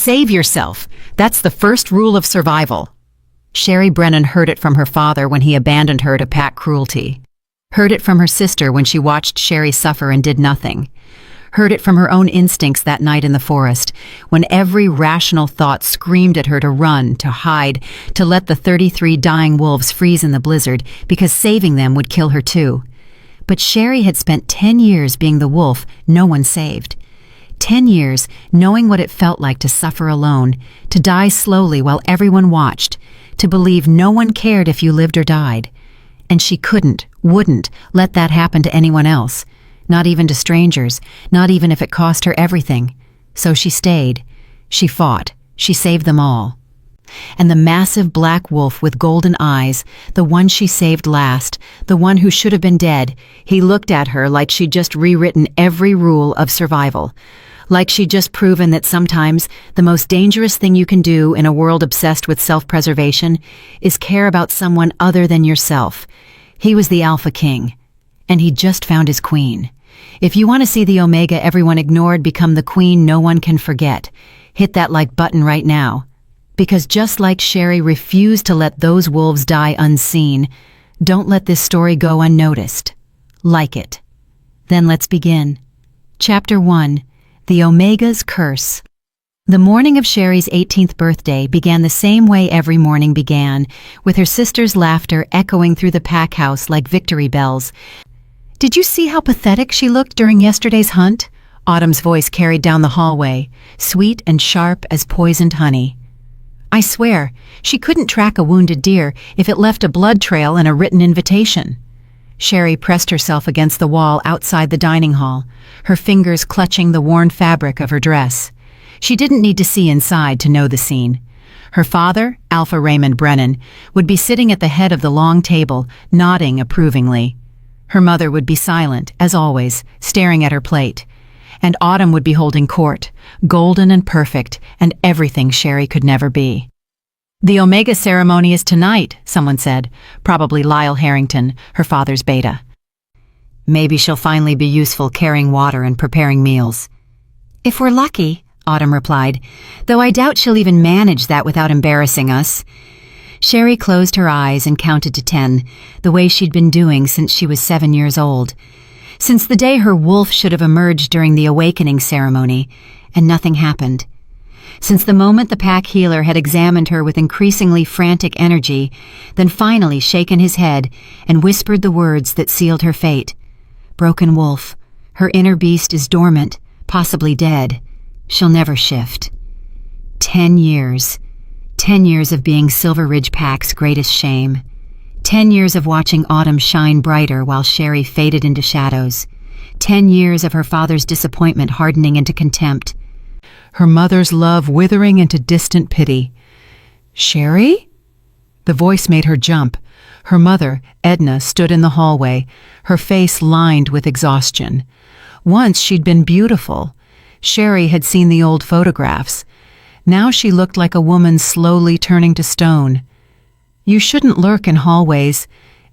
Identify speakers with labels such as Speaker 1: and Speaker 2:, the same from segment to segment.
Speaker 1: Save yourself. That's the first rule of survival. Sherry Brennan heard it from her father when he abandoned her to pack cruelty. Heard it from her sister when she watched Sherry suffer and did nothing. Heard it from her own instincts that night in the forest, when every rational thought screamed at her to run, to hide, to let the 33 dying wolves freeze in the blizzard, because saving them would kill her too. But Sherry had spent 10 years being the wolf no one saved. 10 years knowing what it felt like to suffer alone, to die slowly while everyone watched, to believe no one cared if you lived or died. And she wouldn't let that happen to anyone else. Not even to strangers, not even if it cost her everything. So she stayed. She fought. She saved them all. And the massive black wolf with golden eyes, the one she saved last, the one who should have been dead, he looked at her like she'd just rewritten every rule of survival. Like she'd just proven that sometimes the most dangerous thing you can do in a world obsessed with self-preservation is care about someone other than yourself. He was the Alpha King. And he'd just found his queen. If you want to see the Omega everyone ignored become the queen no one can forget, hit that like button right now. Because just like Sherry refused to let those wolves die unseen, don't let this story go unnoticed. Like it. Then let's begin. Chapter 1. The Omega's Curse. The morning of Sherry's 18th birthday began the same way every morning began, with her sister's laughter echoing through the pack house like victory bells. Did you see how pathetic she looked during yesterday's hunt? Autumn's voice carried down the hallway, sweet and sharp as poisoned honey. I swear, she couldn't track a wounded deer if it left a blood trail and a written invitation. Sherry pressed herself against the wall outside the dining hall, her fingers clutching the worn fabric of her dress. She didn't need to see inside to know the scene. Her father, Alpha Raymond Brennan, would be sitting at the head of the long table, nodding approvingly. Her mother would be silent, as always, staring at her plate. And Autumn would be holding court, golden and perfect, and everything Sherry could never be. The Omega ceremony is tonight, someone said, probably Lyle Harrington, her father's beta. Maybe she'll finally be useful carrying water and preparing meals. If we're lucky, Autumn replied, though I doubt she'll even manage that without embarrassing us. Sherry closed her eyes and counted to 10, the way she'd been doing since she was 7 years old. Since the day her wolf should have emerged during the awakening ceremony, and nothing happened. Since the moment the pack healer had examined her with increasingly frantic energy, then finally shaken his head and whispered the words that sealed her fate. Broken wolf, her inner beast is dormant, possibly dead. She'll never shift. 10 years. 10 years of being Silver Ridge Pack's greatest shame. 10 years of watching Autumn shine brighter while Sherry faded into shadows. 10 years of her father's disappointment hardening into contempt. Her mother's love withering into distant pity. Sherry? The voice made her jump. Her mother, Edna, stood in the hallway, her face lined with exhaustion. Once she'd been beautiful. Sherry had seen the old photographs. Now she looked like a woman slowly turning to stone. You shouldn't lurk in hallways.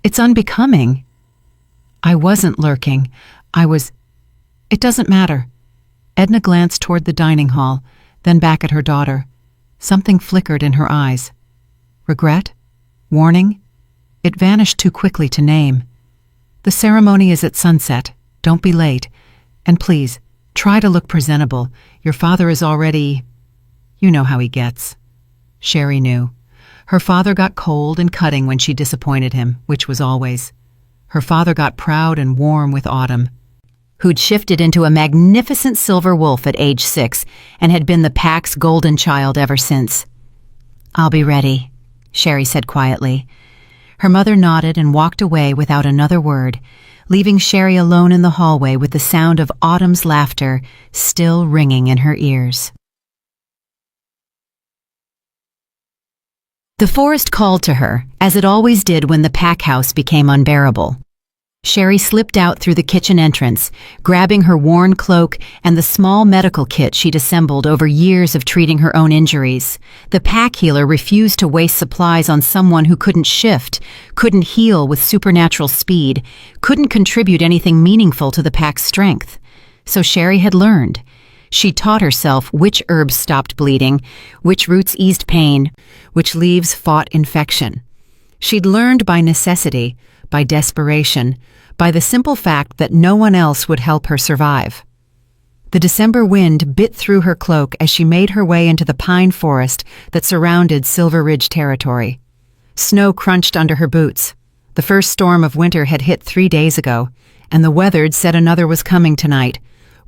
Speaker 1: It's unbecoming. I wasn't lurking. It doesn't matter. Edna glanced toward the dining hall, then back at her daughter. Something flickered in her eyes. Regret? Warning? It vanished too quickly to name. The ceremony is at sunset. Don't be late. And please, try to look presentable. Your father is already... You know how he gets. Sherry knew. Her father got cold and cutting when she disappointed him, which was always. Her father got proud and warm with Autumn, who'd shifted into a magnificent silver wolf at age 6 and had been the pack's golden child ever since. I'll be ready, Sherry said quietly. Her mother nodded and walked away without another word, leaving Sherry alone in the hallway with the sound of Autumn's laughter still ringing in her ears. The forest called to her, as it always did when the pack house became unbearable. Sherry slipped out through the kitchen entrance, grabbing her worn cloak and the small medical kit she'd assembled over years of treating her own injuries. The pack healer refused to waste supplies on someone who couldn't shift, couldn't heal with supernatural speed, couldn't contribute anything meaningful to the pack's strength. So Sherry had learned. She taught herself which herbs stopped bleeding, which roots eased pain, which leaves fought infection. She'd learned by necessity, by desperation, by the simple fact that no one else would help her survive. The December wind bit through her cloak as she made her way into the pine forest that surrounded Silver Ridge territory. Snow crunched under her boots. The first storm of winter had hit 3 days ago, and the weathered said another was coming tonight,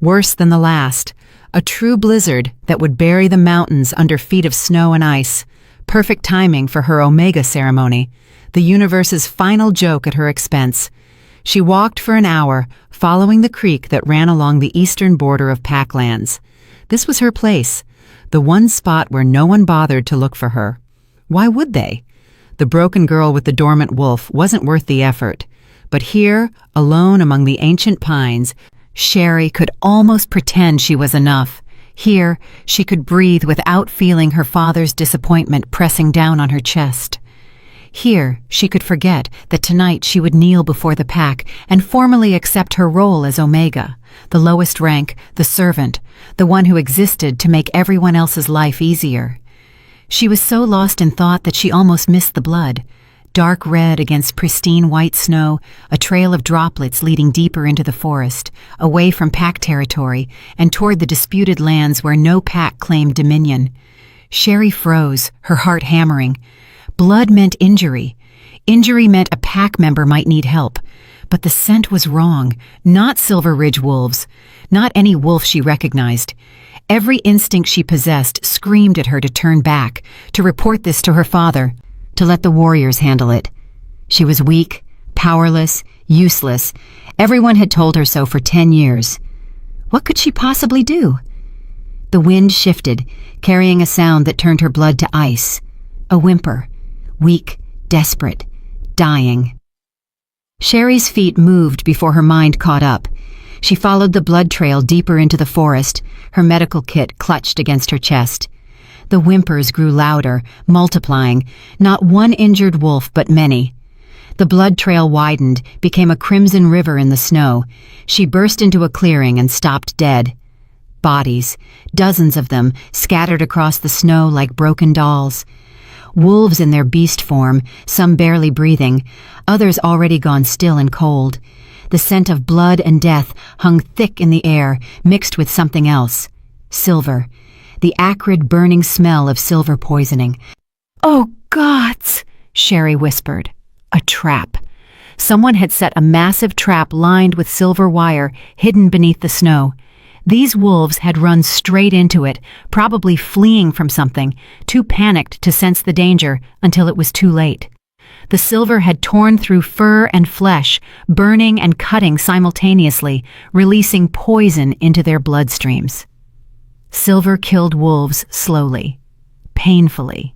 Speaker 1: worse than the last, a true blizzard that would bury the mountains under feet of snow and ice. Perfect timing for her Omega ceremony, the universe's final joke at her expense. She walked for an hour, following the creek that ran along the eastern border of Packlands. This was her place, the one spot where no one bothered to look for her. Why would they? The broken girl with the dormant wolf wasn't worth the effort. But here, alone among the ancient pines, Sherry could almost pretend she was enough. Here, she could breathe without feeling her father's disappointment pressing down on her chest. Here, she could forget that tonight she would kneel before the pack and formally accept her role as Omega, the lowest rank, the servant, the one who existed to make everyone else's life easier. She was so lost in thought that she almost missed the blood. Dark red against pristine white snow, a trail of droplets leading deeper into the forest, away from pack territory and toward the disputed lands where no pack claimed dominion. Sherry froze, her heart hammering. Blood meant injury. Injury meant a pack member might need help. But the scent was wrong. Not Silver Ridge wolves. Not any wolf she recognized. Every instinct she possessed screamed at her to turn back, to report this to her father, to let the warriors handle it. She was weak, powerless, useless. Everyone had told her so for 10 years. What could she possibly do? The wind shifted, carrying a sound that turned her blood to ice. A whimper. Weak, desperate, dying. Sherry's feet moved before her mind caught up. She followed the blood trail deeper into the forest, her medical kit clutched against her chest. The whimpers grew louder, multiplying, not one injured wolf but many. The blood trail widened, became a crimson river in the snow. She burst into a clearing and stopped dead. Bodies, dozens of them, scattered across the snow like broken dolls. Wolves in their beast form, some barely breathing, others already gone still and cold. The scent of blood and death hung thick in the air, mixed with something else. Silver. The acrid, burning smell of silver poisoning. "Oh, gods!" Sherry whispered. A trap. Someone had set a massive trap lined with silver wire, hidden beneath the snow. These wolves had run straight into it, probably fleeing from something, too panicked to sense the danger until it was too late. The silver had torn through fur and flesh, burning and cutting simultaneously, releasing poison into their bloodstreams. Silver killed wolves slowly, painfully.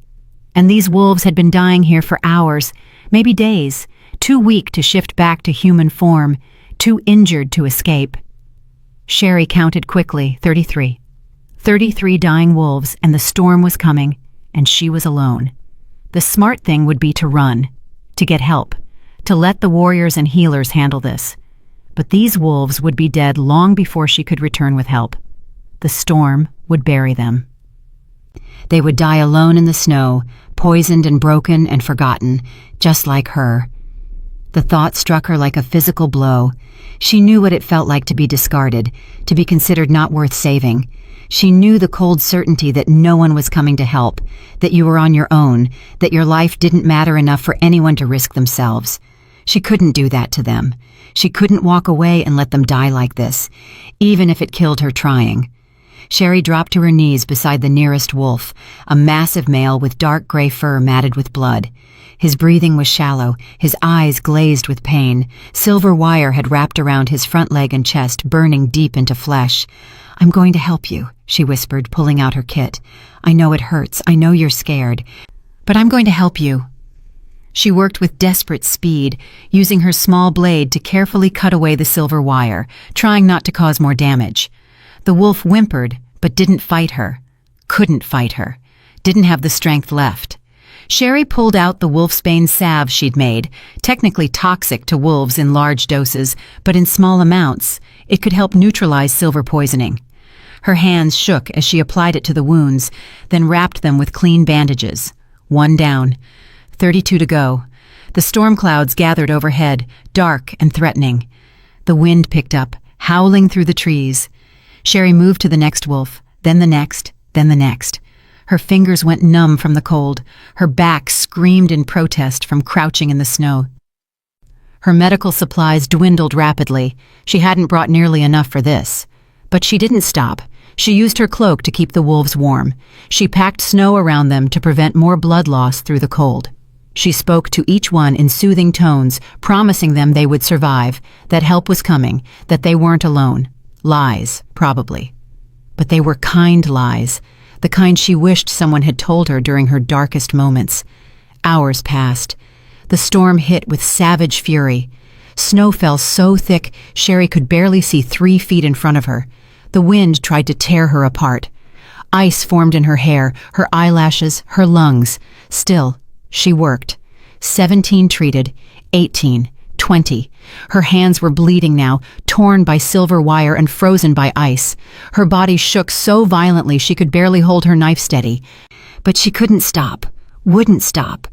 Speaker 1: And these wolves had been dying here for hours, maybe days, too weak to shift back to human form, too injured to escape. Sherry counted quickly, 33. 33 dying wolves, and the storm was coming, and she was alone. The smart thing would be to run, to get help, to let the warriors and healers handle this. But these wolves would be dead long before she could return with help. The storm would bury them. They would die alone in the snow, poisoned and broken and forgotten, just like her. The thought struck her like a physical blow. She knew what it felt like to be discarded, to be considered not worth saving. She knew the cold certainty that no one was coming to help, that you were on your own, that your life didn't matter enough for anyone to risk themselves. She couldn't do that to them. She couldn't walk away and let them die like this, even if it killed her trying. Sherry dropped to her knees beside the nearest wolf, a massive male with dark gray fur matted with blood. His breathing was shallow, his eyes glazed with pain. Silver wire had wrapped around his front leg and chest, burning deep into flesh. "I'm going to help you," she whispered, pulling out her kit. "I know it hurts, I know you're scared, but I'm going to help you." She worked with desperate speed, using her small blade to carefully cut away the silver wire, trying not to cause more damage. The wolf whimpered, but didn't fight her. Couldn't fight her. Didn't have the strength left. Sherry pulled out the wolfsbane salve she'd made, technically toxic to wolves in large doses, but in small amounts, it could help neutralize silver poisoning. Her hands shook as she applied it to the wounds, then wrapped them with clean bandages. 1 down. 32 to go. The storm clouds gathered overhead, dark and threatening. The wind picked up, howling through the trees. Sherry moved to the next wolf, then the next, then the next. Her fingers went numb from the cold. Her back screamed in protest from crouching in the snow. Her medical supplies dwindled rapidly. She hadn't brought nearly enough for this. But she didn't stop. She used her cloak to keep the wolves warm. She packed snow around them to prevent more blood loss through the cold. She spoke to each one in soothing tones, promising them they would survive, that help was coming, that they weren't alone. Lies, probably. But they were kind lies, the kind she wished someone had told her during her darkest moments. Hours passed. The storm hit with savage fury. Snow fell so thick Sherry could barely see 3 feet in front of her. The wind tried to tear her apart. Ice formed in her hair, her eyelashes, her lungs. Still, she worked. 17 treated, 18, 20. Her hands were bleeding now, torn by silver wire and frozen by ice. Her body shook so violently she could barely hold her knife steady. But she couldn't stop, wouldn't stop.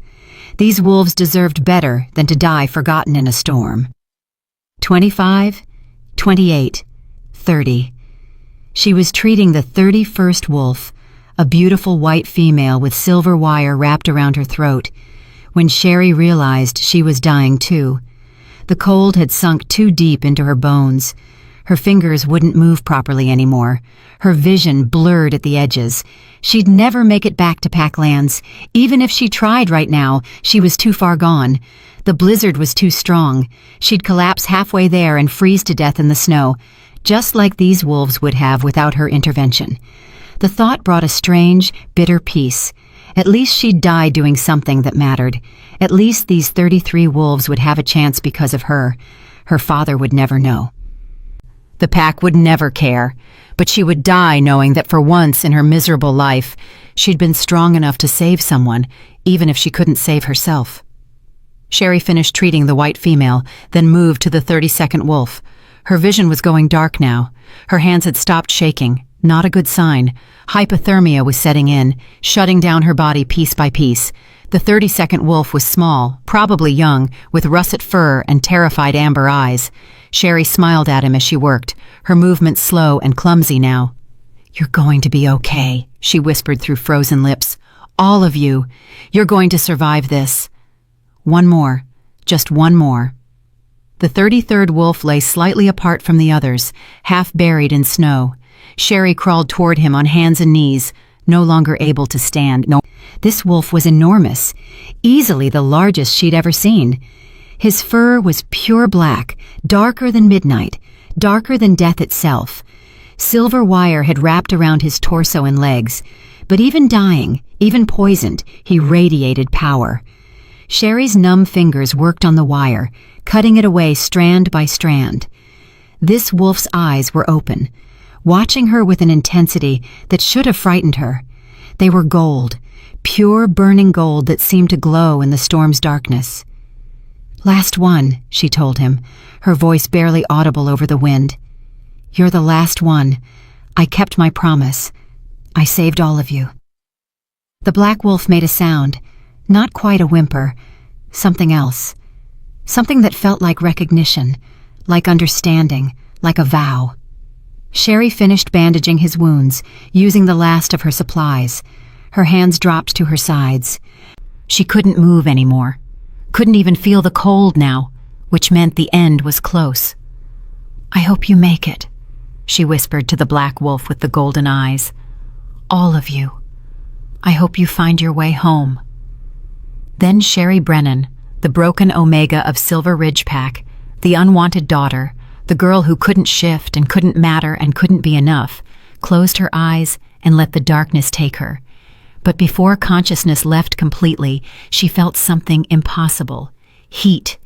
Speaker 1: These wolves deserved better than to die forgotten in a storm. 25, 28, 30. She was treating the 31st wolf, a beautiful white female with silver wire wrapped around her throat, when Sherry realized she was dying too. The cold had sunk too deep into her bones. Her fingers wouldn't move properly anymore. Her vision blurred at the edges. She'd never make it back to Packlands. Even if she tried right now, she was too far gone. The blizzard was too strong. She'd collapse halfway there and freeze to death in the snow, just like these wolves would have without her intervention. The thought brought a strange, bitter peace. At least she'd die doing something that mattered. At least these 33 wolves would have a chance because of her. Her father would never know. The pack would never care, but she would die knowing that for once in her miserable life, she'd been strong enough to save someone, even if she couldn't save herself. Sherry finished treating the white female, then moved to the 32nd wolf. Her vision was going dark now. Her hands had stopped shaking. Not a good sign. Hypothermia was setting in, shutting down her body piece by piece. The 32nd wolf was small, probably young, with russet fur and terrified amber eyes. Sherry smiled at him as she worked, her movements slow and clumsy now. "You're going to be okay," she whispered through frozen lips. "All of you. You're going to survive this." One more. Just one more. The 33rd wolf lay slightly apart from the others, half buried in snow. Sherry crawled toward him on hands and knees, no longer able to stand. No, this wolf was enormous, easily the largest she'd ever seen. His fur was pure black, darker than midnight, darker than death itself. Silver wire had wrapped around his torso and legs, but even dying, even poisoned, he radiated power. Sherry's numb fingers worked on the wire, cutting it away strand by strand. This wolf's eyes were open, watching her with an intensity that should have frightened her. They were gold, pure burning gold that seemed to glow in the storm's darkness. "Last one," she told him, her voice barely audible over the wind. "You're the last one. I kept my promise. I saved all of you." The black wolf made a sound, not quite a whimper, something else. Something that felt like recognition, like understanding, like a vow. Sherry finished bandaging his wounds, using the last of her supplies. Her hands dropped to her sides. She couldn't move anymore. Couldn't even feel the cold now, which meant the end was close. "I hope you make it," she whispered to the black wolf with the golden eyes. "All of you. I hope you find your way home." Then Sherry Brennan, the broken Omega of Silver Ridge Pack, the unwanted daughter, the girl who couldn't shift and couldn't matter and couldn't be enough, closed her eyes and let the darkness take her. But before consciousness left completely, she felt something impossible. Heat,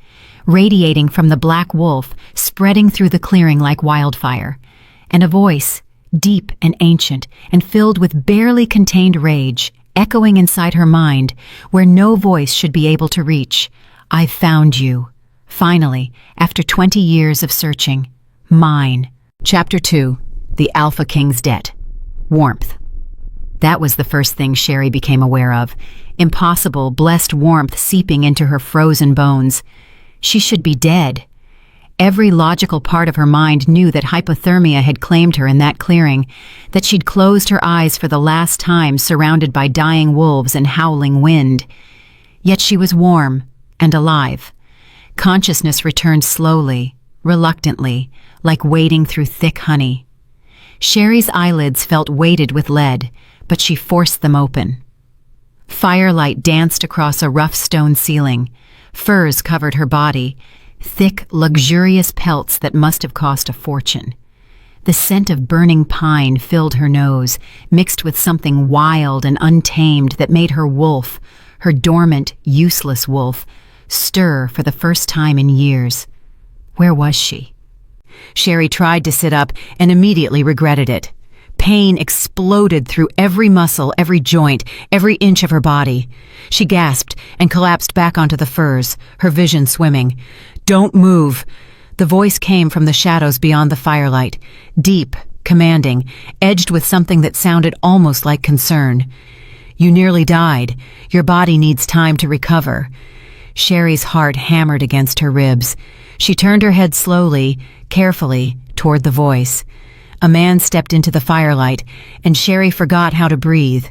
Speaker 1: radiating from the black wolf, spreading through the clearing like wildfire. And a voice, deep and ancient, and filled with barely contained rage, echoing inside her mind, where no voice should be able to reach. "I've found you. Finally, after 20 years of searching. Mine." Chapter 2. The Alpha King's Debt. Warmth. That was the first thing Sherry became aware of. Impossible, blessed warmth seeping into her frozen bones. She should be dead. Every logical part of her mind knew that hypothermia had claimed her in that clearing, that she'd closed her eyes for the last time surrounded by dying wolves and howling wind. Yet she was warm and alive. Consciousness returned slowly, reluctantly, like wading through thick honey. Sherry's eyelids felt weighted with lead, but she forced them open. Firelight danced across a rough stone ceiling. Furs covered her body, thick, luxurious pelts that must have cost a fortune. The scent of burning pine filled her nose, mixed with something wild and untamed that made her wolf, her dormant, useless wolf, stir for the first time in years. Where was she? Sherry tried to sit up and immediately regretted it. Pain exploded through every muscle, every joint, every inch of her body. She gasped and collapsed back onto the furs, her vision swimming. "Don't move." The voice came from the shadows beyond the firelight, deep, commanding, edged with something that sounded almost like concern. "You nearly died. Your body needs time to recover." Sherry's heart hammered against her ribs. She turned her head slowly, carefully, toward the voice. A man stepped into the firelight, and Sherry forgot how to breathe.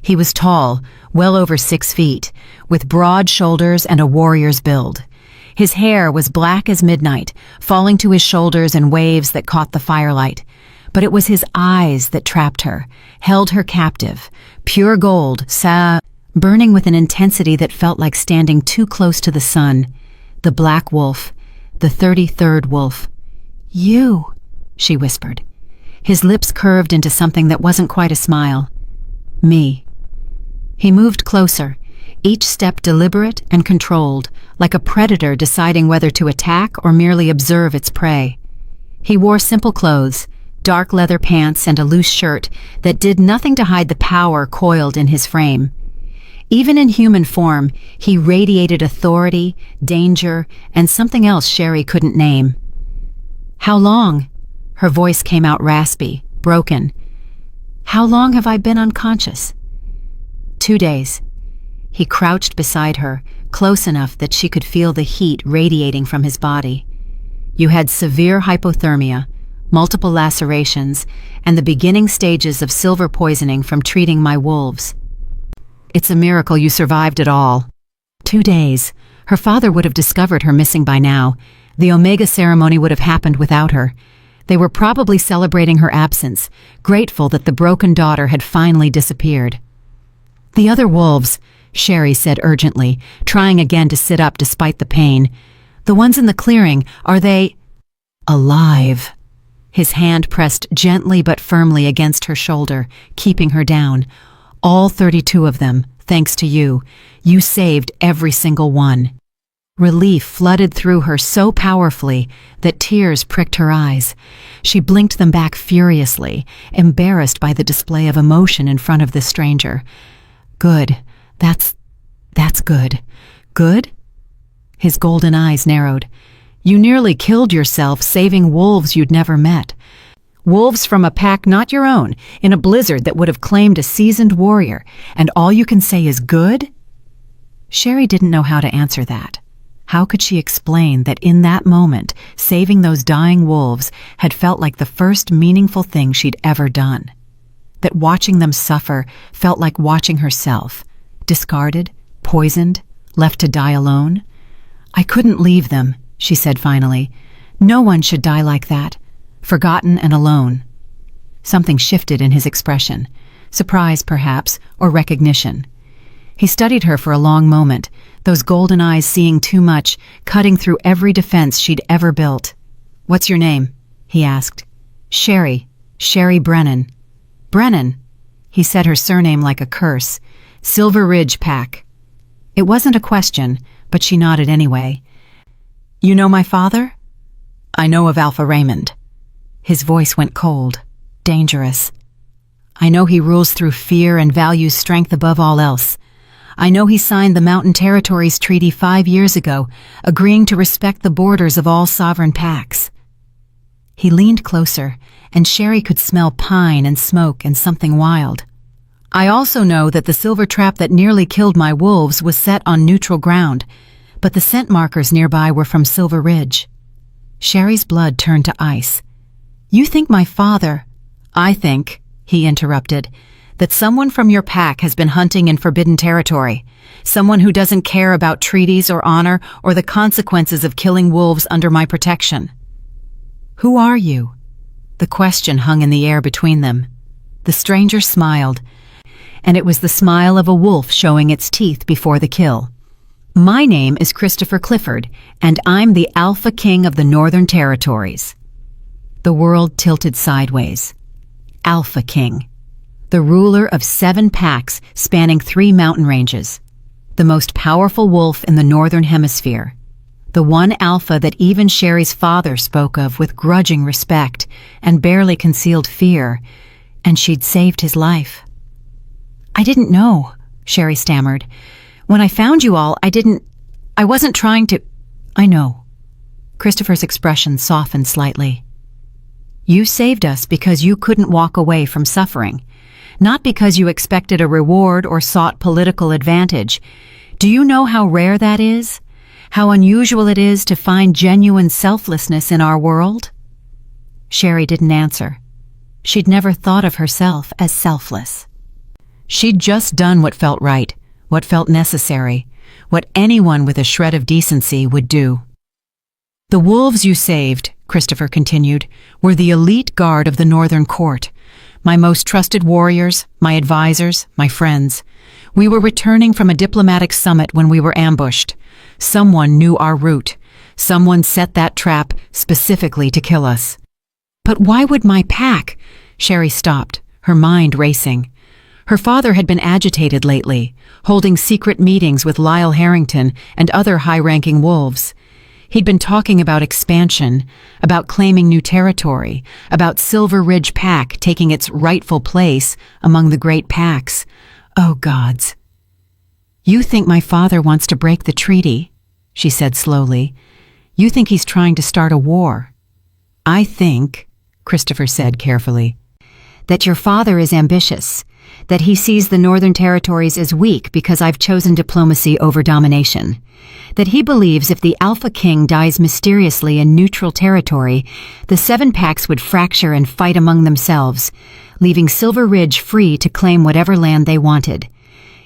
Speaker 1: He was tall, well over 6 feet, with broad shoulders and a warrior's build. His hair was black as midnight, falling to his shoulders in waves that caught the firelight. But it was his eyes that trapped her, held her captive, pure gold, burning with an intensity that felt like standing too close to the sun. The black wolf, the 33rd wolf. "You," she whispered. His lips curved into something that wasn't quite a smile. "Me." He moved closer, each step deliberate and controlled, like a predator deciding whether to attack or merely observe its prey. He wore simple clothes, dark leather pants and a loose shirt that did nothing to hide the power coiled in his frame. Even in human form, he radiated authority, danger, and something else Sherry couldn't name. "How long?" Her voice came out raspy, broken. "How long have I been unconscious?" 2 days. He crouched beside her, close enough that she could feel the heat radiating from his body. "You had severe hypothermia, multiple lacerations, and the beginning stages of silver poisoning from treating my wolves. It's a miracle you survived it all." 2 days. Her father would have discovered her missing by now. The Omega ceremony would have happened without her. They were probably celebrating her absence, grateful that the broken daughter had finally disappeared. "The other wolves," Sherry said urgently, trying again to sit up despite the pain. "The ones in the clearing, are they alive?" His hand pressed gently but firmly against her shoulder, keeping her down. "All 32 of them, thanks to you. You saved every single one." Relief flooded through her so powerfully that tears pricked her eyes. She blinked them back furiously, embarrassed by the display of emotion in front of this stranger. "Good. That's good." "Good?" His golden eyes narrowed. "You nearly killed yourself saving wolves you'd never met. Wolves from a pack not your own, in a blizzard that would have claimed a seasoned warrior, and all you can say is good?" Sherry didn't know how to answer that. How could she explain that in that moment, saving those dying wolves had felt like the first meaningful thing she'd ever done? That watching them suffer felt like watching herself, discarded, poisoned, left to die alone? "I couldn't leave them," she said finally. "No one should die like that, forgotten and alone." Something shifted in his expression, surprise perhaps, or recognition. He studied her for a long moment, those golden eyes seeing too much, cutting through every defense she'd ever built. "What's your name?" he asked. "Sherry. Sherry Brennan." "Brennan?" He said her surname like a curse. "Silver Ridge Pack." It wasn't a question, but she nodded anyway. "You know my father?" "I know of Alpha Raymond." His voice went cold, dangerous. "I know he rules through fear and values strength above all else. I know he signed the Mountain Territories Treaty 5 years ago, agreeing to respect the borders of all sovereign packs." He leaned closer, and Sherry could smell pine and smoke and something wild. I also know that the silver trap that nearly killed my wolves was set on neutral ground, but the scent markers nearby were from Silver Ridge. Sherry's blood turned to ice. You think my father— I think, he interrupted, that someone from your pack has been hunting in forbidden territory, someone who doesn't care about treaties or honor or the consequences of killing wolves under my protection. Who are you? The question hung in the air between them. The stranger smiled, and it was the smile of a wolf showing its teeth before the kill. My name is Christopher Clifford, and I'm the Alpha King of the Northern Territories. The world tilted sideways. Alpha King, the ruler of 7 packs spanning 3 mountain ranges, the most powerful wolf in the Northern Hemisphere, the one alpha that even Sherry's father spoke of with grudging respect and barely concealed fear, and she'd saved his life. I didn't know, Sherry stammered. When I found you all, I wasn't trying to— I know. Christopher's expression softened slightly. You saved us because you couldn't walk away from suffering, not because you expected a reward or sought political advantage. Do you know how rare that is? How unusual it is to find genuine selflessness in our world? Sherry didn't answer. She'd never thought of herself as selfless. She'd just done what felt right, what felt necessary, what anyone with a shred of decency would do. The wolves you saved, Christopher continued, were the elite guard of the Northern Court, my most trusted warriors, my advisors, my friends. We were returning from a diplomatic summit when we were ambushed. Someone knew our route. Someone set that trap specifically to kill us. But why would my pack— Sherry stopped, her mind racing. Her father had been agitated lately, holding secret meetings with Lyle Harrington and other high-ranking wolves. He'd been talking about expansion, about claiming new territory, about Silver Ridge Pack taking its rightful place among the great packs. Oh, gods. You think my father wants to break the treaty, she said slowly. You think he's trying to start a war. I think, Christopher said carefully, that your father is ambitious, that he sees the Northern Territories as weak because I've chosen diplomacy over domination, that he believes if the Alpha King dies mysteriously in neutral territory, the 7 packs would fracture and fight among themselves, leaving Silver Ridge free to claim whatever land they wanted.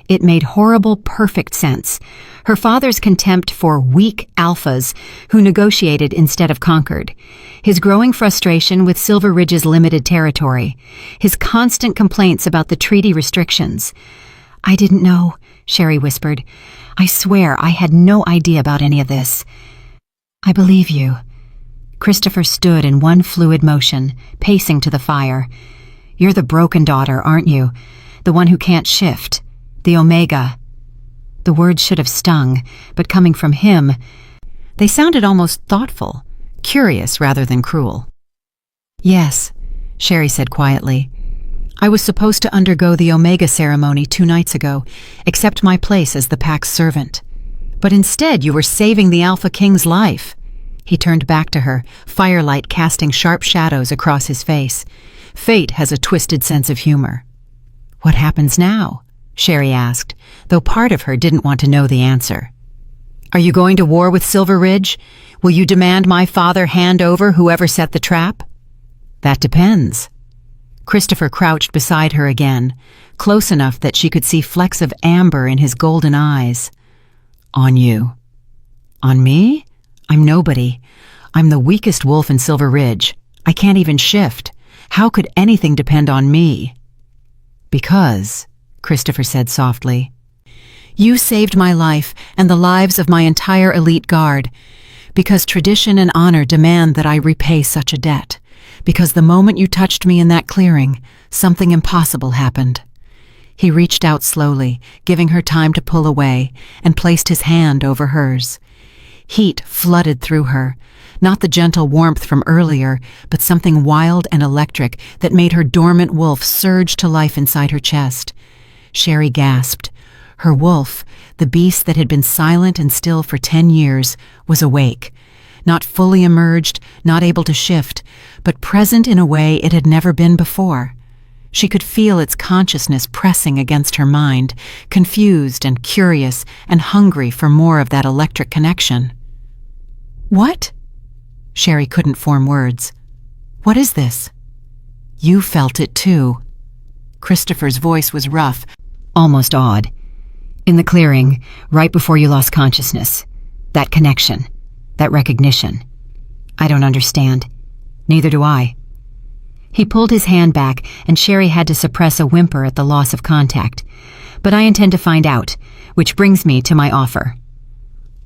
Speaker 1: It made horrible, perfect sense. Her father's contempt for weak alphas who negotiated instead of conquered. His growing frustration with Silver Ridge's limited territory. His constant complaints about the treaty restrictions. I didn't know, Sherry whispered. I swear I had no idea about any of this. I believe you. Christopher stood in one fluid motion, pacing to the fire. You're the broken daughter, aren't you? The one who can't shift. The Omega. The words should have stung, but coming from him, they sounded almost thoughtful, curious rather than cruel. Yes, Sherry said quietly. I was supposed to undergo the Omega ceremony 2 nights ago, accept my place as the Pack's servant. But instead you were saving the Alpha King's life. He turned back to her, firelight casting sharp shadows across his face. Fate has a twisted sense of humor. What happens now? Sherry asked, though part of her didn't want to know the answer. Are you going to war with Silver Ridge? Will you demand my father hand over whoever set the trap? That depends. Christopher crouched beside her again, close enough that she could see flecks of amber in his golden eyes. On you. On me? I'm nobody. I'm the weakest wolf in Silver Ridge. I can't even shift. How could anything depend on me? Because, Christopher said softly, you saved my life and the lives of my entire elite guard, because tradition and honor demand that I repay such a debt, because the moment you touched me in that clearing, something impossible happened. He reached out slowly, giving her time to pull away, and placed his hand over hers. Heat flooded through her, not the gentle warmth from earlier, but something wild and electric that made her dormant wolf surge to life inside her chest. Sherry gasped. Her wolf, the beast that had been silent and still for 10 years, was awake. not fully emerged, not able to shift, but present in a way it had never been before. She could feel its consciousness pressing against her mind, confused and curious and hungry for more of that electric connection. "What?" Sherry couldn't form words. "What is this?" "You felt it too." Christopher's voice was rough, almost awed. "In the clearing, right before you lost consciousness. That connection, that recognition. I don't understand. Neither do I." He pulled his hand back, and Sherry had to suppress a whimper at the loss of contact. "But I intend to find out, which brings me to my offer."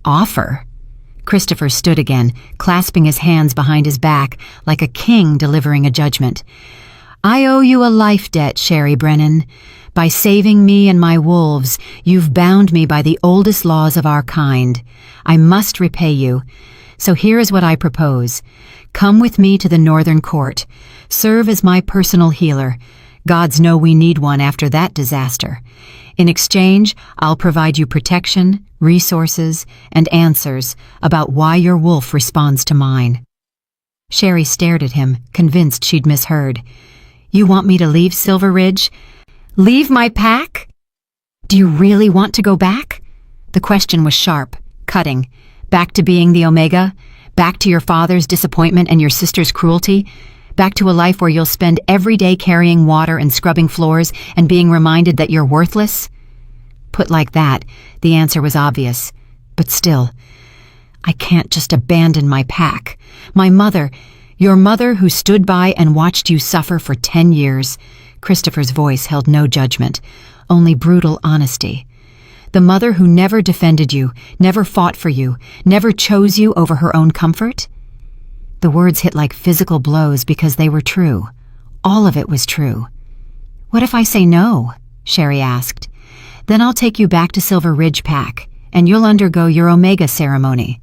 Speaker 1: "Offer?" Christopher stood again, clasping his hands behind his back like a king delivering a judgment. "I owe you a life debt, Sherry Brennan. By saving me and my wolves, you've bound me by the oldest laws of our kind. I must repay you. So here is what I propose. Come with me to the Northern Court. Serve as my personal healer. Gods know we need one after that disaster. In exchange, I'll provide you protection, resources, and answers about why your wolf responds to mine." Sherry stared at him, convinced she'd misheard. "You want me to leave Silver Ridge? Leave my pack? Do you really want to go back?" The question was sharp, cutting. Back to being the Omega? Back to your father's disappointment and your sister's cruelty? Back to a life where you'll spend every day carrying water and scrubbing floors and being reminded that you're worthless? Put like that, the answer was obvious. But still, I can't just abandon my pack. My mother, your mother who stood by and watched you suffer for 10 years. Christopher's voice held no judgment, only brutal honesty. The mother who never defended you, never fought for you, never chose you over her own comfort? The words hit like physical blows because they were true. All of it was true. "What if I say no?" Sherry asked. "Then I'll take you back to Silver Ridge Pack, and you'll undergo your Omega ceremony.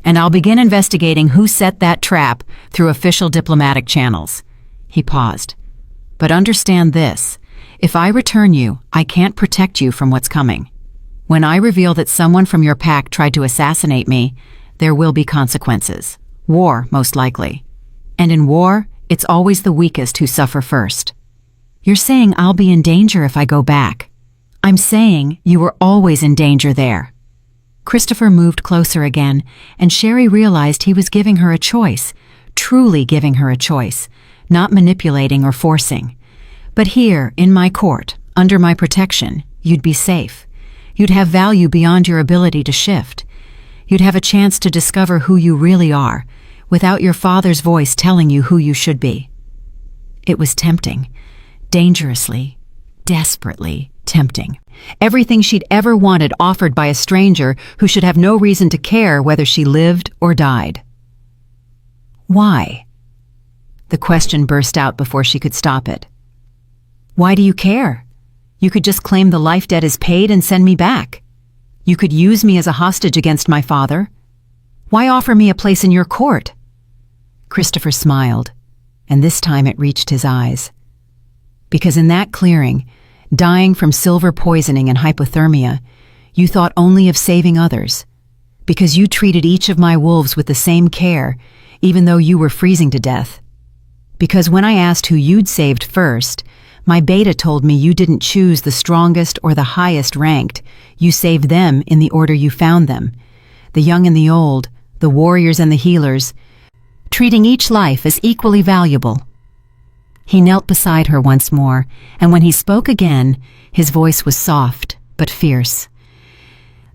Speaker 1: And I'll begin investigating who set that trap through official diplomatic channels." He paused. "But understand this. If I return you, I can't protect you from what's coming. When I reveal that someone from your pack tried to assassinate me, there will be consequences. War, most likely. And in war, it's always the weakest who suffer first. You're saying I'll be in danger if I go back. I'm saying you were always in danger there." Christopher moved closer again, and Sherry realized he was giving her a choice, truly giving her a choice, not manipulating or forcing. "But here, in my court, under my protection, you'd be safe. You'd have value beyond your ability to shift. You'd have a chance to discover who you really are, without your father's voice telling you who you should be." It was tempting, dangerously, desperately tempting. Everything she'd ever wanted offered by a stranger who should have no reason to care whether she lived or died. "Why?" The question burst out before she could stop it. "Why do you care? You could just claim the life debt is paid and send me back. You could use me as a hostage against my father. Why offer me a place in your court?" Christopher smiled, and this time it reached his eyes. "Because in that clearing, dying from silver poisoning and hypothermia, you thought only of saving others. Because you treated each of my wolves with the same care, even though you were freezing to death. Because when I asked who you'd saved first, my beta told me you didn't choose the strongest or the highest ranked. You saved them in the order you found them. The young and the old, the warriors and the healers, treating each life as equally valuable." He knelt beside her once more, and when he spoke again, his voice was soft but fierce.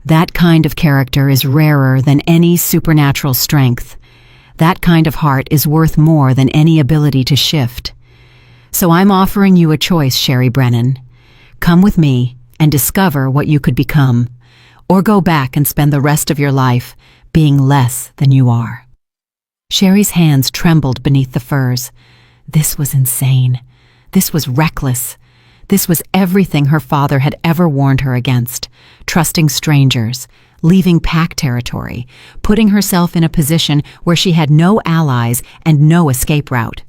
Speaker 1: "That kind of character is rarer than any supernatural strength. That kind of heart is worth more than any ability to shift. So I'm offering you a choice, Sherry Brennan. Come with me and discover what you could become, or go back and spend the rest of your life being less than you are." Sherry's hands trembled beneath the furs. This was insane. This was reckless. This was everything her father had ever warned her against: trusting strangers, leaving pack territory, putting herself in a position where she had no allies and no escape route.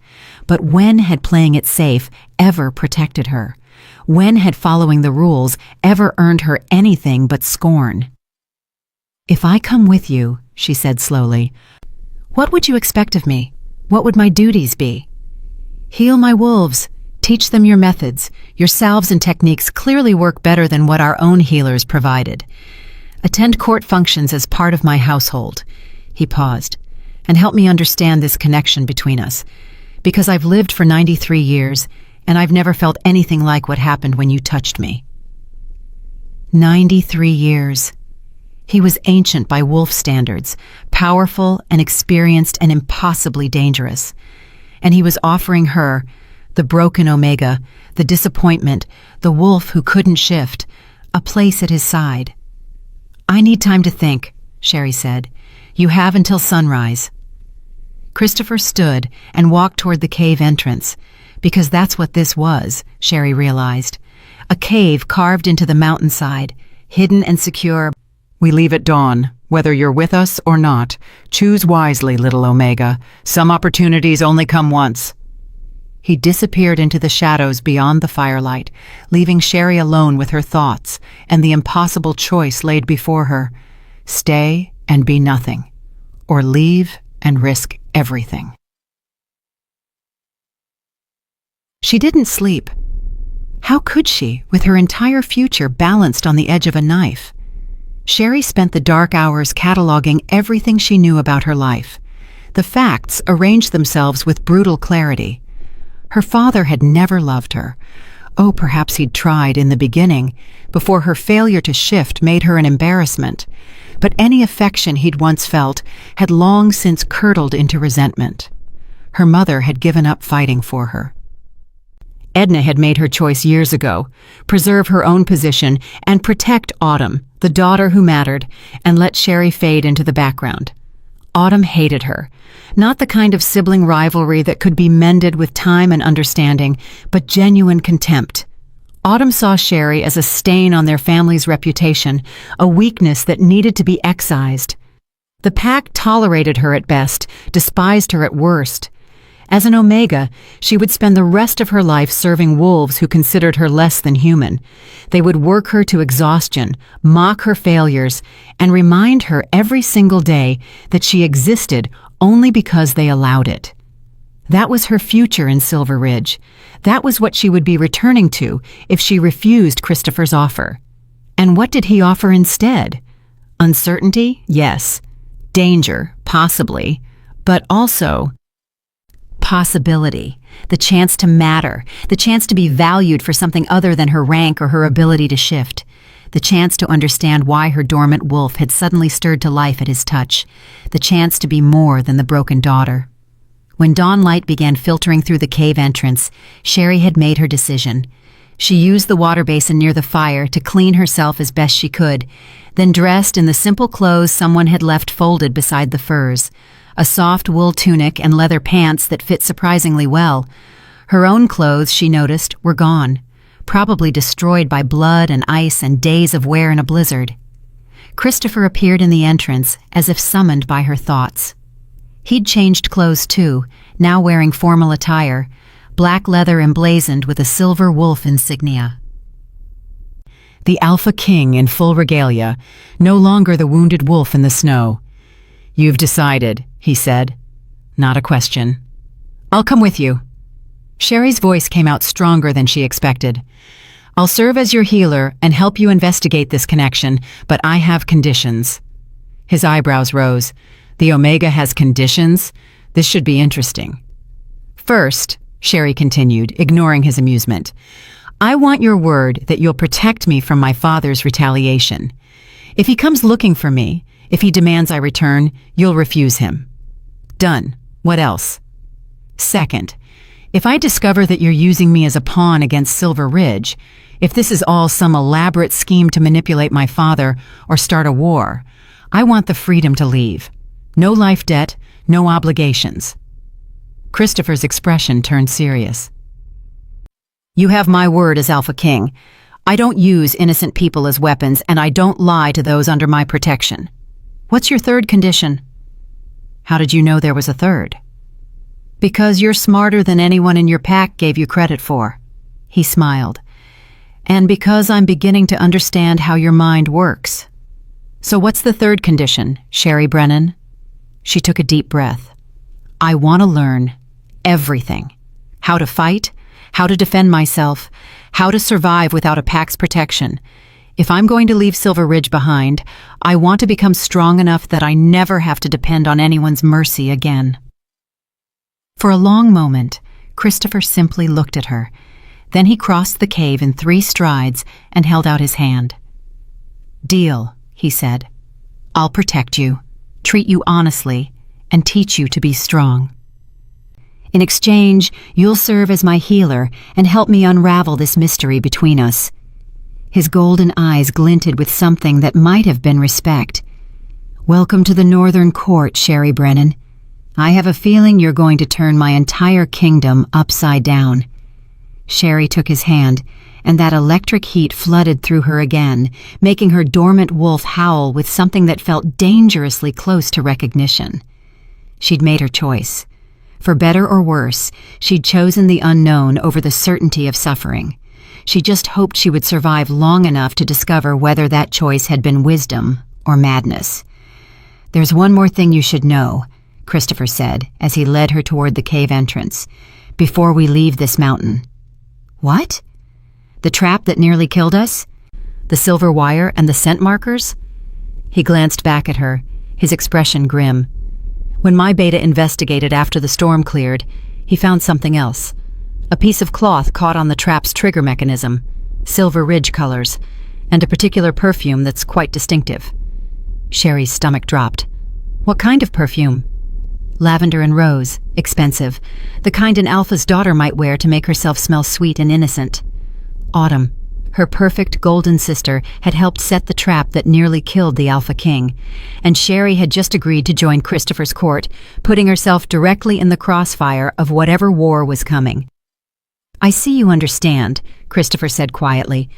Speaker 1: But when had playing it safe ever protected her? When had following the rules ever earned her anything but scorn? "If I come with you," she said slowly, What would you expect of me? What would my duties be? Heal my wolves. Teach them your methods. Your salves and techniques clearly work better than what our own healers provided. Attend court functions as part of my household. He paused. And help me understand this connection between us. Because I've lived for 93 years, and I've never felt anything like what happened when you touched me. 93 years. He was ancient by wolf standards, powerful and experienced and impossibly dangerous. And he was offering her, the broken Omega, the disappointment, the wolf who couldn't shift, a place at his side. I need time to think, Sherry said. You have until sunrise. Christopher stood and walked toward the cave entrance, because that's what this was, Sherry realized. A cave carved into the mountainside, hidden and secure.
Speaker 2: We leave at dawn, whether you're with us or not. Choose wisely, little Omega. Some opportunities only come once.
Speaker 1: He disappeared into the shadows beyond the firelight, leaving Sherry alone with her thoughts and the impossible choice laid before her. Stay and be nothing, or leave and risk everything. She didn't sleep. How could she, with her entire future balanced on the edge of a knife? Sherry spent the dark hours cataloging everything she knew about her life. The facts arranged themselves with brutal clarity. Her father had never loved her. Oh, perhaps he'd tried in the beginning, before her failure to shift made her an embarrassment. But any affection he'd once felt had long since curdled into resentment. Her mother had given up fighting for her. Edna had made her choice years ago, preserve her own position and protect Autumn, the daughter who mattered, and let Sherry fade into the background. Autumn hated her, not the kind of sibling rivalry that could be mended with time and understanding, but genuine contempt. Autumn saw Sherry as a stain on their family's reputation, a weakness that needed to be excised. The pack tolerated her at best, despised her at worst. As an Omega, she would spend the rest of her life serving wolves who considered her less than human. They would work her to exhaustion, mock her failures, and remind her every single day that she existed only because they allowed it. That was her future in Silver Ridge. That was what she would be returning to if she refused Christopher's offer. And what did he offer instead? Uncertainty? Yes. Danger? Possibly. But also possibility, the chance to matter, the chance to be valued for something other than her rank or her ability to shift, the chance to understand why her dormant wolf had suddenly stirred to life at his touch, the chance to be more than the broken daughter. When dawn light began filtering through the cave entrance, Sherry had made her decision. She used the water basin near the fire to clean herself as best she could, then dressed in the simple clothes someone had left folded beside the furs, a soft wool tunic and leather pants that fit surprisingly well. Her own clothes, she noticed, were gone, probably destroyed by blood and ice and days of wear in a blizzard. Christopher appeared in the entrance, as if summoned by her thoughts. He'd changed clothes too, now wearing formal attire, black leather emblazoned with a silver wolf insignia. The Alpha King in full regalia, no longer the wounded wolf in the snow. "You've decided," he said. Not a question. "I'll come with you." Sherry's voice came out stronger than she expected. "I'll serve as your healer and help you investigate this connection, but I have conditions." His eyebrows rose. "The Omega has conditions? This should be interesting." "First," Sherry continued, ignoring his amusement, "I want your word that you'll protect me from my father's retaliation. If he comes looking for me, if he demands I return, you'll refuse him." "Done. What else?" "Second, if I discover that you're using me as a pawn against Silver Ridge, if this is all some elaborate scheme to manipulate my father or start a war, I want the freedom to leave. No life debt, no obligations." Christopher's expression turned serious. "You have my word as Alpha King. I don't use innocent people as weapons, and I don't lie to those under my protection. What's your third condition?" "How did you know there was a third?" "Because you're smarter than anyone in your pack gave you credit for." He smiled. "And because I'm beginning to understand how your mind works." "So what's the third condition, Sherry Brennan?" She took a deep breath. I want to learn everything. How to fight, how to defend myself, how to survive without a pack's protection. If I'm going to leave Silver Ridge behind, I want to become strong enough that I never have to depend on anyone's mercy again. For a long moment, Christopher simply looked at her. Then he crossed the cave in 3 strides and held out his hand. Deal, he said. I'll protect you, treat you honestly, and teach you to be strong. In exchange, you'll serve as my healer and help me unravel this mystery between us. His golden eyes glinted with something that might have been respect. Welcome to the Northern Court, Sherry Brennan. I have a feeling you're going to turn my entire kingdom upside down. Sherry took his hand, and that electric heat flooded through her again, making her dormant wolf howl with something that felt dangerously close to recognition. She'd made her choice. For better or worse, she'd chosen the unknown over the certainty of suffering. She just hoped she would survive long enough to discover whether that choice had been wisdom or madness. There's one more thing you should know, Christopher said as he led her toward the cave entrance, before we leave this mountain. What? The trap that nearly killed us? The silver wire and the scent markers? He glanced back at her, his expression grim. When my beta investigated after the storm cleared, he found something else. A piece of cloth caught on the trap's trigger mechanism, Silver Ridge colors, and a particular perfume that's quite distinctive. Sherry's stomach dropped. What kind of perfume? Lavender and rose, expensive, the kind an alpha's daughter might wear to make herself smell sweet and innocent. Autumn, her perfect golden sister, had helped set the trap that nearly killed the Alpha King, and Sherry had just agreed to join Christopher's court, putting herself directly in the crossfire of whatever war was coming. I see you understand, Christopher said quietly.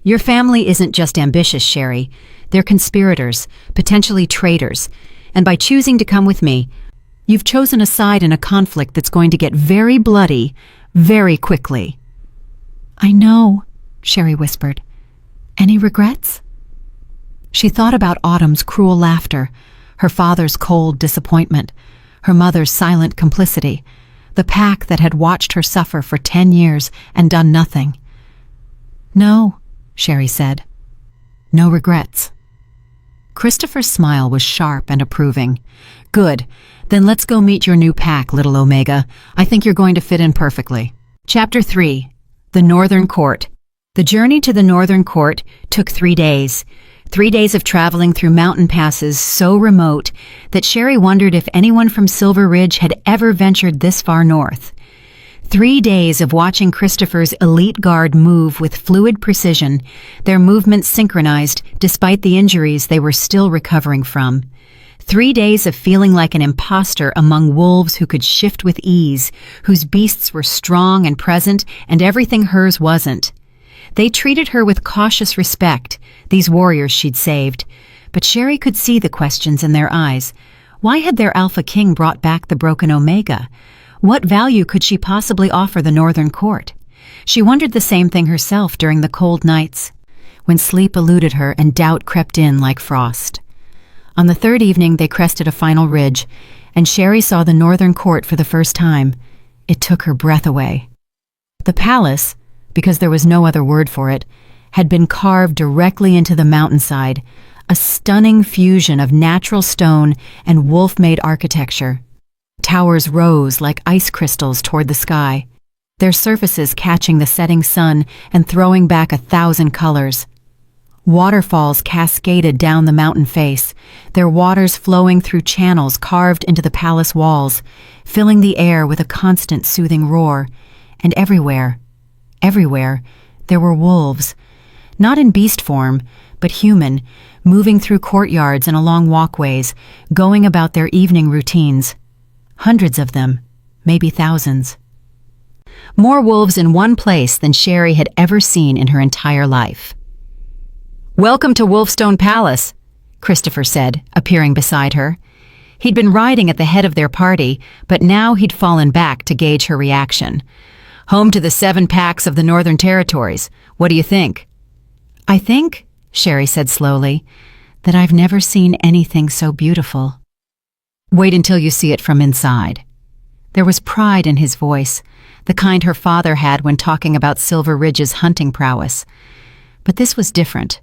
Speaker 1: Your family isn't just ambitious, Sherry. They're conspirators, potentially traitors, and by choosing to come with me, you've chosen a side in a conflict that's going to get very bloody, very quickly. I know, Sherry whispered. Any regrets? She thought about Autumn's cruel laughter, her father's cold disappointment, her mother's silent complicity, the pack that had watched her suffer for 10 years and done nothing. No, Sherry said. No regrets. Christopher's smile was sharp and approving. Good. Then let's go meet your new pack, little Omega. I think you're going to fit in perfectly. Chapter 3. The Northern Court. The journey to the Northern Court took 3 days. 3 days of traveling through mountain passes so remote that Sherry wondered if anyone from Silver Ridge had ever ventured this far north. 3 days of watching Christopher's elite guard move with fluid precision, their movements synchronized despite the injuries they were still recovering from. 3 days of feeling like an imposter among wolves who could shift with ease, whose beasts were strong and present, and everything hers wasn't. They treated her with cautious respect, these warriors she'd saved, but Sherry could see the questions in their eyes. Why had their Alpha King brought back the broken Omega? What value could she possibly offer the Northern Court? She wondered the same thing herself during the cold nights, when sleep eluded her and doubt crept in like frost. On the 3rd evening, they crested a final ridge, and Sherry saw the Northern Court for the first time. It took her breath away. The palace, because there was no other word for it, had been carved directly into the mountainside, a stunning fusion of natural stone and wolf-made architecture. Towers rose like ice crystals toward the sky, their surfaces catching the setting sun and throwing back 1,000 colors. Waterfalls cascaded down the mountain face, their waters flowing through channels carved into the palace walls, filling the air with a constant soothing roar. And everywhere, there were wolves, not in beast form, but human, moving through courtyards and along walkways, going about their evening routines. Hundreds of them, maybe thousands. More wolves in one place than Sherry had ever seen in her entire life. "Welcome to Wolfstone Palace," Christopher said, appearing beside her. He'd been riding at the head of their party, but now he'd fallen back to gauge her reaction. "Home to the 7 packs of the Northern Territories. What do you think?" "I think," Sherry said slowly, "that I've never seen anything so beautiful." Wait until you see it from inside." There was pride in his voice, the kind her father had when talking about Silver Ridge's hunting prowess. But this was different.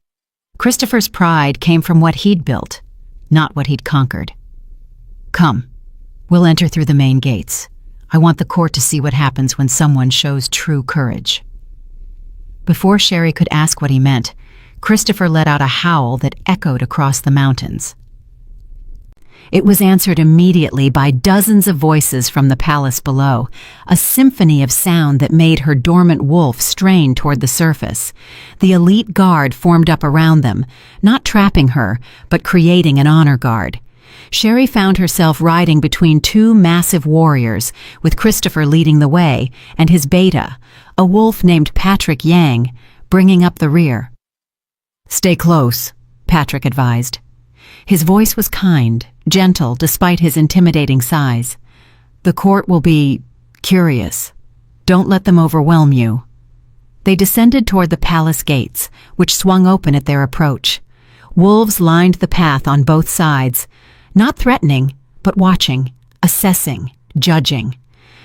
Speaker 1: Christopher's pride came from what he'd built, not what he'd conquered. "Come, we'll enter through the main gates. I want the court to see what happens when someone shows true courage." Before Sherry could ask what he meant, Christopher let out a howl that echoed across the mountains. It was answered immediately by dozens of voices from the palace below, a symphony of sound that made her dormant wolf strain toward the surface. The elite guard formed up around them, not trapping her, but creating an honor guard. Sherry found herself riding between two massive warriors, with Christopher leading the way, and his beta, a wolf named Patrick Yang, bringing up the rear. "Stay close," Patrick advised. His voice was kind, gentle despite his intimidating size. "The court will be curious. Don't let them overwhelm you." They descended toward the palace gates, which swung open at their approach. Wolves lined the path on both sides, not threatening, but watching, assessing, judging.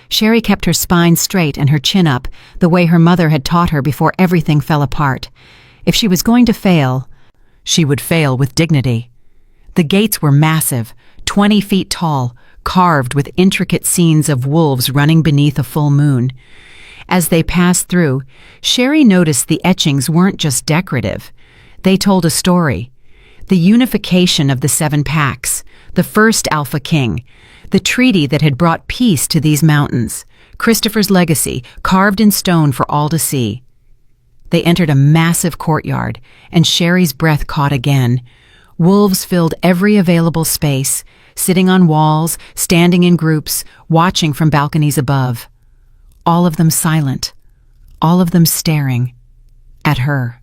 Speaker 1: Sherry kept her spine straight and her chin up, the way her mother had taught her before everything fell apart. If she was going to fail, she would fail with dignity. The gates were massive, 20 feet tall, carved with intricate scenes of wolves running beneath a full moon. As they passed through, Sherry noticed the etchings weren't just decorative. They told a story. The unification of the 7 packs, the first Alpha King, the treaty that had brought peace to these mountains, Christopher's legacy, carved in stone for all to see. They entered a massive courtyard, and Sherry's breath caught again. Wolves filled every available space, sitting on walls, standing in groups, watching from balconies above. All of them silent, all of them staring at her.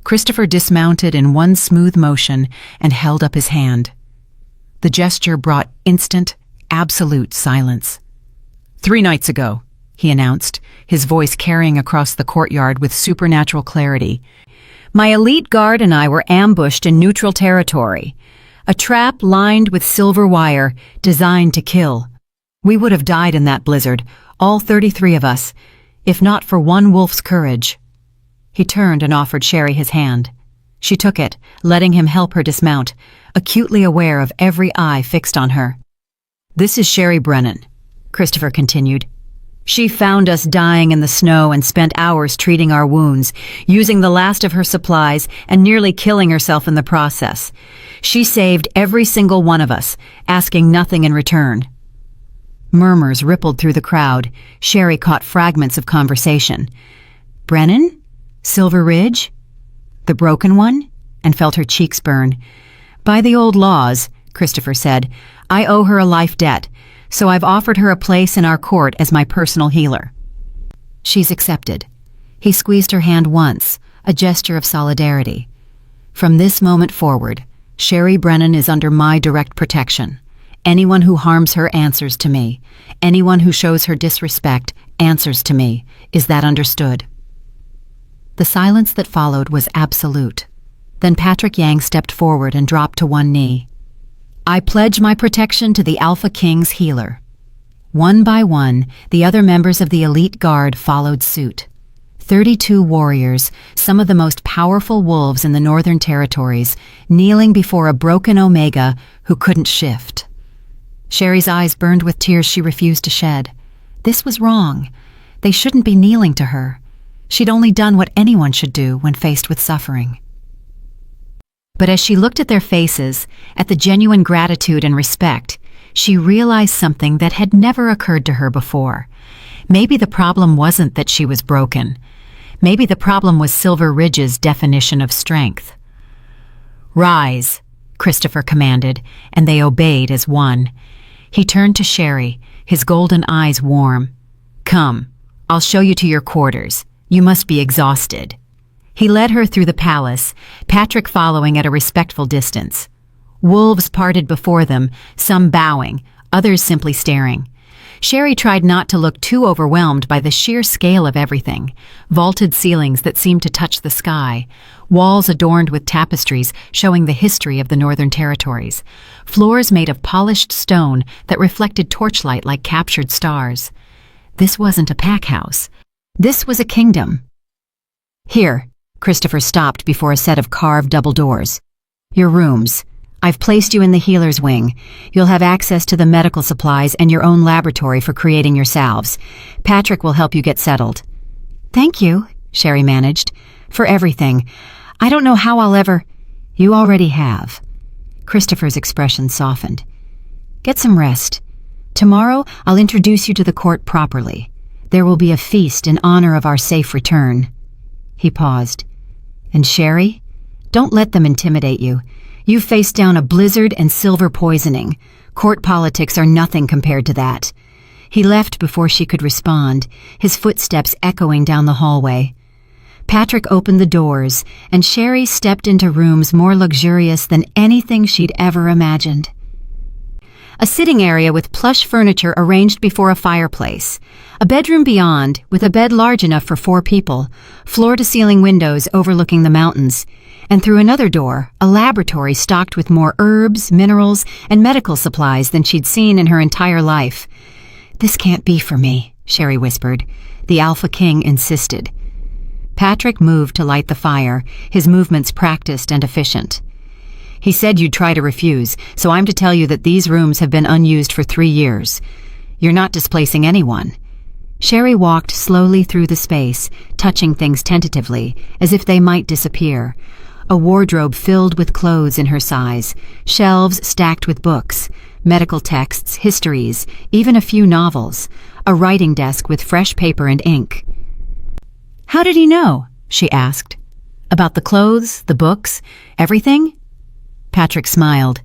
Speaker 1: Christopher dismounted in one smooth motion and held up his hand. The gesture brought instant, absolute silence. "3 nights ago," he announced, his voice carrying across the courtyard with supernatural clarity, "my elite guard and I were ambushed in neutral territory, a trap lined with silver wire designed to kill. We would have died in that blizzard, all 33 of us, if not for one wolf's courage." He turned and offered Sherry his hand. She took it, letting him help her dismount, acutely aware of every eye fixed on her. "This is Sherry Brennan," Christopher continued. "She found us dying in the snow and spent hours treating our wounds, using the last of her supplies and nearly killing herself in the process. She saved every single one of us, asking nothing in return." Murmurs rippled through the crowd. Sherry caught fragments of conversation. "Brennan? Silver Ridge? The broken one?" and felt her cheeks burn. "By the old laws," Christopher said, "I owe her a life debt, so I've offered her a place in our court as my personal healer." "She's accepted." He squeezed her hand once, a gesture of solidarity. "From this moment forward, Sherry Brennan is under my direct protection. Anyone who harms her answers to me. Anyone who shows her disrespect answers to me. Is that understood?" The silence that followed was absolute. Then Patrick Yang stepped forward and dropped to one knee. "I pledge my protection to the Alpha King's healer." One by one, the other members of the elite guard followed suit. 32 warriors, some of the most powerful wolves in the Northern Territories, kneeling before a broken Omega who couldn't shift. Sherry's eyes burned with tears she refused to shed. This was wrong. They shouldn't be kneeling to her. She'd only done what anyone should do when faced with suffering. But as she looked at their faces, at the genuine gratitude and respect, she realized something that had never occurred to her before. Maybe the problem wasn't that she was broken. Maybe the problem was Silver Ridge's definition of strength. "Rise," Christopher commanded, and they obeyed as one. He turned to Sherry, his golden eyes warm. "Come, I'll show you to your quarters. You must be exhausted." He led her through the palace, Patrick following at a respectful distance. Wolves parted before them, some bowing, others simply staring. Sherry tried not to look too overwhelmed by the sheer scale of everything. Vaulted ceilings that seemed to touch the sky, walls adorned with tapestries showing the history of the Northern Territories, floors made of polished stone that reflected torchlight like captured stars. This wasn't a pack house. This was a kingdom. Here, Christopher stopped before a set of carved double doors. Your rooms. I've placed you in the healer's wing. You'll have access to the medical supplies and your own laboratory for creating your salves. Patrick will help you get settled. Thank you, Sherry managed, for everything. I don't know how I'll ever... You already have. Christopher's expression softened. Get some rest. Tomorrow, I'll introduce you to the court properly. There will be a feast in honor of our safe return. He paused. And Sherry, don't let them intimidate you. You've faced down a blizzard and silver poisoning. Court politics are nothing compared to that. He left before she could respond, his footsteps echoing down the hallway. Patrick opened the doors, and Sherry stepped into rooms more luxurious than anything she'd ever imagined. A sitting area with plush furniture arranged before a fireplace. A bedroom beyond, with a bed large enough for 4 people, floor-to-ceiling windows overlooking the mountains, and through another door, a laboratory stocked with more herbs, minerals, and medical supplies than she'd seen in her entire life. This can't be for me, Sherry whispered. The Alpha King insisted. Patrick moved to light the fire, his movements practiced and efficient. He said you'd try to refuse, so I'm to tell you that these rooms have been unused for 3 years. You're not displacing anyone. Sherry walked slowly through the space, touching things tentatively, as if they might disappear. A wardrobe filled with clothes in her size, shelves stacked with books, medical texts, histories, even a few novels, a writing desk with fresh paper and ink. How did he know? She asked. About the clothes, the books, everything? Patrick smiled.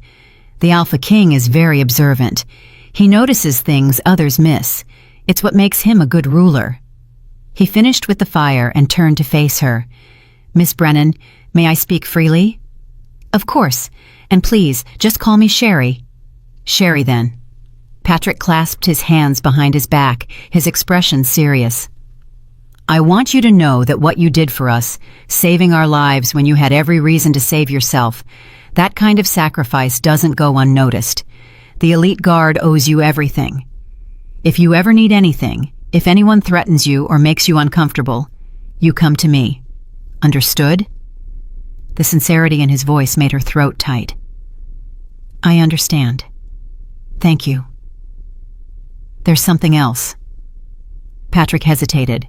Speaker 1: The Alpha King is very observant. He notices things others miss. It's what makes him a good ruler. He finished with the fire and turned to face her. Miss Brennan, may I speak freely? Of course. And please, just call me Sherry. Sherry, then. Patrick clasped his hands behind his back, his expression serious. I want you to know that what you did for us, saving our lives when you had every reason to save yourself, that kind of sacrifice doesn't go unnoticed. The elite guard owes you everything. If you ever need anything, if anyone threatens you or makes you uncomfortable, you come to me. Understood? The sincerity in his voice made her throat tight. I understand. Thank you. There's something else. Patrick hesitated,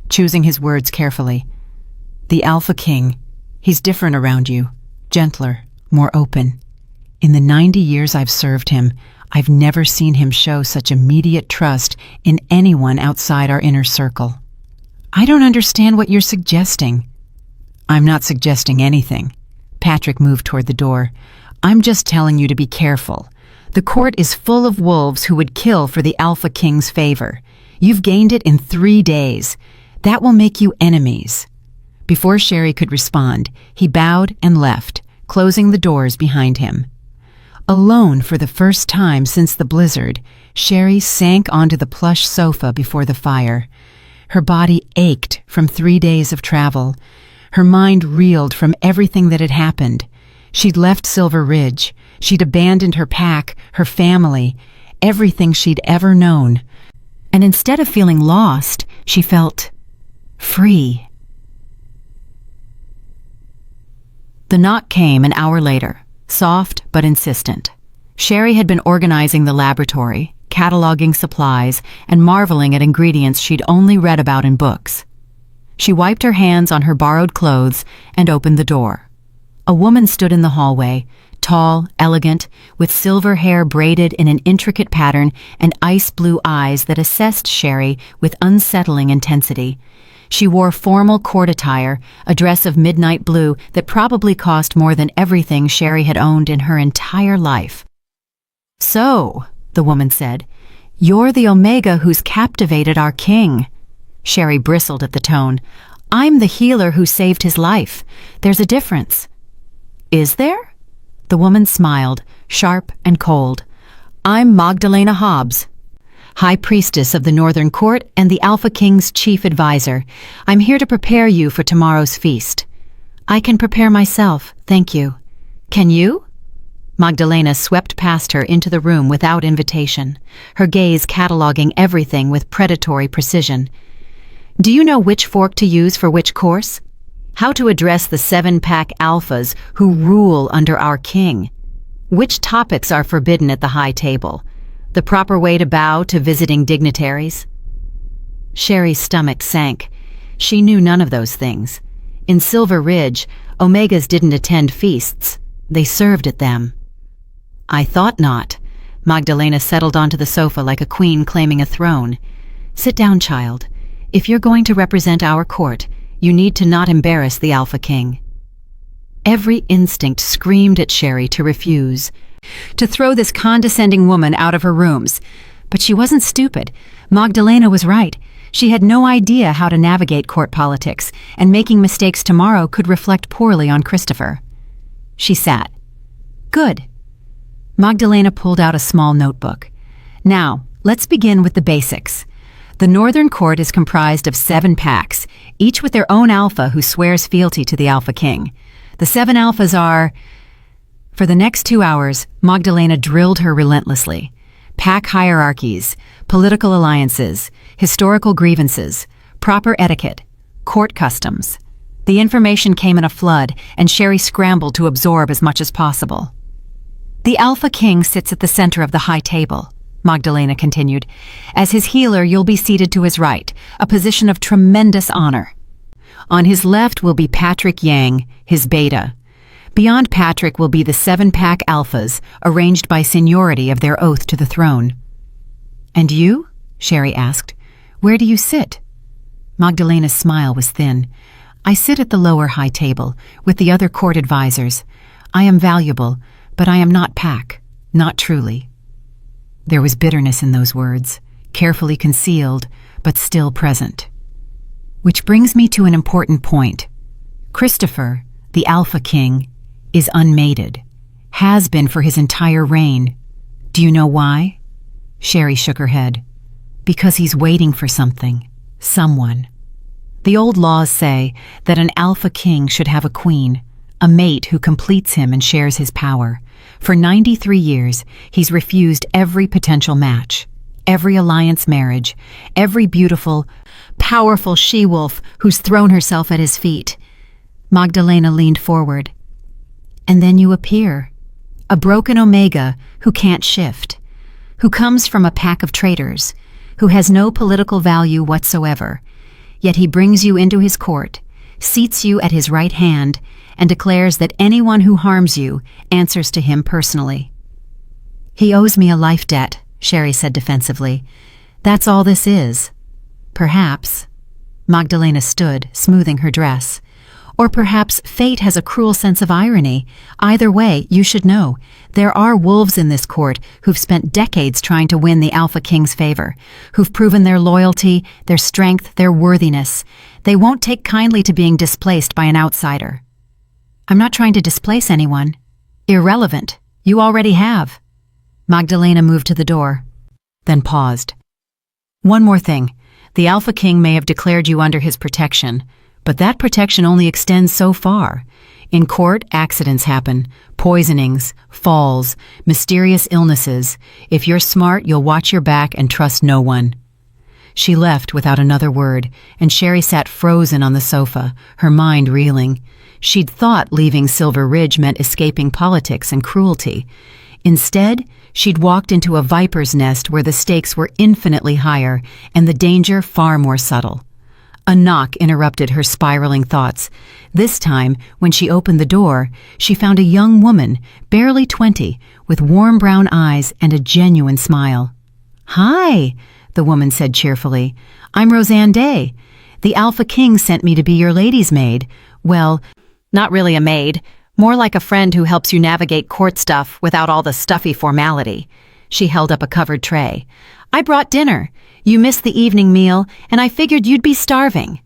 Speaker 1: choosing his words carefully. The Alpha King, he's different around you. Gentler, more open. In the 90 years I've served him, I've never seen him show such immediate trust in anyone outside our inner circle. I don't understand what you're suggesting. I'm not suggesting anything. Patrick moved toward the door. I'm just telling you to be careful. The court is full of wolves who would kill for the Alpha King's favor. You've gained it in 3 days. That will make you enemies. Before Sherry could respond, he bowed and left, closing the doors behind him. Alone for the first time since the blizzard, Sherry sank onto the plush sofa before the fire. Her body ached from 3 days of travel. Her mind reeled from everything that had happened. She'd left Silver Ridge. She'd abandoned her pack, her family, everything she'd ever known. And instead of feeling lost, she felt free. The knock came an hour later, soft but insistent. Sherry had been organizing the laboratory, cataloging supplies, and marveling at ingredients she'd only read about in books. She wiped her hands on her borrowed clothes and opened the door. A woman stood in the hallway, tall, elegant, with silver hair braided in an intricate pattern and ice-blue eyes that assessed Sherry with unsettling intensity. She wore formal court attire, a dress of midnight blue that probably cost more than everything Sherry had owned in her entire life. So, the woman said, you're the Omega who's captivated our king. Sherry bristled at the tone. I'm the healer who saved his life. There's a difference. Is there? The woman smiled, sharp and cold. I'm Magdalena Hobbs. High Priestess of the Northern Court and the Alpha King's chief advisor. I'm here to prepare you for tomorrow's feast. I can prepare myself, thank you. Can you? Magdalena swept past her into the room without invitation, her gaze cataloging everything with predatory precision. Do you know which fork to use for which course? How to address the 7-pack alphas who rule under our king? Which topics are forbidden at the high table? The proper way to bow to visiting dignitaries? Sherry's stomach sank. She knew none of those things. In Silver Ridge, Omegas didn't attend feasts. They served at them. I thought not. Magdalena settled onto the sofa like a queen claiming a throne. Sit down, child. If you're going to represent our court, you need to not embarrass the Alpha King. Every instinct screamed at Sherry to refuse, to throw this condescending woman out of her rooms. But she wasn't stupid. Magdalena was right. She had no idea how to navigate court politics, and making mistakes tomorrow could reflect poorly on Christopher. She sat. Good. Magdalena pulled out a small notebook. Now, let's begin with the basics. The Northern Court is comprised of 7 packs, each with their own alpha who swears fealty to the Alpha King. The 7 alphas are... For the next 2 hours, Magdalena drilled her relentlessly. Pack hierarchies, political alliances, historical grievances, proper etiquette, court customs. The information came in a flood, and Sherry scrambled to absorb as much as possible. The Alpha King sits at the center of the high table, Magdalena continued. As his healer, you'll be seated to his right, a position of tremendous honor. On his left will be Patrick Yang, his beta. Beyond Patrick will be the 7-pack alphas, arranged by seniority of their oath to the throne. And you? Sherry asked. Where do you sit? Magdalena's smile was thin. I sit at the lower high table, with the other court advisors. I am valuable, but I am not pack, not truly. There was bitterness in those words, carefully concealed, but still present. Which brings me to an important point. Christopher, the Alpha King, is unmated, has been for his entire reign. Do you know why? Sherry shook her head. Because he's waiting for something, someone. The old laws say that an Alpha King should have a queen, a mate who completes him and shares his power. For 93 years, he's refused every potential match, every alliance marriage, every beautiful, powerful she-wolf who's thrown herself at his feet. Magdalena leaned forward. And then you appear, a broken Omega who can't shift, who comes from a pack of traitors, who has no political value whatsoever. Yet he brings you into his court, seats you at his right hand, and declares that anyone who harms you answers to him personally. He owes me a life debt, Sherry said defensively. That's all this is. Perhaps. Magdalena stood, smoothing her dress. Or perhaps fate has a cruel sense of irony. Either way, you should know, there are wolves in this court who've spent decades trying to win the Alpha King's favor, who've proven their loyalty, their strength, their worthiness. They won't take kindly to being displaced by an outsider. I'm not trying to displace anyone. Irrelevant. You already have. Magdalena moved to the door, then paused. One more thing. The Alpha King may have declared you under his protection, but that protection only extends so far. In court, accidents happen, poisonings, falls, mysterious illnesses. If you're smart, you'll watch your back and trust no one. She left without another word, and Sherry sat frozen on the sofa, her mind reeling. She'd thought leaving Silver Ridge meant escaping politics and cruelty. Instead, she'd walked into a viper's nest where the stakes were infinitely higher and the danger far more subtle. A knock interrupted her spiraling thoughts. This time, when she opened the door, she found a young woman, barely 20, with warm brown eyes and a genuine smile. "Hi," the woman said cheerfully. "I'm Roseanne Day. The Alpha King sent me to be your lady's maid. Well, not really a maid, more like a friend who helps you navigate court stuff without all the stuffy formality." She held up a covered tray. "I brought dinner. You missed the evening meal, and I figured you'd be starving."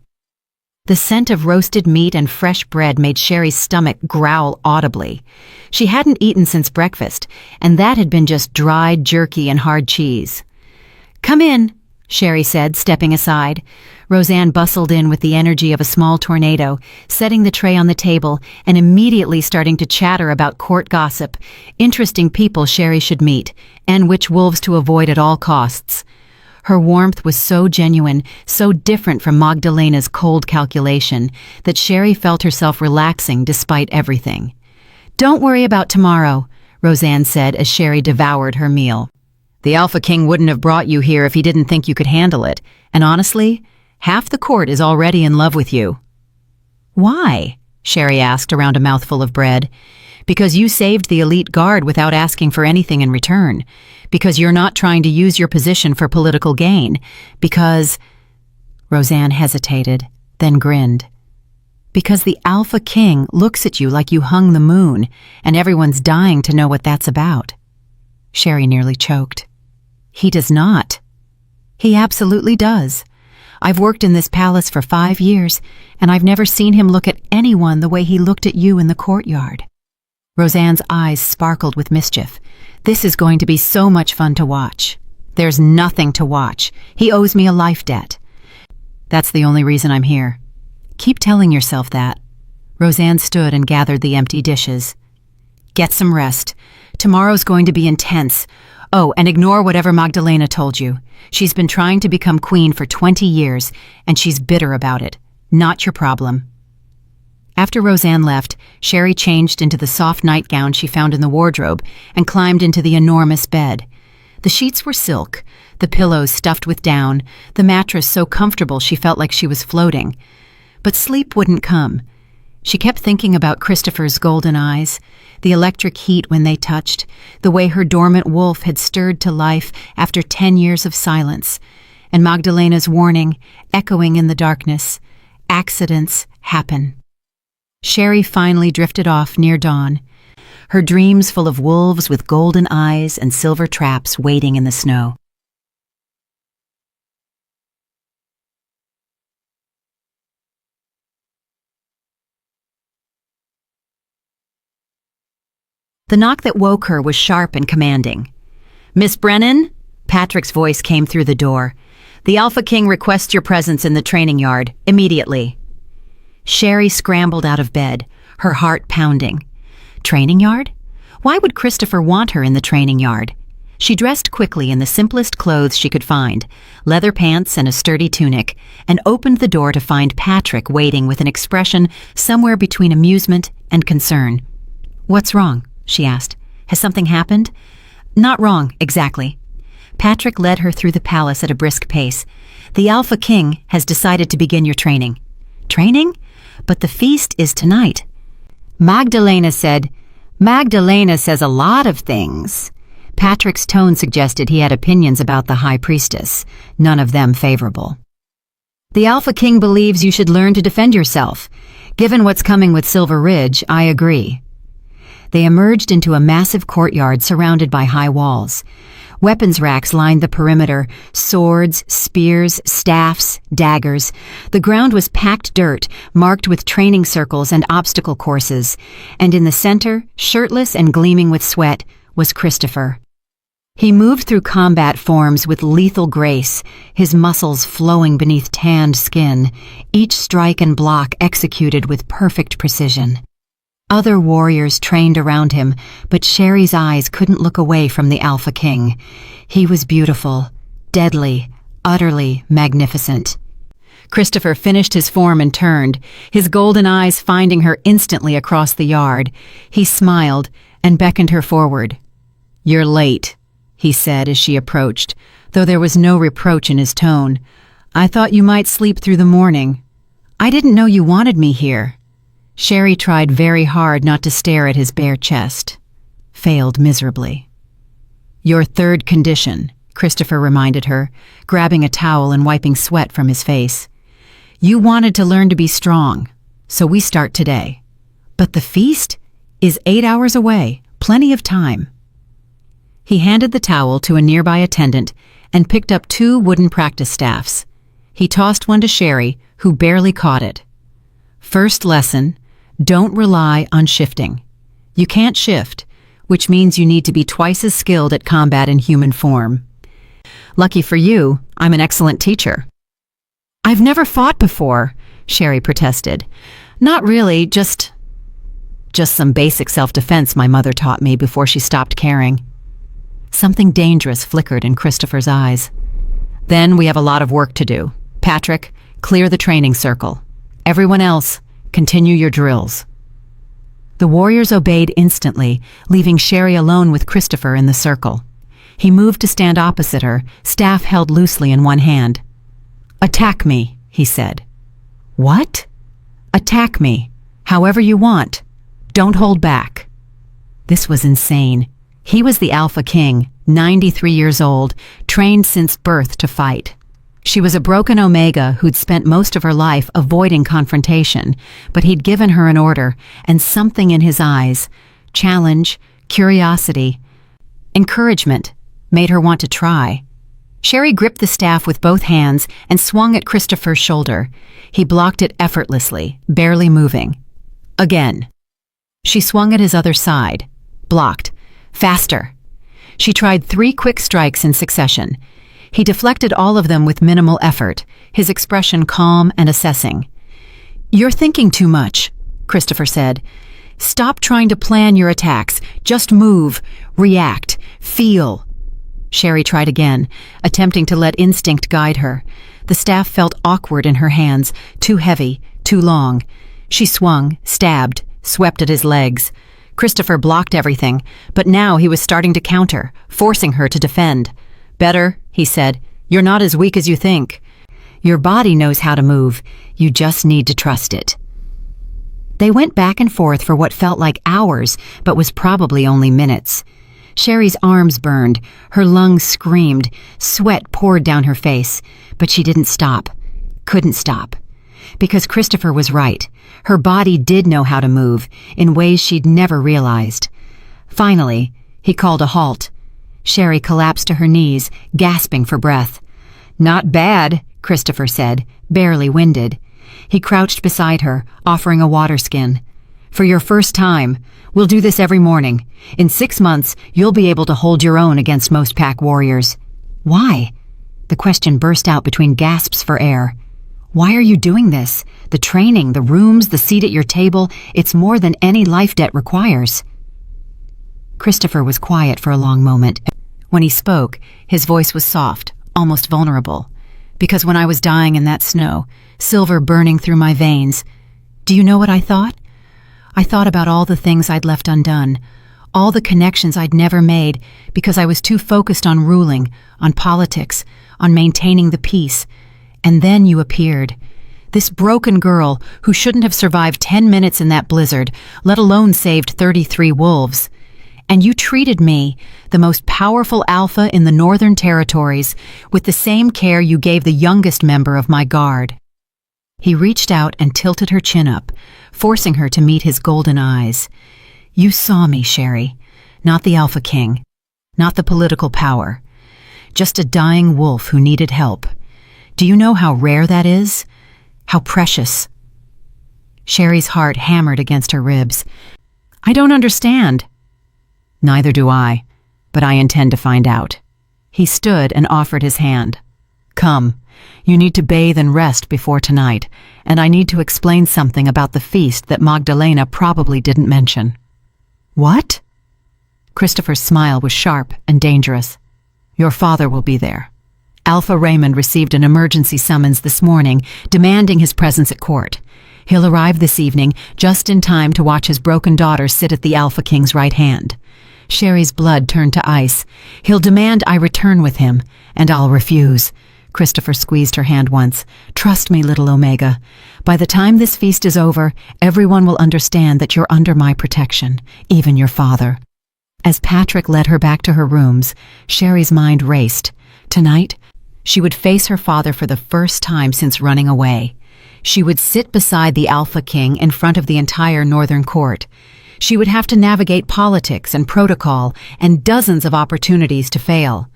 Speaker 1: The scent of roasted meat and fresh bread made Sherry's stomach growl audibly. She hadn't eaten since breakfast, and that had been just dried jerky and hard cheese. "Come in," Sherry said, stepping aside. Roseanne bustled in with the energy of a small tornado, setting the tray on the table and immediately starting to chatter about court gossip, interesting people Sherry should meet, and which wolves to avoid at all costs. Her warmth was so genuine, so different from Magdalena's cold calculation, that Sherry felt herself relaxing despite everything. "Don't worry about tomorrow," Roseanne said as Sherry devoured her meal. "The Alpha King wouldn't have brought you here if he didn't think you could handle it, and honestly, half the court is already in love with you." "Why?" Sherry asked around a mouthful of bread. "Because you saved the elite guard without asking for anything in return. Because you're not trying to use your position for political gain. Because—" Roseanne hesitated, then grinned. "Because the Alpha King looks at you like you hung the moon, and everyone's dying to know what that's about." Sherry nearly choked. "He does not." "He absolutely does. I've worked in this palace for 5 years, and I've never seen him look at anyone the way he looked at you in the courtyard." Roseanne's eyes sparkled with mischief. "This is going to be so much fun to watch." "There's nothing to watch. He owes me a life debt." "That's the only reason I'm here." "Keep telling yourself that." Roseanne stood and gathered the empty dishes. "Get some rest. Tomorrow's going to be intense. Oh, and ignore whatever Magdalena told you. She's been trying to become queen for 20 years, and she's bitter about it. Not your problem." After Roseanne left, Sherry changed into the soft nightgown she found in the wardrobe and climbed into the enormous bed. The sheets were silk, the pillows stuffed with down, the mattress so comfortable she felt like she was floating. But sleep wouldn't come. She kept thinking about Christopher's golden eyes, the electric heat when they touched, the way her dormant wolf had stirred to life after 10 years of silence, and Magdalena's warning, echoing in the darkness, "Accidents happen." Sherry finally drifted off near dawn, her dreams full of wolves with golden eyes and silver traps waiting in the snow. The knock that woke her was sharp and commanding. "Miss Brennan?" Patrick's voice came through the door. "The Alpha King requests your presence in the training yard, immediately." Sherry scrambled out of bed, her heart pounding. Training yard? Why would Christopher want her in the training yard? She dressed quickly in the simplest clothes she could find, leather pants and a sturdy tunic, and opened the door to find Patrick waiting with an expression somewhere between amusement and concern. "What's wrong?" she asked. "Has something happened?" "Not wrong, exactly." Patrick led her through the palace at a brisk pace. "The Alpha King has decided to begin your training." "Training? But the feast is tonight." Magdalena said, "Magdalena says a lot of things." Patrick's tone suggested he had opinions about the High Priestess, none of them favorable. "The Alpha King believes you should learn to defend yourself. Given what's coming with Silver Ridge, I agree." They emerged into a massive courtyard surrounded by high walls. Weapons racks lined the perimeter, swords, spears, staffs, daggers. The ground was packed dirt, marked with training circles and obstacle courses, and in the center, shirtless and gleaming with sweat, was Christopher. He moved through combat forms with lethal grace, his muscles flowing beneath tanned skin, each strike and block executed with perfect precision. Other warriors trained around him, but Sherry's eyes couldn't look away from the Alpha King. He was beautiful, deadly, utterly magnificent. Christopher finished his form and turned, his golden eyes finding her instantly across the yard. He smiled and beckoned her forward. "You're late," he said as she approached, though there was no reproach in his tone. "I thought you might sleep through the morning." "I didn't know you wanted me here." Sherry tried very hard not to stare at his bare chest. Failed miserably. "Your third condition," Christopher reminded her, grabbing a towel and wiping sweat from his face. "You wanted to learn to be strong, so we start today. But the feast is 8 hours away, plenty of time." He handed the towel to a nearby attendant and picked up 2 wooden practice staffs. He tossed one to Sherry, who barely caught it. "First lesson, don't rely on shifting. You can't shift, which means you need to be twice as skilled at combat in human form." Lucky for you, I'm an excellent teacher. I've never fought before, Sherry protested. Not really, just some basic self-defense my mother taught me before she stopped caring. Something dangerous flickered in Christopher's eyes. Then we have a lot of work to do. Patrick, clear the training circle. Everyone else, continue your drills. The warriors obeyed instantly, leaving Sherry alone with Christopher in the circle. He moved to stand opposite her, staff held loosely in one hand. Attack me, he said. What? Attack me, however you want. Don't hold back. This was insane. He was the Alpha King, 93 years old, trained since birth to fight. She was a broken Omega who'd spent most of her life avoiding confrontation, but he'd given her an order and something in his eyes, challenge, curiosity, encouragement, made her want to try. Sherry gripped the staff with both hands and swung at Christopher's shoulder. He blocked it effortlessly, barely moving. Again. She swung at his other side. Blocked. Faster. She tried 3 quick strikes in succession. He deflected all of them with minimal effort, his expression calm and assessing. You're thinking too much, Christopher said. Stop trying to plan your attacks. Just move, react, feel. Sherry tried again, attempting to let instinct guide her. The staff felt awkward in her hands, too heavy, too long. She swung, stabbed, swept at his legs. Christopher blocked everything, but now he was starting to counter, forcing her to defend. Better, he said. You're not as weak as you think. Your body knows how to move. You just need to trust it. They went back and forth for what felt like hours, but was probably only minutes. Sherry's arms burned, her lungs screamed, sweat poured down her face, but she didn't stop. Couldn't stop. Because Christopher was right. Her body did know how to move, in ways she'd never realized. Finally, he called a halt. Sherry collapsed to her knees, gasping for breath. Not bad, Christopher said, barely winded. He crouched beside her, offering a water skin. For your first time, we'll do this every morning. In 6 months, you'll be able to hold your own against most pack warriors. Why? The question burst out between gasps for air. Why are you doing this? The training, the rooms, the seat at your table, it's more than any life debt requires. Christopher was quiet for a long moment. When he spoke, his voice was soft, almost vulnerable. Because when I was dying in that snow, silver burning through my veins, do you know what I thought? I thought about all the things I'd left undone, all the connections I'd never made because I was too focused on ruling, on politics, on maintaining the peace. And then you appeared. This broken girl who shouldn't have survived 10 minutes in that blizzard, let alone saved 33 wolves. And you treated me, the most powerful alpha in the Northern Territories, with the same care you gave the youngest member of my guard. He reached out and tilted her chin up, forcing her to meet his golden eyes. You saw me, Sherry. Not the Alpha King. Not the political power. Just a dying wolf who needed help. Do you know how rare that is? How precious? Sherry's heart hammered against her ribs. I don't understand. Neither do I, but I intend to find out. He stood and offered his hand. Come, you need to bathe and rest before tonight, and I need to explain something about the feast that Magdalena probably didn't mention. What? Christopher's smile was sharp and dangerous. Your father will be there. Alpha Raymond received an emergency summons this morning, demanding his presence at court. He'll arrive this evening, just in time to watch his broken daughter sit at the Alpha King's right hand. Sherry's blood turned to ice. He'll demand I return with him, and I'll refuse. Christopher squeezed her hand once. Trust me, little Omega. By the time this feast is over, everyone will understand that you're under my protection, even your father. As Patrick led her back to her rooms, Sherry's mind raced. Tonight, she would face her father for the first time since running away. She would sit beside the Alpha King in front of the entire Northern Court. She would have to navigate politics and protocol and dozens of opportunities to fail.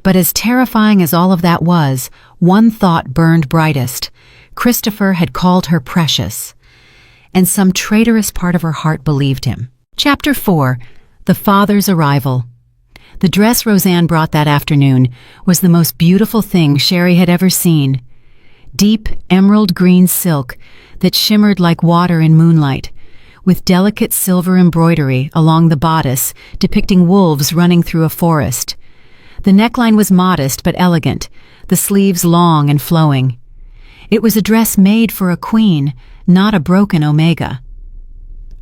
Speaker 1: But as terrifying as all of that was, one thought burned brightest. Christopher had called her precious. And some traitorous part of her heart believed him. Chapter 4. The Father's Arrival. The dress Roseanne brought that afternoon was the most beautiful thing Sherry had ever seen. Deep emerald green silk that shimmered like water in moonlight, with delicate silver embroidery along the bodice depicting wolves running through a forest. The neckline was modest but elegant, the sleeves long and flowing. It was a dress made for a queen, not a broken Omega.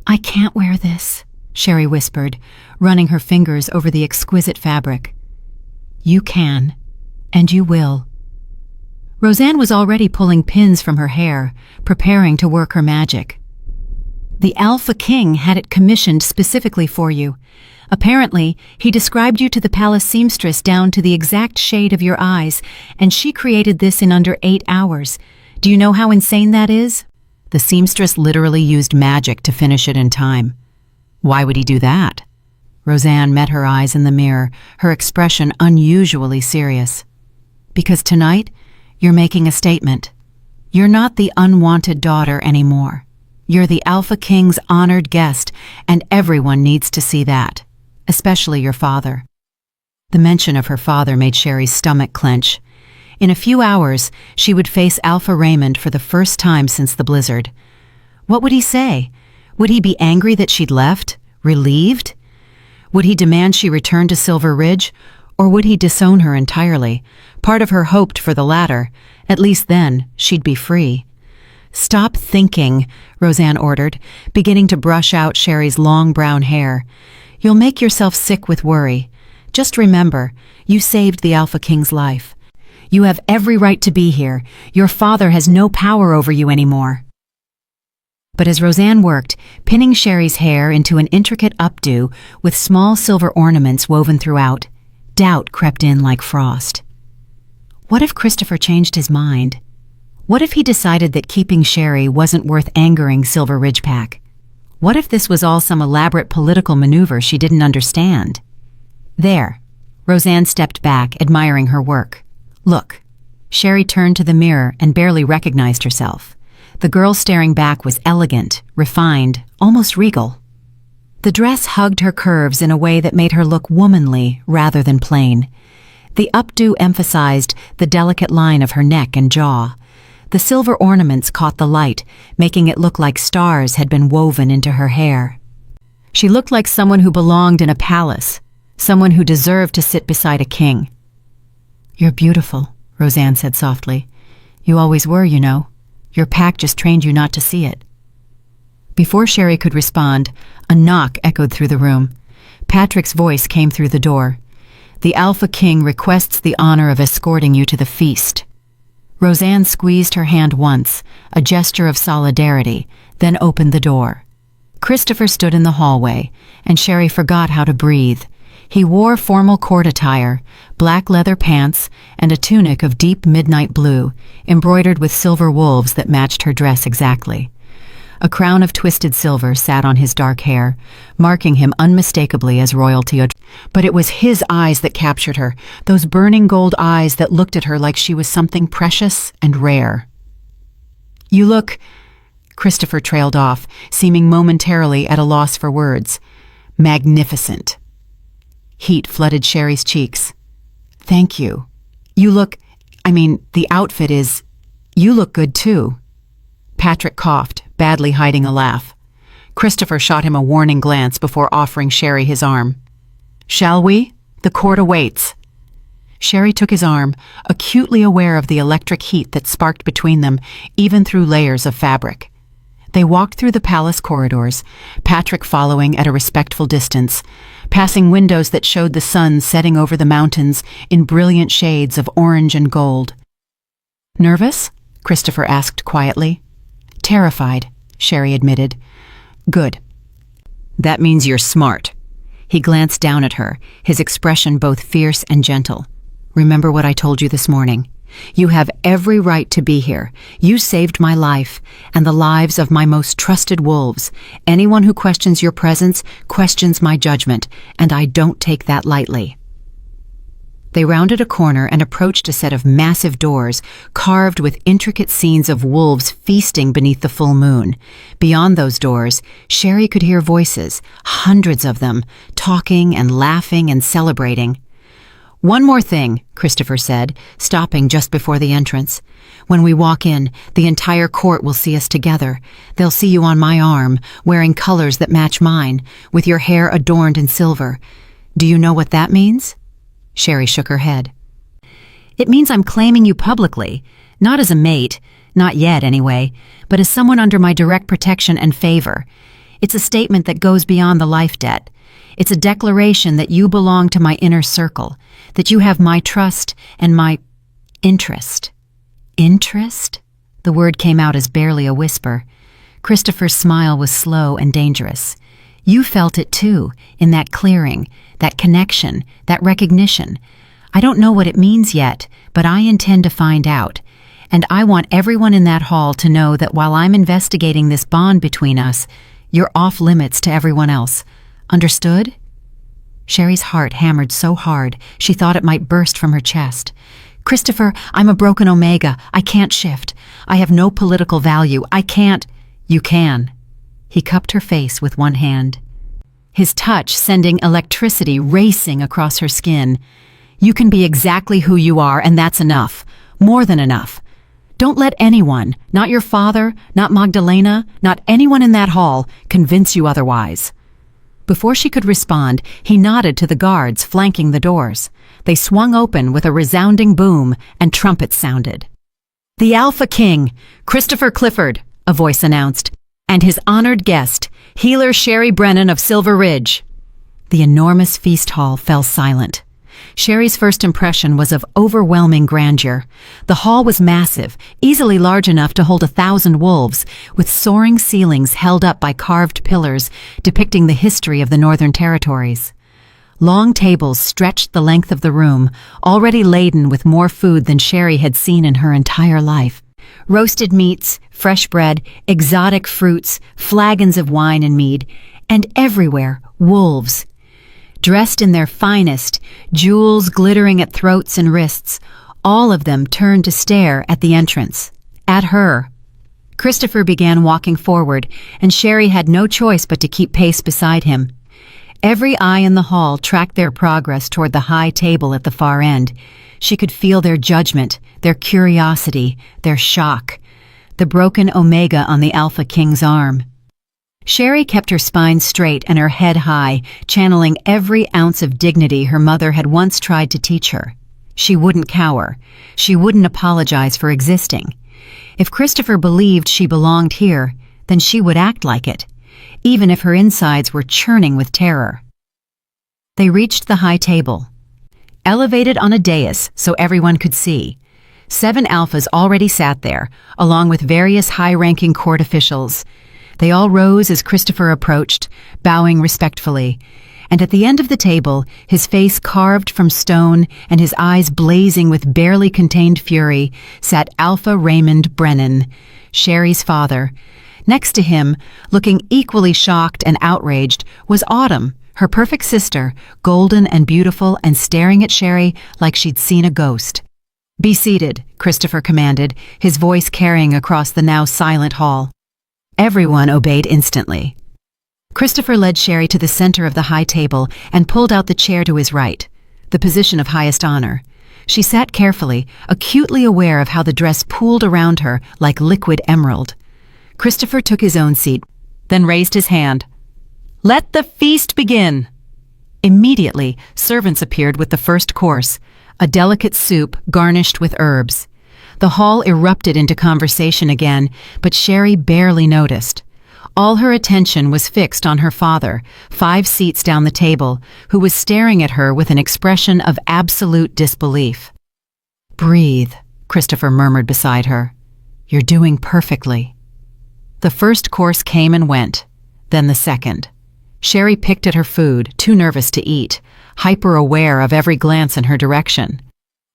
Speaker 1: "I can't wear this," Sherry whispered, running her fingers over the exquisite fabric. "You can, and you will." Roseanne was already pulling pins from her hair, preparing to work her magic. "The Alpha King had it commissioned specifically for you. Apparently, he described you to the palace seamstress down to the exact shade of your eyes, and she created this in under 8 hours. Do you know how insane that is?" The seamstress literally used magic to finish it in time. Why would he do that? Roseanne met her eyes in the mirror, her expression unusually serious. "Because tonight, you're making a statement. You're not the unwanted daughter anymore. You're the Alpha King's honored guest, and everyone needs to see that, especially your father." The mention of her father made Sherry's stomach clench. In a few hours, she would face Alpha Raymond for the first time since the blizzard. What would he say? Would he be angry that she'd left? Relieved? Would he demand she return to Silver Ridge? Or would he disown her entirely? Part of her hoped for the latter. At least then, she'd be free. "Stop thinking," Roseanne ordered, beginning to brush out Sherry's long brown hair. "You'll make yourself sick with worry. Just remember, you saved the Alpha King's life. You have every right to be here. Your father has no power over you anymore." But as Roseanne worked, pinning Sherry's hair into an intricate updo with small silver ornaments woven throughout, doubt crept in like frost. What if Christopher changed his mind? What if he decided that keeping Sherry wasn't worth angering Silver Ridge Pack? What if this was all some elaborate political maneuver she didn't understand? There, Roseanne stepped back, admiring her work. "Look." Sherry turned to the mirror and barely recognized herself. The girl staring back was elegant, refined, almost regal. The dress hugged her curves in a way that made her look womanly rather than plain. The updo emphasized the delicate line of her neck and jaw. The silver ornaments caught the light, making it look like stars had been woven into her hair. She looked like someone who belonged in a palace, someone who deserved to sit beside a king. "You're beautiful," Roseanne said softly. "You always were, you know. Your pack just trained you not to see it." Before Sherry could respond, a knock echoed through the room. Patrick's voice came through the door. "The Alpha King requests the honor of escorting you to the feast." Roseanne squeezed her hand once, a gesture of solidarity, then opened the door. Christopher stood in the hallway, and Sherry forgot how to breathe. He wore formal court attire, black leather pants, and a tunic of deep midnight blue, embroidered with silver wolves that matched her dress exactly. A crown of twisted silver sat on his dark hair, marking him unmistakably as royalty. But it was his eyes that captured her, those burning gold eyes that looked at her like she was something precious and rare. "You look—" Christopher trailed off, seeming momentarily at a loss for words. "Magnificent." Heat flooded Sherry's cheeks. "Thank you. You look— the outfit is— You look good too." Patrick coughed, badly hiding a laugh. Christopher shot him a warning glance before offering Sherry his arm. "Shall we? The court awaits." Sherry took his arm, acutely aware of the electric heat that sparked between them, even through layers of fabric. They walked through the palace corridors, Patrick following at a respectful distance, passing windows that showed the sun setting over the mountains in brilliant shades of orange and gold. "Nervous?" Christopher asked quietly. "Terrified," Sherry admitted. "Good. That means you're smart." He glanced down at her, his expression both fierce and gentle. "Remember what I told you this morning. You have every right to be here. You saved my life, and the lives of my most trusted wolves. Anyone who questions your presence questions my judgment, and I don't take that lightly." They rounded a corner and approached a set of massive doors, carved with intricate scenes of wolves feasting beneath the full moon. Beyond those doors, Sherry could hear voices, hundreds of them, talking and laughing and celebrating. "One more thing," Christopher said, stopping just before the entrance. "When we walk in, the entire court will see us together. They'll see you on my arm, wearing colors that match mine, with your hair adorned in silver. Do you know what that means?" Sherry shook her head. "It means I'm claiming you publicly, not as a mate, not yet anyway, but as someone under my direct protection and favor. It's a statement that goes beyond the life debt. It's a declaration that you belong to my inner circle, that you have my trust and my interest." "Interest?" The word came out as barely a whisper. Christopher's smile was slow and dangerous. "You felt it too, in that clearing, that connection, that recognition. I don't know what it means yet, but I intend to find out. And I want everyone in that hall to know that while I'm investigating this bond between us, you're off limits to everyone else. Understood?" Sherry's heart hammered so hard she thought it might burst from her chest. "Christopher, I'm a broken Omega. I can't shift. I have no political value. I can't." "You can." He cupped her face with one hand, his touch sending electricity racing across her skin. "You can be exactly who you are, and that's enough. More than enough. Don't let anyone, not your father, not Magdalena, not anyone in that hall, convince you otherwise." Before she could respond, he nodded to the guards flanking the doors. They swung open with a resounding boom, and trumpets sounded. "The Alpha King, Christopher Clifford," a voice announced, "and his honored guest, Healer Sherry Brennan of Silver Ridge." The enormous feast hall fell silent. Sherry's first impression was of overwhelming grandeur. The hall was massive, easily large enough to hold 1,000 wolves, with soaring ceilings held up by carved pillars depicting the history of the Northern Territories. Long tables stretched the length of the room, already laden with more food than Sherry had seen in her entire life. Roasted meats, fresh bread, exotic fruits, flagons of wine and mead, and everywhere, wolves. Dressed in their finest, jewels glittering at throats and wrists, all of them turned to stare at the entrance. At her. Christopher began walking forward, and Sherry had no choice but to keep pace beside him. Every eye in the hall tracked their progress toward the high table at the far end. She could feel their judgment, their curiosity, their shock. The broken Omega on the Alpha King's arm. Sherry kept her spine straight and her head high, channeling every ounce of dignity her mother had once tried to teach her. She wouldn't cower. She wouldn't apologize for existing. If Christopher believed she belonged here, then she would act like it, even if her insides were churning with terror. They reached the high table, elevated on a dais so everyone could see. 7 alphas already sat there, along with various high-ranking court officials. They all rose as Christopher approached, bowing respectfully. And at the end of the table, his face carved from stone and his eyes blazing with barely contained fury, sat Alpha Raymond Brennan, Sherry's father. Next to him, looking equally shocked and outraged, was Autumn, her perfect sister, golden and beautiful and staring at Sherry like she'd seen a ghost. "Be seated," Christopher commanded, his voice carrying across the now silent hall. Everyone obeyed instantly. Christopher led Sherry to the center of the high table and pulled out the chair to his right, the position of highest honor. She sat carefully, acutely aware of how the dress pooled around her like liquid emerald. Christopher took his own seat, then raised his hand. "Let the feast begin!" Immediately, servants appeared with the first course, a delicate soup garnished with herbs. The hall erupted into conversation again, but Sherry barely noticed. All her attention was fixed on her father, 5 seats down the table, who was staring at her with an expression of absolute disbelief. "Breathe," Christopher murmured beside her. "You're doing perfectly." The first course came and went, then the second. Sherry picked at her food, too nervous to eat, hyper-aware of every glance in her direction.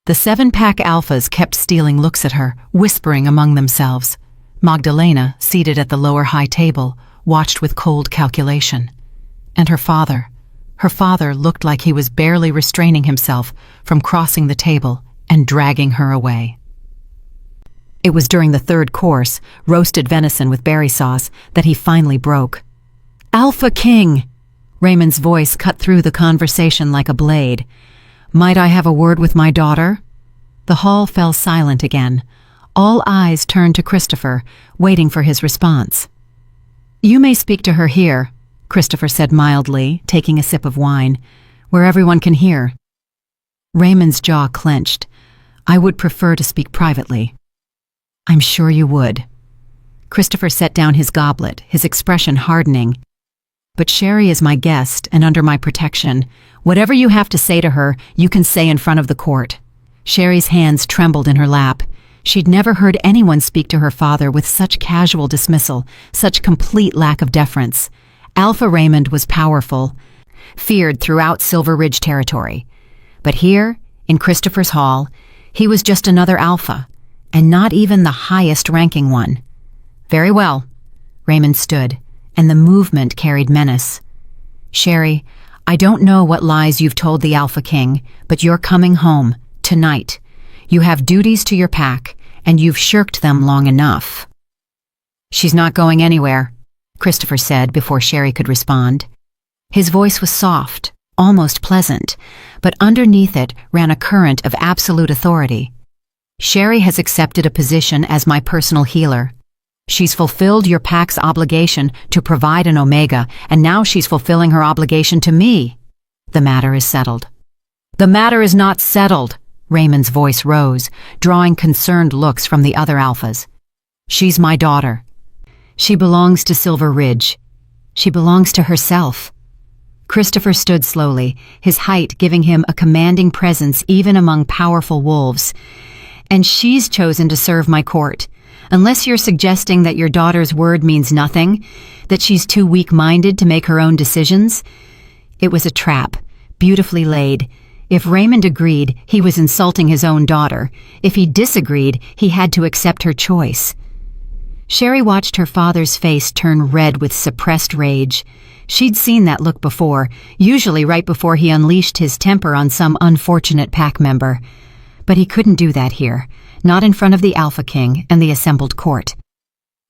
Speaker 1: The 7-pack alphas kept stealing looks at her, whispering among themselves. Magdalena, seated at the lower high table, watched with cold calculation. And her father,
Speaker 2: Her father looked like he was barely restraining himself from crossing the table and dragging her away. It was during the third course, roasted venison with berry sauce, that he finally broke. "Alpha King!" Raymond's voice cut through the conversation like a blade. "Might I have a word with my daughter?" The hall fell silent again. All eyes turned to Christopher, waiting for his response. "You may speak to her here," Christopher said mildly, taking a sip of wine, "where everyone can hear." Raymond's jaw clenched. "I would prefer to speak privately." "I'm sure you would." Christopher set down his goblet, his expression hardening. "But Sherry is my guest and under my protection. Whatever you have to say to her, you can say in front of the court." Sherry's hands trembled in her lap. She'd never heard anyone speak to her father with such casual dismissal, such complete lack of deference. Alpha Raymond was powerful, feared throughout Silver Ridge territory. But here, in Christopher's hall, he was just another alpha, and not even the highest-ranking one. "Very well." Raymond stood, and the movement carried menace. "Sherry, I don't know what lies you've told the Alpha King, but you're coming home, tonight. You have duties to your pack, and you've shirked them long enough." "She's not going anywhere," Christopher said before Sherry could respond. His voice was soft, almost pleasant, but underneath it ran a current of absolute authority. "Sherry has accepted a position as my personal healer. She's fulfilled your pack's obligation to provide an Omega, and now she's fulfilling her obligation to me. The matter is settled." "The matter is not settled," Raymond's voice rose, drawing concerned looks from the other alphas. "She's my daughter. She belongs to Silver Ridge. She belongs to herself." Christopher stood slowly, his height giving him a commanding presence even among powerful wolves. "And she's chosen to serve my court. Unless you're suggesting that your daughter's word means nothing, that she's too weak-minded to make her own decisions." It was a trap, beautifully laid. If Raymond agreed, he was insulting his own daughter. If he disagreed, he had to accept her choice. Sherry watched her father's face turn red with suppressed rage. She'd seen that look before, usually right before he unleashed his temper on some unfortunate pack member. But he couldn't do that here, not in front of the Alpha King and the assembled court.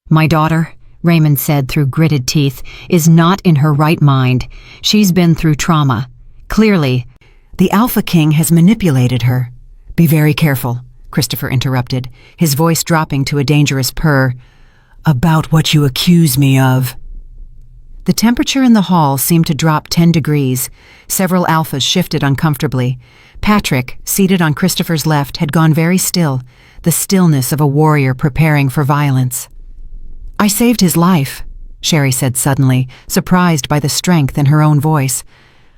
Speaker 2: "My daughter," Raymond said through gritted teeth, "is not in her right mind. She's been through trauma. Clearly, the Alpha King has manipulated her." "Be very careful," Christopher interrupted, his voice dropping to a dangerous purr. "About what you accuse me of." The temperature in the hall seemed to drop 10 degrees. Several alphas shifted uncomfortably. Patrick, seated on Christopher's left, had gone very still, the stillness of a warrior preparing for violence. "I saved his life," Sherry said suddenly, surprised by the strength in her own voice.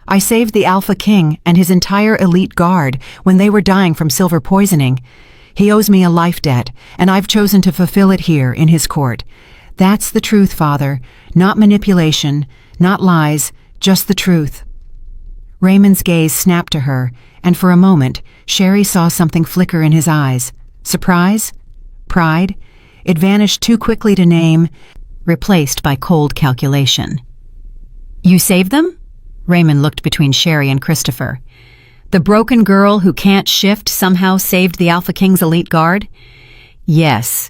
Speaker 2: "I saved the Alpha King and his entire elite guard when they were dying from silver poisoning. He owes me a life debt, and I've chosen to fulfill it here in his court. That's the truth, Father. Not manipulation, not lies, just the truth." Raymond's gaze snapped to her, and for a moment, Sherry saw something flicker in his eyes. Surprise? Pride? It vanished too quickly to name, replaced by cold calculation. "You saved them?" Raymond looked between Sherry and Christopher. "The broken girl who can't shift somehow saved the Alpha King's elite guard?" "Yes."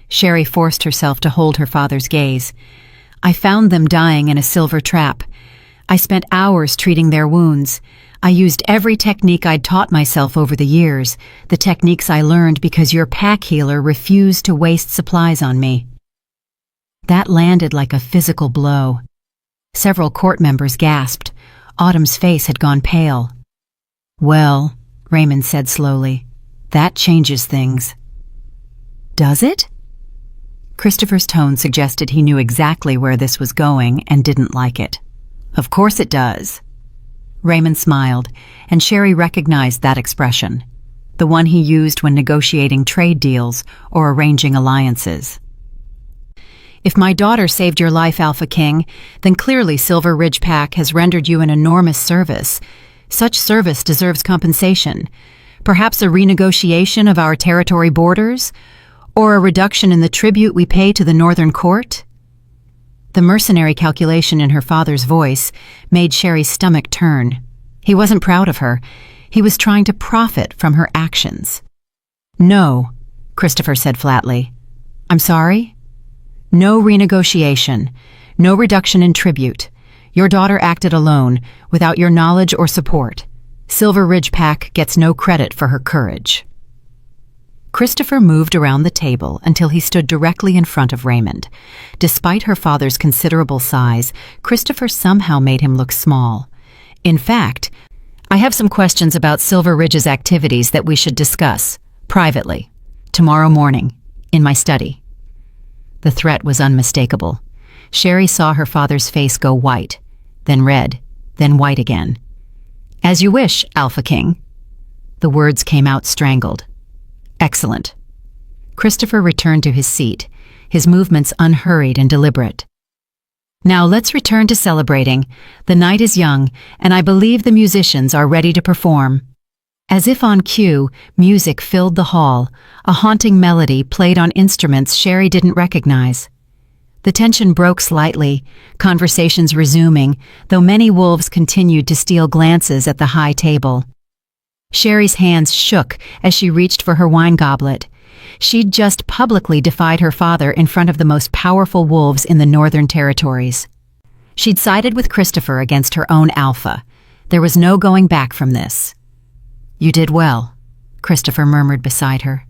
Speaker 2: Sherry forced herself to hold her father's gaze. "I found them dying in a silver trap. I spent hours treating their wounds. I used every technique I'd taught myself over the years, the techniques I learned because your pack healer refused to waste supplies on me." That landed like a physical blow. Several court members gasped. Autumn's face had gone pale. "Well," Raymond said slowly, "that changes things." "Does it?" Christopher's tone suggested he knew exactly where this was going and didn't like it. "Of course it does." Raymond smiled, and Sherry recognized that expression, the one he used when negotiating trade deals or arranging alliances. "If my daughter saved your life, Alpha King, then clearly Silver Ridge Pack has rendered you an enormous service. Such service deserves compensation. Perhaps a renegotiation of our territory borders? Or a reduction in the tribute we pay to the Northern Court?" The mercenary calculation in her father's voice made Sherry's stomach turn. He wasn't proud of her. He was trying to profit from her actions. "No," Christopher said flatly. "I'm sorry?" "No renegotiation. No reduction in tribute. Your daughter acted alone, without your knowledge or support. Silver Ridge Pack gets no credit for her courage." Christopher moved around the table until he stood directly in front of Raymond. Despite her father's considerable size, Christopher somehow made him look small. "In fact, I have some questions about Silver Ridge's activities that we should discuss, privately, tomorrow morning, in my study." The threat was unmistakable. Sherry saw her father's face go white, then red, then white again. "As you wish, Alpha King." The words came out strangled. "Excellent." Christopher returned to his seat, his movements unhurried and deliberate. "Now let's return to celebrating. The night is young, and I believe the musicians are ready to perform." As if on cue, music filled the hall, a haunting melody played on instruments Sherry didn't recognize. The tension broke slightly, conversations resuming, though many wolves continued to steal glances at the high table. Sherry's hands shook as she reached for her wine goblet. She'd just publicly defied her father in front of the most powerful wolves in the Northern Territories. She'd sided with Christopher against her own alpha. There was no going back from this. "You did well," Christopher murmured beside her.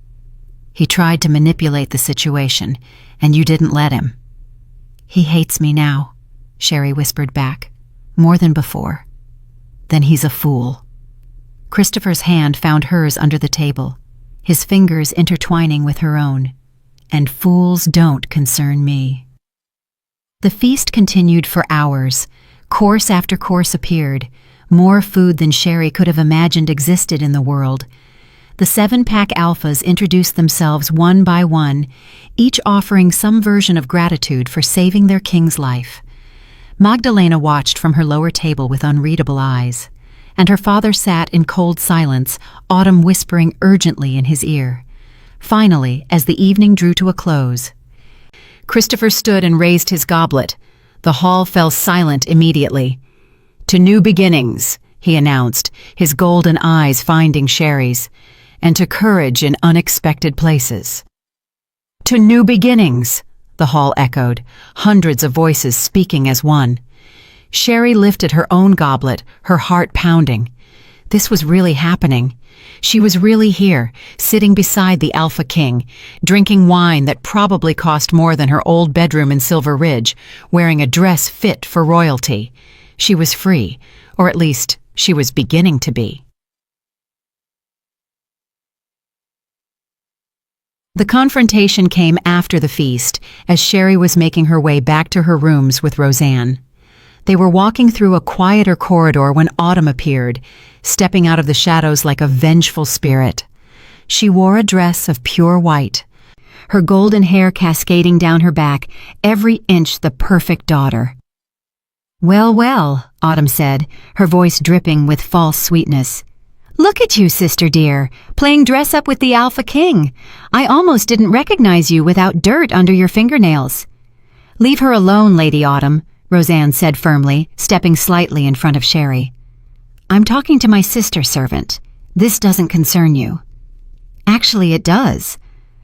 Speaker 2: "He tried to manipulate the situation, and you didn't let him." "He hates me now," Sherry whispered back, "more than before." "Then he's a fool." Christopher's hand found hers under the table, his fingers intertwining with her own. "And fools don't concern me." The feast continued for hours. Course after course appeared, more food than Sherry could have imagined existed in the world. The 7-pack alphas introduced themselves one by one, each offering some version of gratitude for saving their king's life. Magdalena watched from her lower table with unreadable eyes, and her father sat in cold silence, Autumn whispering urgently in his ear. Finally, as the evening drew to a close, Christopher stood and raised his goblet. The hall fell silent immediately. "To new beginnings," he announced, his golden eyes finding Sherry's, "and to courage in unexpected places." "To new beginnings," the hall echoed, hundreds of voices speaking as one. Sherry lifted her own goblet, her heart pounding. This was really happening. She was really here, sitting beside the Alpha King, drinking wine that probably cost more than her old bedroom in Silver Ridge, wearing a dress fit for royalty. She was free, or at least she was beginning to be. The confrontation came after the feast, as Sherry was making her way back to her rooms with Roseanne. They were walking through a quieter corridor when Autumn appeared, stepping out of the shadows like a vengeful spirit. She wore a dress of pure white, her golden hair cascading down her back, every inch the perfect daughter. "Well, well," Autumn said, her voice dripping with false sweetness. "Look at you, sister dear, playing dress-up with the Alpha King. I almost didn't recognize you without dirt under your fingernails." "Leave her alone, Lady Autumn," Roseanne said firmly, stepping slightly in front of Sherry. "I'm talking to my sister servant. This doesn't concern you." "Actually, it does."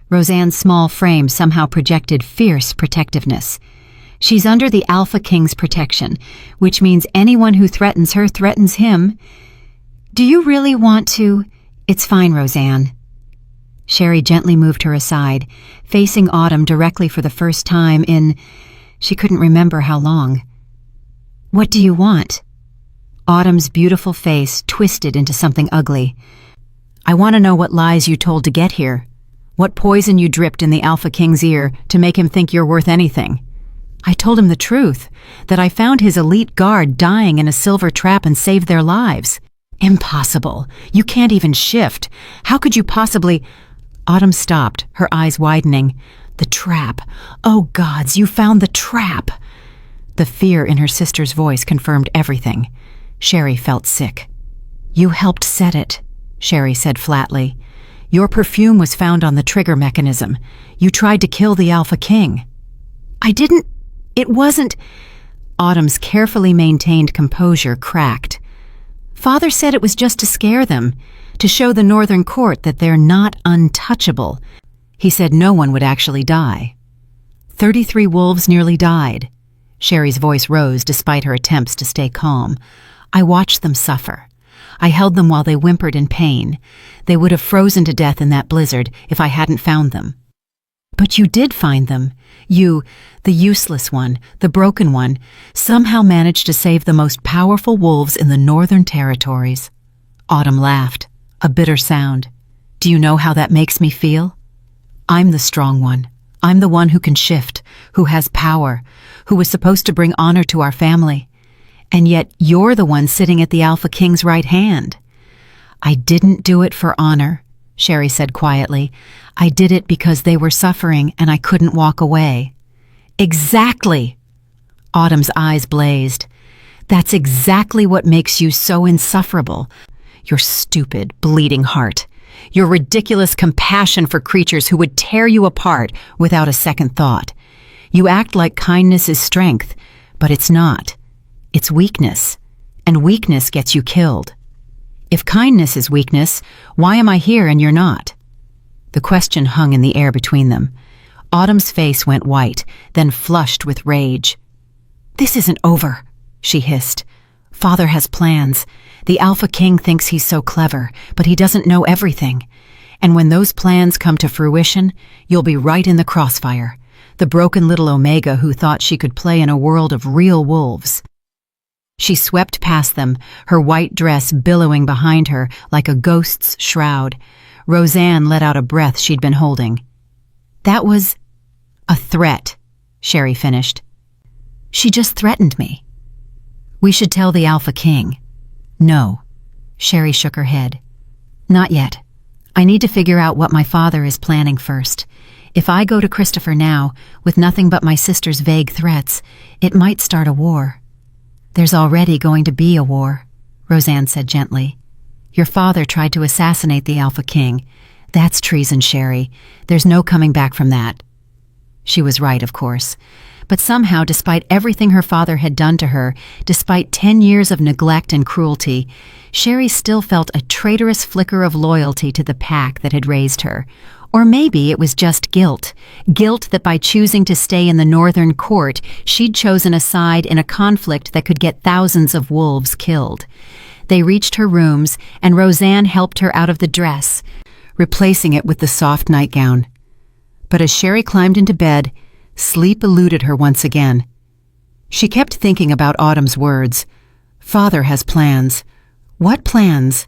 Speaker 2: Roseanne's small frame somehow projected fierce protectiveness. "She's under the Alpha King's protection, which means anyone who threatens her threatens him. Do you really want to—" "It's fine, Roseanne." Sherry gently moved her aside, facing Autumn directly for the first time in— she couldn't remember how long. "What do you want?" Autumn's beautiful face twisted into something ugly. "I want to know what lies you told to get here. What poison you dripped in the Alpha King's ear to make him think you're worth anything." "I told him the truth, that I found his elite guard dying in a silver trap and saved their lives." "Impossible. You can't even shift. How could you possibly—" Autumn stopped, her eyes widening. "The trap. Oh gods, you found the trap!" The fear in her sister's voice confirmed everything. Sherry felt sick. "You helped set it," Sherry said flatly. "Your perfume was found on the trigger mechanism. You tried to kill the Alpha King." "I didn't—" It wasn't. Autumn's carefully maintained composure cracked. Father said it was just to scare them, to show the Northern Court that they're not untouchable. He said no one would actually die. 33 wolves nearly died. Sherry's voice rose despite her attempts to stay calm. I watched them suffer. I held them while they whimpered in pain. They would have frozen to death in that blizzard if I hadn't found them. But you did find them. You, the useless one, the broken one, somehow managed to save the most powerful wolves in the Northern Territories. Autumn laughed, a bitter sound. Do you know how that makes me feel? I'm the strong one. I'm the one who can shift, who has power, who was supposed to bring honor to our family. And yet you're the one sitting at the Alpha King's right hand. I didn't do it for honor, Sherry said quietly. I did it because they were suffering and I couldn't walk away. Exactly! Autumn's eyes blazed. That's exactly what makes you so insufferable. Your stupid, bleeding heart. Your ridiculous compassion for creatures who would tear you apart without a second thought. You act like kindness is strength, but it's not. It's weakness, and weakness gets you killed. If kindness is weakness, why am I here and you're not? The question hung in the air between them. Autumn's face went white, then flushed with rage. This isn't over, she hissed. Father has plans. The Alpha King thinks he's so clever, but he doesn't know everything. And when those plans come to fruition, you'll be right in the crossfire. The broken little Omega who thought she could play in a world of real wolves. She swept past them, her white dress billowing behind her like a ghost's shroud. Roseanne let out a breath she'd been holding. That was a threat, Sherry finished. She just threatened me. We should tell the Alpha King. No. Sherry shook her head. Not yet. I need to figure out what my father is planning first. If I go to Christopher now, with nothing but my sister's vague threats, it might start a war. There's already going to be a war, Roseanne said gently. Your father tried to assassinate the Alpha King. That's treason, Sherry. There's no coming back from that. She was right, of course. But somehow, despite everything her father had done to her, despite 10 years of neglect and cruelty, Sherry still felt a traitorous flicker of loyalty to the pack that had raised her. Or maybe it was just guilt. Guilt that by choosing to stay in the Northern Court, she'd chosen a side in a conflict that could get thousands of wolves killed. They reached her rooms, and Roseanne helped her out of the dress, replacing it with the soft nightgown. But as Sherry climbed into bed, sleep eluded her once again. She kept thinking about Autumn's words. Father has plans. What plans?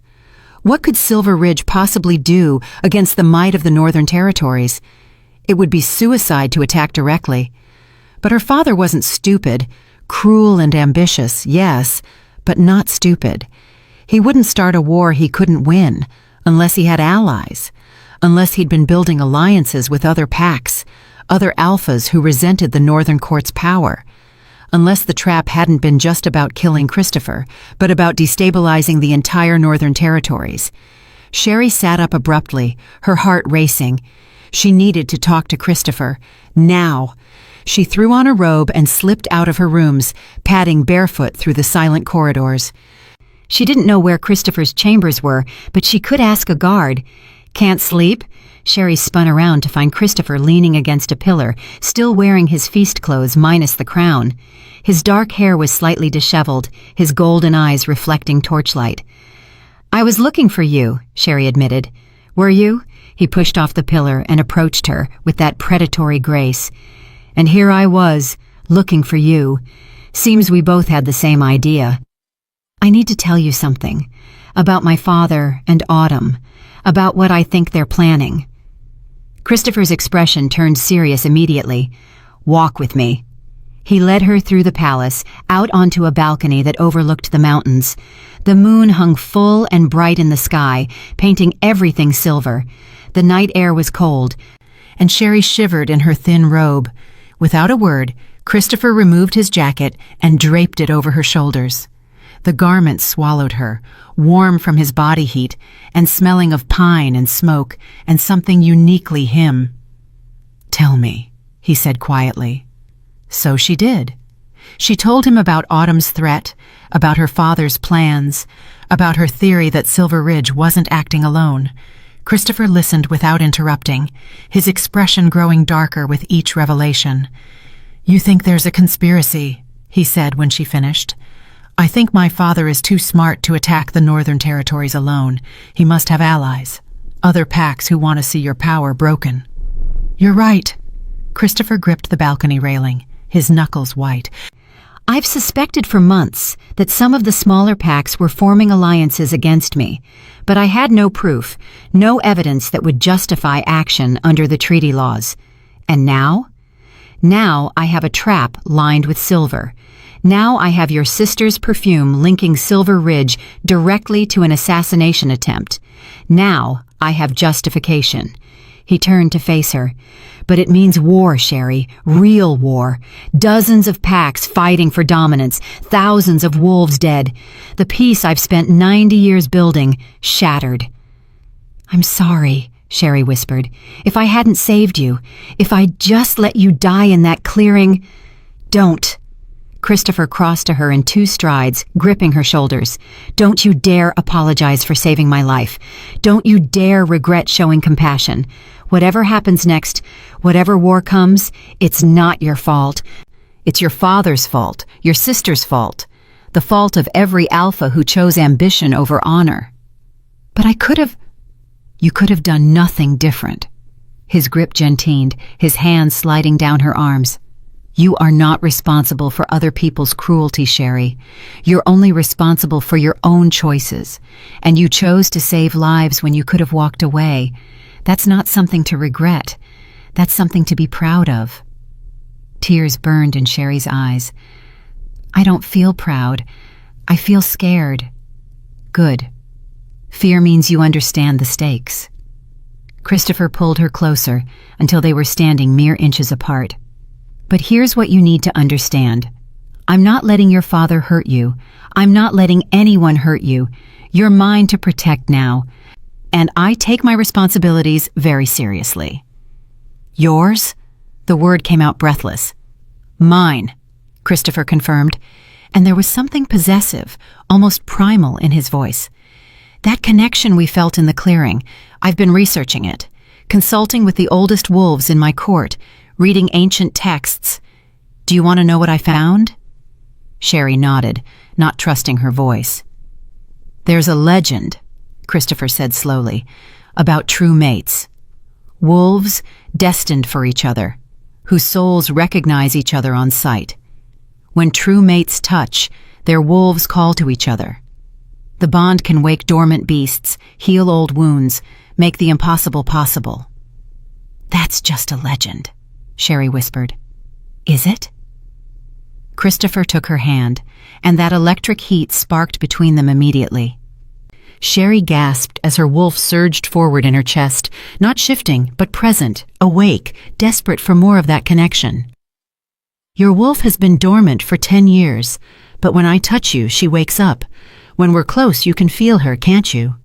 Speaker 2: What could Silver Ridge possibly do against the might of the Northern Territories? It would be suicide to attack directly. But her father wasn't stupid. Cruel and ambitious, yes, but not stupid. He wouldn't start a war he couldn't win, unless he had allies, unless he'd been building alliances with other packs, other alphas who resented the Northern Court's power. Unless the trap hadn't been just about killing Christopher, but about destabilizing the entire Northern Territories. Sherry sat up abruptly, her heart racing. She needed to talk to Christopher. Now! She threw on a robe and slipped out of her rooms, padding barefoot through the silent corridors. She didn't know where Christopher's chambers were, but she could ask a guard. Can't sleep? Sherry spun around to find Christopher leaning against a pillar, still wearing his feast clothes minus the crown. His dark hair was slightly disheveled, his golden eyes reflecting torchlight. I was looking for you, Sherry admitted. Were you? He pushed off the pillar and approached her with that predatory grace. And here I was, looking for you. Seems we both had the same idea. I need to tell you something. About my father and Autumn. About what I think they're planning. Christopher's expression turned serious immediately. Walk with me. He led her through the palace, out onto a balcony that overlooked the mountains. The moon hung full and bright in the sky, painting everything silver. The night air was cold, and Sherry shivered in her thin robe. Without a word, Christopher removed his jacket and draped it over her shoulders. The garment swallowed her, warm from his body heat, and smelling of pine and smoke, and something uniquely him. Tell me, he said quietly. So she did. She told him about Autumn's threat, about her father's plans, about her theory that Silver Ridge wasn't acting alone. Christopher listened without interrupting, his expression growing darker with each revelation. "You think there's a conspiracy," he said when she finished. "I think my father is too smart to attack the Northern Territories alone. He must have allies, other packs who want to see your power broken." "You're right." Christopher gripped the balcony railing, his knuckles white.
Speaker 1: I've suspected for months that some of the smaller packs were forming alliances against me, but I had no proof, no evidence that would justify action under the treaty laws. And now? Now I have a trap lined with silver. Now I have your sister's perfume linking Silver Ridge directly to an assassination attempt. Now I have justification. He turned to face her. "But it means war, Sherry, real war. Dozens of packs fighting for dominance, thousands of wolves dead. The peace I've spent 90 years building, shattered." "I'm sorry," Sherry whispered. "If I hadn't saved you, if I'd just let you die in that clearing—" "Don't." Christopher crossed to her in 2 strides, gripping her shoulders. "Don't you dare apologize for saving my life. Don't you dare regret showing compassion. Whatever happens next, whatever war comes, it's not your fault. It's your father's fault, your sister's fault, the fault of every alpha who chose ambition over honor." "But You could have done nothing different." His grip gentined, his hands sliding down her arms. "You are not responsible for other people's cruelty, Sherry. You're only responsible for your own choices. And you chose to save lives when you could have walked away. That's not something to regret. That's something to be proud of." Tears burned in Sherry's eyes. "I don't feel proud. I feel scared." "Good. Fear means you understand the stakes." Christopher pulled her closer until they were standing mere inches apart. "But here's what you need to understand. I'm not letting your father hurt you. I'm not letting anyone hurt you. You're mine to protect now. And I take my responsibilities very seriously." "Yours?" The word came out breathless. "Mine," Christopher confirmed, and there was something possessive, almost primal in his voice. "That connection we felt in the clearing, I've been researching it, consulting with the oldest wolves in my court, reading ancient texts. Do you want to know what I found?" Sherry nodded, not trusting her voice. "There's a legend," Christopher said slowly, "about true mates. Wolves destined for each other, whose souls recognize each other on sight. When true mates touch, their wolves call to each other. The bond can wake dormant beasts, heal old wounds, make the impossible possible." "That's just a legend," Sherry whispered. "Is it?" Christopher took her hand, and that electric heat sparked between them immediately. Sherry gasped as her wolf surged forward in her chest, not shifting, but present, awake, desperate for more of that connection. "Your wolf has been dormant for 10 years, but when I touch you, she wakes up. When we're close, you can feel her, can't you?"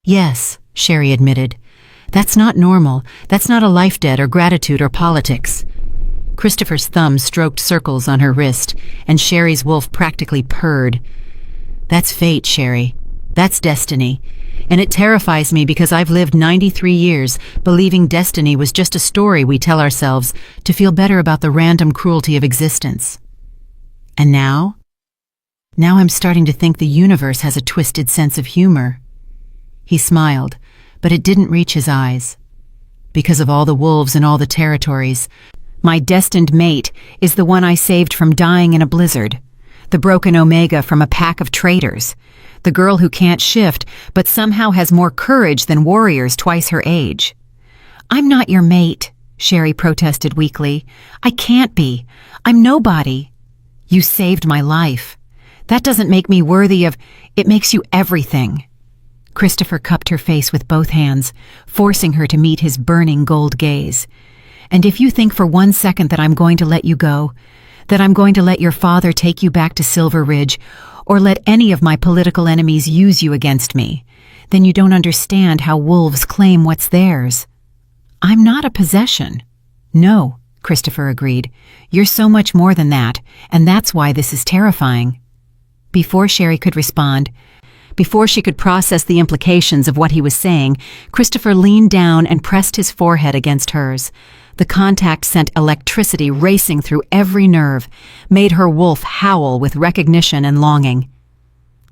Speaker 1: "Yes," Sherry admitted. "That's not normal. That's not a life debt or gratitude or politics." Christopher's thumb stroked circles on her wrist, and Sherry's wolf practically purred. "That's fate, Sherry. That's destiny. And it terrifies me because I've lived 93 years believing destiny was just a story we tell ourselves to feel better about the random cruelty of existence. And now? Now I'm starting to think the universe has a twisted sense of humor." He smiled, but it didn't reach his eyes. "Because of all the wolves and all the territories, my destined mate is the one I saved from dying in a blizzard, the broken Omega from a pack of traitors, the girl who can't shift but somehow has more courage than warriors twice her age." "I'm not your mate," Sherry protested weakly. "I can't be. I'm nobody." "You saved my life. That doesn't make me worthy of— It makes you everything." Christopher cupped her face with both hands, forcing her to meet his burning gold gaze. "And if you think for 1 second that I'm going to let you go, that I'm going to let your father take you back to Silver Ridge, or let any of my political enemies use you against me, then you don't understand how wolves claim what's theirs. I'm not a possession. No,"
Speaker 2: Christopher agreed. "You're so much more than that, and that's why this is terrifying." Before Sherry could respond, before she could process the implications of what he was saying, Christopher leaned down and pressed his forehead against hers. The contact sent electricity racing through every nerve, made her wolf howl with recognition and longing.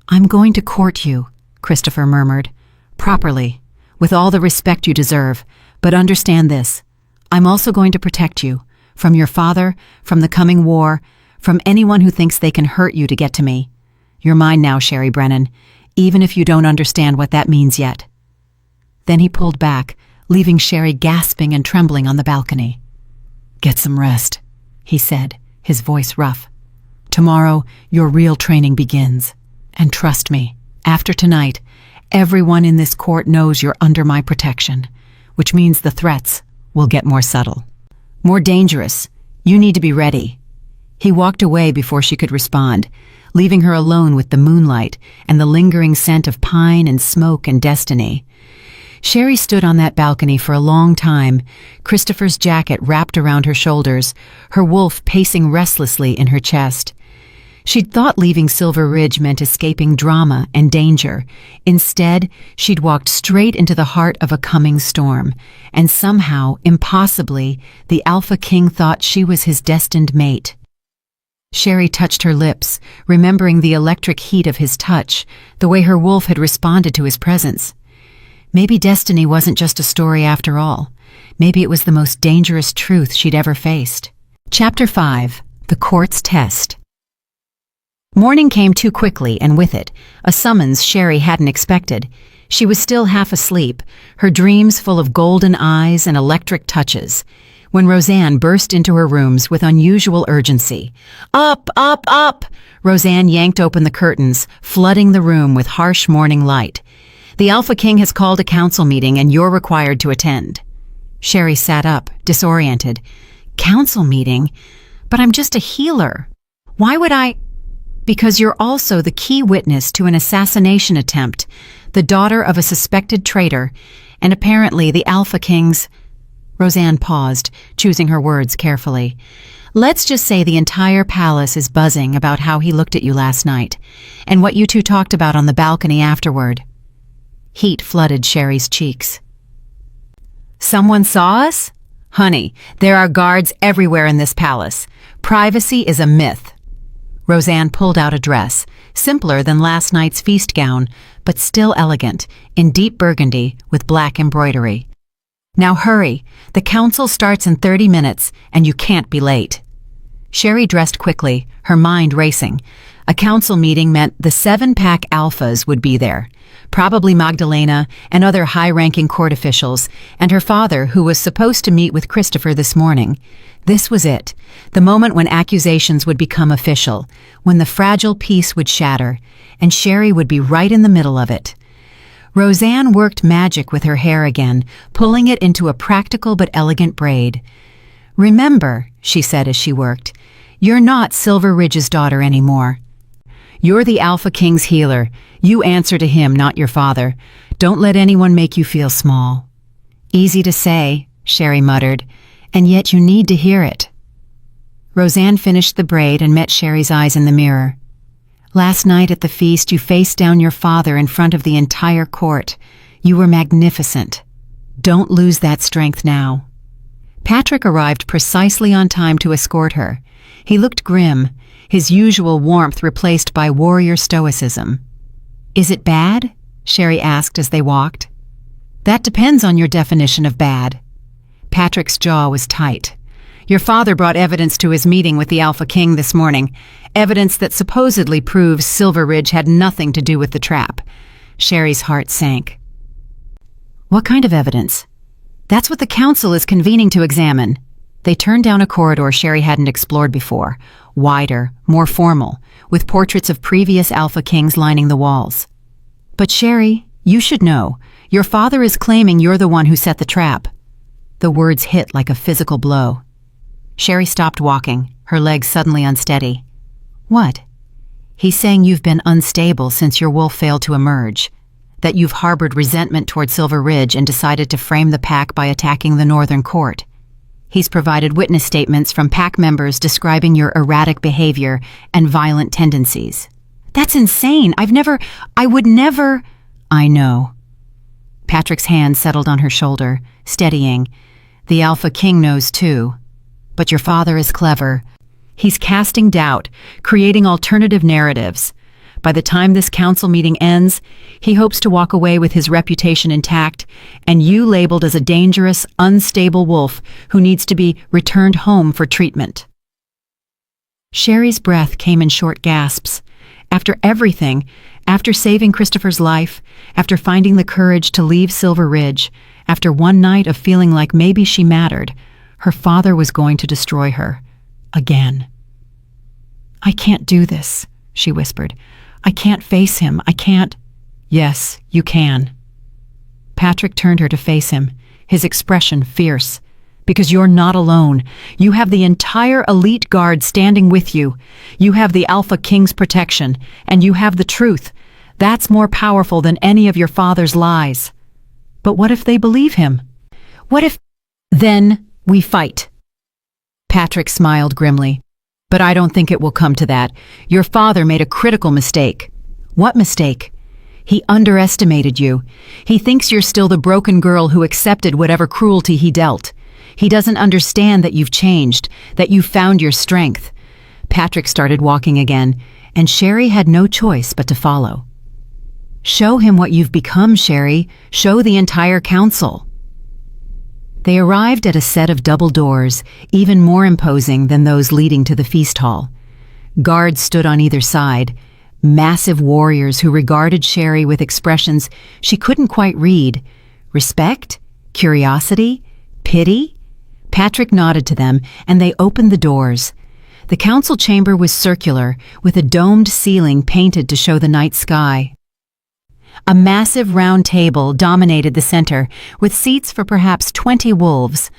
Speaker 2: "I'm going to court you," Christopher murmured. "Properly, with all the respect you deserve, but understand this. I'm also going to protect you, from your father, from the coming war, from anyone who thinks they can hurt you to get to me. You're mine now, Sherry Brennan, even if you don't understand what that means yet." Then he pulled back, leaving Sherry gasping and trembling on the balcony. "Get some rest," he said, his voice rough. "Tomorrow, your real training begins. And trust me, after tonight, everyone in this court knows you're under my protection, which means the threats will get more subtle, more dangerous. You need to be ready." He walked away before she could respond, leaving her alone with the moonlight and the lingering scent of pine and smoke and destiny. Sherry stood on that balcony for a long time, Christopher's jacket wrapped around her shoulders, her wolf pacing restlessly in her chest. She'd thought leaving Silver Ridge meant escaping drama and danger. Instead, she'd walked straight into the heart of a coming storm, and somehow, impossibly, the Alpha King thought she was his destined mate. Sherry touched her lips, remembering the electric heat of his touch, the way her wolf had responded to his presence. Maybe destiny wasn't just a story after all. Maybe it was the most dangerous truth she'd ever faced. Chapter 5. The Court's Test. Morning came too quickly, and with it, a summons Sherry hadn't expected. She was still half asleep, her dreams full of golden eyes and electric touches, when Roseanne burst into her rooms with unusual urgency. "Up, up, up!" Roseanne yanked open the curtains, flooding the room with harsh morning light. "The Alpha King has called a council meeting and you're required to attend." Sherry sat up, disoriented. "Council meeting? But I'm just a healer. Why would I—" "Because you're also the key witness to an assassination attempt, the daughter of a suspected traitor, and apparently the Alpha King's—" Roseanne paused, choosing her words carefully. "Let's just say the entire palace is buzzing about how he looked at you last night, and what you two talked about on the balcony afterward." Heat flooded Sherry's cheeks. "Someone saw us? Honey, there are guards everywhere in this palace. Privacy is a myth." Roseanne pulled out a dress, simpler than last night's feast gown, but still elegant, in deep burgundy with black embroidery. "Now hurry, the council starts in 30 minutes, and you can't be late." Sherry dressed quickly, her mind racing. A council meeting meant the 7-pack alphas would be there, probably Magdalena and other high-ranking court officials, and her father, who was supposed to meet with Christopher this morning. This was it, the moment when accusations would become official, when the fragile peace would shatter, and Sherry would be right in the middle of it. Roseanne worked magic with her hair again, pulling it into a practical but elegant braid. "Remember," she said as she worked, "you're not Silver Ridge's daughter anymore. You're the Alpha King's healer. You answer to him, not your father. Don't let anyone make you feel small." "Easy to say," Sherry muttered, "and yet you need to hear it." Roseanne finished the braid and met Sherry's eyes in the mirror. "Last night at the feast, you faced down your father in front of the entire court. You were magnificent. Don't lose that strength now." Patrick arrived precisely on time to escort her. He looked grim, his usual warmth replaced by warrior stoicism. "Is it bad?" Sherry asked as they walked. "That depends on your definition of bad." Patrick's jaw was tight. "Your father brought evidence to his meeting with the Alpha King this morning, evidence that supposedly proves Silver Ridge had nothing to do with the trap." Sherry's heart sank. "What kind of evidence?" "That's what the council is convening to examine." They turned down a corridor Sherry hadn't explored before, wider, more formal, with portraits of previous Alpha Kings lining the walls. "But Sherry, you should know. Your father is claiming you're the one who set the trap." The words hit like a physical blow. Sherry stopped walking, her legs suddenly unsteady. "What?" "He's saying you've been unstable since your wolf failed to emerge, that you've harbored resentment toward Silver Ridge and decided to frame the pack by attacking the Northern Court."
Speaker 1: He's provided witness statements from pack members describing your erratic behavior and violent tendencies. That's insane. I would never. I know. Patrick's hand settled on her shoulder, steadying. The Alpha King knows too. But your father is clever. He's casting doubt, creating alternative narratives. By the time this council meeting ends, he hopes to walk away with his reputation intact and you labeled as a dangerous, unstable wolf who needs to be returned home for treatment. Sherry's breath came in short gasps. After everything, after saving Christopher's life, after finding the courage to leave Silver Ridge, after one night of feeling like maybe she mattered, her father was going to destroy her. Again. I can't do this, she whispered. I can't face him. I can't. Yes, you can. Patrick turned her to face him, his expression fierce. Because you're not alone. You have the entire elite guard standing with you. You have the Alpha King's protection, and you have the truth. That's more powerful than any of your father's lies. But what if they believe him? What if... Then we fight. Patrick smiled grimly. But I don't think it will come to that. Your father made a critical mistake. What mistake? He underestimated you. He thinks you're still the broken girl who accepted whatever cruelty he dealt. He doesn't understand that you've changed, that you've found your strength. Patrick started walking again, and Sherry had no choice but to follow. Show him what you've become, Sherry. Show the entire council. They arrived at a set of double doors, even more imposing than those leading to the feast hall. Guards stood on either side, massive warriors who regarded Sherry with expressions she couldn't quite read. Respect? Curiosity? Pity? Patrick nodded to them, and they opened the doors. The council chamber was circular, with a domed ceiling painted to show the night sky. A massive round table dominated the center, with seats for perhaps 20 wolves.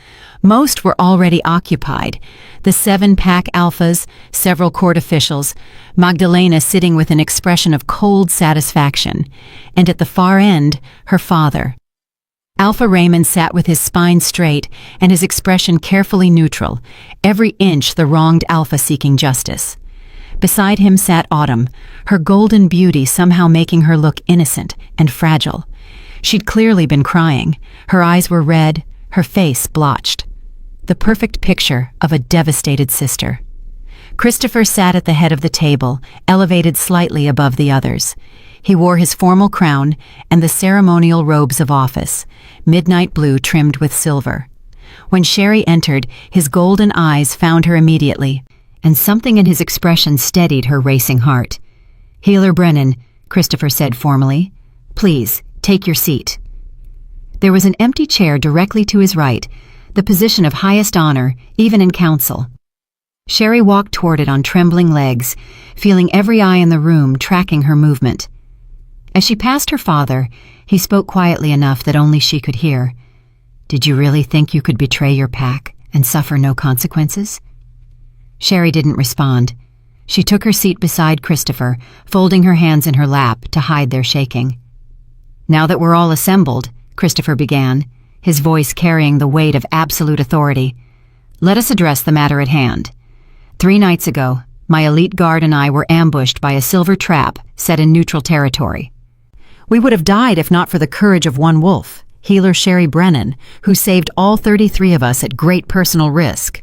Speaker 1: Most were already occupied. The 7 pack alphas, several court officials, Magdalena sitting with an expression of cold satisfaction, and at the far end, her father. Alpha Raymond sat with his spine straight and his expression carefully neutral, every inch the wronged Alpha seeking justice. Beside him sat Autumn, her golden beauty somehow making her look innocent and fragile. She'd clearly been crying. Her eyes were red, her face blotched. The perfect picture of a devastated sister. Christopher sat at the head of the table, elevated slightly above the others. He wore his formal crown and the ceremonial robes of office, midnight blue trimmed with silver. When Sherry entered, his golden eyes found her immediately, and something in his expression steadied her racing heart. "Healer Brennan," Christopher said formally, "please, take your seat." There was an empty chair directly to his right, the position of highest honor, even in council. Sherry walked toward it on trembling legs, feeling every eye in the room tracking her movement. As she passed her father, he spoke quietly enough that only she could hear. "Did you really think you could betray your pack and suffer no consequences?" Sherry didn't respond. She took her seat beside Christopher, folding her hands in her lap to hide their shaking. "Now that we're all assembled," Christopher began, his voice carrying the weight of absolute authority, "let us address the matter at hand. 3 nights ago, my elite guard and I were ambushed by a silver trap set in neutral territory. We would have died if not for the courage of one wolf, healer Sherry Brennan, who saved all 33 of us at great personal risk."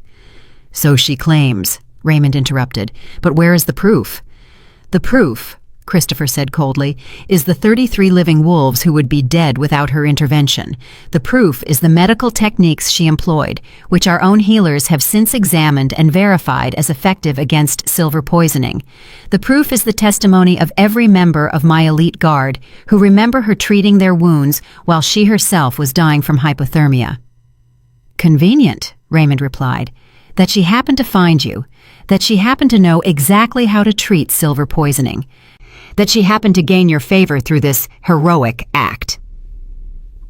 Speaker 1: "So she claims," Raymond interrupted, "but where is the proof?" "The proof," Christopher said coldly, "is the 33 living wolves who would be dead without her intervention. The proof is the medical techniques she employed, which our own healers have since examined and verified as effective against silver poisoning. The proof is the testimony of every member of my elite guard who remember her treating their wounds while she herself was dying from hypothermia." "Convenient," Raymond replied, "that she happened to find you, that she happened to know exactly how to treat silver poisoning, that she happened to gain your favor through this heroic act."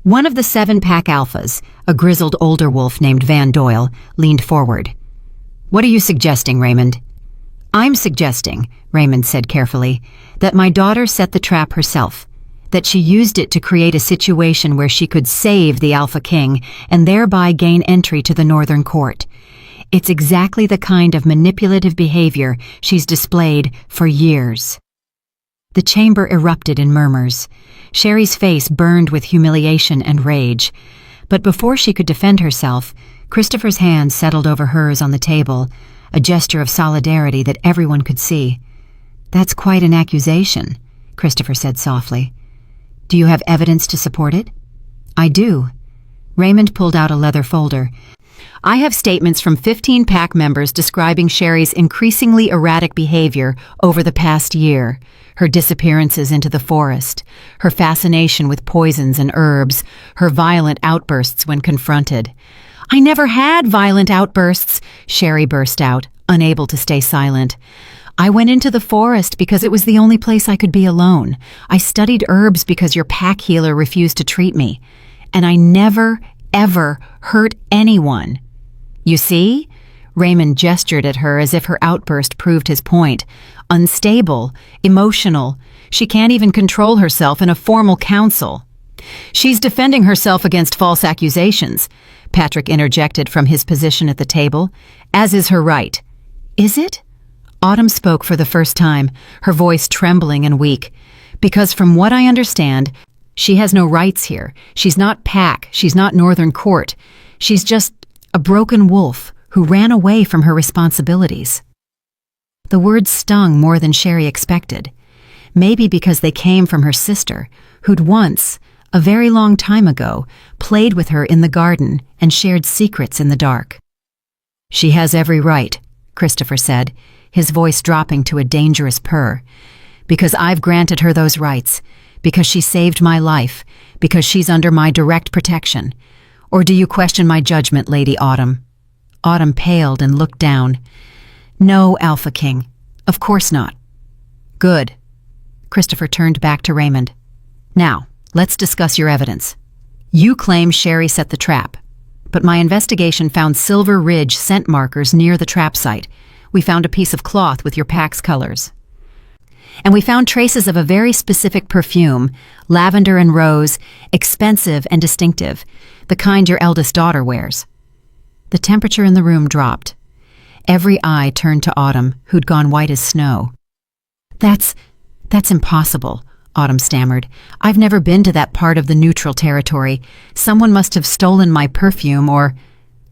Speaker 1: One of the 7 pack alphas, a grizzled older wolf named Van Doyle, leaned forward. "What are you suggesting, Raymond?" "I'm suggesting," Raymond said carefully, "that my daughter set the trap herself, that she used it to create a situation where she could save the Alpha King and thereby gain entry to the Northern Court. It's exactly the kind of manipulative behavior she's displayed for years. The chamber erupted in murmurs. Sherry's face burned with humiliation and rage. But before she could defend herself, Christopher's hand settled over hers on the table, a gesture of solidarity that everyone could see. "That's quite an accusation," Christopher said softly. "Do you have evidence to support it?" "I do." Raymond pulled out a leather folder. "I have statements from 15 PAC members describing Sherry's increasingly erratic behavior over the past year, her disappearances into the forest, her fascination with poisons and herbs, her violent outbursts when confronted." "I never had violent outbursts," Sherry burst out, unable to stay silent. "I went into the forest because it was the only place I could be alone. I studied herbs because your pack healer refused to treat me. And I never, ever hurt anyone." "You see?" Raymond gestured at her as if her outburst proved his point. "Unstable, emotional. She can't even control herself in a formal council." "She's defending herself against false accusations," Patrick interjected from his position at the table, "as is her right." "Is it?" Autumn spoke for the first time, her voice trembling and weak. "Because from what I understand, she has no rights here. She's not PAC, she's not Northern Court. She's just a broken wolf who ran away from her responsibilities." The words stung more than Sherry expected. Maybe because they came from her sister, who'd once, a very long time ago, played with her in the garden and shared secrets in the dark. "She has every right," Christopher said, his voice dropping to a dangerous purr. "Because I've granted her those rights, because she saved my life, because she's under my direct protection. Or do you question my judgment, Lady Autumn?" Autumn paled and looked down. "No, Alpha King. Of course not." "Good." Christopher turned back to Raymond. "Now, let's discuss your evidence. You claim Sherry set the trap, but my investigation found Silver Ridge scent markers near the trap site. We found a piece of cloth with your pack's colors. And we found traces of a very specific perfume, lavender and rose, expensive and distinctive, the kind your eldest daughter wears." The temperature in the room dropped. Every eye turned to Autumn, who'd gone white as snow. That's impossible," Autumn stammered. "I've never been to that part of the neutral territory. Someone must have stolen my perfume or—"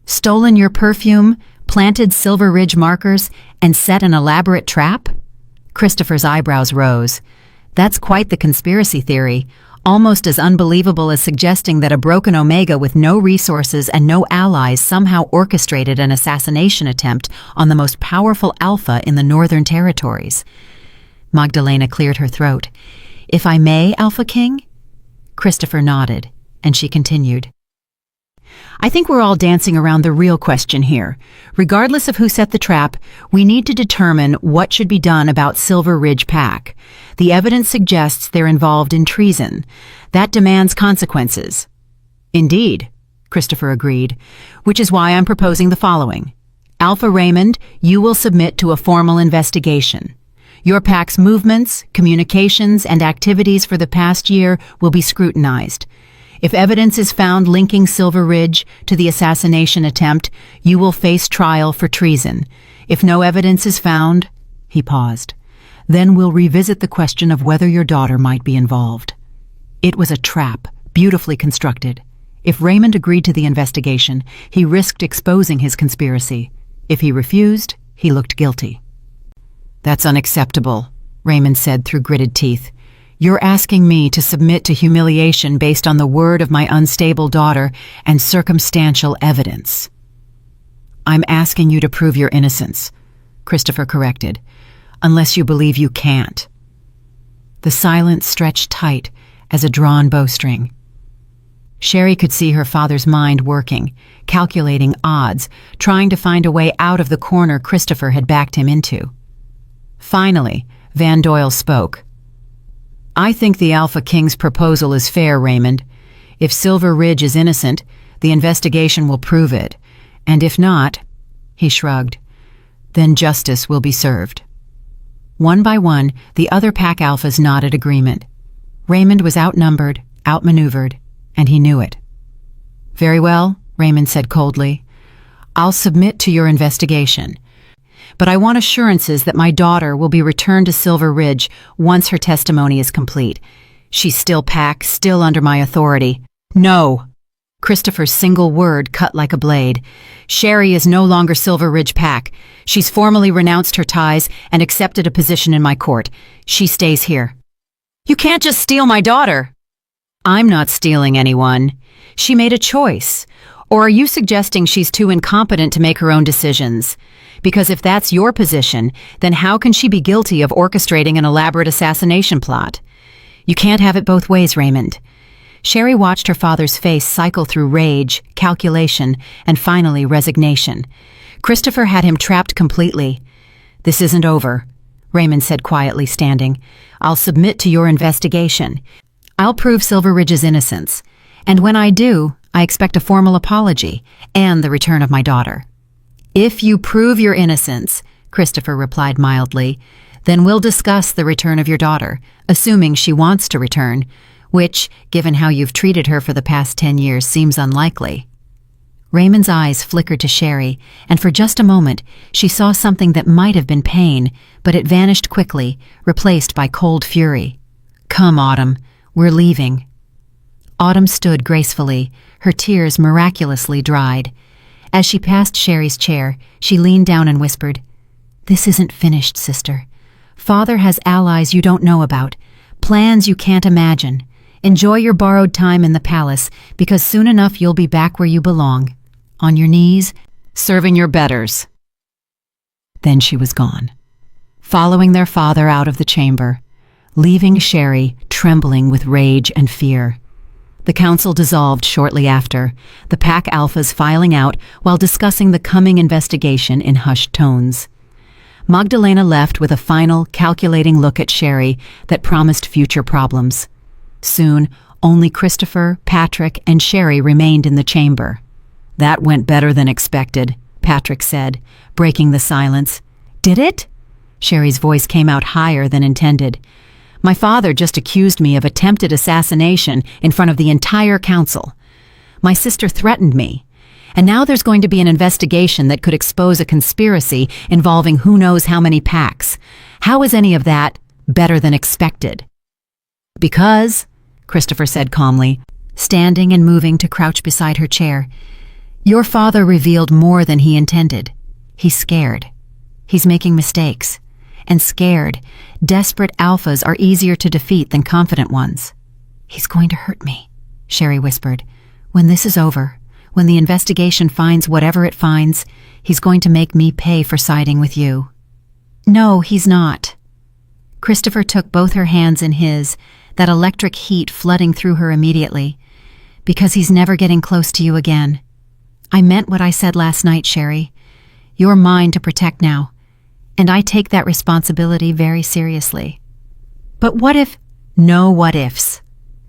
Speaker 1: "Stolen your perfume, planted Silver Ridge markers, and set an elaborate trap?" Christopher's eyebrows rose. "That's quite the conspiracy theory, almost as unbelievable as suggesting that a broken Omega with no resources and no allies somehow orchestrated an assassination attempt on the most powerful Alpha in the Northern Territories." Magdalena cleared her throat. "If I may, Alpha King?" Christopher nodded, and she continued. "I think we're all dancing around the real question here. Regardless of who set the trap, we need to determine what should be done about Silver Ridge PAC. The evidence suggests they're involved in treason. That demands consequences." "Indeed," Christopher agreed, "which is why I'm proposing the following. Alpha Raymond, you will submit to a formal investigation. Your PAC's movements, communications, and activities for the past year will be scrutinized. If evidence is found linking Silver Ridge to the assassination attempt, you will face trial for treason. If no evidence is found," he paused, "then we'll revisit the question of whether your daughter might be involved." It was a trap, beautifully constructed. If Raymond agreed to the investigation, he risked exposing his conspiracy. If he refused, he looked guilty. "That's unacceptable," Raymond said through gritted teeth. "You're asking me to submit to humiliation based on the word of my unstable daughter and circumstantial evidence." "I'm asking you to prove your innocence," Christopher corrected, "unless you believe you can't." The silence stretched tight as a drawn bowstring. Sherry could see her father's mind working, calculating odds, trying to find a way out of the corner Christopher had backed him into. Finally, Van Doyle spoke. "I think the Alpha King's proposal is fair, Raymond. If Silver Ridge is innocent, the investigation will prove it. And if not," he shrugged, "then justice will be served." One by one, the other pack alphas nodded agreement.
Speaker 2: Raymond was outnumbered, outmaneuvered, and he knew it. "Very well," Raymond said coldly. "I'll submit to your investigation. But I want assurances that my daughter will be returned to Silver Ridge once her testimony is complete. She's still PAC, still under my authority." "No!" Christopher's single word cut like a blade. "Sherry is no longer Silver Ridge PAC. She's formally renounced her ties and accepted a position in my court. She stays here." "You can't just steal my daughter!" "I'm not stealing anyone. She made a choice. Or are you suggesting she's too incompetent to make her own decisions? Because if that's your position, then how can she be guilty of orchestrating an elaborate assassination plot? You can't have it both ways, Raymond." Sherry watched her father's face cycle through rage, calculation, and finally resignation. Christopher had him trapped completely. "This isn't over," Raymond said quietly, standing. "I'll submit to your investigation. I'll prove Silver Ridge's innocence. And when I do, I expect a formal apology and the return of my daughter." "If you prove your innocence," Christopher replied mildly, "then we'll discuss the return of your daughter, assuming she wants to return, which, given how you've treated her for the past 10 years, seems unlikely." Raymond's eyes flickered to Sherry, and for just a moment she saw something that might have been pain, but it vanished quickly, replaced by cold fury. "Come, Autumn, we're leaving." Autumn stood gracefully, her tears miraculously dried. As she passed Sherry's chair, she leaned down and whispered, "This isn't finished, sister. Father has allies you don't know about, plans you can't imagine. Enjoy your borrowed time in the palace, because soon enough you'll be back where you belong, on your knees, serving your betters." Then she was gone, following their father out of the chamber, leaving Sherry trembling with rage and fear. The council dissolved shortly after, the PAC alphas filing out while discussing the coming investigation in hushed tones. Magdalena left with a final, calculating look at Sherry that promised future problems. Soon, only Christopher, Patrick, and Sherry remained in the chamber. "That went better than expected," Patrick said, breaking the silence. "Did it?" Sherry's voice came out higher than intended. "My father just accused me of attempted assassination in front of the entire council. My sister threatened me. And now there's going to be an investigation that could expose a conspiracy involving who knows how many PACs. How is any of that better than expected?" "Because," Christopher said calmly, standing and moving to crouch beside her chair, "your father revealed more than he intended. He's scared. He's making mistakes. And scared, desperate alphas are easier to defeat than confident ones." "He's going to hurt me," Sherry whispered. "When this is over, when the investigation finds whatever it finds, he's going to make me pay for siding with you." "No, he's not." Christopher took both her hands in his, that electric heat flooding through her immediately. "Because he's never getting close to you again. I meant what I said last night, Sherry. You're mine to protect now. And I take that responsibility very seriously." "But what if—" "No what-ifs."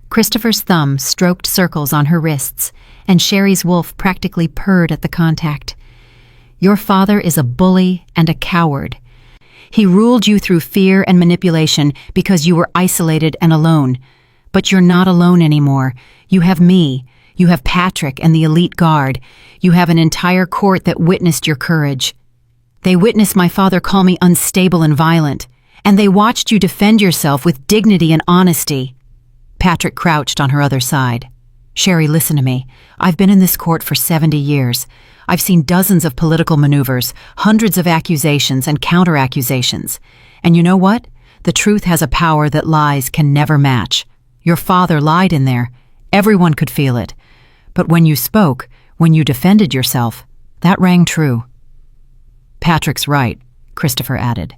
Speaker 2: Christopher's thumb stroked circles on her wrists, and Sherry's wolf practically purred at the contact. "Your father is a bully and a coward. He ruled you through fear and manipulation because you were isolated and alone. But you're not alone anymore. You have me. You have Patrick and the elite guard. You have an entire court that witnessed your courage. They witnessed my father call me unstable and violent, and they watched you defend yourself with dignity and honesty." Patrick crouched on her other side. "Sherry, listen to me. I've been in this court for 70 years. I've seen dozens of political maneuvers, hundreds of accusations and counter-accusations. And you know what? The truth has a power that lies can never match. Your father lied in there. Everyone could feel it. But when you spoke, when you defended yourself, that rang true." "Patrick's right," Christopher added.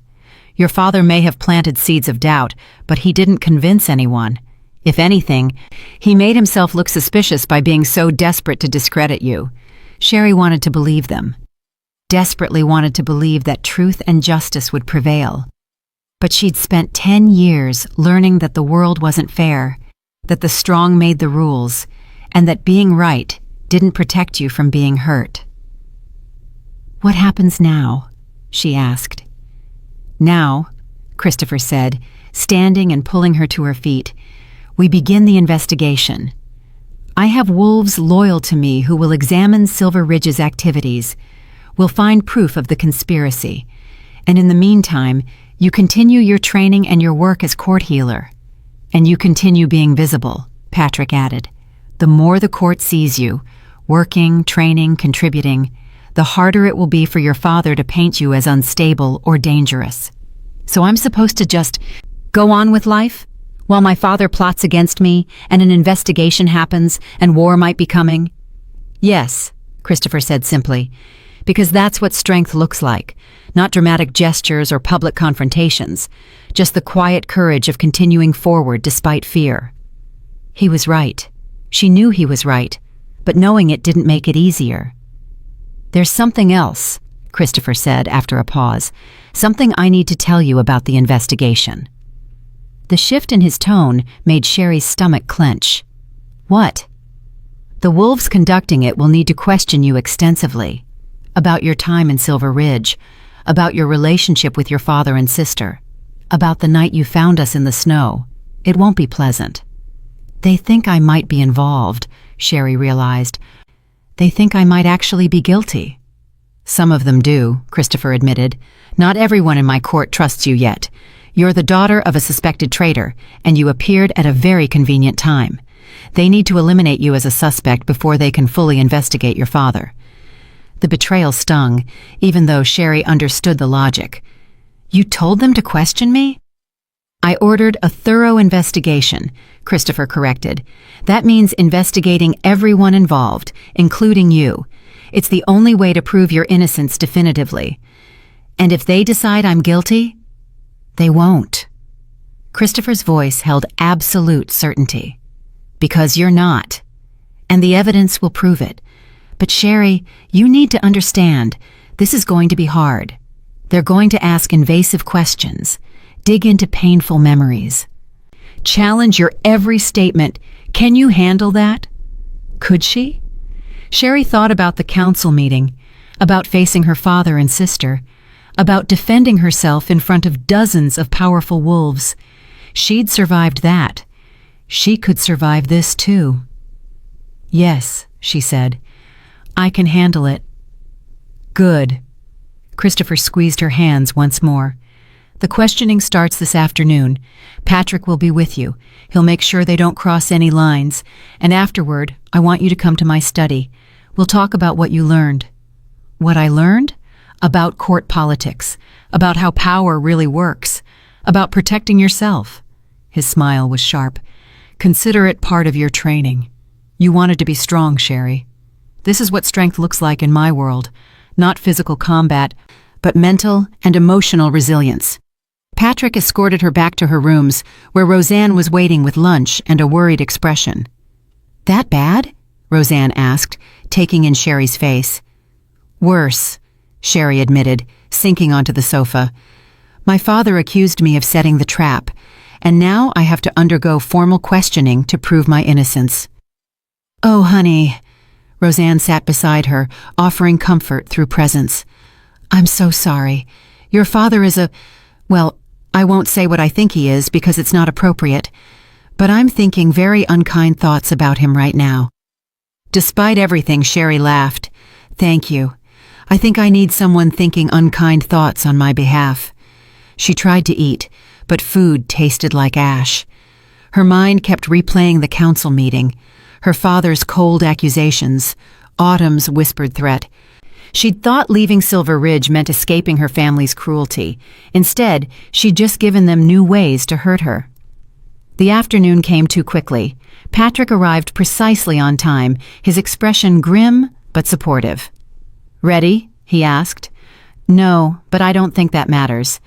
Speaker 2: "Your father may have planted seeds of doubt, but he didn't convince anyone. If anything, he made himself look suspicious by being so desperate to discredit you." Sherry wanted to believe them. Desperately wanted to believe that truth and justice would prevail. But she'd spent 10 years learning that the world wasn't fair, that the strong made the rules, and that being right didn't protect you from being hurt. "What happens now?" she asked. "Now," Christopher said, standing and pulling her to her feet,
Speaker 1: We begin the investigation. I have wolves loyal to me who will examine Silver Ridge's activities, will find proof of the conspiracy, and in the meantime, you continue your training and your work as court healer. And you continue being visible, Patrick added. The more the court sees you, working, training, contributing, the harder it will be for your father to paint you as unstable or dangerous. So I'm supposed to just go on with life? While my father plots against me, and an investigation happens, and war might be coming? Yes, Christopher said simply, because that's what strength looks like, not dramatic gestures or public confrontations, just the quiet courage of continuing forward despite fear. He was right. She knew he was right, but knowing it didn't make it easier. There's something else, Christopher said after a pause, something I need to tell you about the investigation. The shift in his tone made Sherry's stomach clench. What? The wolves conducting it will need to question you extensively. About your time in Silver Ridge, about your relationship with your father and sister, about the night you found us in the snow. It won't be pleasant. They think I might be involved, Sherry realized. They think I might actually be guilty. Some of them do, Christopher admitted. Not everyone in my court trusts you yet. You're the daughter of a suspected traitor, and you appeared at a very convenient time. They need to eliminate you as a suspect before they can fully investigate your father. The betrayal stung, even though Sherry understood the logic. You told them to question me? I ordered a thorough investigation, Christopher corrected. That means investigating everyone involved, including you. It's the only way to prove your innocence definitively. And if they decide I'm guilty, they won't. Christopher's voice held absolute certainty. Because you're not. And the evidence will prove it. But Sherry, you need to understand, this is going to be hard. They're going to ask invasive questions, dig into painful memories, challenge your every statement. Can you handle that? Could she? Sherry thought about the council meeting, about facing her father and sister, about defending herself in front of dozens of powerful wolves. She'd survived that. She could survive this too. Yes, she said. I can handle it. Good. Christopher squeezed her hands once more. The questioning starts this afternoon. Patrick will be with you. He'll make sure they don't cross any lines. And afterward, I want you to come to my study. We'll talk about what you learned. What I learned? About court politics. About how power really works. About protecting yourself. His smile was sharp. Consider it part of your training. You wanted to be strong, Sherry. This is what strength looks like in my world. Not physical combat, but mental and emotional resilience. Patrick escorted her back to her rooms, where Roseanne was waiting with lunch and a worried expression. That bad? Roseanne asked, taking in Sherry's face. Worse, Sherry admitted, sinking onto the sofa. My father accused me of setting the trap, and now I have to undergo formal questioning to prove my innocence. Oh, honey. Roseanne sat beside her, offering comfort through presence. I'm so sorry. Your father is well, I won't say what I think he is because it's not appropriate, but I'm thinking very unkind thoughts about him right now. Despite everything, Sherry laughed. Thank you. I think I need someone thinking unkind thoughts on my behalf. She tried to eat, but food tasted like ash. Her mind kept replaying the council meeting, her father's cold accusations, Autumn's whispered threat. She'd thought leaving Silver Ridge meant escaping her family's cruelty. Instead, she'd just given them new ways to hurt her. The afternoon came too quickly. Patrick arrived precisely on time, his expression grim but supportive. Ready? He asked. No, but I don't think that matters.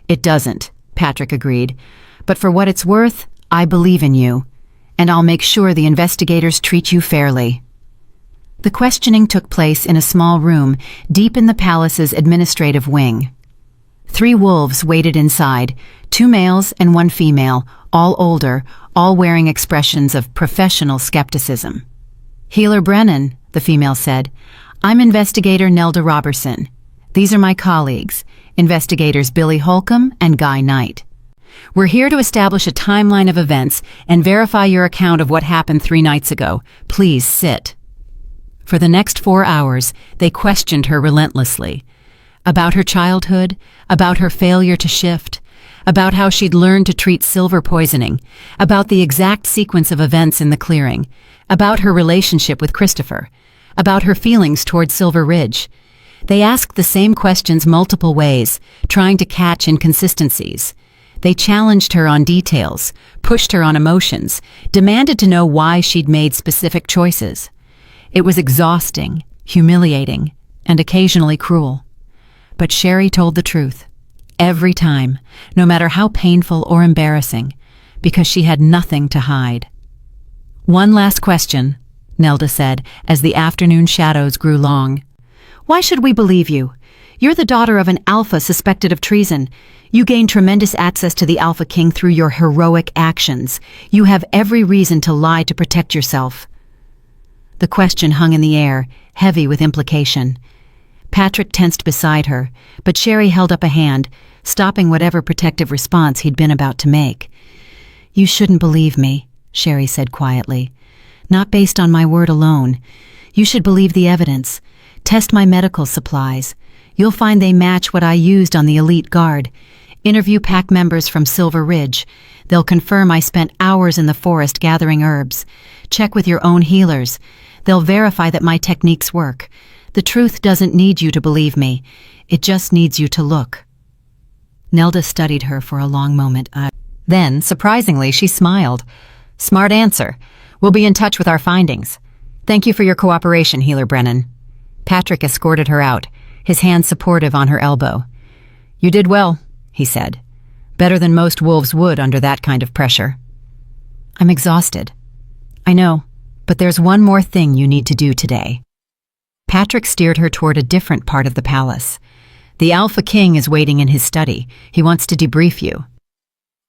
Speaker 1: It doesn't, Patrick agreed. But for what it's worth, I believe in you, and I'll make sure the investigators treat you fairly. The questioning took place in a small room deep in the palace's administrative wing. 3 wolves waited inside, 2 males and 1 female, all older, all wearing expressions of professional skepticism. Healer Brennan, the female said, I'm investigator Nelda Robertson. These are my colleagues, investigators Billy Holcomb and Guy Knight. We're here to establish a timeline of events and verify your account of what happened 3 nights ago. Please sit." For the next 4 hours, they questioned her relentlessly. About her childhood, about her failure to shift, about how she'd learned to treat silver poisoning, about the exact sequence of events in the clearing, about her relationship with Christopher, about her feelings toward Silver Ridge. They asked the same questions multiple ways, trying to catch inconsistencies. They challenged her on details, pushed her on emotions, demanded to know why she'd made specific choices. It was exhausting, humiliating, and occasionally cruel. But Sherry told the truth, every time, no matter how painful or embarrassing, because she had nothing to hide. "One last question," Nelda said, as the afternoon shadows grew long. "Why should we believe you? You're the daughter of an Alpha suspected of treason. You gained tremendous access to the Alpha King through your heroic actions. You have every reason to lie to protect yourself." The question hung in the air, heavy with implication. Patrick tensed beside her, but Sherry held up a hand, stopping whatever protective response he'd been about to make. "You shouldn't believe me," Sherry said quietly. "Not based on my word alone. You should believe the evidence. Test my medical supplies. You'll find they match what I used on the elite guard. Interview pack members from Silver Ridge. They'll confirm I spent hours in the forest gathering herbs. Check with your own healers. They'll verify that my techniques work. The truth doesn't need you to believe me. It just needs you to look." Nelda studied her for a long moment. Then, surprisingly, she smiled. "Smart answer. We'll be in touch with our findings. Thank you for your cooperation, Healer Brennan." Patrick escorted her out, his hand supportive on her elbow. "You did well," he said. "Better than most wolves would under that kind of pressure." "I'm exhausted." "I know, but there's one more thing you need to do today." Patrick steered her toward a different part of the palace. "The Alpha King is waiting in his study. He wants to debrief you."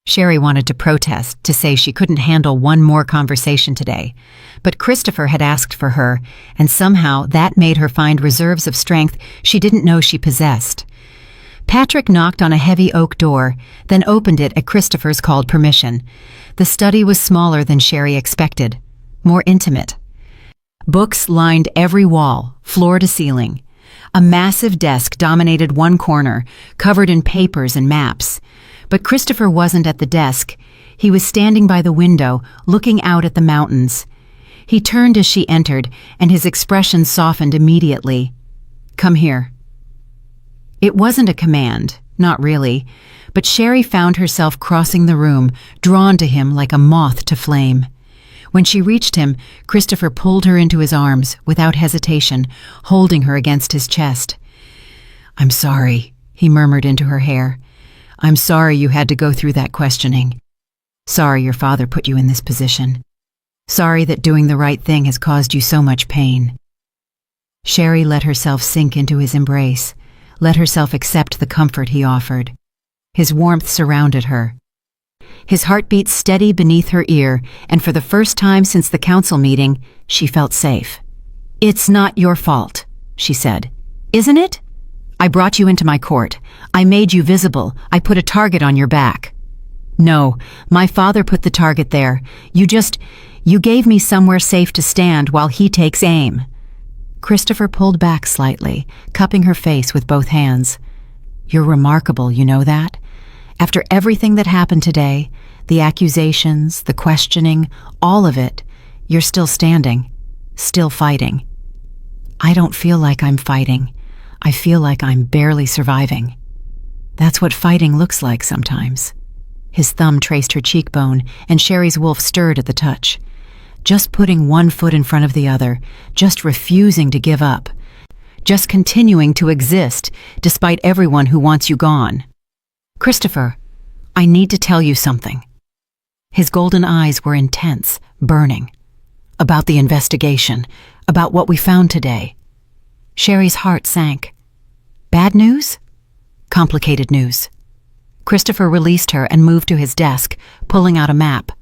Speaker 1: Sherry wanted to protest, to say she couldn't handle one more conversation today. But Christopher had asked for her, and somehow that made her find reserves of strength she didn't know she possessed. Patrick knocked on a heavy oak door, then opened it at Christopher's called permission. The study was smaller than Sherry expected, more intimate. Books lined every wall, floor to ceiling. A massive desk dominated one corner, covered in papers and maps. But Christopher wasn't at the desk. He was standing by the window, looking out at the mountains. He turned as she entered, and his expression softened immediately. "Come here." It wasn't a command, not really, but Sherry found herself crossing the room, drawn to him like a moth to flame. When she reached him, Christopher pulled her into his arms, without hesitation, holding her against his chest. "I'm sorry," he murmured into her hair. "I'm sorry you had to go through that questioning. Sorry your father put you in this position. Sorry that doing the right thing has caused you so much pain." Sherry let herself sink into his embrace, let herself accept the comfort he offered. His warmth surrounded her. His heartbeat steady beneath her ear, and for the first time since the council meeting, she felt safe. "It's not your fault," she said. "Isn't it? I brought you into my court. I made you visible. I put a target on your back." "No, my father put the target there. You gave me somewhere safe to stand while he takes aim." Christopher pulled back slightly, cupping her face with both hands. "You're remarkable, you know that? After everything that happened today, the accusations, the questioning, all of it, you're still standing, still fighting." "I don't feel like I'm fighting. I feel like I'm barely surviving." "That's what fighting looks like sometimes." His thumb traced her cheekbone, and Sherry's wolf stirred at the touch. Just putting one foot in front of the other, just refusing to give up, just continuing to exist despite everyone who wants you gone. "Christopher, I need to tell you something." His golden eyes were intense, burning. "About the investigation, about what we found today." Sherry's heart sank. "Bad news?" "Complicated news." Christopher released her and moved to his desk, pulling out a map.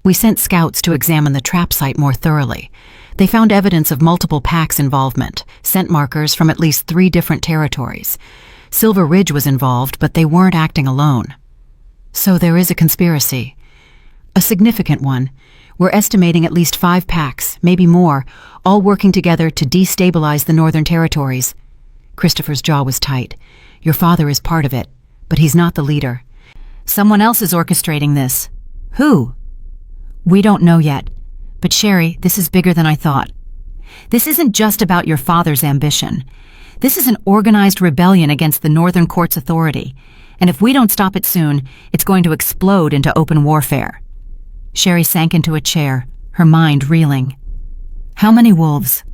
Speaker 1: "We sent scouts to examine the trap site more thoroughly. They found evidence of multiple packs' involvement, scent markers from at least 3 different territories. Silver Ridge was involved, but they weren't acting alone."
Speaker 2: So there is a conspiracy. A significant one. We're estimating at least 5 packs, maybe more, all working together to destabilize the Northern Territories. Christopher's jaw was tight. Your father is part of it, but he's not the leader. Someone else is orchestrating this. Who? We don't know yet. But Sherry, this is bigger than I thought. This isn't just about your father's ambition. This is an organized rebellion against the Northern Court's authority. And if we don't stop it soon, it's going to explode into open warfare. Sherry sank into a chair, her mind reeling. How many wolves?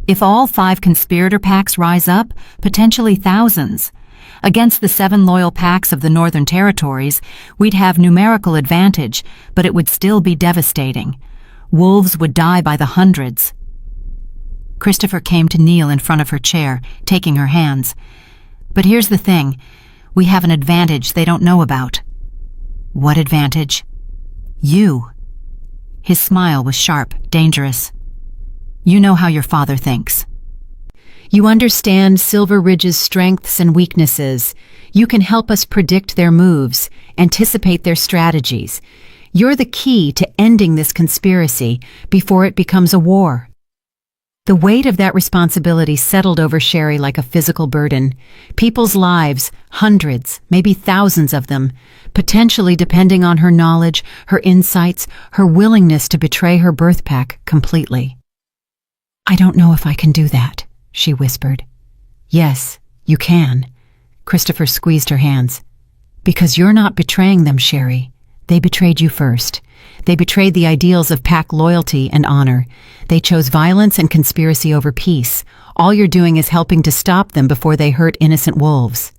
Speaker 2: If all 5 conspirator packs rise up, potentially thousands. Against the 7 loyal packs of the Northern Territories, we'd have numerical advantage, but it would still be devastating. Wolves would die by the hundreds. Christopher came to kneel in front of her chair, taking her hands. But here's the thing. We have an advantage they don't know about. What advantage? You. His smile was sharp, dangerous. You know how your father thinks. You understand Silver Ridge's strengths and weaknesses. You can help us predict their moves, anticipate their strategies. You're the key to ending this conspiracy before it becomes a war. The weight of that responsibility settled over Sherry like a physical burden. People's lives, hundreds, maybe thousands of them, potentially depending on her knowledge, her insights, her willingness to betray her birth pack completely. I don't know if I can do that, she whispered. Yes, you can. Christopher squeezed her hands. Because you're not betraying them, Sherry. They betrayed you first. They betrayed the ideals of pack loyalty and honor. They chose violence and conspiracy over peace. All you're doing is helping to stop them before they hurt innocent wolves.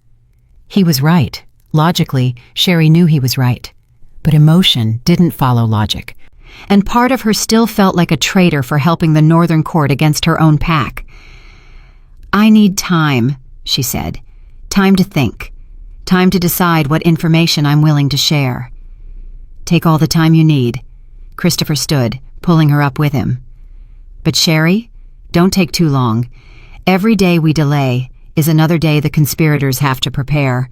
Speaker 2: He was right. Logically, Sherry knew he was right. But emotion didn't follow logic. And part of her still felt like a traitor for helping the Northern Court against her own pack. I need time, she said. Time to think. Time to decide what information I'm willing to share. Take all the time you need. Christopher stood, pulling her up with him. But Sherry, don't take too long. Every day we delay is another day the conspirators have to prepare,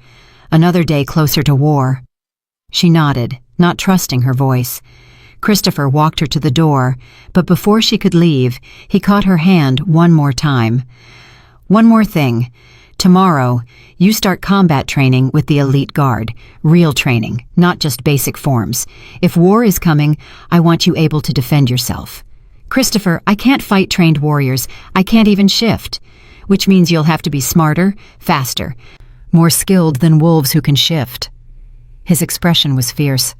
Speaker 2: another day closer to war. She nodded, not trusting her voice. Christopher walked her to the door, but before she could leave, he caught her hand one more time. One more thing. Tomorrow, you start combat training with the elite guard. Real training, not just basic forms. If war is coming, I want you able to defend yourself. Christopher, I can't fight trained warriors. I can't even shift. Which means you'll have to be smarter, faster, more skilled than wolves who can shift. His expression was fierce.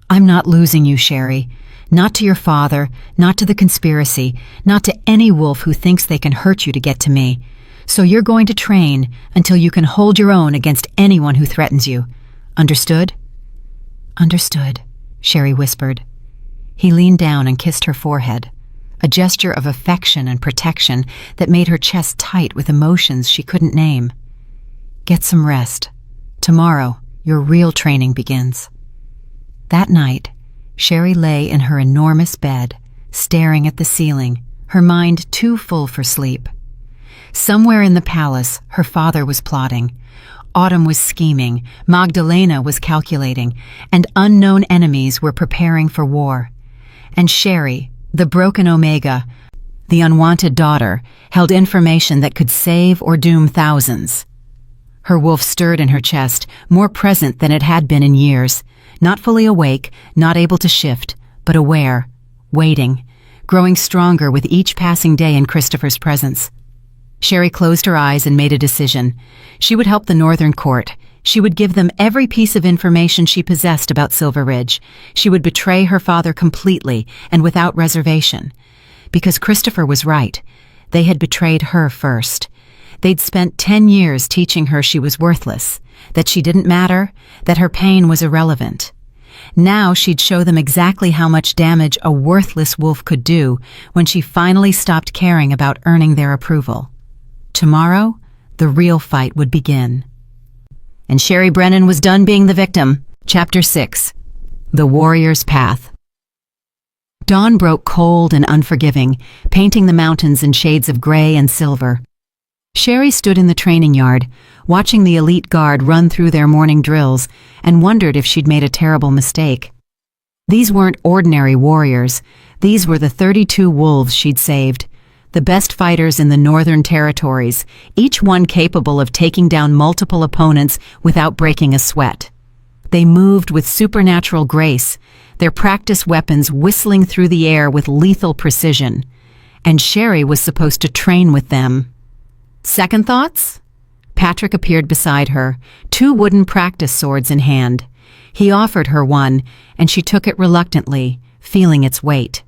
Speaker 2: I'm not losing you, Sherry. Not to your father, not to the conspiracy, not to any wolf who thinks they can hurt you to get to me. So you're going to train until you can hold your own against anyone who threatens you. Understood? Understood, Sherry whispered. He leaned down and kissed her forehead, a gesture of affection and protection that made her chest tight with emotions she couldn't name. Get some rest. Tomorrow, your real training begins. That night, Sherry lay in her enormous bed, staring at the ceiling, her mind too full for sleep. Somewhere in the palace, her father was plotting. Autumn was scheming, Magdalena was calculating, and unknown enemies were preparing for war. And Sherry, the broken Omega, the unwanted daughter, held information that could save or doom thousands. Her wolf stirred in her chest, more present than it had been in years. Not fully awake, not able to shift, but aware, waiting, growing stronger with each passing day in Christopher's presence. Sherry closed her eyes and made a decision. She would help the Northern Court. She would give them every piece of information she possessed about Silver Ridge. She would betray her father completely and without reservation. Because Christopher was right. They had betrayed her first. They'd spent 10 years teaching her she was worthless, that she didn't matter, that her pain was irrelevant. Now she'd show them exactly how much damage a worthless wolf could do when she finally stopped caring about earning their approval. Tomorrow, the real fight would begin. And Sherry Brennan was done being the victim. Chapter 6. The Warrior's Path. Dawn broke cold and unforgiving, painting the mountains in shades of gray and silver. Sherry stood in the training yard, watching the elite guard run through their morning drills, and wondered if she'd made a terrible mistake. These weren't ordinary warriors. These were the 32 wolves she'd saved, the best fighters in the Northern Territories, each one capable of taking down multiple opponents without breaking a sweat. They moved with supernatural grace, their practice weapons whistling through the air with lethal precision. And Sherry was supposed to train with them. Second thoughts? Patrick appeared beside her, 2 wooden practice swords in hand. He offered her one, and she took it reluctantly, feeling its weight.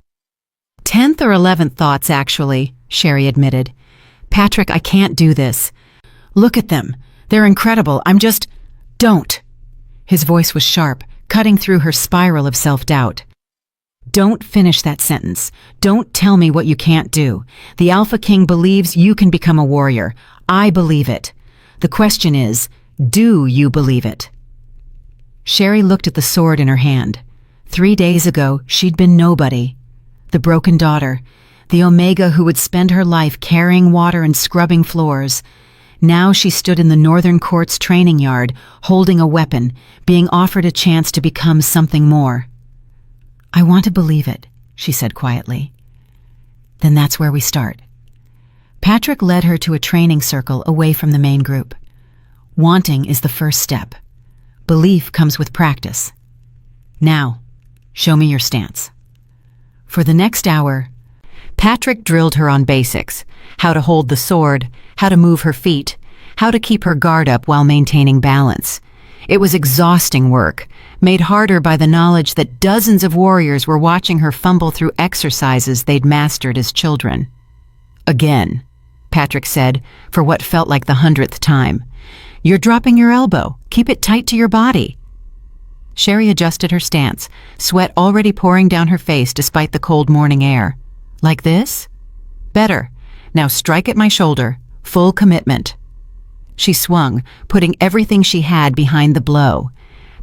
Speaker 2: 10th or 11th thoughts, actually, Sherry admitted. Patrick, I can't do this. Look at them. They're incredible. Don't. His voice was sharp, cutting through her spiral of self-doubt. Don't finish that sentence. Don't tell me what you can't do. The Alpha King believes you can become a warrior. I believe it. The question is, do you believe it? Sherry looked at the sword in her hand. 3 days ago, she'd been nobody. The broken daughter, the Omega who would spend her life carrying water and scrubbing floors. Now she stood in the Northern Court's training yard, holding a weapon, being offered a chance to become something more. I want to believe it, she said quietly. Then that's where we start. Patrick led her to a training circle away from the main group. Wanting is the first step. Belief comes with practice. Now, show me your stance. For the next hour, Patrick drilled her on basics: how to hold the sword, how to move her feet, how to keep her guard up while maintaining balance. It was exhausting work, made harder by the knowledge that dozens of warriors were watching her fumble through exercises they'd mastered as children. Again, Patrick said, for what felt like the 100th time. You're dropping your elbow. Keep it tight to your body. Sherry adjusted her stance, sweat already pouring down her face despite the cold morning air. Like this? Better. Now strike at my shoulder. Full commitment. She swung, putting everything she had behind the blow.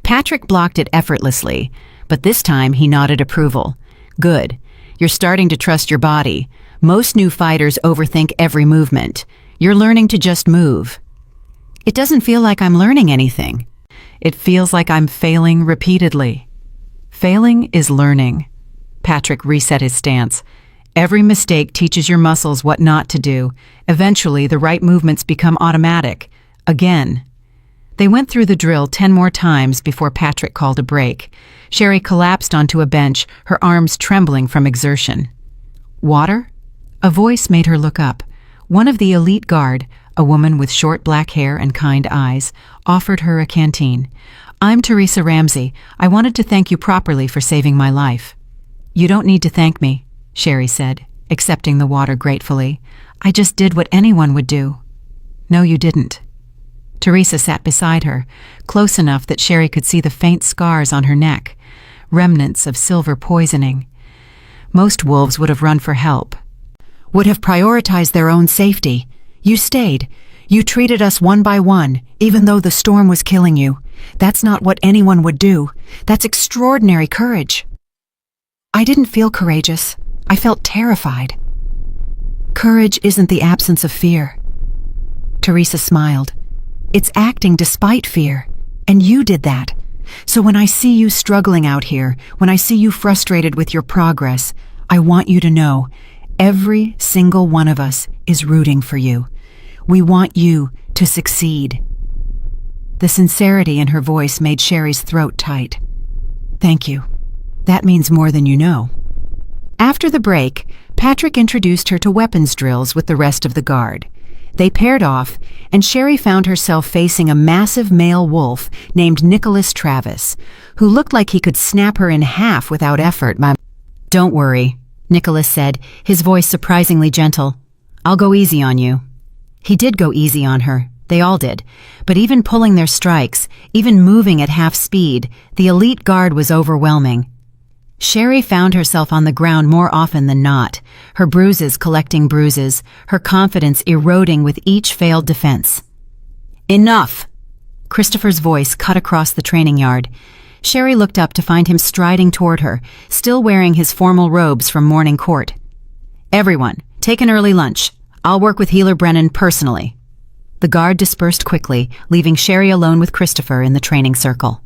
Speaker 2: Patrick blocked it effortlessly, but this time he nodded approval. Good. You're starting to trust your body. Most new fighters overthink every movement. You're learning to just move. It doesn't feel like I'm learning anything. It feels like I'm failing repeatedly. Failing is learning. Patrick reset his stance. Every mistake teaches your muscles what not to do. Eventually, the right movements become automatic. Again. They went through the drill 10 more times before Patrick called a break. Sherry collapsed onto a bench, her arms trembling from exertion. Water? A voice made her look up. One of the elite guard, a woman with short black hair and kind eyes, offered her a canteen. I'm Teresa Ramsey. I wanted to thank you properly for saving my life. You don't need to thank me, Sherry said, accepting the water gratefully. I just did what anyone would do. No, you didn't. Teresa sat beside her, close enough that Sherry could see the faint scars on her neck, remnants of silver poisoning. Most wolves would have run for help, would have prioritized their own safety. You stayed. You treated us one by one, even though the storm was killing you. That's not what anyone would do. That's extraordinary courage. I didn't feel courageous. I felt terrified. Courage isn't the absence of fear. Teresa smiled. It's acting despite fear, and you did that. So when I see you struggling out here, when I see you frustrated with your progress, I want you to know, every single one of us is rooting for you. We want you to succeed. The sincerity in her voice made Sherry's throat tight. Thank you. That means more than you know. After the break, Patrick introduced her to weapons drills with the rest of the guard. They paired off, and Sherry found herself facing a massive male wolf named Nicholas Travis, who looked like he could snap her in half without effort. Don't worry, Nicholas said, his voice surprisingly gentle. I'll go easy on you. He did go easy on her. They all did. But even pulling their strikes, even moving at half speed, the elite guard was overwhelming. Sherry found herself on the ground more often than not, her bruises collecting bruises, her confidence eroding with each failed defense. Enough! Christopher's voice cut across the training yard. Sherry looked up to find him striding toward her, still wearing his formal robes from morning court. Everyone, take an early lunch. I'll work with Healer Brennan personally. The guard dispersed quickly, leaving Sherry alone with Christopher in the training circle.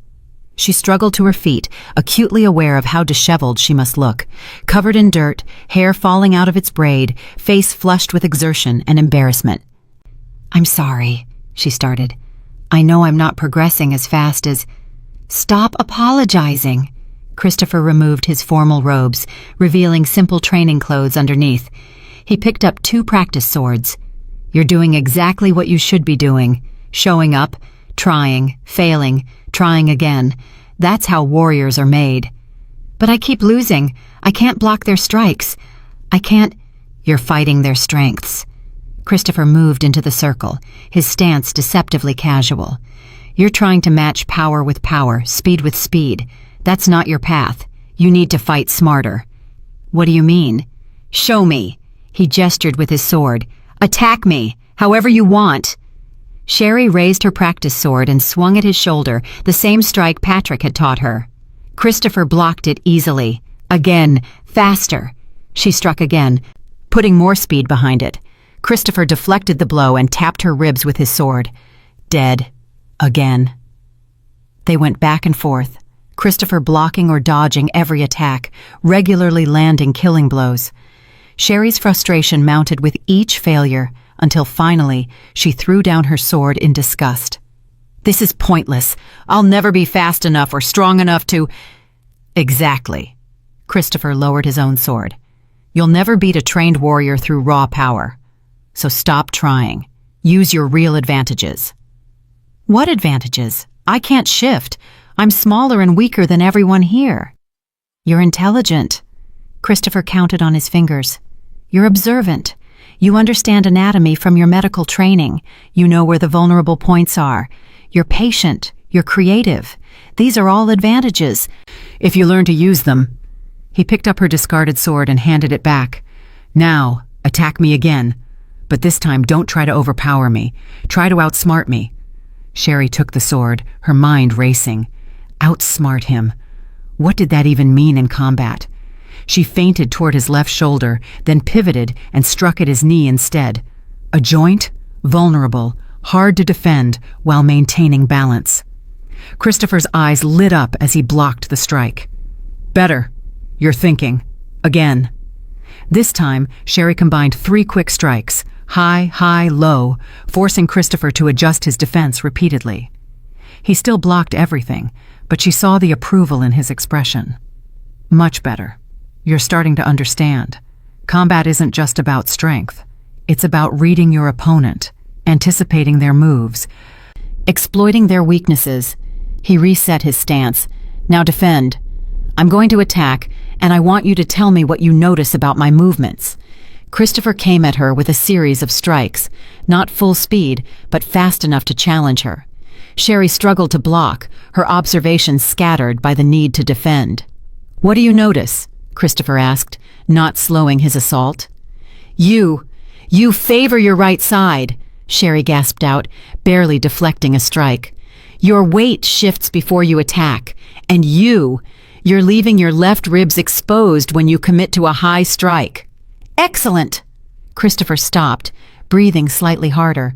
Speaker 2: She struggled to her feet, acutely aware of how disheveled she must look, covered in dirt, hair falling out of its braid, face flushed with exertion and embarrassment. "I'm sorry," she started. "I know I'm not progressing as fast as—" "Stop apologizing." Christopher removed his formal robes, revealing simple training clothes underneath. He picked up 2 practice swords. "You're doing exactly what you should be doing. Showing up, trying, failing, trying again. That's how warriors are made." "But I keep losing. I can't block their strikes. I can't—" "You're fighting their strengths." Christopher moved into the circle, his stance deceptively casual. "You're trying to match power with power, speed with speed. That's not your path. You need to fight smarter." "What do you mean?" "Show me." He gestured with his sword. "Attack me, however you want." Sherry raised her practice sword and swung at his shoulder, the same strike Patrick had taught her. Christopher blocked it easily. Again, faster. She struck again, putting more speed behind it. Christopher deflected the blow and tapped her ribs with his sword. Dead. Again. They went back and forth, Christopher blocking or dodging every attack, regularly landing killing blows. Sherry's frustration mounted with each failure, until finally she threw down her sword in disgust. "This is pointless. I'll never be fast enough or strong enough to—" "Exactly." Christopher lowered his own sword. "You'll never beat a trained warrior through raw power. So stop trying. Use your real advantages." "What advantages? I can't shift. I'm smaller and weaker than everyone here." "You're intelligent." Christopher counted on his fingers. "You're observant. You understand anatomy from your medical training. You know where the vulnerable points are. You're patient. You're creative. These are all advantages, if you learn to use them." He picked up her discarded sword and handed it back. "Now, attack me again. But this time don't try to overpower me. Try to outsmart me." Sherry took the sword, her mind racing. Outsmart him. What did that even mean in combat? She feinted toward his left shoulder, then pivoted and struck at his knee instead. A joint, vulnerable, hard to defend while maintaining balance. Christopher's eyes lit up as he blocked the strike. "Better. You're thinking. Again." This time, Sherry combined 3 quick strikes, high, high, low, forcing Christopher to adjust his defense repeatedly. He still blocked everything, but she saw the approval in his expression. "Much better. You're starting to understand. Combat isn't just about strength. It's about reading your opponent, anticipating their moves, exploiting their weaknesses." He reset his stance. "Now defend. I'm going to attack, and I want you to tell me what you notice about my movements." Christopher came at her with a series of strikes, not full speed, but fast enough to challenge her. Sherry struggled to block, her observations scattered by the need to defend. "What do you notice?" Christopher asked, not slowing his assault. You favor your right side," Sherry gasped out, barely deflecting a strike. "Your weight shifts before you attack, and you're leaving your left ribs exposed when you commit to a high strike." "Excellent!" Christopher stopped, breathing slightly harder.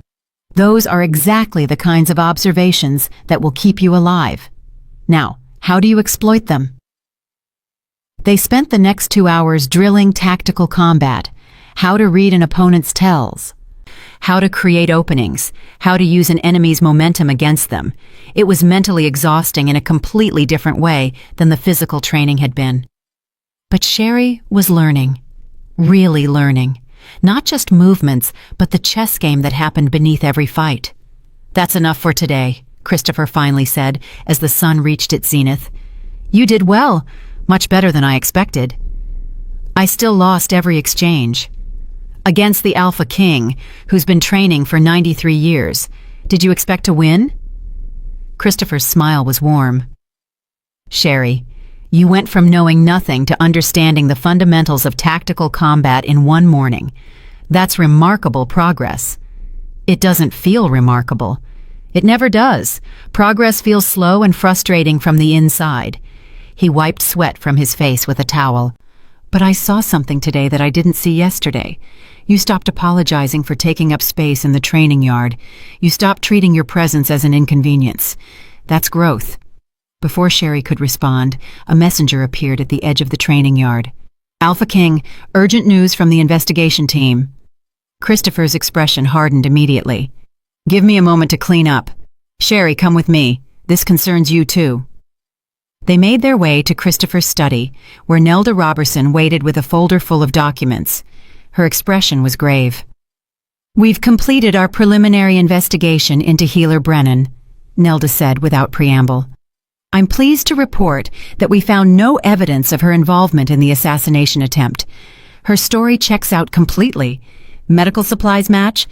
Speaker 2: "Those are exactly the kinds of observations that will keep you alive. Now, how do you exploit them?" They spent the next 2 hours drilling tactical combat, how to read an opponent's tells, how to create openings, how to use an enemy's momentum against them. It was mentally exhausting in a completely different way than the physical training had been. But Sherry was learning, really learning, not just movements, but the chess game that happened beneath every fight. "That's enough for today," Christopher finally said as the sun reached its zenith. "You did well. Much better than I expected." "I still lost every exchange." "Against the Alpha King, who's been training for 93 years. Did you expect to win?" Christopher's smile was warm. "Sherry, you went from knowing nothing to understanding the fundamentals of tactical combat in 1 morning. That's remarkable progress." "It doesn't feel remarkable." "It never does. Progress feels slow and frustrating from the inside." He wiped sweat from his face with a towel. But I saw something today that I didn't see yesterday. You stopped apologizing for taking up space in the training yard. You stopped treating your presence as an inconvenience. That's growth. Before Sherry could respond, a messenger appeared at the edge of the training yard. Alpha King, urgent news from the investigation team. Christopher's expression hardened immediately. Give me a moment to clean up. Sherry, come with me. This concerns you too. They made their way to Christopher's study, where Nelda Robertson waited with a folder full of documents. Her expression was grave. We've completed our preliminary investigation into Healer Brennan, Nelda said without preamble. I'm pleased to report that we found no evidence of her involvement in the assassination attempt. Her story checks out completely. Medical supplies match.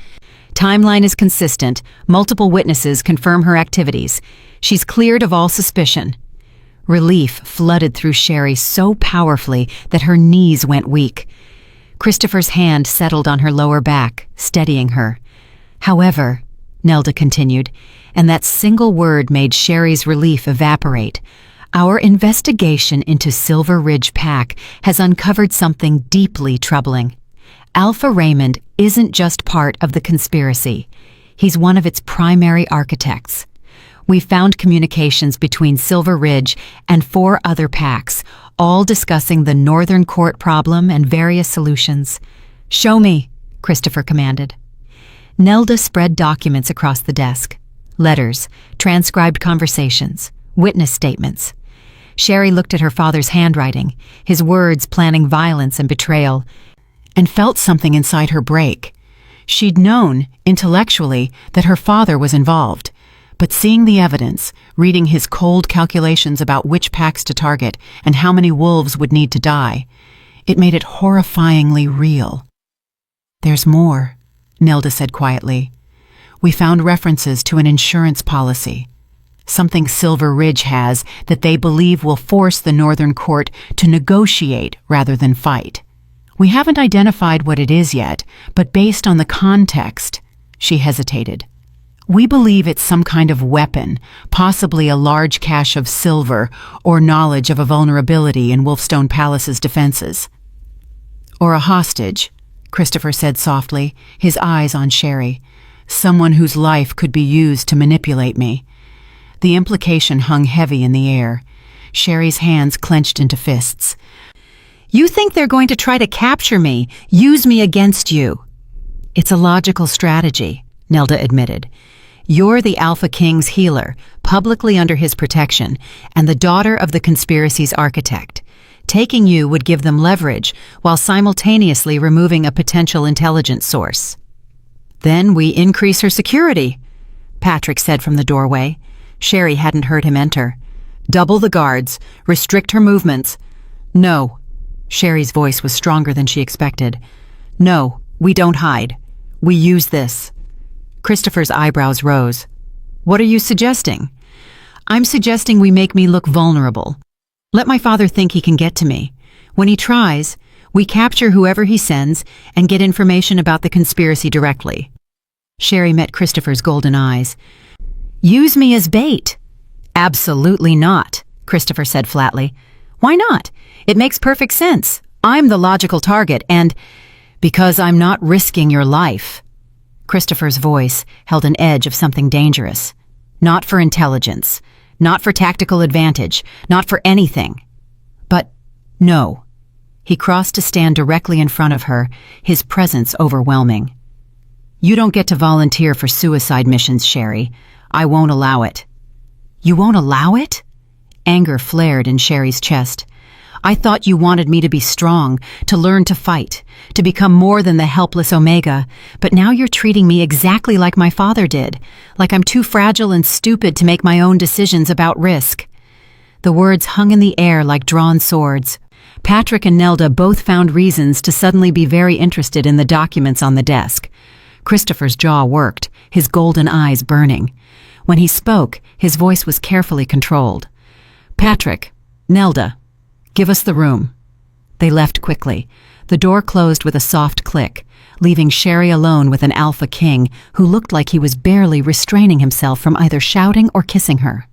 Speaker 2: Timeline is consistent. Multiple witnesses confirm her activities. She's cleared of all suspicion. Relief flooded through Sherry so powerfully that her knees went weak. Christopher's hand settled on her lower back, steadying her. However, Nelda continued, and that single word made Sherry's relief evaporate, our investigation into Silver Ridge Pack has uncovered something deeply troubling. Alpha Raymond isn't just part of the conspiracy. He's one of its primary architects. We found communications between Silver Ridge and 4 other packs, all discussing the Northern Court problem and various solutions. Show me, Christopher commanded. Nelda spread documents across the desk. Letters, transcribed conversations, witness statements. Sherry looked at her father's handwriting, his words planning violence and betrayal, and felt something inside her break. She'd known, intellectually, that her father was involved. But seeing the evidence, reading his cold calculations about which packs to target and how many wolves would need to die, it made it horrifyingly real. There's more, Nelda said quietly. We found references to an insurance policy, something Silver Ridge has that they believe will force the Northern Court to negotiate rather than fight. We haven't identified what it is yet, but based on the context, she hesitated. We believe it's some kind of weapon, possibly a large cache of silver or knowledge of a vulnerability in Wolfstone Palace's defenses. Or a hostage, Christopher said softly, his eyes on Sherry. Someone whose life could be used to manipulate me. The implication hung heavy in the air. Sherry's hands clenched into fists. You think they're going to try to capture me, use me against you? It's a logical strategy, Nelda admitted. You're the Alpha King's healer, publicly under his protection, and the daughter of the conspiracy's architect. Taking you would give them leverage, while simultaneously removing a potential intelligence source. Then we increase her security, Patrick said from the doorway. Sherry hadn't heard him enter. Double the guards, restrict her movements. No. Sherry's voice was stronger than she expected. No, we don't hide. We use this. Christopher's eyebrows rose. What are you suggesting? I'm suggesting we make me look vulnerable. Let my father think he can get to me. When he tries, we capture whoever he sends and get information about the conspiracy directly. Sherry met Christopher's golden eyes. Use me as bait. Absolutely not, Christopher said flatly. Why not? It makes perfect sense. I'm the logical target and because I'm not risking your life. Christopher's voice held an edge of something dangerous. Not for intelligence, not for tactical advantage, not for anything. But no. He crossed to stand directly in front of her, his presence overwhelming. You don't get to volunteer for suicide missions, Sherry. I won't allow it. You won't allow it? Anger flared in Sherry's chest. I thought you wanted me to be strong, to learn to fight, to become more than the helpless Omega, but now you're treating me exactly like my father did, like I'm too fragile and stupid to make my own decisions about risk. The words hung in the air like drawn swords. Patrick and Nelda both found reasons to suddenly be very interested in the documents on the desk. Christopher's jaw worked, his golden eyes burning. When he spoke, his voice was carefully controlled. Patrick, Nelda, give us the room. They left quickly. The door closed with a soft click, leaving Sherry alone with an Alpha King who looked like he was barely restraining himself from either shouting or kissing her.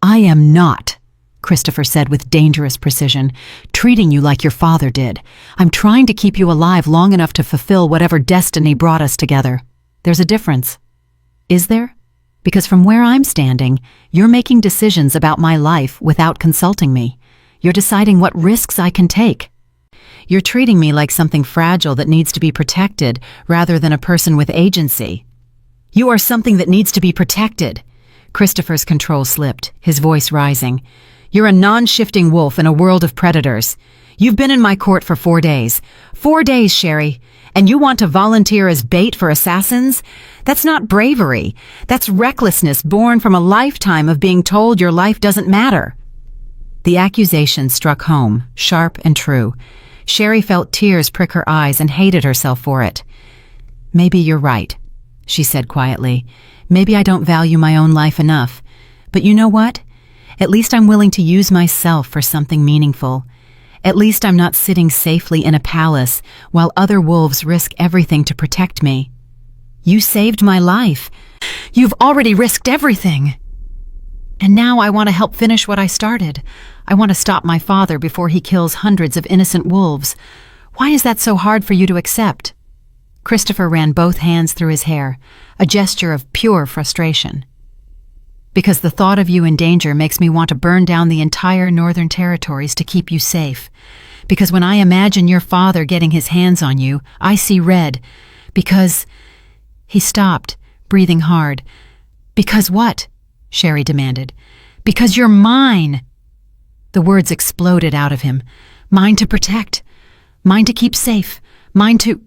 Speaker 2: I am not Christopher said with dangerous precision, treating you like your father did. I'm trying to keep you alive long enough to fulfill whatever destiny brought us together. There's a difference. Is there? Because from where I'm standing, you're making decisions about my life without consulting me. You're deciding what risks I can take. You're treating me like something fragile that needs to be protected rather than a person with agency. You are something that needs to be protected. Christopher's control slipped, his voice rising. You're a non-shifting wolf in a world of predators. You've been in my court for 4 days. 4 days, Sherry. And you want to volunteer as bait for assassins? That's not bravery. That's recklessness born from a lifetime of being told your life doesn't matter. The accusation struck home, sharp and true. Sherry felt tears prick her eyes and hated herself for it. Maybe you're right, she said quietly. Maybe I don't value my own life enough. But you know what? At least I'm willing to use myself for something meaningful. At least I'm not sitting safely in a palace while other wolves risk everything to protect me. You saved my life. You've already risked everything. And now I want to help finish what I started. I want to stop my father before he kills hundreds of innocent wolves. Why is that so hard for you to accept? Christopher ran both hands through his hair, a gesture of pure frustration. Because the thought of you in danger makes me want to burn down the entire Northern Territories to keep you safe. Because when I imagine your father getting his hands on you, I see red. Because... He stopped, breathing hard. Because what? Sherry demanded. Because you're mine. The words exploded out of him. Mine to protect. Mine to keep safe. Mine to...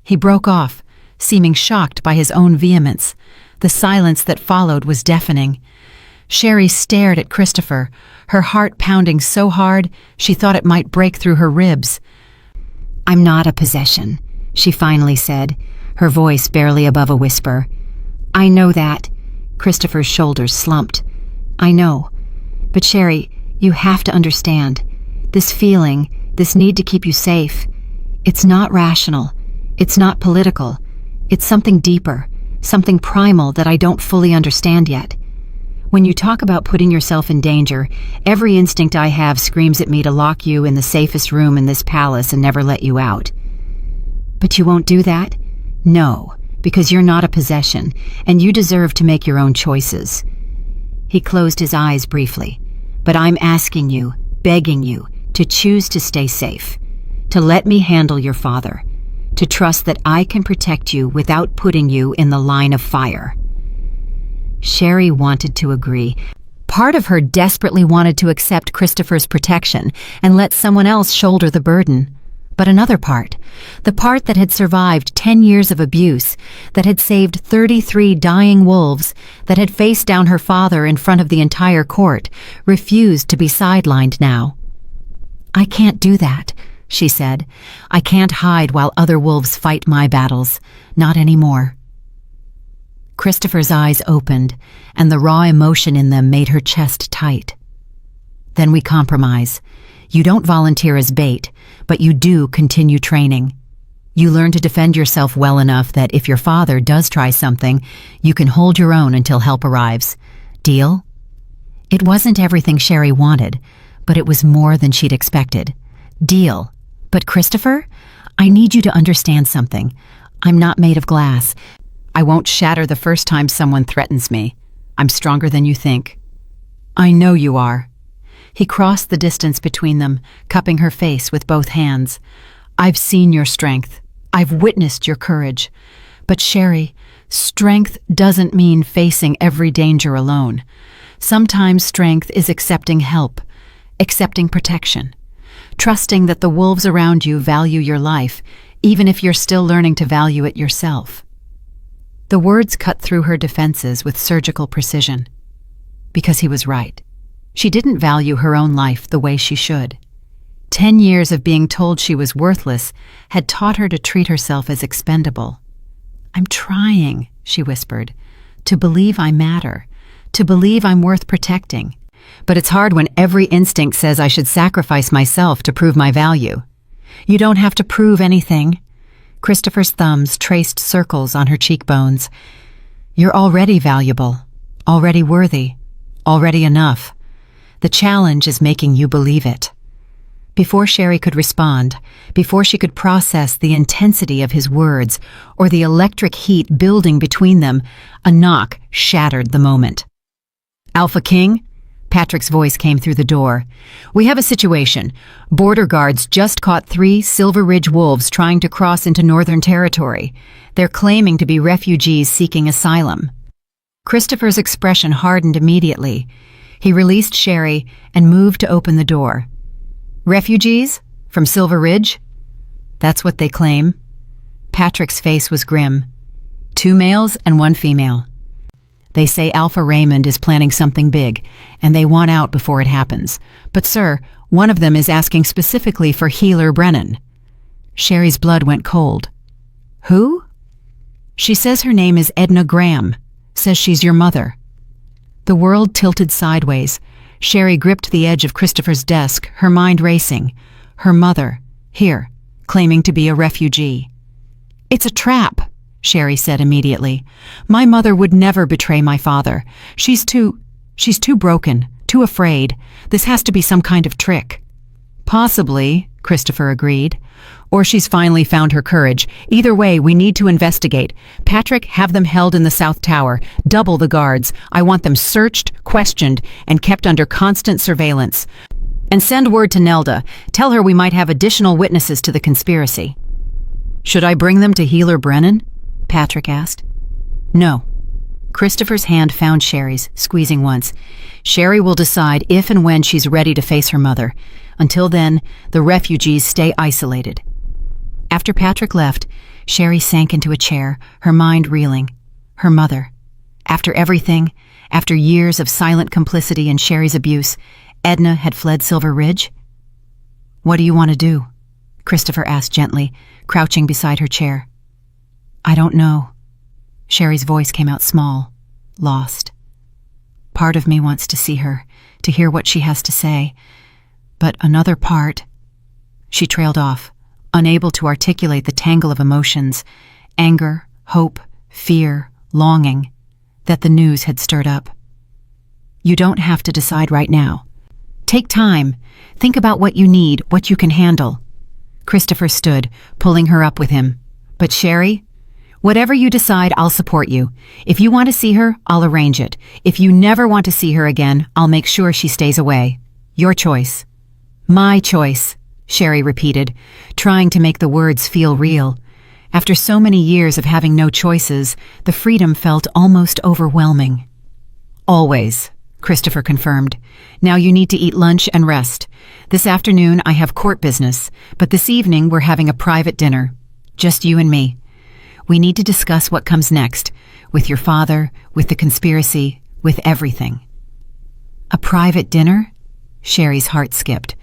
Speaker 2: He broke off, seeming shocked by his own vehemence. The silence that followed was deafening. Sherry stared at Christopher, her heart pounding so hard she thought it might break through her ribs. I'm not a possession, she finally said, her voice barely above a whisper. I know that. Christopher's shoulders slumped. I know. But Sherry, you have to understand. This feeling, this need to keep you safe, it's not rational. It's not political. It's something deeper. Something primal that I don't fully understand yet. When you talk about putting yourself in danger, every instinct I have screams at me to lock you in the safest room in this palace and never let you out. But you won't do that? No, because you're not a possession, and you deserve to make your own choices. He closed his eyes briefly. But I'm asking you, begging you, to choose to stay safe, to let me handle your father, to trust that I can protect you without putting you in the line of fire. Sherry wanted to agree. Part of her desperately wanted to accept Christopher's protection and let someone else shoulder the burden. But another part, the part that had survived 10 years of abuse, that had saved 33 dying wolves, that had faced down her father in front of the entire court, refused to be sidelined now. I can't do that, she said. I can't hide while other wolves fight my battles. Not anymore. Christopher's eyes opened, and the raw emotion in them made her chest tight. Then we compromise. You don't volunteer as bait, but you do continue training. You learn to defend yourself well enough that if your father does try something, you can hold your own until help arrives. Deal? It wasn't everything Sherry wanted, but it was more than she'd expected. Deal. But Christopher, I need you to understand something. I'm not made of glass. I won't shatter the first time someone threatens me. I'm stronger than you think. I know you are. He crossed the distance between them, cupping her face with both hands. I've seen your strength. I've witnessed your courage. But Sherry, strength doesn't mean facing every danger alone. Sometimes strength is accepting help, accepting protection. Trusting that the wolves around you value your life, even if you're still learning to value it yourself. The words cut through her defenses with surgical precision. Because he was right. She didn't value her own life the way she should. 10 years of being told she was worthless had taught her to treat herself as expendable. I'm trying, she whispered, to believe I matter, to believe I'm worth protecting. But it's hard when every instinct says I should sacrifice myself to prove my value. You don't have to prove anything. Christopher's thumbs traced circles on her cheekbones. You're already valuable, already worthy, already enough. The challenge is making you believe it." Before Sherry could respond, before she could process the intensity of his words or the electric heat building between them, a knock shattered the moment. "Alpha King?" Patrick's voice came through the door. "We have a situation. Border guards just caught 3 Silver Ridge wolves trying to cross into Northern Territory. They're claiming to be refugees seeking asylum." Christopher's expression hardened immediately. He released Sherry and moved to open the door. "Refugees? From Silver Ridge?" "That's what they claim." Patrick's face was grim. 2 males and 1 female. "They say Alpha Raymond is planning something big, and they want out before it happens. But sir, one of them is asking specifically for Healer Brennan." Sherry's blood went cold. "Who?" "She says her name is Edna Graham. Says she's your mother." The world tilted sideways. Sherry gripped the edge of Christopher's desk, her mind racing. Her mother, here, claiming to be a refugee. "It's a trap," Sherry said immediately. "My mother would never betray my father. She's too broken, too afraid. This has to be some kind of trick." "Possibly," Christopher agreed. "Or she's finally found her courage. Either way, we need to investigate. Patrick, have them held in the South Tower. Double the guards. I want them searched, questioned, and kept under constant surveillance. And send word to Nelda. Tell her we might have additional witnesses to the conspiracy." "Should I bring them to Healer Brennan?" Patrick asked. "No." Christopher's hand found Sherry's, squeezing once. "Sherry will decide if and when she's ready to face her mother. Until then, the refugees stay isolated." After Patrick left, Sherry sank into a chair, her mind reeling. Her mother. After everything, after years of silent complicity in Sherry's abuse, Edna had fled Silver Ridge? "What do you want to do?" Christopher asked gently, crouching beside her chair. "I don't know." Sherry's voice came out small, lost. "Part of me wants to see her, to hear what she has to say. But another part—" She trailed off, unable to articulate the tangle of emotions, anger, hope, fear, longing, that the news had stirred up. "You don't have to decide right now. Take time. Think about what you need, what you can handle." Christopher stood, pulling her up with him. "But Sherry? Whatever you decide, I'll support you. If you want to see her, I'll arrange it. If you never want to see her again, I'll make sure she stays away. Your choice." "My choice," Sherry repeated, trying to make the words feel real. After so many years of having no choices, the freedom felt almost overwhelming. "Always," Christopher confirmed. "Now you need to eat lunch and rest. This afternoon I have court business, but this evening we're having a private dinner. Just you and me. We need to discuss what comes next, with your father, with the conspiracy, with everything." "A private dinner?" Sherry's heart skipped.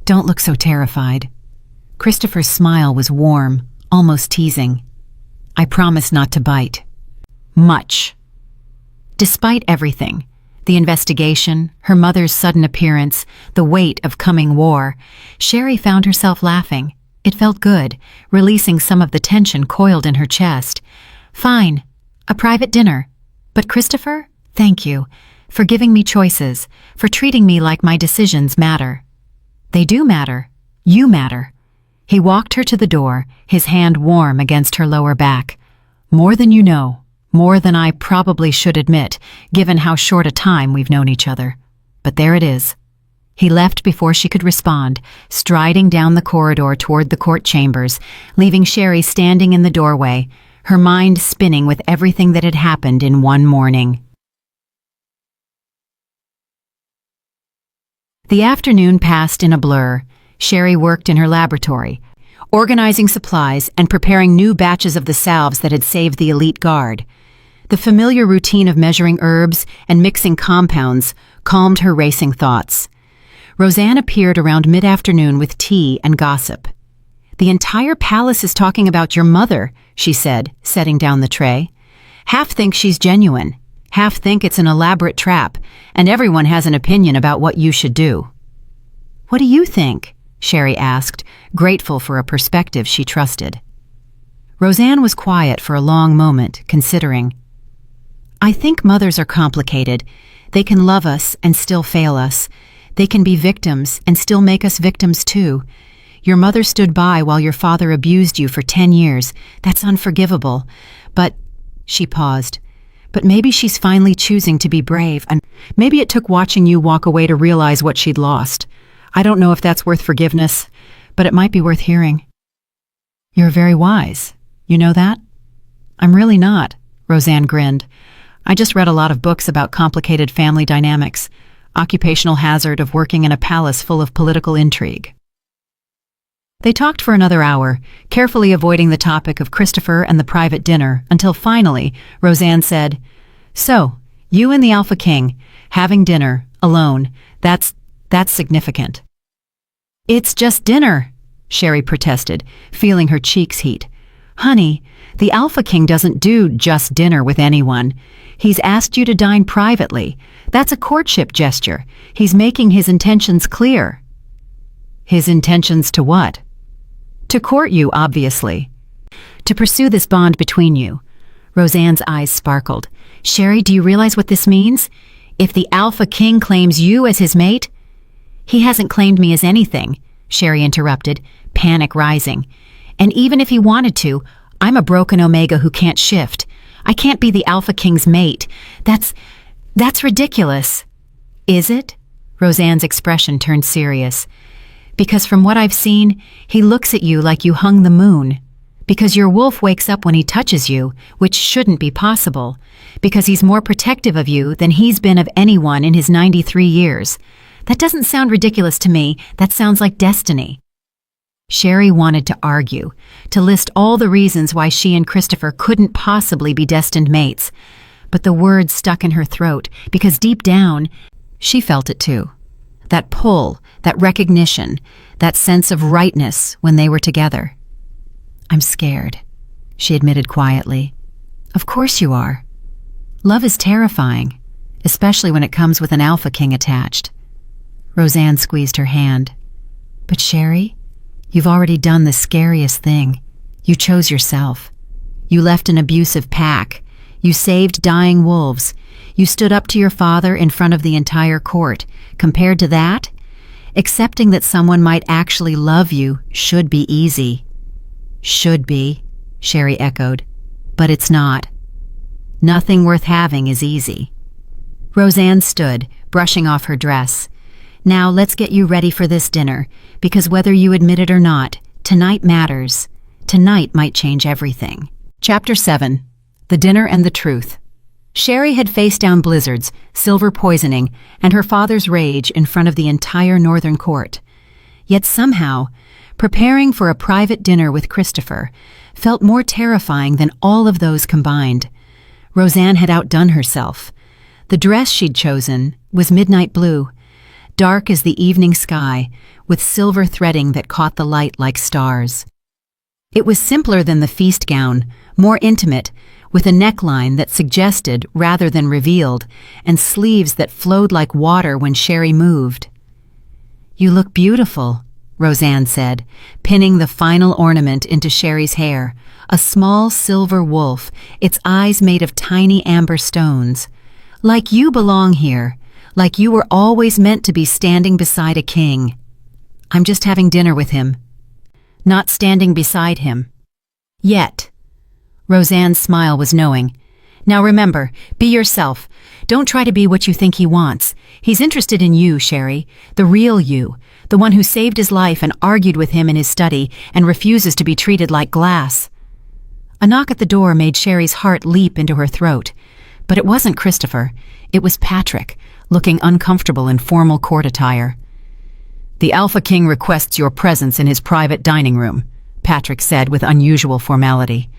Speaker 2: "Don't look so terrified." Christopher's smile was warm, almost teasing. "I promise not to bite." "Much." Despite everything, the investigation, her mother's sudden appearance, the weight of coming war, Sherry found herself laughing. It felt good, releasing some of the tension coiled in her chest. "Fine, a private dinner. But Christopher, thank you, for giving me choices, for treating me like my decisions matter." "They do matter. You matter." He walked her to the door, his hand warm against her lower back. "More than you know, more than I probably should admit, given how short a time we've known each other. But there it is." He left before she could respond, striding down the corridor toward the court chambers, leaving Sherry standing in the doorway, her mind spinning with everything that had happened in one morning. The afternoon passed in a blur. Sherry worked in her laboratory, organizing supplies and preparing new batches of the salves that had saved the elite guard. The familiar routine of measuring herbs and mixing compounds calmed her racing thoughts. Roseanne appeared around mid-afternoon with tea and gossip. "The entire palace is talking about your mother," she said, setting down the tray. "Half think she's genuine, half think it's an elaborate trap, and everyone has an opinion about what you should do." "What do you think?" Sherry asked, grateful for a perspective she trusted. Roseanne was quiet for a long moment, considering. "I think mothers are complicated. They can love us and still fail us. They can be victims and still make us victims too. Your mother stood by while your father abused you for 10 years. That's unforgivable. But, she paused, but maybe she's finally choosing to be brave, and maybe it took watching you walk away to realize what she'd lost. I don't know if that's worth forgiveness, but it might be worth hearing. You're very wise. You know that? I'm really not, Roseanne grinned. I just read a lot of books about complicated family dynamics, occupational hazard of working in a palace full of political intrigue. They talked for another hour, carefully avoiding the topic of Christopher and the private dinner, until finally, Roseanne said, "So, you and the Alpha King, having dinner, alone, that's significant." "It's just dinner," Sherry protested, feeling her cheeks heat. "Honey, the Alpha King doesn't do just dinner with anyone. He's asked you to dine privately. That's a courtship gesture. He's making his intentions clear." "His intentions to what?" "To court you, obviously. To pursue this bond between you." Roseanne's eyes sparkled. "Sherry, do you realize what this means? If the Alpha King claims you as his mate—" "He hasn't claimed me as anything," Sherry interrupted, panic rising. "And even if he wanted to, I'm a broken Omega who can't shift. I can't be the Alpha King's mate. That's ridiculous." "Is it?" Roseanne's expression turned serious. "Because from what I've seen, he looks at you like you hung the moon. Because your wolf wakes up when he touches you, which shouldn't be possible. Because he's more protective of you than he's been of anyone in his 93 years. That doesn't sound ridiculous to me. That sounds like destiny." Sherry wanted to argue, to list all the reasons why she and Christopher couldn't possibly be destined mates. But the words stuck in her throat, because deep down, she felt it too. That pull, that recognition, that sense of rightness when they were together. "I'm scared," she admitted quietly. "Of course you are. Love is terrifying, especially when it comes with an Alpha King attached." Roseanne squeezed her hand. "But Sherry, you've already done the scariest thing. You chose yourself. You left an abusive pack. You saved dying wolves. You stood up to your father in front of the entire court. Compared to that, accepting that someone might actually love you should be easy." "Should be," Sherry echoed. "But it's not. Nothing worth having is easy." Roseanne stood, brushing off her dress. "Now let's get you ready for this dinner, because whether you admit it or not, tonight matters. Tonight might change everything." Chapter 7. The Dinner and the Truth. Sherry had faced down blizzards, silver poisoning, and her father's rage in front of the entire northern court. Yet somehow, preparing for a private dinner with Christopher felt more terrifying than all of those combined. Roseanne had outdone herself. The dress she'd chosen was midnight blue, dark as the evening sky, with silver threading that caught the light like stars. It was simpler than the feast gown, more intimate, with a neckline that suggested rather than revealed, and sleeves that flowed like water when Sherry moved. "You look beautiful," Roseanne said, pinning the final ornament into Sherry's hair, a small silver wolf, its eyes made of tiny amber stones. "Like you belong here, like you were always meant to be standing beside a king." "I'm just having dinner with him, not standing beside him. Yet." Roseanne's smile was knowing. "Now remember, be yourself. Don't try to be what you think he wants. He's interested in you, Sherry, the real you, the one who saved his life and argued with him in his study and refuses to be treated like glass." A knock at the door made Sherry's heart leap into her throat. But it wasn't Christopher. It was Patrick, looking uncomfortable in formal court attire. "The Alpha King requests your presence in his private dining room," Patrick said with unusual formality.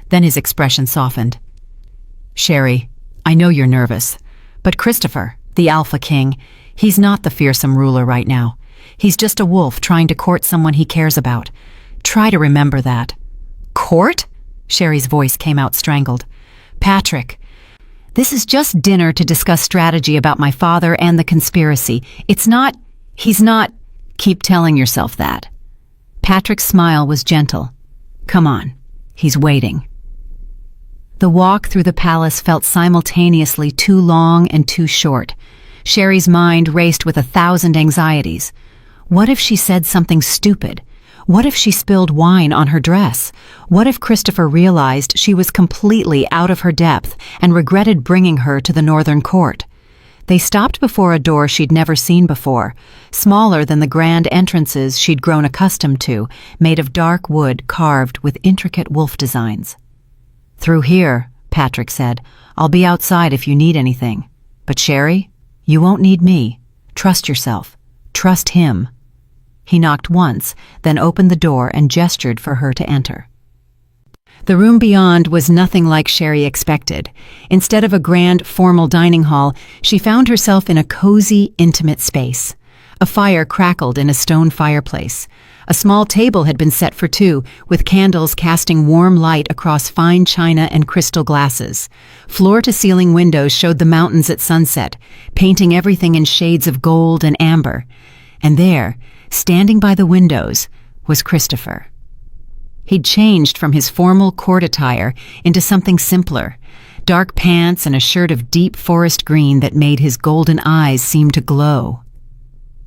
Speaker 2: Then his expression softened. "Sherry, I know you're nervous, but Christopher, the Alpha King, he's not the fearsome ruler right now. He's just a wolf trying to court someone he cares about. Try to remember that." "Court?" Sherry's voice came out strangled. "Patrick, this is just dinner to discuss strategy about my father and the conspiracy. He's not. Keep telling yourself that." Patrick's smile was gentle. "Come on, he's waiting." The walk through the palace felt simultaneously too long and too short. Sherry's mind raced with 1,000 anxieties. What if she said something stupid? What if she spilled wine on her dress? What if Christopher realized she was completely out of her depth and regretted bringing her to the Northern Court? They stopped before a door she'd never seen before, smaller than the grand entrances she'd grown accustomed to, made of dark wood carved with intricate wolf designs. "Through here," Patrick said. "I'll be outside if you need anything. But Sherry, you won't need me. Trust yourself. Trust him." He knocked once, then opened the door and gestured for her to enter. The room beyond was nothing like Sherry expected. Instead of a grand, formal dining hall, she found herself in a cozy, intimate space. A fire crackled in a stone fireplace. A small table had been set for two, with candles casting warm light across fine china and crystal glasses. Floor-to-ceiling windows showed the mountains at sunset, painting everything in shades of gold and amber. And there, standing by the windows, was Christopher. He'd changed from his formal court attire into something simpler, dark pants and a shirt of deep forest green that made his golden eyes seem to glow.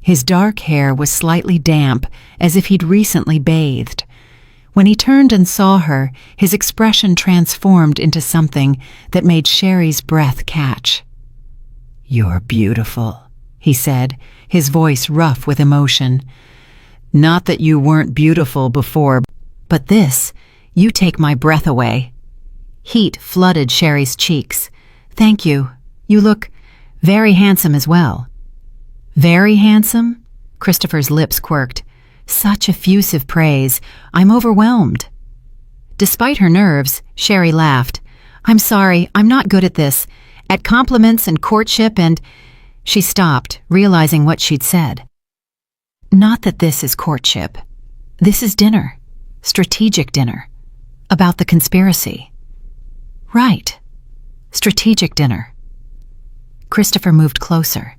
Speaker 2: His dark hair was slightly damp, as if he'd recently bathed. When he turned and saw her, his expression transformed into something that made Sherry's breath catch. "You're beautiful," he said, his voice rough with emotion. "Not that you weren't beautiful before, but this, you take my breath away." Heat flooded Sherry's cheeks. "Thank you. You look very handsome as well." "Very handsome?" Christopher's lips quirked. "Such effusive praise. I'm overwhelmed." Despite her nerves, Sherry laughed. "I'm sorry, I'm not good at this. At compliments and courtship and—" She stopped, realizing what she'd said. "Not that this is courtship. This is dinner. Strategic dinner. About the conspiracy." "Right. Strategic dinner." Christopher moved closer,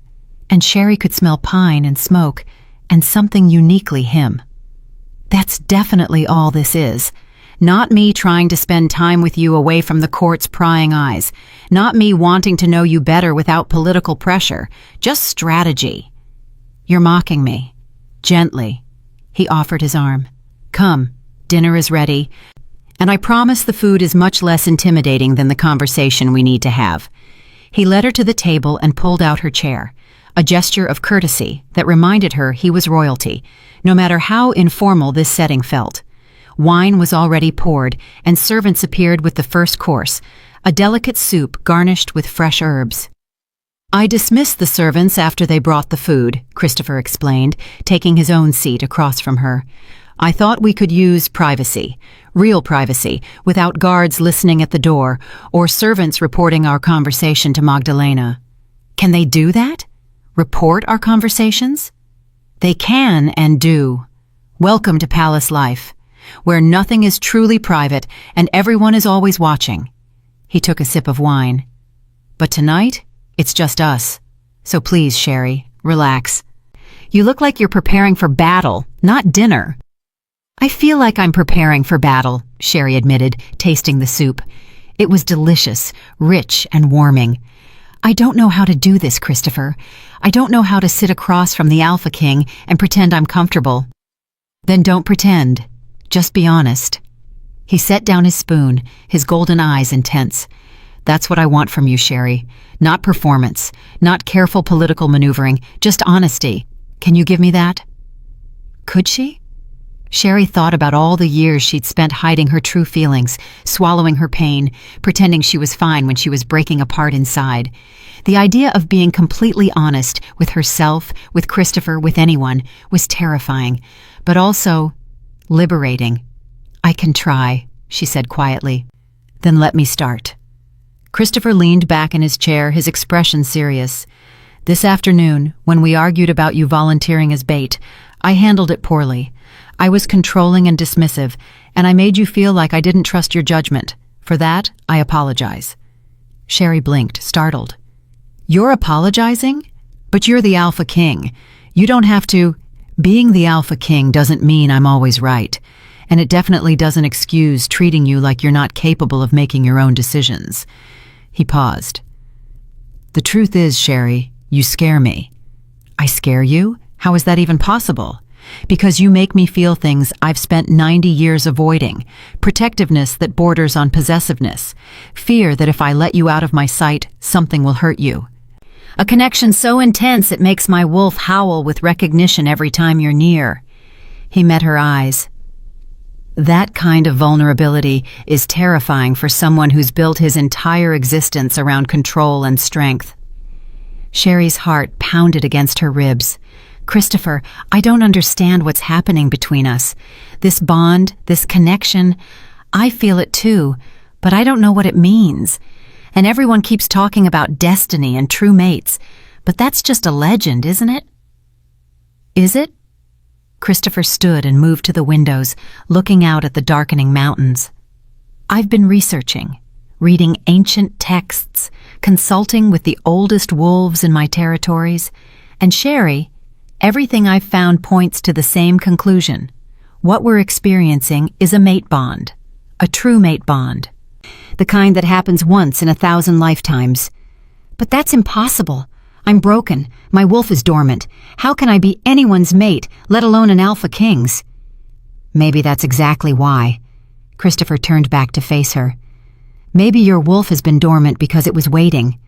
Speaker 2: and Sherry could smell pine and smoke and something uniquely him. "That's definitely all this is. Not me trying to spend time with you away from the court's prying eyes. Not me wanting to know you better without political pressure. Just strategy." "You're mocking me." Gently, he offered his arm. "Come, dinner is ready, and I promise the food is much less intimidating than the conversation we need to have." He led her to the table and pulled out her chair, a gesture of courtesy that reminded her he was royalty, no matter how informal this setting felt. Wine was already poured, and servants appeared with the first course, a delicate soup garnished with fresh herbs. "I dismissed the servants after they brought the food," Christopher explained, taking his own seat across from her. "I thought we could use privacy, real privacy, without guards listening at the door or servants reporting our conversation to Magdalena." "Can they do that? Report our conversations?" "They can and do. Welcome to palace life, where nothing is truly private and everyone is always watching." He took a sip of wine. "But tonight, it's just us. So please, Sherry, relax. You look like you're preparing for battle, not dinner." "I feel like I'm preparing for battle," Sherry admitted, tasting the soup. It was delicious, rich, and warming. "I don't know how to do this, Christopher. I don't know how to sit across from the Alpha King and pretend I'm comfortable." "Then don't pretend. Just be honest." He set down his spoon, his golden eyes intense. "That's what I want from you, Sherry. Not performance, not careful political maneuvering, just honesty. Can you give me that?" Could she? Sherry thought about all the years she'd spent hiding her true feelings, swallowing her pain, pretending she was fine when she was breaking apart inside. The idea of being completely honest with herself, with Christopher, with anyone, was terrifying, but also liberating. "I can try," she said quietly. "Then let me start." Christopher leaned back in his chair, his expression serious. "This afternoon, when we argued about you volunteering as bait, I handled it poorly. I was controlling and dismissive, and I made you feel like I didn't trust your judgment. For that, I apologize." Sherry blinked, startled. "You're apologizing? But you're the Alpha King. You don't have to—" "Being the Alpha King doesn't mean I'm always right, and it definitely doesn't excuse treating you like you're not capable of making your own decisions." He paused. "The truth is, Sherry, You scare me. I scare you? How is that even possible? Because you make me feel things I've spent 90 years avoiding. Protectiveness that borders on possessiveness. Fear that if I let you out of my sight, something will hurt you. A connection so intense it makes my wolf howl with recognition every time you're near. He met her eyes. That kind of vulnerability is terrifying for someone who's built his entire existence around control and strength. Sherry's heart pounded against her ribs. Christopher, I don't understand what's happening between us. This bond, this connection, I feel it too, but I don't know what it means. And everyone keeps talking about destiny and true mates, but that's just a legend, isn't it? Is it? Christopher stood and moved to the windows, looking out at the darkening mountains. I've been researching, reading ancient texts, consulting with the oldest wolves in my territories, and Sherry, everything I've found points to the same conclusion. What we're experiencing is a mate bond, a true mate bond, the kind that happens once in 1,000 lifetimes. But that's impossible. I'm broken. My wolf is dormant. How can I be anyone's mate, let alone an alpha king's? Maybe that's exactly why. Christopher turned back to face her. Maybe your wolf has been dormant because it was waiting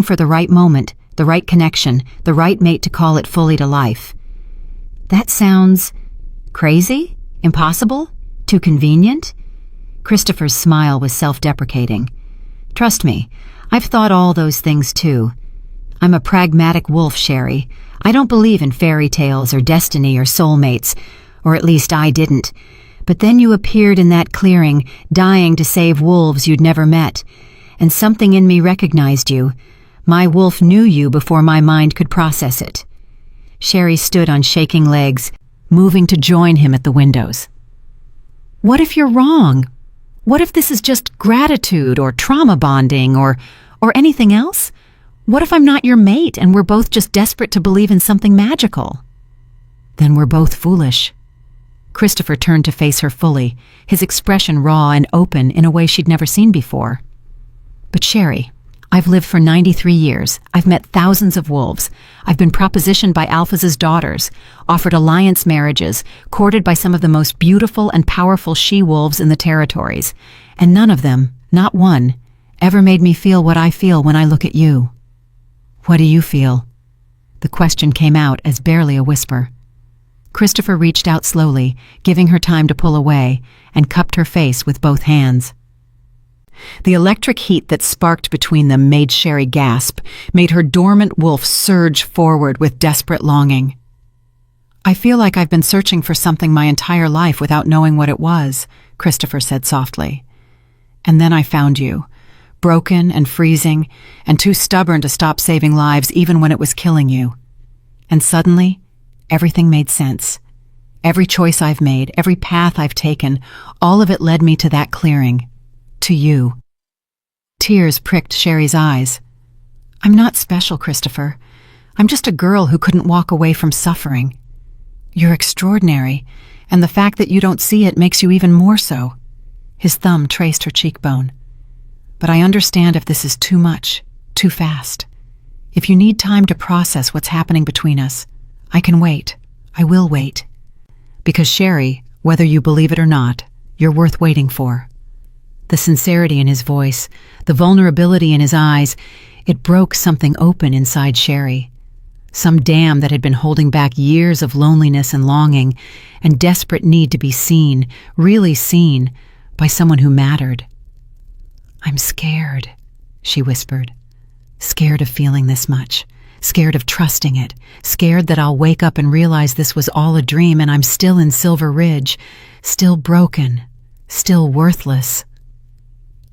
Speaker 2: for the right moment, the right connection, the right mate to call it fully to life. That sounds crazy? Impossible? Too convenient? Christopher's smile was self-deprecating. Trust me, I've thought all those things too. I'm a pragmatic wolf, Sherry. I don't believe in fairy tales or destiny or soulmates, or at least I didn't. But then you appeared in that clearing, dying to save wolves you'd never met, and something in me recognized you. My wolf knew you before my mind could process it. Sherry stood on shaking legs, moving to join him at the windows. What if you're wrong? What if this is just gratitude or trauma bonding or anything else? What if I'm not your mate and we're both just desperate to believe in something magical? Then we're both foolish. Christopher turned to face her fully, his expression raw and open in a way she'd never seen before. But Sherry, I've lived for 93 years. I've met thousands of wolves. I've been propositioned by alphas as daughters, offered alliance marriages, courted by some of the most beautiful and powerful she-wolves in the territories. And none of them, not one, ever made me feel what I feel when I look at you. What do you feel? The question came out as barely a whisper. Christopher reached out slowly, giving her time to pull away, and cupped her face with both hands. The electric heat that sparked between them made Sherry gasp, made her dormant wolf surge forward with desperate longing. I feel like I've been searching for something my entire life without knowing what it was, Christopher said softly. And then I found you. Broken and freezing, and too stubborn to stop saving lives even when it was killing you. And suddenly, everything made sense. Every choice I've made, every path I've taken, all of it led me to that clearing. To you. Tears pricked Sherry's eyes. I'm not special, Christopher. I'm just a girl who couldn't walk away from suffering. You're extraordinary, and the fact that you don't see it makes you even more so. His thumb traced her cheekbone. But I understand if this is too much, too fast. If you need time to process what's happening between us, I can wait. I will wait. Because Sherry, whether you believe it or not, you're worth waiting for. The sincerity in his voice, the vulnerability in his eyes, it broke something open inside Sherry. Some dam that had been holding back years of loneliness and longing and desperate need to be seen, really seen, by someone who mattered. I'm scared, she whispered. Scared of feeling this much. Scared of trusting it. Scared that I'll wake up and realize this was all a dream and I'm still in Silver Ridge. Still broken. Still worthless.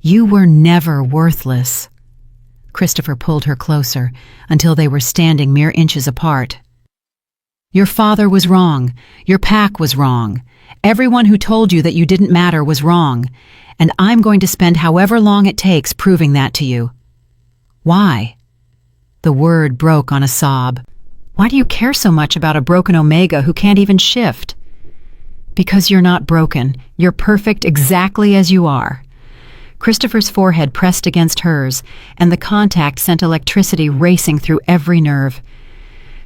Speaker 2: You were never worthless. Christopher pulled her closer until they were standing mere inches apart. Your father was wrong. Your pack was wrong. Everyone who told you that you didn't matter was wrong. And I'm going to spend however long it takes proving that to you. Why? The word broke on a sob. Why do you care so much about a broken Omega who can't even shift? Because you're not broken. You're perfect exactly as you are. Christopher's forehead pressed against hers, and the contact sent electricity racing through every nerve.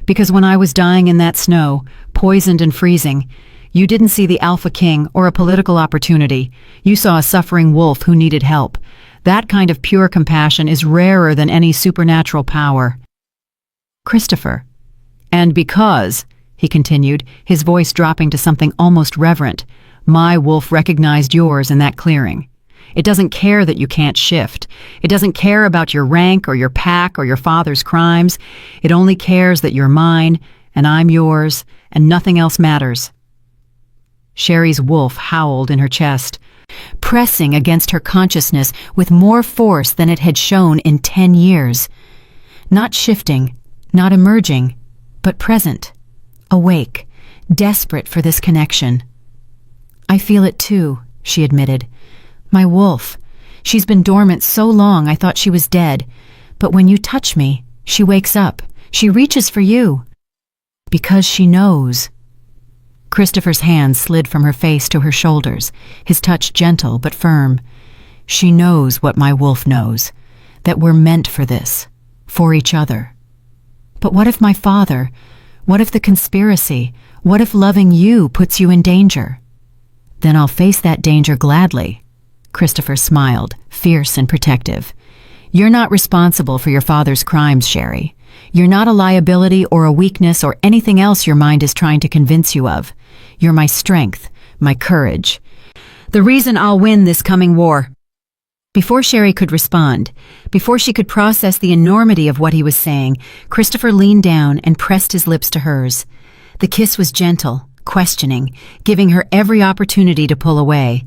Speaker 2: Because when I was dying in that snow, poisoned and freezing, you didn't see the Alpha King or a political opportunity. You saw a suffering wolf who needed help. That kind of pure compassion is rarer than any supernatural power. Christopher. And because, he continued, his voice dropping to something almost reverent, my wolf recognized yours in that clearing. It doesn't care that you can't shift. It doesn't care about your rank or your pack or your father's crimes. It only cares that you're mine, and I'm yours, and nothing else matters. Sherry's wolf howled in her chest, pressing against her consciousness with more force than it had shown in 10 years. Not shifting, not emerging, but present, awake, desperate for this connection. I feel it too, she admitted. My wolf. She's been dormant so long I thought she was dead. But when you touch me, she wakes up. She reaches for you. Because she knows. Christopher's hand slid from her face to her shoulders, his touch gentle but firm. She knows what my wolf knows, that we're meant for this, for each other. But what if my father, what if the conspiracy, what if loving you puts you in danger? Then I'll face that danger gladly. Christopher smiled, fierce and protective. You're not responsible for your father's crimes, Sherry. You're not a liability or a weakness or anything else your mind is trying to convince you of. You're my strength, my courage. The reason I'll win this coming war. Before Sherry could respond, before she could process the enormity of what he was saying, Christopher leaned down and pressed his lips to hers. The kiss was gentle, questioning, giving her every opportunity to pull away.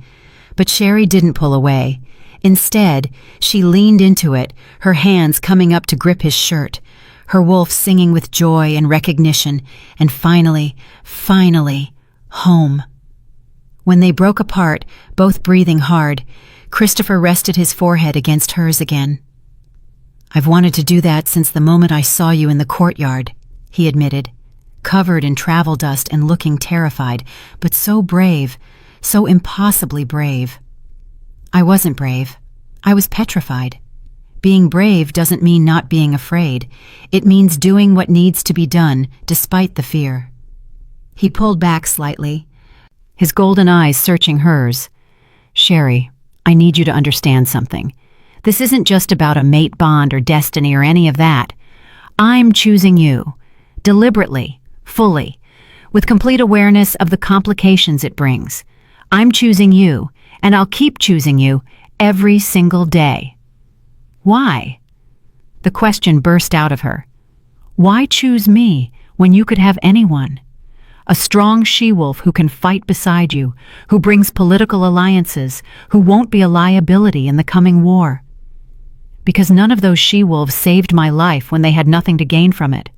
Speaker 2: But Sherry didn't pull away. Instead, she leaned into it, her hands coming up to grip his shirt, her wolf singing with joy and recognition, and finally, home. When they broke apart, both breathing hard, Christopher rested his forehead against hers again. I've wanted to do that since the moment I saw you in the courtyard, he admitted, covered in travel dust and looking terrified, but so brave, so impossibly brave. I wasn't brave. I was petrified. Being brave doesn't mean not being afraid. It means doing what needs to be done, despite the fear. He pulled back slightly, his golden eyes searching hers. Sherry, I need you to understand something. This isn't just about a mate bond or destiny or any of that. I'm choosing you, deliberately, fully, with complete awareness of the complications it brings. I'm choosing you, and I'll keep choosing you every single day. Why? The question burst out of her. Why choose me when you could have anyone? A strong she-wolf who can fight beside you, who brings political alliances, who won't be a liability in the coming war. Because none of those she-wolves saved my life when they had nothing to gain from it.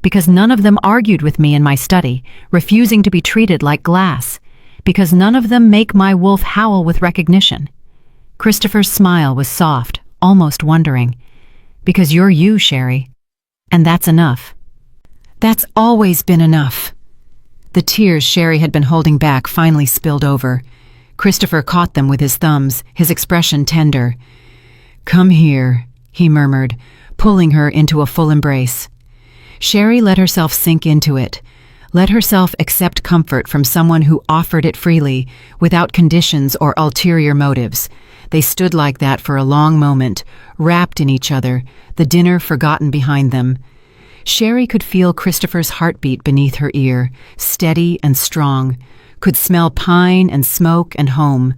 Speaker 2: Because none of them argued with me in my study, refusing to be treated like glass. Because none of them make my wolf howl with recognition. Christopher's smile was soft, almost wondering. Because you're you, Sherry. And that's enough. That's always been enough. The tears Sherry had been holding back finally spilled over. Christopher caught them with his thumbs, his expression tender. Come here, he murmured, pulling her into a full embrace. Sherry let herself sink into it. Let herself accept comfort from someone who offered it freely, without conditions or ulterior motives. They stood like that for a long moment, wrapped in each other, the dinner forgotten behind them. Sherry could feel Christopher's heartbeat beneath her ear, steady and strong, could smell pine and smoke and home.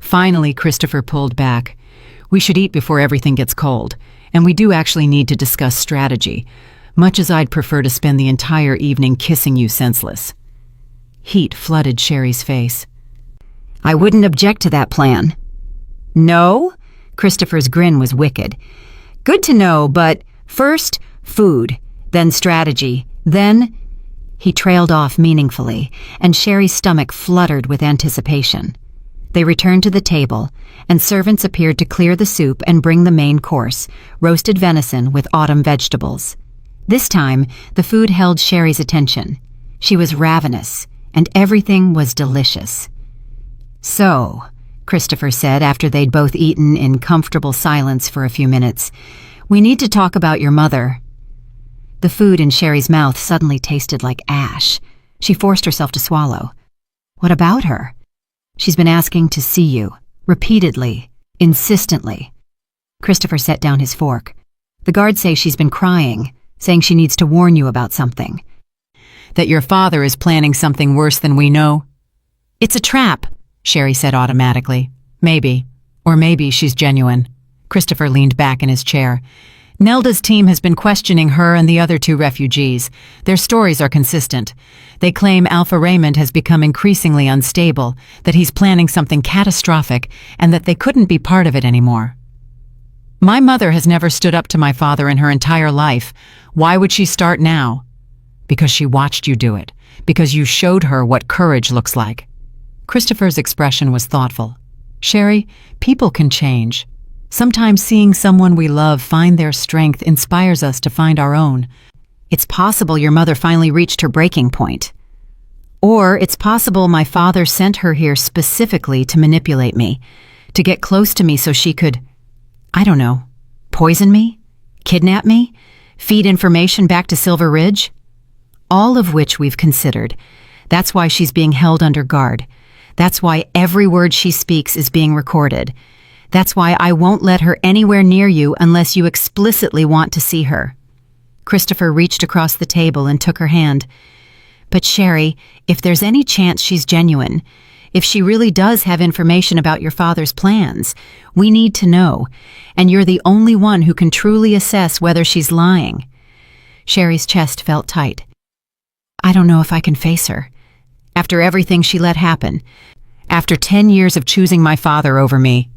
Speaker 2: Finally, Christopher pulled back. We should eat before everything gets cold, and we do actually need to discuss strategy. Much as I'd prefer to spend the entire evening kissing you senseless. Heat flooded Sherry's face. I wouldn't object to that plan. No? Christopher's grin was wicked. Good to know, but first, food, then strategy, then... He trailed off meaningfully, and Sherry's stomach fluttered with anticipation. They returned to the table, and servants appeared to clear the soup and bring the main course, roasted venison with autumn vegetables. This time, the food held Sherry's attention. She was ravenous, and everything was delicious. So,
Speaker 1: Christopher said after they'd both eaten in comfortable silence for a few minutes. "We need to talk about your mother." The food in Sherry's mouth suddenly tasted like ash. She forced herself to swallow. "What about her?" "She's been asking to see you, repeatedly, insistently." Christopher set down his fork. "The guards say she's been crying, saying she needs to warn you about something."
Speaker 2: "That your father is planning something worse than we know?"
Speaker 1: "It's a trap," Sherry said automatically.
Speaker 2: "Maybe. Or maybe she's genuine." Christopher leaned back in his chair. "Nelda's team has been questioning her and the other 2 refugees. Their stories are consistent. They claim Alpha Raymond has become increasingly unstable, that he's planning something catastrophic, and that they couldn't be part of it anymore." "My mother has never stood up to my father in her entire life. Why would she start now?" "Because she watched you do it. Because you showed her what courage looks like." Christopher's expression was thoughtful. "Sherry, people can change. Sometimes seeing someone we love find their strength inspires us to find our own.
Speaker 1: It's possible your mother finally reached her breaking point. Or it's possible my father sent her here specifically to manipulate me, to get close to me so she could, I don't know, poison me? Kidnap me? Feed information back to Silver Ridge? All of which we've considered. That's why she's being held under guard. That's why every word she speaks is being recorded. That's why I won't let her anywhere near you unless you explicitly want to see her." Christopher reached across the table and took her hand. "But Sherry, if there's any chance she's genuine, if she really does have information about your father's plans, we need to know, and you're the only one who can truly assess whether she's lying." Sherry's chest felt tight. "I don't know if I can face her. After everything she let happen, after 10 years of choosing my father over me."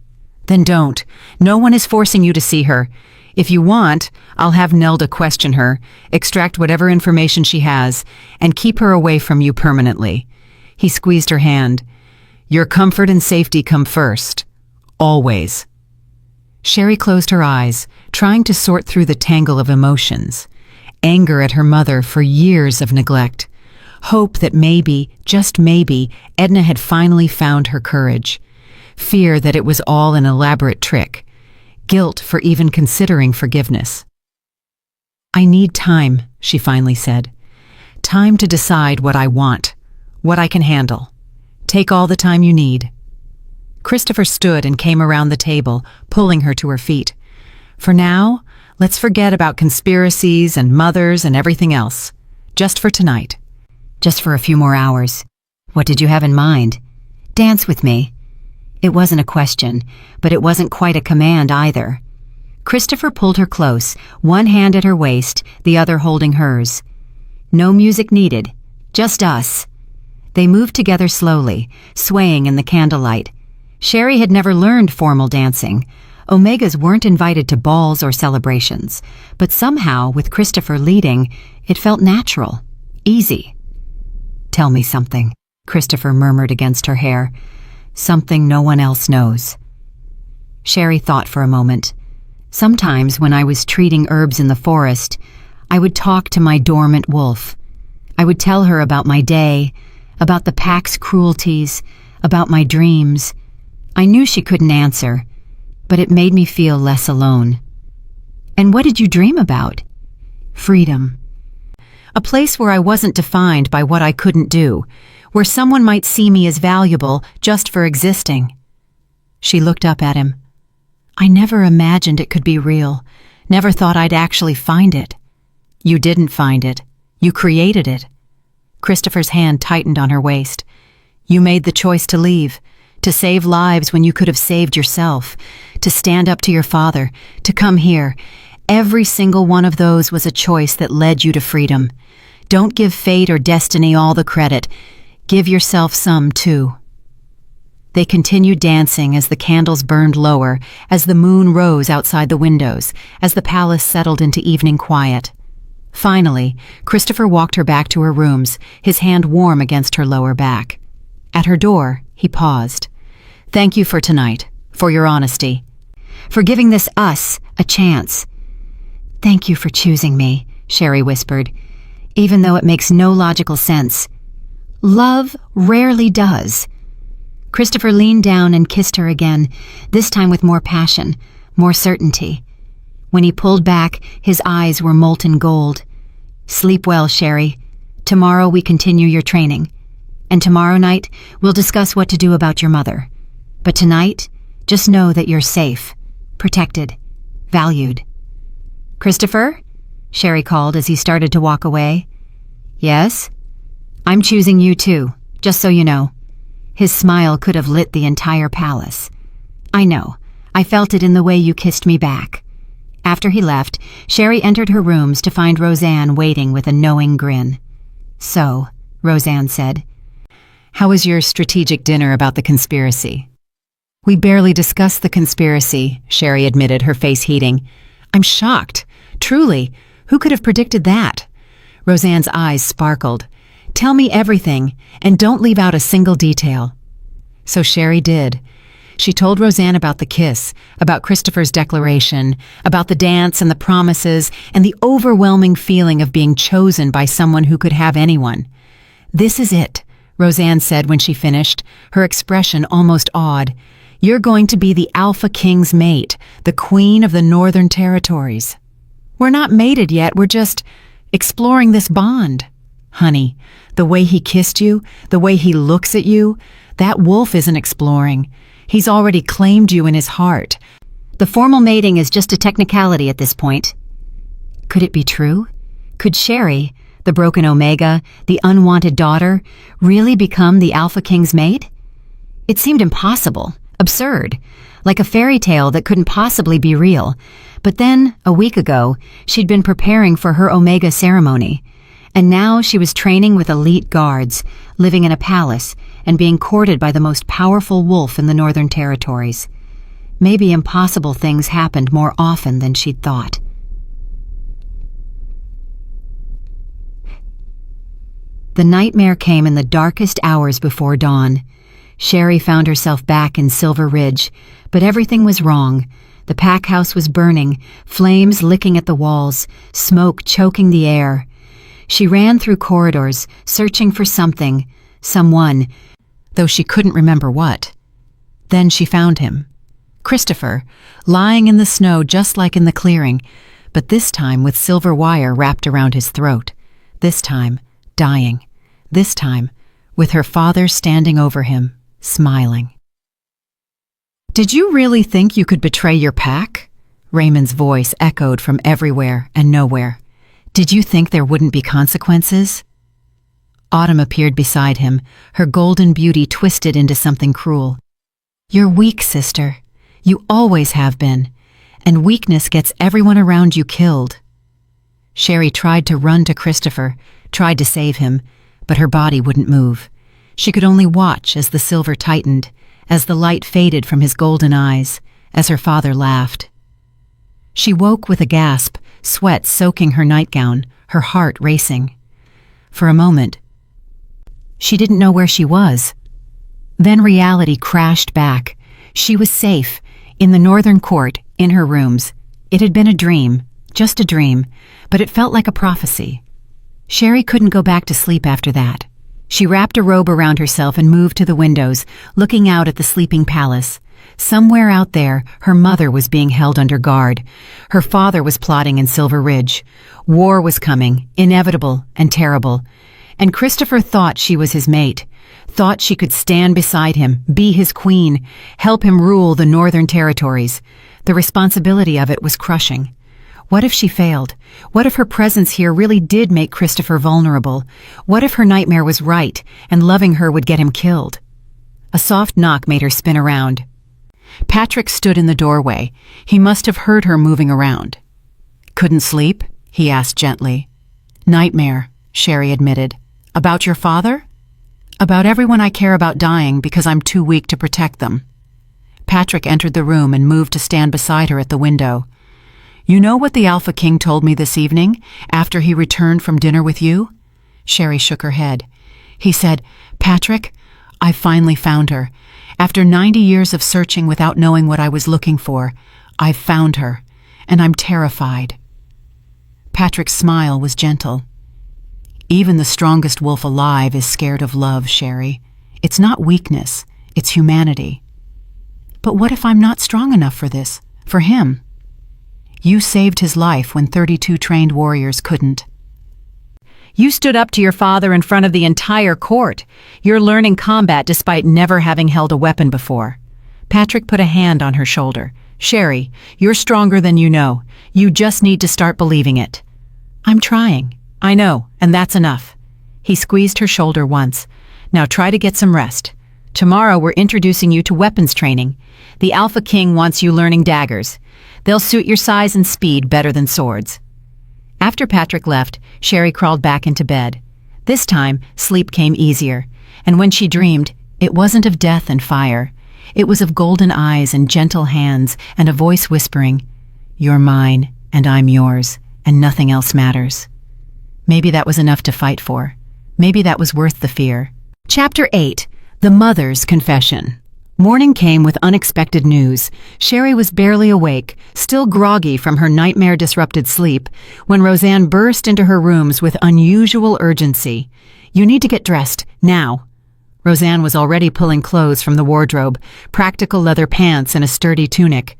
Speaker 1: "Then don't. No one is forcing you to see her. If you want, I'll have Nelda question her, extract whatever information she has, and keep her away from you permanently." He squeezed her hand. "Your comfort and safety come first. Always." Sherry closed her eyes, trying to sort through the tangle of emotions. Anger at her mother for years of neglect. Hope that maybe, just maybe, Edna had finally found her courage. Fear that it was all an elaborate trick. Guilt for even considering forgiveness. "I need time," she finally said. "Time to decide what I want, what I can handle. Take all the time you need." Christopher stood and came around the table, pulling her to her feet. "For now, let's forget about conspiracies and mothers and everything else. Just for tonight. Just for a few more hours. What did you have in mind?" "Dance with me." It wasn't a question, but it wasn't quite a command either. Christopher pulled her close, one hand at her waist, the other holding hers. "No music needed, just us." They moved together slowly, swaying in the candlelight. Sherry had never learned formal dancing. Omegas weren't invited to balls or celebrations, but somehow, with Christopher leading, it felt natural, easy. "Tell me something," Christopher murmured against her hair. "Something no one else knows." Sherry thought for a moment. "Sometimes when I was treating herbs in the forest, I would talk to my dormant wolf. I would tell her about my day, about the pack's cruelties, about my dreams. I knew she couldn't answer, but it made me feel less alone." "And what did you dream about?" "Freedom. A place where I wasn't defined by what I couldn't do, where someone might see me as valuable just for existing." She looked up at him. "I never imagined it could be real, never thought I'd actually find it." "You didn't find it. You created it." Christopher's hand tightened on her waist. "You made the choice to leave, to save lives when you could have saved yourself, to stand up to your father, to come here. Every single one of those was a choice that led you to freedom. Don't give fate or destiny all the credit. Give yourself some, too." They continued dancing as the candles burned lower, as the moon rose outside the windows, as the palace settled into evening quiet. Finally, Christopher walked her back to her rooms, his hand warm against her lower back. At her door, he paused. "Thank you for tonight, for your honesty, for giving this us a chance." "Thank you for choosing me," Sherry whispered, "even though it makes no logical sense. Love rarely does." Christopher leaned down and kissed her again, this time with more passion, more certainty. When he pulled back, his eyes were molten gold. "Sleep well, Sherry. Tomorrow we continue your training. And tomorrow night, we'll discuss what to do about your mother. But tonight, just know that you're safe, protected, valued." "Christopher?" Sherry called as he started to walk away. "Yes? I'm choosing you too, just so you know." His smile could have lit the entire palace. "I know. I felt it in the way you kissed me back." After he left, Sherry entered her rooms to find Roseanne waiting with a knowing grin. "So," Roseanne said, "how was your strategic dinner about the conspiracy?" "We barely discussed the conspiracy," Sherry admitted, her face heating. "I'm shocked. Truly. Who could have predicted that?" Roseanne's eyes sparkled. "Tell me everything, and don't leave out a single detail." So Sherry did. She told Roseanne about the kiss, about Christopher's declaration, about the dance and the promises, and the overwhelming feeling of being chosen by someone who could have anyone. "This is it," Roseanne said when she finished, her expression almost awed. "You're going to be the Alpha King's mate, the Queen of the Northern Territories. We're not mated yet, we're just exploring this bond. Honey, the way he kissed you, the way he looks at you, that wolf isn't exploring. He's already claimed you in his heart. The formal mating is just a technicality at this point." Could it be true? Could Sherry, the broken Omega, the unwanted daughter, really become the Alpha King's mate? It seemed impossible, absurd, like a fairy tale that couldn't possibly be real. But then, a week ago, she'd been preparing for her Omega ceremony. And now she was training with elite guards, living in a palace, and being courted by the most powerful wolf in the Northern Territories. Maybe impossible things happened more often than she'd thought. The nightmare came in the darkest hours before dawn. Sherry found herself back in Silver Ridge, but everything was wrong. The pack house was burning, flames licking at the walls, smoke choking the air. She ran through corridors, searching for something, someone, though she couldn't remember what. Then she found him. Christopher, lying in the snow just like in the clearing, but this time with silver wire wrapped around his throat. This time, dying. This time, with her father standing over him, smiling. "Did you really think you could betray your pack?" Raymond's voice echoed from everywhere and nowhere. "Did you think there wouldn't be consequences?" Autumn appeared beside him, her golden beauty twisted into something cruel. "You're weak, sister. You always have been. And weakness gets everyone around you killed." Sherry tried to run to Christopher, tried to save him, but her body wouldn't move. She could only watch as the silver tightened, as the light faded from his golden eyes, as her father laughed. She woke with a gasp, sweat soaking her nightgown, her heart racing. For a moment, she didn't know where she was. Then reality crashed back. She was safe, in the northern court, in her rooms. It had been a dream, just a dream, but it felt like a prophecy. Sherry couldn't go back to sleep after that. She wrapped a robe around herself and moved to the windows, looking out at the sleeping palace. Somewhere out there, her mother was being held under guard. Her father was plotting in Silver Ridge. War was coming, inevitable and terrible. And Christopher thought she was his mate, thought she could stand beside him, be his queen, help him rule the Northern Territories. The responsibility of it was crushing. What if she failed? What if her presence here really did make Christopher vulnerable? What if her nightmare was right, and loving her would get him killed? A soft knock made her spin around. Patrick stood in the doorway. He must have heard her moving around. "Couldn't sleep?" he asked gently. "Nightmare," Sherry admitted. "About your father?" "About everyone I care about dying because I'm too weak to protect them." Patrick entered the room and moved to stand beside her at the window. "You know what the Alpha King told me this evening, after he returned from dinner with you?" Sherry shook her head. "He said, 'Patrick, I finally found her. After 90 years of searching without knowing what I was looking for, I've found her, and I'm terrified.'" Patrick's smile was gentle. "Even the strongest wolf alive is scared of love, Sherry. It's not weakness,
Speaker 2: It's humanity. But what if I'm not strong enough for this? For him? You saved his life when 32 trained warriors couldn't. You stood up to your father in front of the entire court. You're learning combat despite never having held a weapon before. Patrick put a hand on her shoulder. Sherry, you're stronger than you know. You just need to start believing it. I'm trying. I know, and that's enough. He squeezed her shoulder once. Now try to get some rest. Tomorrow we're introducing you to weapons training. The Alpha King wants you learning daggers. They'll suit your size and speed better than swords. After Patrick left, Sherry crawled back into bed. This time, sleep came easier, and when she dreamed, it wasn't of death and fire. It was of golden eyes and gentle hands and a voice whispering, "You're mine, and I'm yours, and nothing else matters." Maybe that was enough to fight for. Maybe that was worth the fear. Chapter 8. The Mother's Confession. Morning came with unexpected news. Sherry was barely awake, still groggy from her nightmare-disrupted sleep, when Roseanne burst into her rooms with unusual urgency. "You need to get dressed, now." Roseanne was already pulling clothes from the wardrobe, practical leather pants and a sturdy tunic.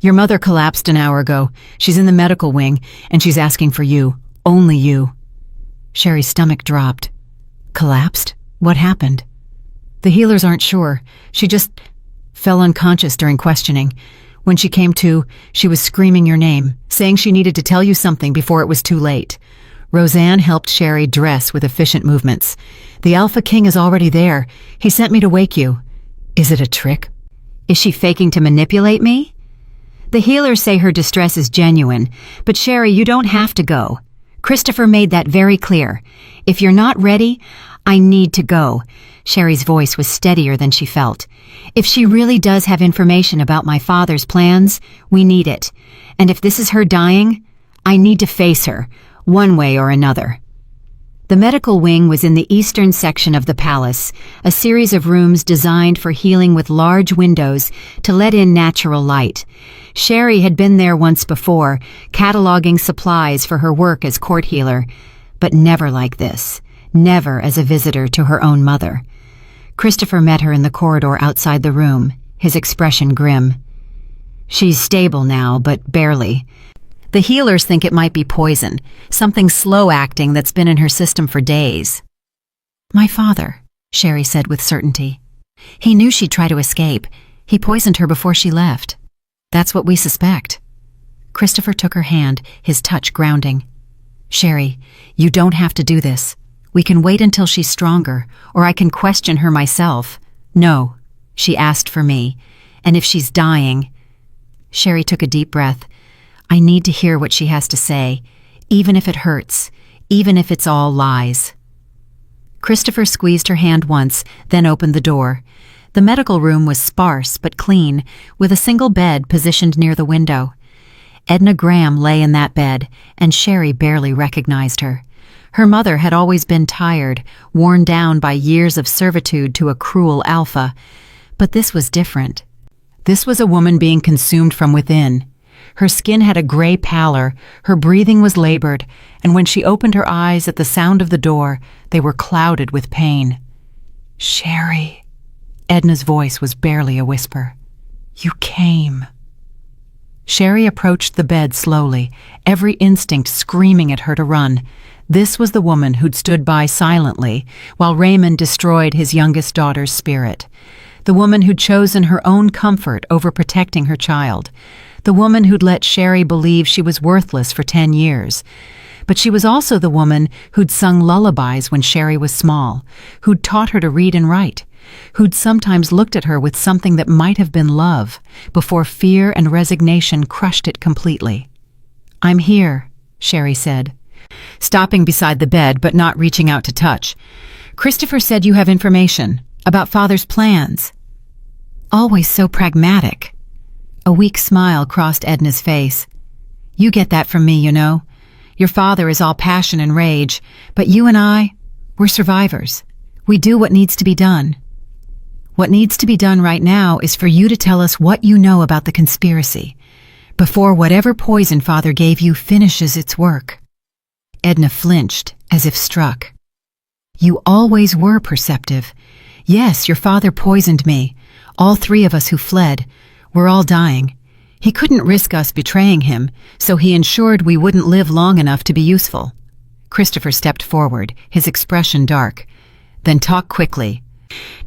Speaker 2: "Your mother collapsed an hour ago. She's in the medical wing, and she's asking for you. Only you." Sherry's stomach dropped. Collapsed? What happened? The healers aren't sure. She just fell unconscious during questioning. When she came to, she was screaming your name, saying she needed to tell you something before it was too late. Roseanne helped Sherry dress with efficient movements. "The Alpha King is already there. He sent me to wake you." "Is it a trick? Is she faking to manipulate me?" "The healers say her distress is genuine, but Sherry, you don't have to go. Christopher made that very clear. If you're not ready, I need to go." Sherry's voice was steadier than she felt. "If she really does have information about my father's plans, we need it. And if this is her dying, I need to face her, one way or another." The medical wing was in the eastern section of the palace, a series of rooms designed for healing with large windows to let in natural light. Sherry had been there once before, cataloging supplies for her work as court healer, but never like this. Never as a visitor to her own mother. Christopher met her in the corridor outside the room, his expression grim. "She's stable now, but barely. The healers think it might be poison, something slow-acting that's been in her system for days." "My father," Sherry said with certainty. "He knew she'd try to escape. He poisoned her before she left. That's what we suspect." Christopher took her hand, his touch grounding. "Sherry, you don't have to do this. We can wait until she's stronger, or I can question her myself." "No," she asked for me. "And if she's dying—" Sherry took a deep breath. "I need to hear what she has to say, even if it hurts, even if it's all lies." Christopher squeezed her hand once, then opened the door. The medical room was sparse but clean, with a single bed positioned near the window. Edna Graham lay in that bed, and Sherry barely recognized her. Her mother had always been tired, worn down by years of servitude to a cruel alpha. But this was different. This was a woman being consumed from within. Her skin had a gray pallor, her breathing was labored, and when she opened her eyes at the sound of the door, they were clouded with pain. "Sherry," Edna's voice was barely a whisper. "You came." Sherry approached the bed slowly, every instinct screaming at her to run. This was the woman who'd stood by silently while Raymond destroyed his youngest daughter's spirit. The woman who'd chosen her own comfort over protecting her child. The woman who'd let Sherry believe she was worthless for 10 years. But she was also the woman who'd sung lullabies when Sherry was small, who'd taught her to read and write, who'd sometimes looked at her with something that might have been love, before fear and resignation crushed it completely. "I'm here," Sherry said, stopping beside the bed but not reaching out to touch. "Christopher said you have information about Father's plans." "Always so pragmatic." A weak smile crossed Edna's face. "You get that from me, you know. Your father is all passion and rage, but you and we're survivors. We do what needs to be done. What needs to be done right now is for you to tell us what you know about the conspiracy, before whatever poison Father gave you finishes its work." Edna flinched, as if struck. "You always were perceptive. Yes, your father poisoned me. All three of us who fled. We're all dying. He couldn't risk us betraying him, so he ensured we wouldn't live long enough to be useful. Christopher stepped forward, his expression dark. Then talk quickly.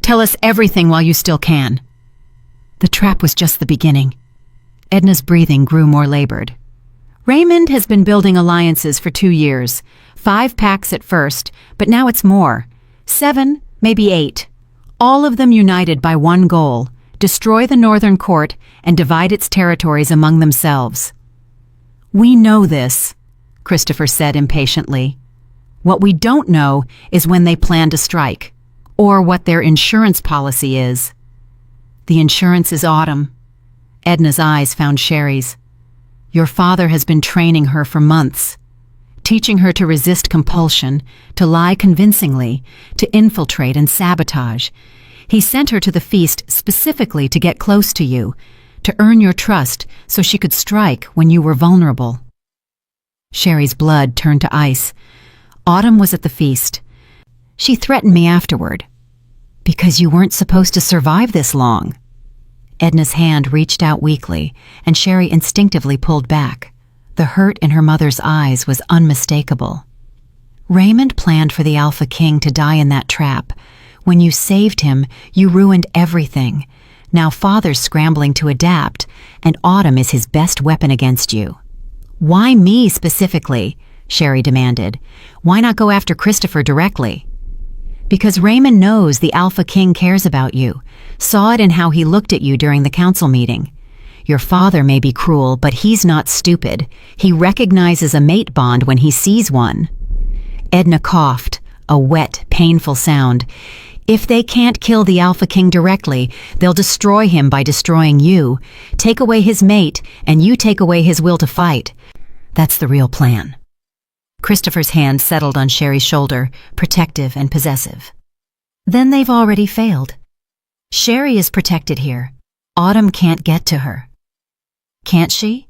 Speaker 2: Tell us everything while you still can. The trap was just the beginning. Edna's breathing grew more labored. Raymond has been building alliances for 2 years. 5 packs at first, but now it's more. 7, maybe 8. All of them united by one goal: destroy the Northern Court and divide its territories among themselves. We know this, Christopher said impatiently. What we don't know is when they plan to strike, or what their insurance policy is. The insurance is Autumn. Edna's eyes found Sherry's. Your father has been training her for months, teaching her to resist compulsion, to lie convincingly, to infiltrate and sabotage. He sent her to the feast specifically to get close to you, to earn your trust so she could strike when you were vulnerable. Sherry's blood turned to ice. Autumn was at the feast. She threatened me afterward. Because you weren't supposed to survive this long. Edna's hand reached out weakly, and Sherry instinctively pulled back. The hurt in her mother's eyes was unmistakable. Raymond planned for the Alpha King to die in that trap. When you saved him, you ruined everything. Now Father's scrambling to adapt, and Autumn is his best weapon against you. Why me specifically? Sherry demanded. Why not go after Christopher directly? Because Raymond knows the Alpha King cares about you, saw it in how he looked at you during the council meeting. Your father may be cruel, but he's not stupid. He recognizes a mate bond when he sees one. Edna coughed, a wet, painful sound. If they can't kill the Alpha King directly, they'll destroy him by destroying you, take away his mate, and you take away his will to fight. That's the real plan. Christopher's hand settled on Sherry's shoulder, protective and possessive. Then they've already failed. Sherry is protected here. Autumn can't get to her. Can't she?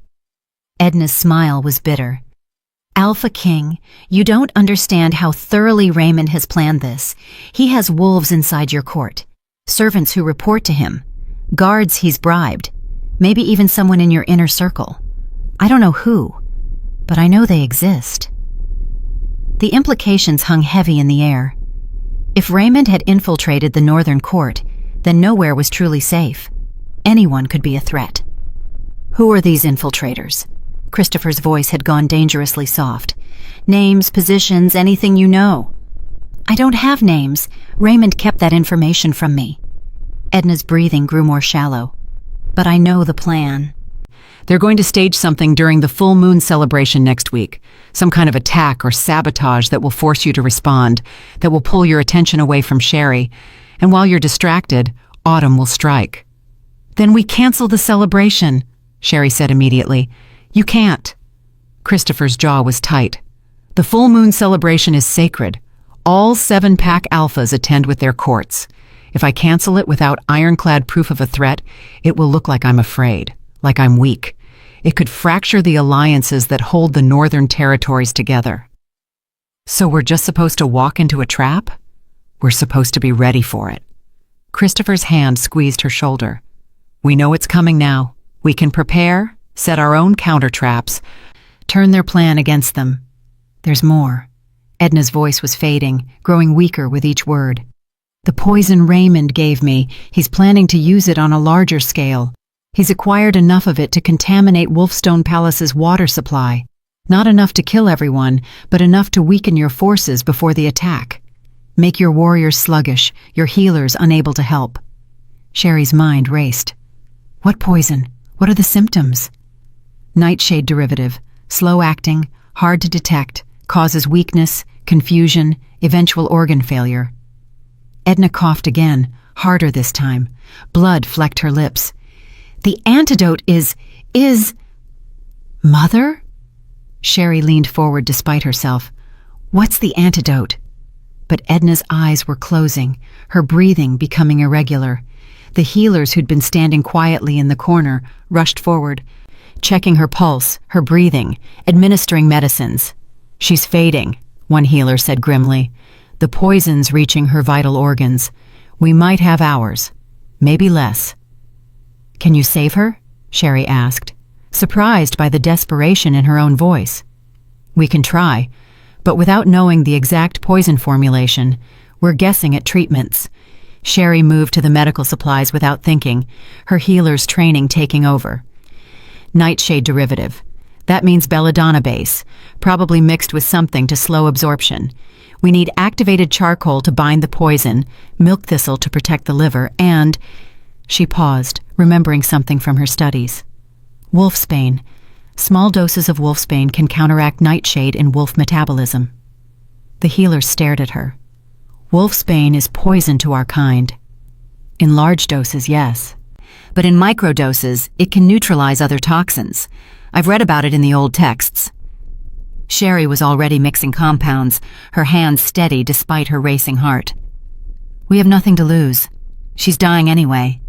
Speaker 2: Edna's smile was bitter. Alpha King, you don't understand how thoroughly Raymond has planned this. He has wolves inside your court, servants who report to him, guards he's bribed, maybe even someone in your inner circle. I don't know who, but I know they exist. The implications hung heavy in the air. If Raymond had infiltrated the Northern Court, then nowhere was truly safe. Anyone could be a threat. Who are these infiltrators? Christopher's voice had gone dangerously soft. Names, positions, anything you know. I don't have names. Raymond kept that information from me. Edna's breathing grew more shallow. But I know the plan.
Speaker 1: They're going to stage something during the full moon celebration next week. Some kind of attack or sabotage that will force you to respond, that will pull your attention away from Sherry. And while you're distracted, Autumn will strike. Then we cancel the celebration, Sherry said immediately. You can't. Christopher's jaw was tight. The full moon celebration is sacred. All 7-pack alphas attend with their courts. If I cancel it without ironclad proof of a threat, it will look like I'm afraid, like I'm weak. It could fracture the alliances that hold the northern territories together. So we're just supposed to walk into a trap? We're supposed to be ready for it. Christopher's hand squeezed her shoulder. We know it's coming now. We can prepare, set our own counter-traps, turn their plan against them. There's more. Edna's voice was fading, growing weaker with each word. The poison Raymond gave me, he's planning to use it on a larger scale. He's acquired enough of it to contaminate Wolfstone Palace's water supply. Not enough to kill everyone, but enough to weaken your forces before the attack. Make your warriors sluggish, your healers unable to help. Sherry's mind raced. What poison? What are the symptoms? Nightshade derivative, slow-acting, hard to detect, causes weakness, confusion, eventual organ failure. Edna coughed again, harder this time. Blood flecked her lips. The antidote is... Mother? Sherry leaned forward despite herself. What's the antidote? But Edna's eyes were closing, her breathing becoming irregular. The healers who'd been standing quietly in the corner rushed forward, checking her pulse, her breathing, administering medicines. She's fading, one healer said grimly. The poison's reaching her vital organs.
Speaker 2: We might have hours, maybe less. Can you save her? Sherry asked, surprised by the desperation in her own voice. We can try, but without knowing the exact poison formulation, we're guessing at treatments. Sherry moved to the medical supplies without thinking, her healer's training taking over. Nightshade derivative. That means belladonna base, probably mixed with something to slow absorption. We need activated charcoal to bind the poison, milk thistle to protect the liver, and... She paused, remembering something from her studies. Wolfsbane. Small doses of wolfsbane can counteract nightshade in wolf metabolism. The healer stared at her. Wolfsbane is poison to our kind. In large doses, yes. But in microdoses, it can neutralize other toxins. I've read about it in the old texts. Sherry was already mixing compounds, her hands steady despite her racing heart. We have nothing to lose. She's dying anyway.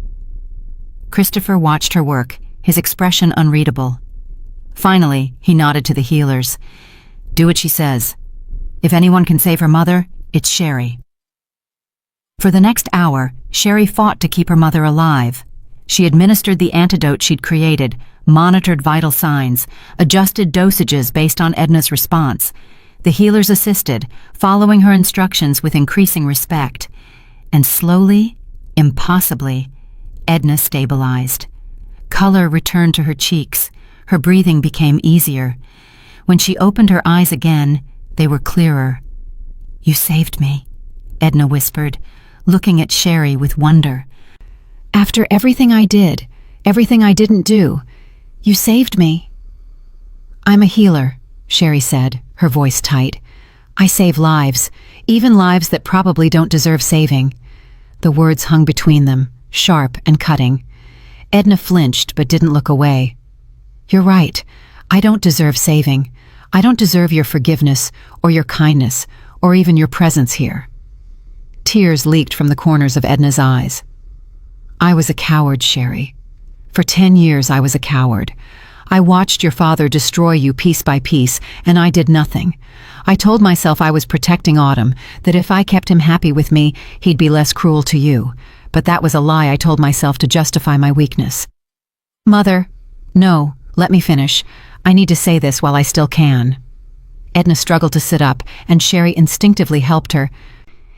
Speaker 2: Christopher watched her work, his expression unreadable. Finally, he nodded to the healers. Do what she says. If anyone can save her mother, it's Sherry. For the next hour, Sherry fought to keep her mother alive. She administered the antidote she'd created, monitored vital signs, adjusted dosages based on Edna's response. The healers assisted, following her instructions with increasing respect. And slowly, impossibly, Edna stabilized. Color returned to her cheeks. Her breathing became easier. When she opened her eyes again, they were clearer. You saved me, Edna whispered, looking at Sherry with wonder. After everything I did, everything I didn't do, you saved me. I'm a healer, Sherry said, her voice tight. I save lives, even lives that probably don't deserve saving. The words hung between them, sharp and cutting. Edna flinched but didn't look away. You're right. I don't deserve saving. I don't deserve your forgiveness or your kindness or even your presence here. Tears leaked from the corners of Edna's eyes. I was a coward, Sherry. For 10 years I was a coward. I watched your father destroy you piece by piece, and I did nothing. I told myself I was protecting Autumn, that if I kept him happy with me, he'd be less cruel to you. But that was a lie I told myself to justify my weakness. Mother, no, let me finish. I need to say this while I still can. Edna struggled to sit up, and Sherry instinctively helped her,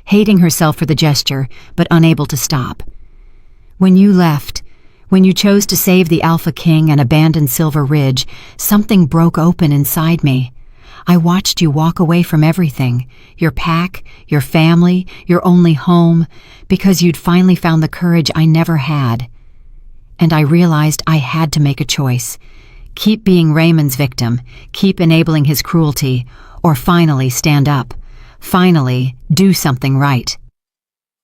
Speaker 2: hating herself for the gesture, but unable to stop. When you left, when you chose to save the Alpha King and abandon Silver Ridge, something broke open inside me. I watched you walk away from everything, your pack, your family, your only home, because you'd finally found the courage I never had. And I realized I had to make a choice. Keep being Raymond's victim, keep enabling his cruelty, or finally stand up. Finally, do something right.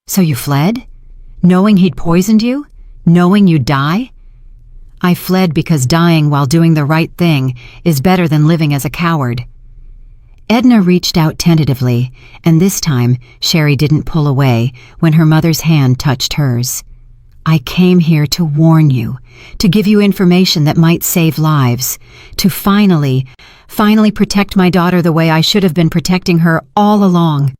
Speaker 2: So you fled? Knowing he'd poisoned you? Knowing you'd die? I fled because dying while doing the right thing is better than living as a coward. Edna reached out tentatively, and this time Sherry didn't pull away when her mother's hand touched hers. I came here to warn you, to give you information that might save lives, to finally protect my daughter the way I should have been protecting her all along.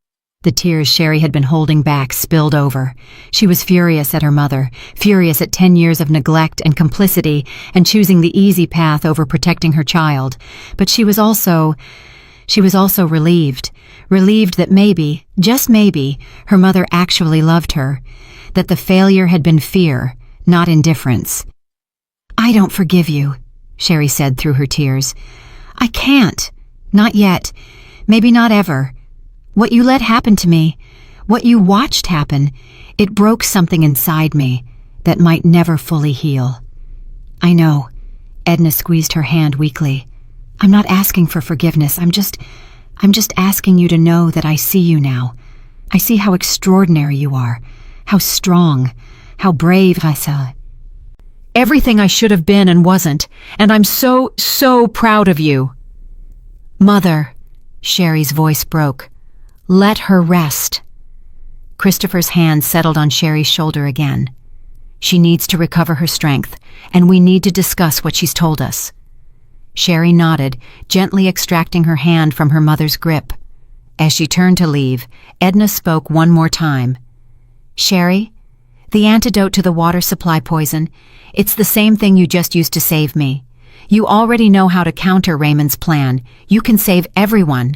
Speaker 2: The tears Sherry had been holding back spilled over. She was furious at her mother, furious at 10 years of neglect and complicity and choosing the easy path over protecting her child. But she was also relieved that maybe, just maybe, her mother actually loved her, that the failure had been fear, not indifference. I don't forgive you, Sherry said through her tears. I can't. Not yet. Maybe not ever. What you let happen to me, what you watched happen, it broke something inside me that might never fully heal. I know. Edna squeezed her hand weakly. I'm not asking for forgiveness. I'm just asking you to know that I see you now. I see how extraordinary you are, how strong, how brave I saw. Everything I should have been and wasn't, and I'm so proud of you. Mother, Sherry's voice broke. Let her rest. Christopher's hand settled on Sherry's shoulder again. She needs to recover her strength, and we need to discuss what she's told us. Sherry nodded, gently extracting her hand from her mother's grip. As she turned to leave, Edna spoke one more time.
Speaker 1: Sherry, the antidote to the water supply poison, it's the same thing you just used to save me. You already know how to counter Raymond's plan. You can save everyone.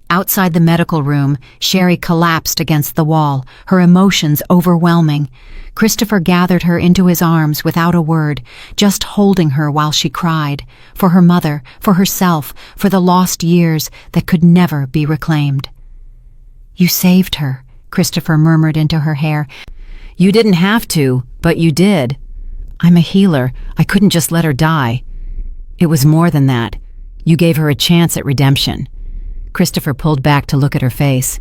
Speaker 1: Outside the medical room, Sherry collapsed against the wall, her emotions overwhelming. Christopher gathered her into his arms without a word, just holding her while she cried, for her mother, for herself, for the lost years that could never be reclaimed. "You saved her," Christopher murmured into her hair. "You didn't have to, but you did. I'm a healer. I couldn't just let her die." "It was more than that. You gave her a chance at redemption." Christopher pulled back to look at her face.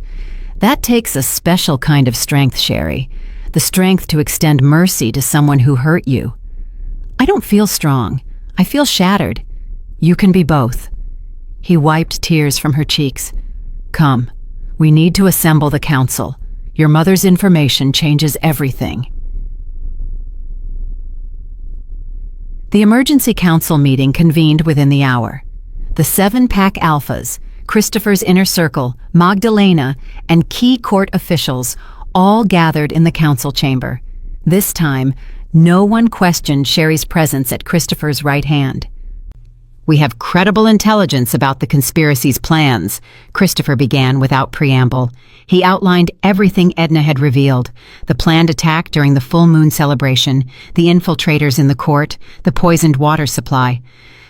Speaker 1: "That takes a special kind of strength, Sherry. The strength to extend mercy to someone who hurt you." "I don't feel strong. I feel shattered. You can be both." He wiped tears from her cheeks. "Come, we need to assemble the council. Your mother's information changes everything." The emergency council meeting convened within the hour. The 7 Pack Alphas, Christopher's inner circle, Magdalena, and key court officials all gathered in the council chamber. This time, no one questioned Sherry's presence at Christopher's right hand. "We have credible intelligence about the conspiracy's plans," Christopher began without preamble. He outlined everything Edna had revealed: the planned attack during the full moon celebration, the infiltrators in the court, the poisoned water supply.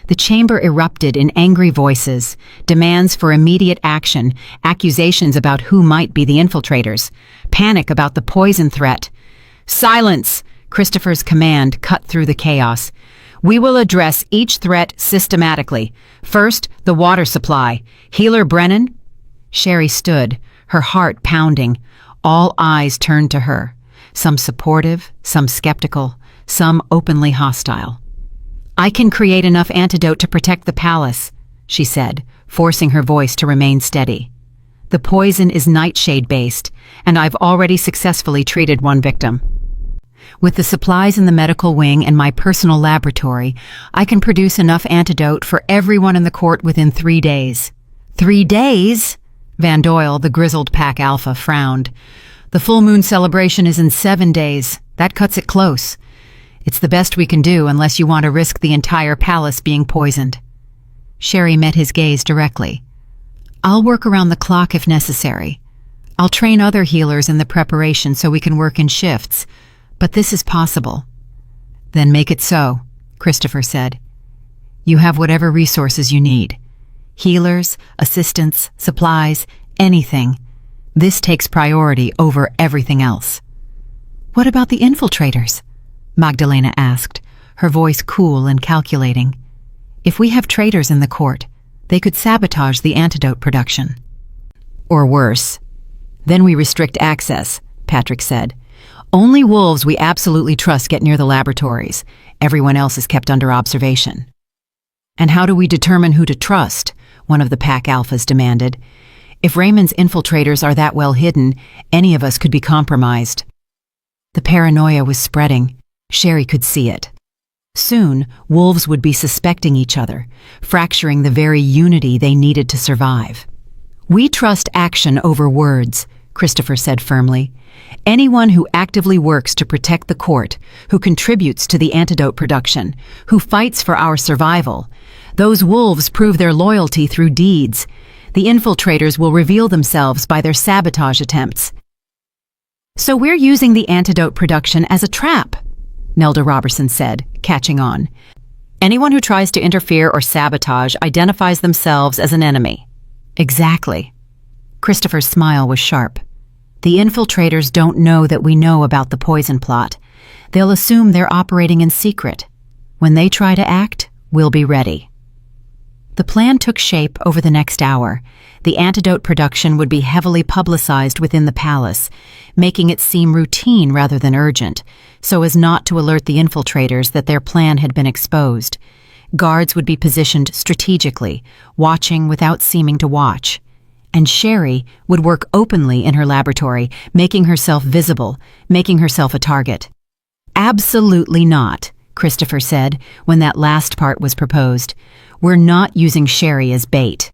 Speaker 1: The chamber erupted in angry voices, demands for immediate action, accusations about who might be the infiltrators, panic about the poison threat. "Silence!" Christopher's command cut through the chaos. "We will address each threat systematically. First, the water supply. Healer Brennan?" Sherry stood, her heart pounding. All eyes turned to her, some supportive, some skeptical, some openly hostile. "I can create enough antidote to protect the palace," she said, forcing her voice to remain steady. "The poison is nightshade-based, and I've already successfully treated one victim. With the supplies in the medical wing and my personal laboratory, I can produce enough antidote for everyone in the court within 3 days." "3 days?" Van Doyle, the grizzled Pack Alpha, frowned. "The full moon celebration is in 7 days. That cuts it close. It's the best we can do unless you want to risk the entire palace being poisoned." Sherry met his gaze directly. "I'll work around the clock if necessary. I'll train other healers in the preparation so we can work in shifts, but this is possible." "Then make it so," Christopher said. "You have whatever resources you need. Healers, assistants, supplies, anything. This takes priority over everything else." "What about the infiltrators?" Magdalena asked, her voice cool and calculating. "If we have traitors in the court, they could sabotage the antidote production." "Or worse." "Then we restrict access," Patrick said. "Only wolves we absolutely trust get near the laboratories. Everyone else is kept under observation." "And how do we determine who to trust?" one of the Pack Alphas demanded. "If Raymond's infiltrators are that well hidden, any of us could be compromised." The paranoia was spreading. Sherry could see it. Soon, wolves would be suspecting each other, fracturing the very unity they needed to survive. "We trust action over words," Christopher said firmly. "Anyone who actively works to protect the court, who contributes to the antidote production, who fights for our survival, those wolves prove their loyalty through deeds. The infiltrators will reveal themselves by their sabotage attempts." "So we're using the antidote production as a trap," Nelda Robertson said, catching on. "Anyone who tries to interfere or sabotage identifies themselves as an enemy." "Exactly." Christopher's smile was sharp. "The infiltrators don't know that we know about the poison plot. They'll assume they're operating in secret. When they try to act, we'll be ready." The plan took shape over the next hour. The antidote production would be heavily publicized within the palace, making it seem routine rather than urgent, so as not to alert the infiltrators that their plan had been exposed. Guards would be positioned strategically, watching without seeming to watch. And Sherry would work openly in her laboratory, making herself visible, making herself a target. "Absolutely not," Christopher said when that last part was proposed. "We're not using Sherry as bait."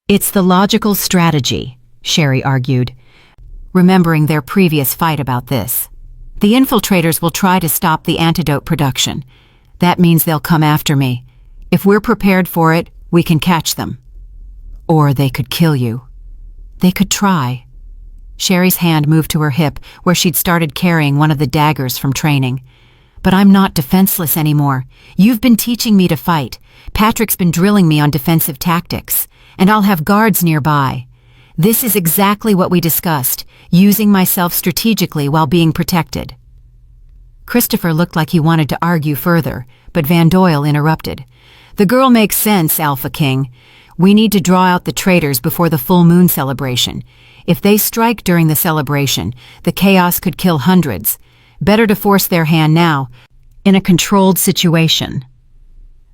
Speaker 1: "It's the logical strategy," Sherry argued. remembering their previous fight about this. The infiltrators will try to stop the antidote production. That means they'll come after me. If we're prepared for it, we can catch them. Or they could kill you. They could try. Sherry's hand moved to her hip, where she'd started carrying one of the daggers from training. But I'm not defenseless anymore. You've been teaching me to fight. Patrick's been drilling me on defensive tactics. And I'll have guards nearby. This is exactly what we discussed, using myself strategically while being protected. Christopher looked like he wanted to argue further, but Van Doyle interrupted. The girl makes sense, Alpha King. We need to draw out the traitors before the full moon celebration. If they strike during the celebration, the chaos could kill hundreds. Better to force their hand now, in a controlled situation.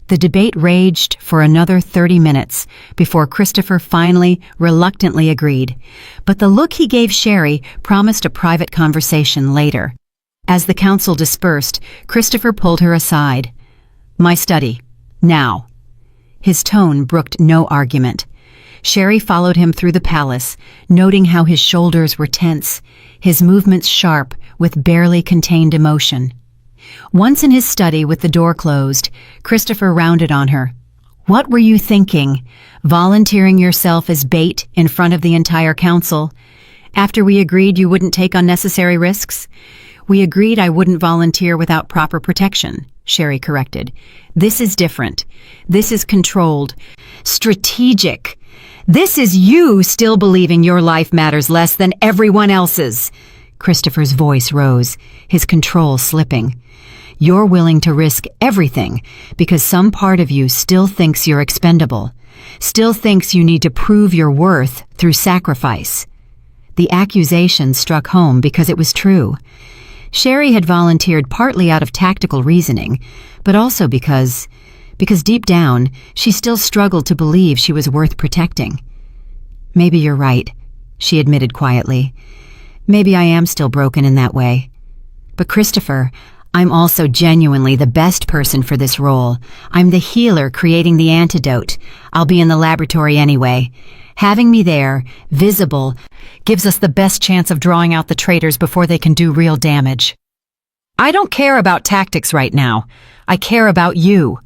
Speaker 1: The debate raged for another 30 minutes before Christopher finally, reluctantly agreed. But the look he gave Sherry promised a private conversation later. As the council dispersed, Christopher pulled her aside. My study. Now. His tone brooked no argument. Sherry followed him through the palace, noting how his shoulders were tense, his movements sharp with barely contained emotion. Once in his study with the door closed, Christopher rounded on her. What were you thinking? Volunteering yourself as bait in front of the entire council? After we agreed you wouldn't take unnecessary risks? We agreed I wouldn't volunteer without proper protection, Sherry corrected. This is different. This is controlled. Strategic. This is you still believing your life matters less than everyone else's. Christopher's voice rose, his control slipping. You're willing to risk everything because some part of you still thinks you're expendable, still thinks you need to prove your worth through sacrifice. The accusation struck home because it was true. Sherry had volunteered partly out of tactical reasoning, but also because deep down, she still struggled to believe she was worth protecting. Maybe you're right, she admitted quietly. Maybe I am still broken in that way. But Christopher, I'm also genuinely the best person for this role. I'm the healer creating the antidote. I'll be in the laboratory anyway. Having me there, visible, gives us the best chance of drawing out the traitors before they can do real damage. I don't care about tactics right now. I care about you.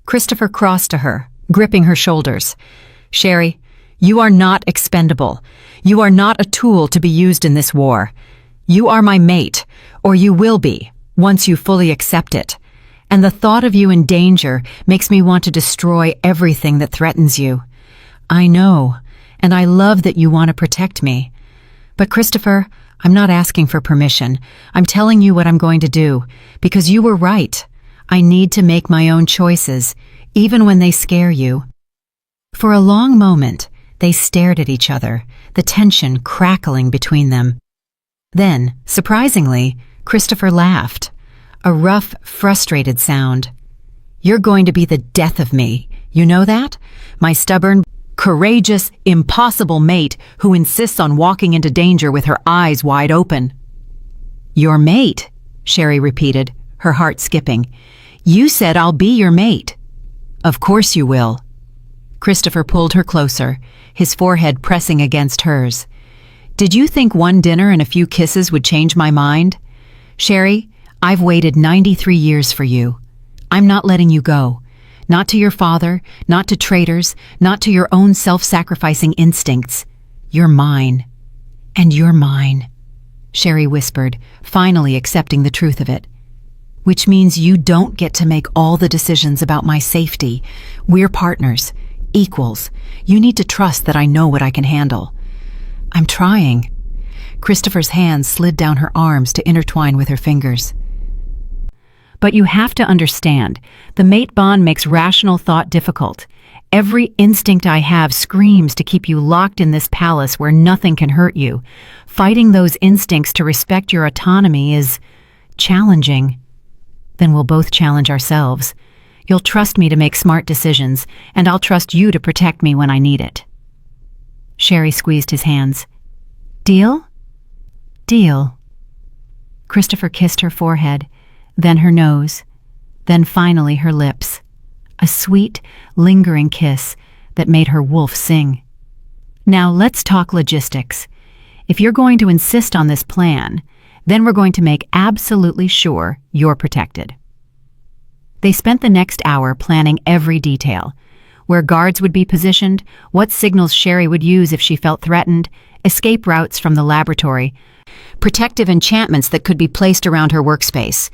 Speaker 1: Christopher crossed to her, gripping her shoulders. Sherry, you are not expendable. You are not a tool to be used in this war. You are my mate, or you will be, once you fully accept it. And the thought of you in danger makes me want to destroy everything that threatens you. I know, and I love that you want to protect me. But Christopher, I'm not asking for permission. I'm telling you what I'm going to do, because you were right. I need to make my own choices, even when they scare you. For a long moment, they stared at each other, the tension crackling between them. Then, surprisingly, Christopher laughed. A rough, frustrated sound. You're going to be the death of me. You know that? My stubborn, courageous, impossible mate who insists on walking into danger with her eyes wide open. Your mate, Sherry repeated, her heart skipping. You said I'll be your mate. Of course you will. Christopher pulled her closer, his forehead pressing against hers. Did you think one dinner and a few kisses would change my mind? Sherry, I've waited 93 years for you. I'm not letting you go. Not to your father, not to traitors, not to your own self-sacrificing instincts. You're mine. And you're mine, Sherry whispered, finally accepting the truth of it. Which means you don't get to make all the decisions about my safety. We're partners, equals. You need to trust that I know what I can handle. I'm trying. Christopher's hands slid down her arms to intertwine with her fingers. But you have to understand, the mate bond makes rational thought difficult. Every instinct I have screams to keep you locked in this palace where nothing can hurt you. Fighting those instincts to respect your autonomy is challenging. Then we'll both challenge ourselves. You'll trust me to make smart decisions, and I'll trust you to protect me when I need it. Sherry squeezed his hands. Deal? Deal. Christopher kissed her forehead, then her nose, then finally her lips. A sweet, lingering kiss that made her wolf sing. Now let's talk logistics. If you're going to insist on this plan, then we're going to make absolutely sure you're protected." They spent the next hour planning every detail: where guards would be positioned, what signals Sherry would use if she felt threatened, escape routes from the laboratory, protective enchantments that could be placed around her workspace.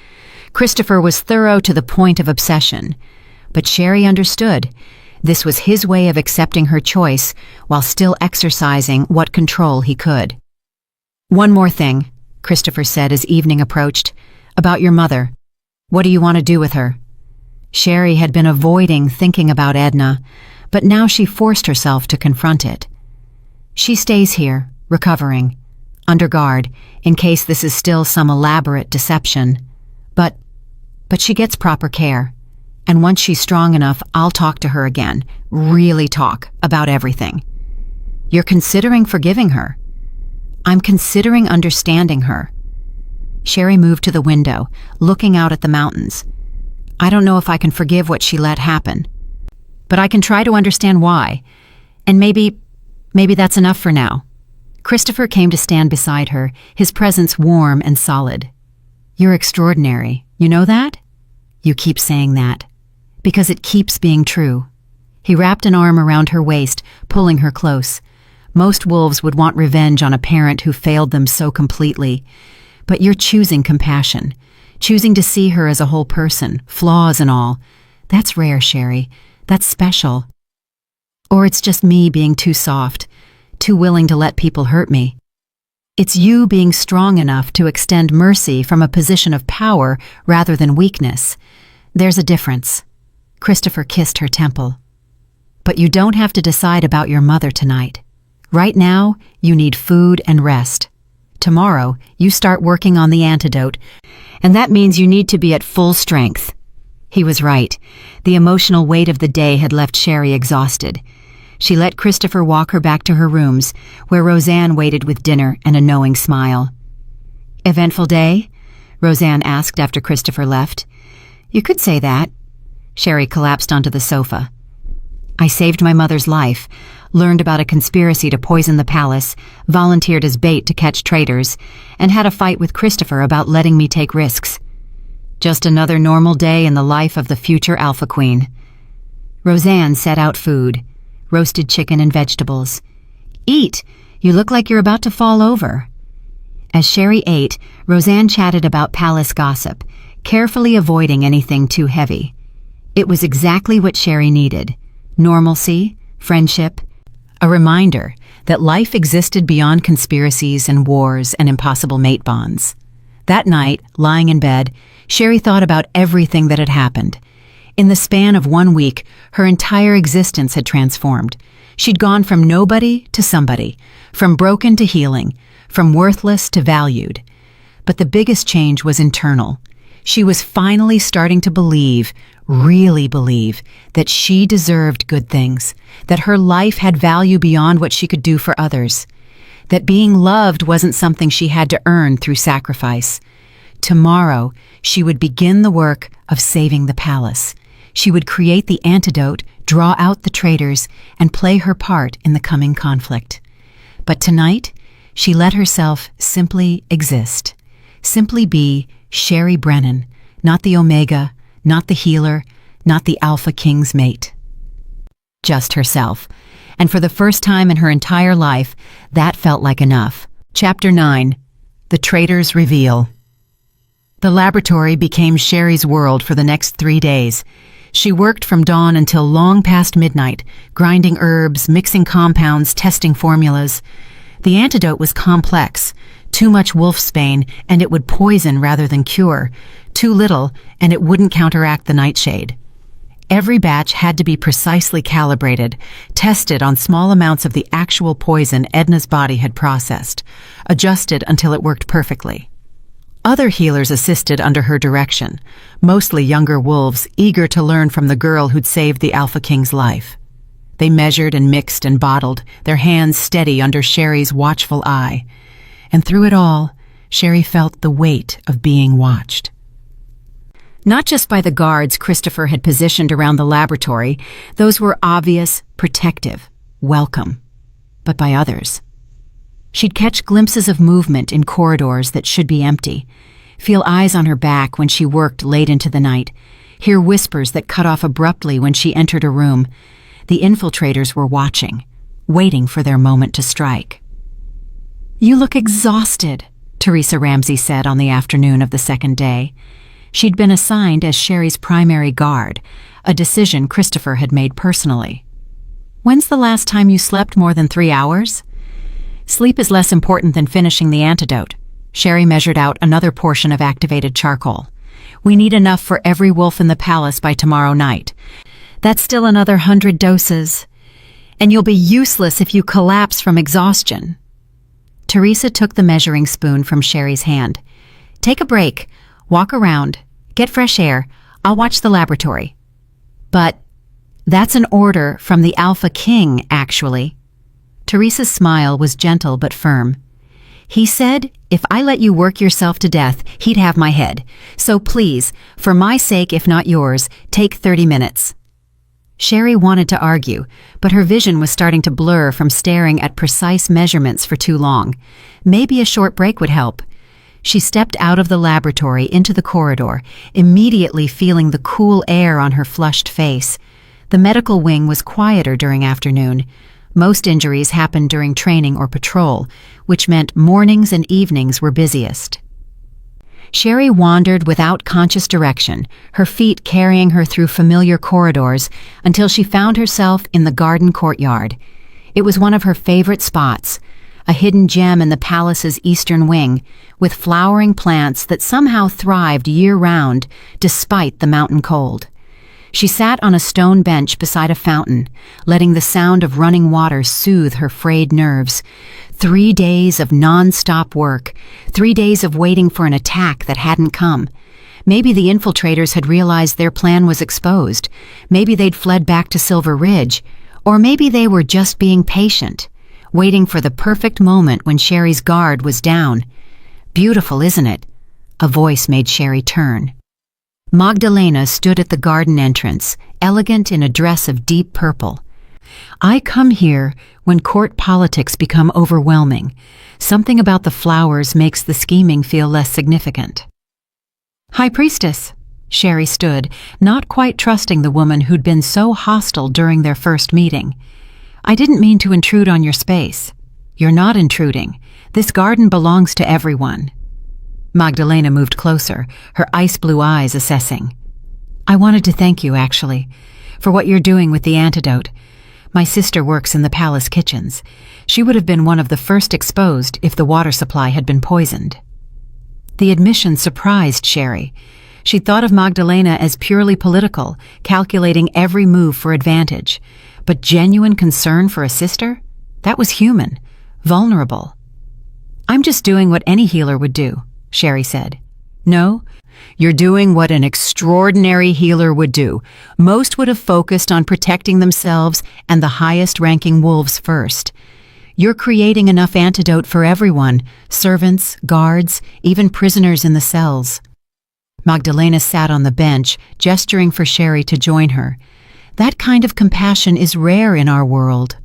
Speaker 1: Christopher was thorough to the point of obsession, but Sherry understood. This was his way of accepting her choice while still exercising what control he could. "One more thing," Christopher said as evening approached, "about your mother. What do you want to do with her?" Sherry had been avoiding thinking about Edna, but now she forced herself to confront it. "She stays here, recovering, under guard, in case this is still some elaborate deception. But she gets proper care. And once she's strong enough, I'll talk to her again, really talk about everything." "You're considering forgiving her?" "I'm considering understanding her." Sherry moved to the window, looking out at the mountains. "I don't know if I can forgive what she let happen, but I can try to understand why. And maybe that's enough for now." Christopher came to stand beside her, his presence warm and solid. "You're extraordinary. You know that?" "You keep saying that." "Because it keeps being true." He wrapped an arm around her waist, pulling her close. Most wolves would want revenge on a parent who failed them so completely. But you're choosing compassion, choosing to see her as a whole person, flaws and all. That's rare, Sherry. That's special. Or it's just me being too soft, too willing to let people hurt me. It's you being strong enough to extend mercy from a position of power rather than weakness. There's a difference. Christopher kissed her temple. But you don't have to decide about your mother tonight. Right now, you need food and rest. Tomorrow, you start working on the antidote, and that means you need to be at full strength. He was right. The emotional weight of the day had left Sherry exhausted. She let Christopher walk her back to her rooms, where Roseanne waited with dinner and a knowing smile. "Eventful day?" Roseanne asked after Christopher left. "You could say that." Sherry collapsed onto the sofa. "I saved my mother's life, learned about a conspiracy to poison the palace, volunteered as bait to catch traitors, and had a fight with Christopher about letting me take risks. Just another normal day in the life of the future Alpha Queen." Roseanne set out food. Roasted chicken and vegetables. "Eat! You look like you're about to fall over." As Sherry ate, Roseanne chatted about palace gossip, carefully avoiding anything too heavy. It was exactly what Sherry needed. Normalcy, friendship, a reminder that life existed beyond conspiracies and wars and impossible mate bonds. That night, lying in bed, Sherry thought about everything that had happened. In the span of 1 week, her entire existence had transformed. She'd gone from nobody to somebody, from broken to healing, from worthless to valued. But the biggest change was internal. She was finally starting to believe, really believe, that she deserved good things, that her life had value beyond what she could do for others, that being loved wasn't something she had to earn through sacrifice. Tomorrow, she would begin the work of saving the palace. She would create the antidote, draw out the traitors, and play her part in the coming conflict. But tonight, she let herself simply exist. Simply be Sherry Brennan, not the Omega, not the healer, not the Alpha King's mate. Just herself. And for the first time in her entire life, that felt like enough. Chapter 9. The Traitors Reveal. The laboratory became Sherry's world for the next 3 days. She worked from dawn until long past midnight, grinding herbs, mixing compounds, testing formulas. The antidote was complex. Too much wolfsbane, and it would poison rather than cure. Too little, and it wouldn't counteract the nightshade. Every batch had to be precisely calibrated, tested on small amounts of the actual poison Edna's body had processed, adjusted until it worked perfectly. Other healers assisted under her direction, mostly younger wolves eager to learn from the girl who'd saved the Alpha King's life. They measured and mixed and bottled, their hands steady under Sherry's watchful eye. And through it all, Sherry felt the weight of being watched. Not just by the guards Christopher had positioned around the laboratory, those were obvious, protective, welcome, but by others.
Speaker 2: She'd catch glimpses of movement in corridors that should be empty, feel eyes on her back when she worked late into the night, hear whispers that cut off abruptly when she entered a room. The infiltrators were watching, waiting for their moment to strike. "You look exhausted," Teresa Ramsey said on the afternoon of the second day. She'd been assigned as Sherry's primary guard, a decision Christopher had made personally. "When's the last time you slept more than 3 hours?" "Sleep is less important than finishing the antidote." Sherry measured out another portion of activated charcoal. "We need enough for every wolf in the palace by tomorrow night. That's still another 100 doses. And you'll be useless if you collapse from exhaustion." Teresa took the measuring spoon from Sherry's hand. "Take a break. Walk around. Get fresh air. I'll watch the laboratory." "But that's an order from the Alpha King, actually." Teresa's smile was gentle but firm. "He said, if I let you work yourself to death, he'd have my head. So please, for my sake if not yours, take 30 minutes. Sherry wanted to argue, but her vision was starting to blur from staring at precise measurements for too long. Maybe a short break would help. She stepped out of the laboratory into the corridor, immediately feeling the cool air on her flushed face. The medical wing was quieter during afternoon. Most injuries happened during training or patrol, which meant mornings and evenings were busiest. Sherry wandered without conscious direction, her feet carrying her through familiar corridors until she found herself in the garden courtyard. It was one of her favorite spots, a hidden gem in the palace's eastern wing, with flowering plants that somehow thrived year-round despite the mountain cold. She sat on a stone bench beside a fountain, letting the sound of running water soothe her frayed nerves. 3 days of non-stop work, 3 days of waiting for an attack that hadn't come. Maybe the infiltrators had realized their plan was exposed. Maybe they'd fled back to Silver Ridge. Or maybe they were just being patient, waiting for the perfect moment when Sherry's guard was down. "Beautiful, isn't it?" A voice made Sherry turn. Magdalena stood at the garden entrance, elegant in a dress of deep purple. "I come here when court politics become overwhelming. Something about the flowers makes the scheming feel less significant." "High Priestess," Sherry stood, not quite trusting the woman who'd been so hostile during their first meeting. "I didn't mean to intrude on your space." "You're not intruding. This garden belongs to everyone." Magdalena moved closer, her ice-blue eyes assessing. "I wanted to thank you, actually, for what you're doing with the antidote. My sister works in the palace kitchens. She would have been one of the first exposed if the water supply had been poisoned." The admission surprised Sherry. She thought of Magdalena as purely political, calculating every move for advantage. But genuine concern for a sister? That was human, vulnerable. "I'm just doing what any healer would do," Sherry said. "No, you're doing what an extraordinary healer would do. Most would have focused on protecting themselves and the highest-ranking wolves first. You're creating enough antidote for everyone, servants, guards, even prisoners in the cells." Magdalena sat on the bench, gesturing for Sherry to join her. "That kind of compassion is rare in our world."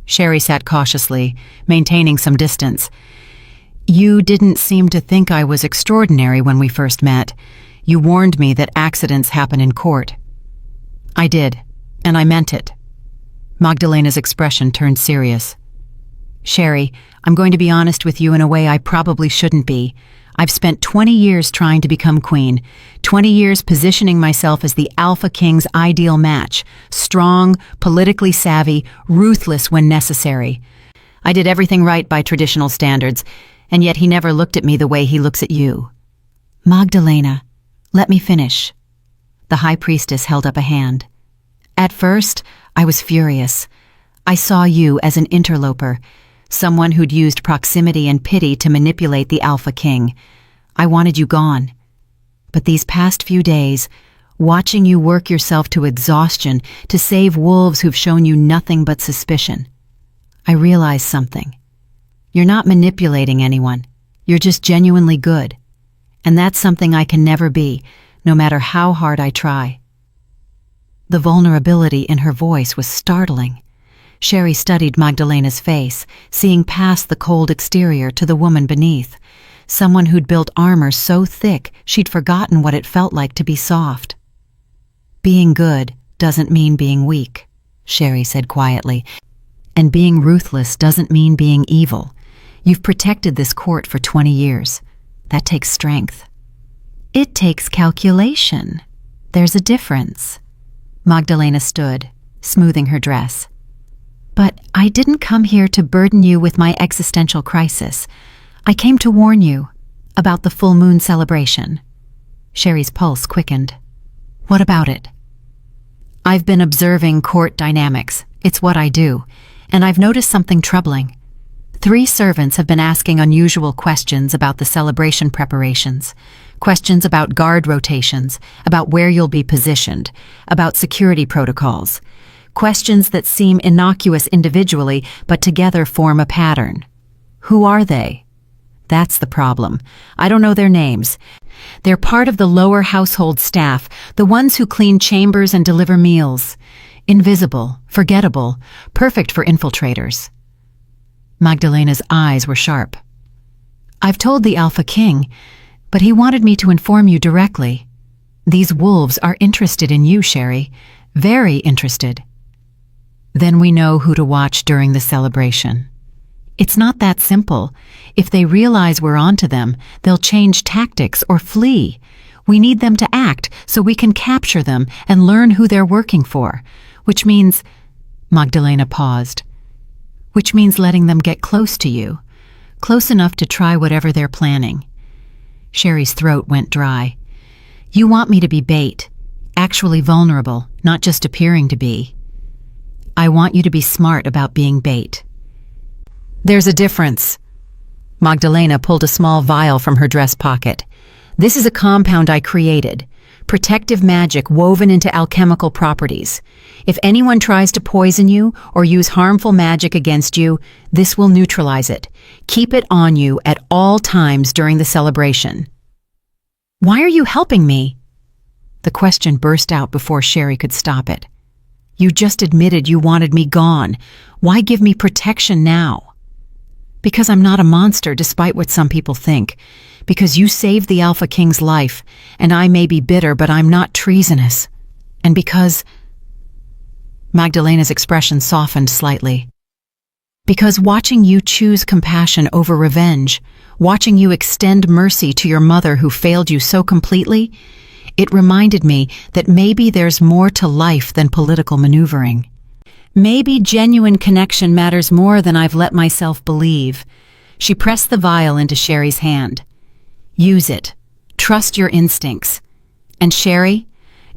Speaker 2: Sherry sat cautiously, maintaining some distance. "You didn't seem to think I was extraordinary when we first met. You warned me that accidents happen in court." "I did, and I meant it." Magdalena's expression turned serious. "Sherry, I'm going to be honest with you in a way I probably shouldn't be. I've spent 20 years trying to become queen, 20 years positioning myself as the Alpha King's ideal match, strong, politically savvy, ruthless when necessary. I did everything right by traditional standards, and yet he never looked at me the way he looks at you." "Magdalena, let me finish." The High Priestess held up a hand. "At first, I was furious. I saw you as an interloper, someone who'd used proximity and pity to manipulate the Alpha King. I wanted you gone. But these past few days, watching you work yourself to exhaustion to save wolves who've shown you nothing but suspicion, I realized something. You're not manipulating anyone. You're just genuinely good. And that's something I can never be, no matter how hard I try." The vulnerability in her voice was startling. Sherry studied Magdalena's face, seeing past the cold exterior to the woman beneath. Someone who'd built armor so thick she'd forgotten what it felt like to be soft. "Being good doesn't mean being weak," Sherry said quietly. "And being ruthless doesn't mean being evil. You've protected this court for 20 years. That takes strength." "It takes calculation. There's a difference." Magdalena stood, smoothing her dress. "But I didn't come here to burden you with my existential crisis. I came to warn you about the full moon celebration." Sherry's pulse quickened. "What about it?" "I've been observing court dynamics. It's what I do. And I've noticed something troubling. 3 servants have been asking unusual questions about the celebration preparations. Questions about guard rotations, about where you'll be positioned, about security protocols. Questions that seem innocuous individually, but together form a pattern. Who are they? That's the problem. I don't know their names. They're part of the lower household staff, the ones who clean chambers and deliver meals. Invisible, forgettable, perfect for infiltrators." Magdalena's eyes were sharp. "I've told the Alpha King, but he wanted me to inform you directly. These wolves are interested in you, Sherry. Very interested." "Then we know who to watch during the celebration." "It's not that simple. If they realize we're onto them, they'll change tactics or flee. We need them to act so we can capture them and learn who they're working for. Which means—" Magdalena paused. "Which means letting them get close to you. Close enough to try whatever they're planning." Sherry's throat went dry. "You want me to be bait, actually vulnerable, not just appearing to be." "I want you to be smart about being bait." "There's a difference." Magdalena pulled a small vial from her dress pocket. "This is a compound I created. Protective magic woven into alchemical properties. If anyone tries to poison you or use harmful magic against you, this will neutralize it. Keep it on you at all times during the celebration." "Why are you helping me?" The question burst out before Sherry could stop it. "You just admitted you wanted me gone. Why give me protection now?" "Because I'm not a monster despite what some people think. Because you saved the Alpha King's life, and I may be bitter, but I'm not treasonous. And because—" Magdalena's expression softened slightly. "Because watching you choose compassion over revenge, watching you extend mercy to your mother who failed you so completely, it reminded me that maybe there's more to life than political maneuvering. Maybe genuine connection matters more than I've let myself believe." She pressed the vial into Sherry's hand. "Use it. Trust your instincts. And Sherry,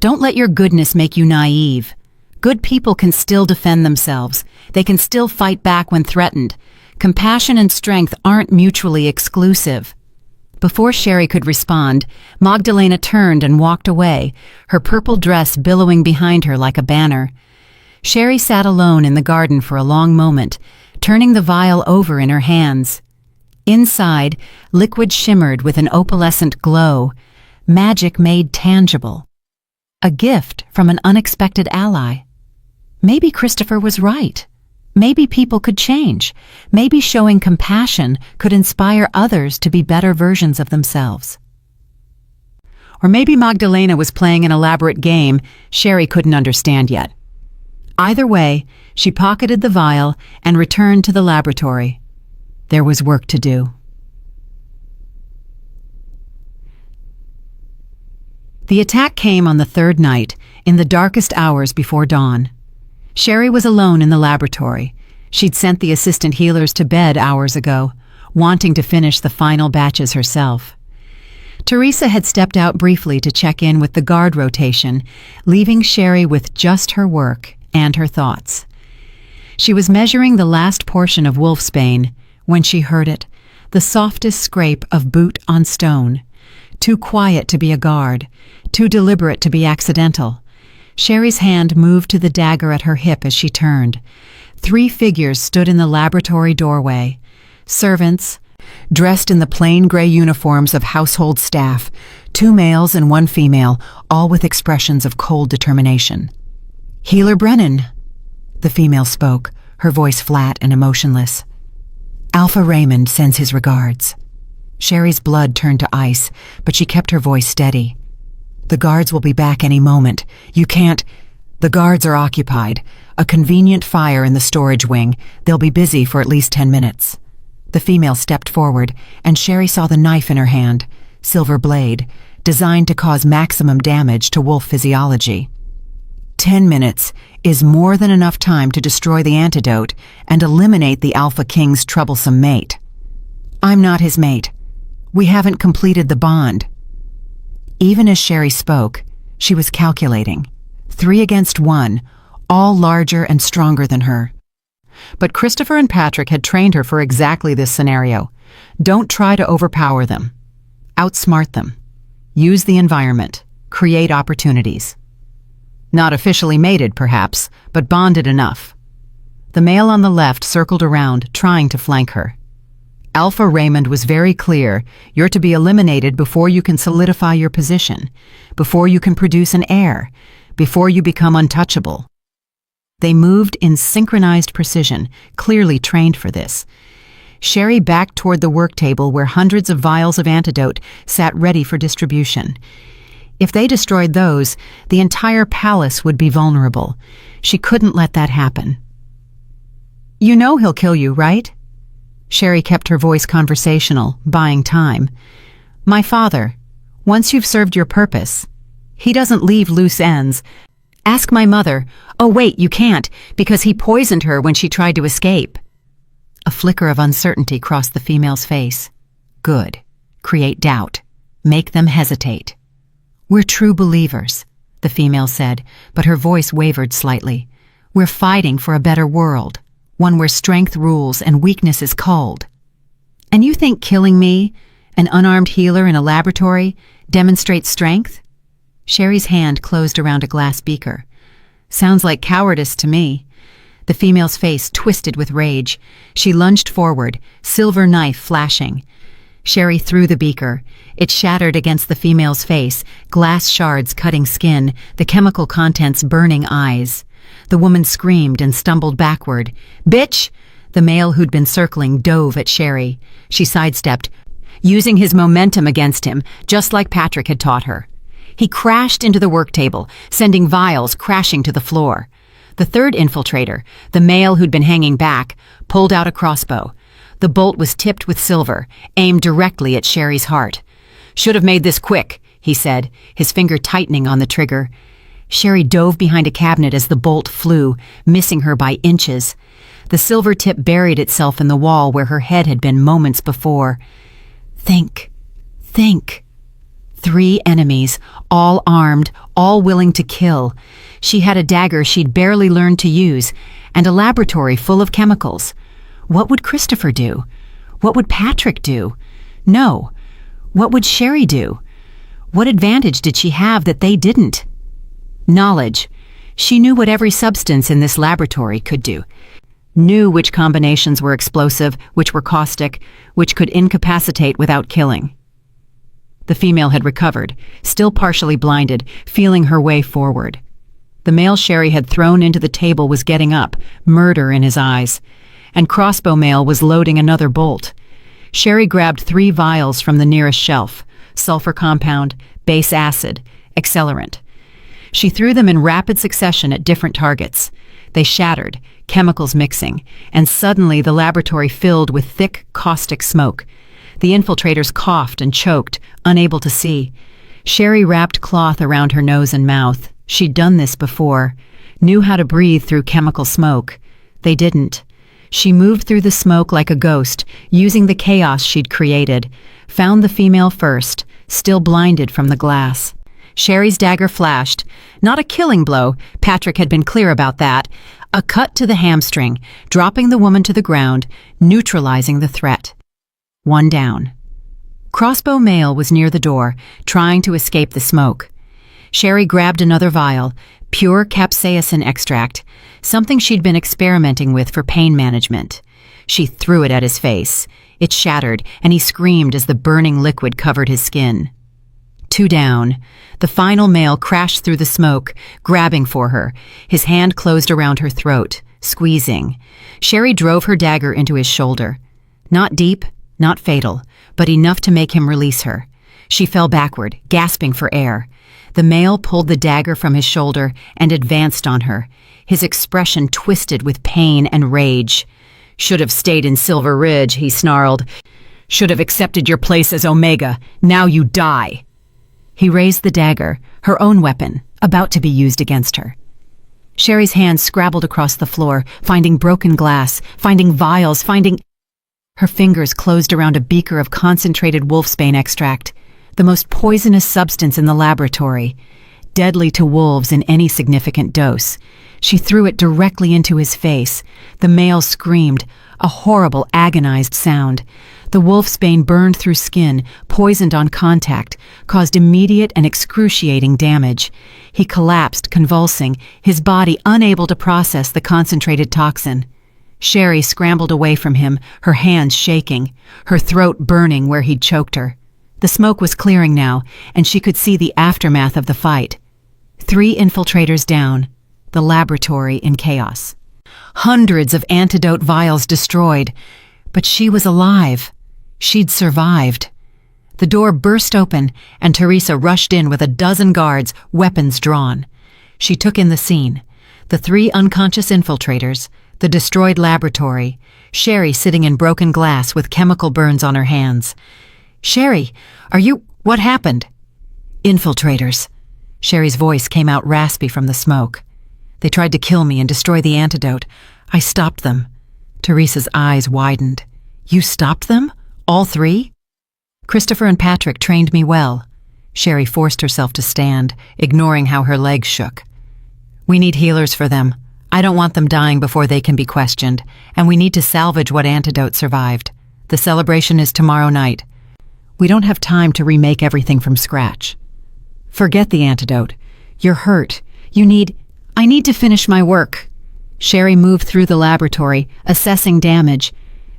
Speaker 2: don't let your goodness make you naive. Good people can still defend themselves. They can still fight back when threatened. Compassion and strength aren't mutually exclusive." Before Sherry could respond, Magdalena turned and walked away, her purple dress billowing behind her like a banner. Sherry sat alone in the garden for a long moment, turning the vial over in her hands. Inside, liquid shimmered with an opalescent glow, magic made tangible. A gift from an unexpected ally. Maybe Christopher was right. Maybe people could change. Maybe showing compassion could inspire others to be better versions of themselves. Or maybe Magdalena was playing an elaborate game Sherry couldn't understand yet. Either way, she pocketed the vial and returned to the laboratory. There was work to do. The attack came on the 3rd night, in the darkest hours before dawn. Sherry was alone in the laboratory. She'd sent the assistant healers to bed hours ago, wanting to finish the final batches herself. Teresa had stepped out briefly to check in with the guard rotation, leaving Sherry with just her work and her thoughts. She was measuring the last portion of wolfsbane when she heard it, the softest scrape of boot on stone. Too quiet to be a guard, too deliberate to be accidental. Sherry's hand moved to the dagger at her hip as she turned. 3 figures stood in the laboratory doorway. Servants, dressed in the plain gray uniforms of household staff, 2 males and 1 female, all with expressions of cold determination. "Healer Brennan," the female spoke, her voice flat and emotionless. Alpha Raymond sends his regards. Sherry's blood turned to ice, but she kept her voice steady. The guards will be back any moment. You can't... The guards are occupied. A convenient fire in the storage wing. They'll be busy for at least 10 minutes. The female stepped forward, and Sherry saw the knife in her hand, silver blade, designed to cause maximum damage to wolf physiology. 10 minutes is more than enough time to destroy the antidote and eliminate the Alpha King's troublesome mate. I'm not his mate. We haven't completed the bond. Even as Sherry spoke, she was calculating. 3 against 1, all larger and stronger than her. But Christopher and Patrick had trained her for exactly this scenario. Don't try to overpower them. Outsmart them. Use the environment. Create opportunities. Not officially mated, perhaps, but bonded enough. The male on the left circled around, trying to flank her. Alpha Raymond was very clear. You're to be eliminated before you can solidify your position, before you can produce an heir, before you become untouchable. They moved in synchronized precision, clearly trained for this. Sherry backed toward the work table where hundreds of vials of antidote sat ready for distribution. If they destroyed those, the entire palace would be vulnerable. She couldn't let that happen. You know he'll kill you, right? Sherry kept her voice conversational, buying time. My father. Once you've served your purpose. He doesn't leave loose ends. Ask my mother. Oh wait, you can't, because he poisoned her when she tried to escape. A flicker of uncertainty crossed the female's face. Good. Create doubt. Make them hesitate. We're true believers, the female said, but her voice wavered slightly. We're fighting for a better world, one where strength rules and weakness is culled. And you think killing me, an unarmed healer in a laboratory, demonstrates strength? Sherry's hand closed around a glass beaker. Sounds like cowardice to me. The female's face twisted with rage. She lunged forward, silver knife flashing. Sherry threw the beaker. It shattered against the female's face, glass shards cutting skin, the chemical contents burning eyes. The woman screamed and stumbled backward. Bitch! The male who'd been circling dove at Sherry. She sidestepped, using his momentum against him, just like Patrick had taught her. He crashed into the work table, sending vials crashing to the floor. The third infiltrator, the male who'd been hanging back, pulled out a crossbow. The bolt was tipped with silver, aimed directly at Sherry's heart. Should have made this quick, he said, his finger tightening on the trigger. Sherry dove behind a cabinet as the bolt flew, missing her by inches. The silver tip buried itself in the wall where her head had been moments before. Think. 3 enemies, all armed, all willing to kill. She had a dagger she'd barely learned to use, and a laboratory full of chemicals. What would Christopher do? What would Patrick do? No. What would Sherry do? What advantage did she have that they didn't? Knowledge. She knew what every substance in this laboratory could do. Knew which combinations were explosive, which were caustic, which could incapacitate without killing. The female had recovered, still partially blinded, feeling her way forward. The male Sherry had thrown into the table was getting up, murder in his eyes. And crossbow male was loading another bolt. Sherry grabbed 3 vials from the nearest shelf, sulfur compound, base acid, accelerant. She threw them in rapid succession at different targets. They shattered, chemicals mixing, and suddenly the laboratory filled with thick, caustic smoke. The infiltrators coughed and choked, unable to see. Sherry wrapped cloth around her nose and mouth. She'd done this before, knew how to breathe through chemical smoke. They didn't. She moved through the smoke like a ghost, using the chaos she'd created, found the female first, still blinded from the glass. Sherry's dagger flashed. Not a killing blow, Patrick had been clear about that. A cut to the hamstring, dropping the woman to the ground, neutralizing the threat. 1 down. Crossbow male was near the door, trying to escape the smoke. Sherry grabbed another vial, pure capsaicin extract, something she'd been experimenting with for pain management. She threw it at his face. It shattered, and he screamed as the burning liquid covered his skin. 2 down. The final male crashed through the smoke, grabbing for her. His hand closed around her throat.
Speaker 1: squeezing. Sherry drove her dagger into his shoulder. Not deep, not fatal, but enough to make him release her. She fell backward, gasping for air. The male pulled the dagger from his shoulder and advanced on her, his expression twisted with pain and rage. "Should have stayed in Silver Ridge," he snarled. "Should have accepted your place as Omega. Now you die." He raised the dagger, her own weapon, about to be used against her. Sherry's hands scrabbled across the floor, finding broken glass, finding vials, finding... Her fingers closed around a beaker of concentrated wolfsbane extract, the most poisonous substance in the laboratory, deadly to wolves in any significant dose. She threw it directly into his face. The male screamed, a horrible, agonized sound. The wolfsbane burned through skin, poisoned on contact, caused immediate and excruciating damage. He collapsed, convulsing, his body unable to process the concentrated toxin. Sherry scrambled away from him, her hands shaking, her throat burning where he'd choked her. The smoke was clearing now, and she could see the aftermath of the fight. 3 infiltrators down, the laboratory in chaos. Hundreds of antidote vials destroyed, but she was alive. She'd survived. The door burst open, and Teresa rushed in with a dozen guards, weapons drawn. She took in the scene. The 3 unconscious infiltrators, the destroyed laboratory, Sherry sitting in broken glass with chemical burns on her hands. "Sherry, are you... what happened?" "Infiltrators." Sherry's voice came out raspy from the smoke. "They tried to kill me and destroy the antidote. I stopped them." Teresa's eyes widened. "You stopped them? All 3? "Christopher and Patrick trained me well." Sherry forced herself to stand, ignoring how her legs shook. "We need healers for them. I don't want them dying before they can be questioned, and we need to salvage what antidote survived. The celebration is tomorrow night. We don't have time to remake everything from scratch." "Forget the antidote. You're hurt. I need to finish my work." Sherry moved through the laboratory, assessing damage.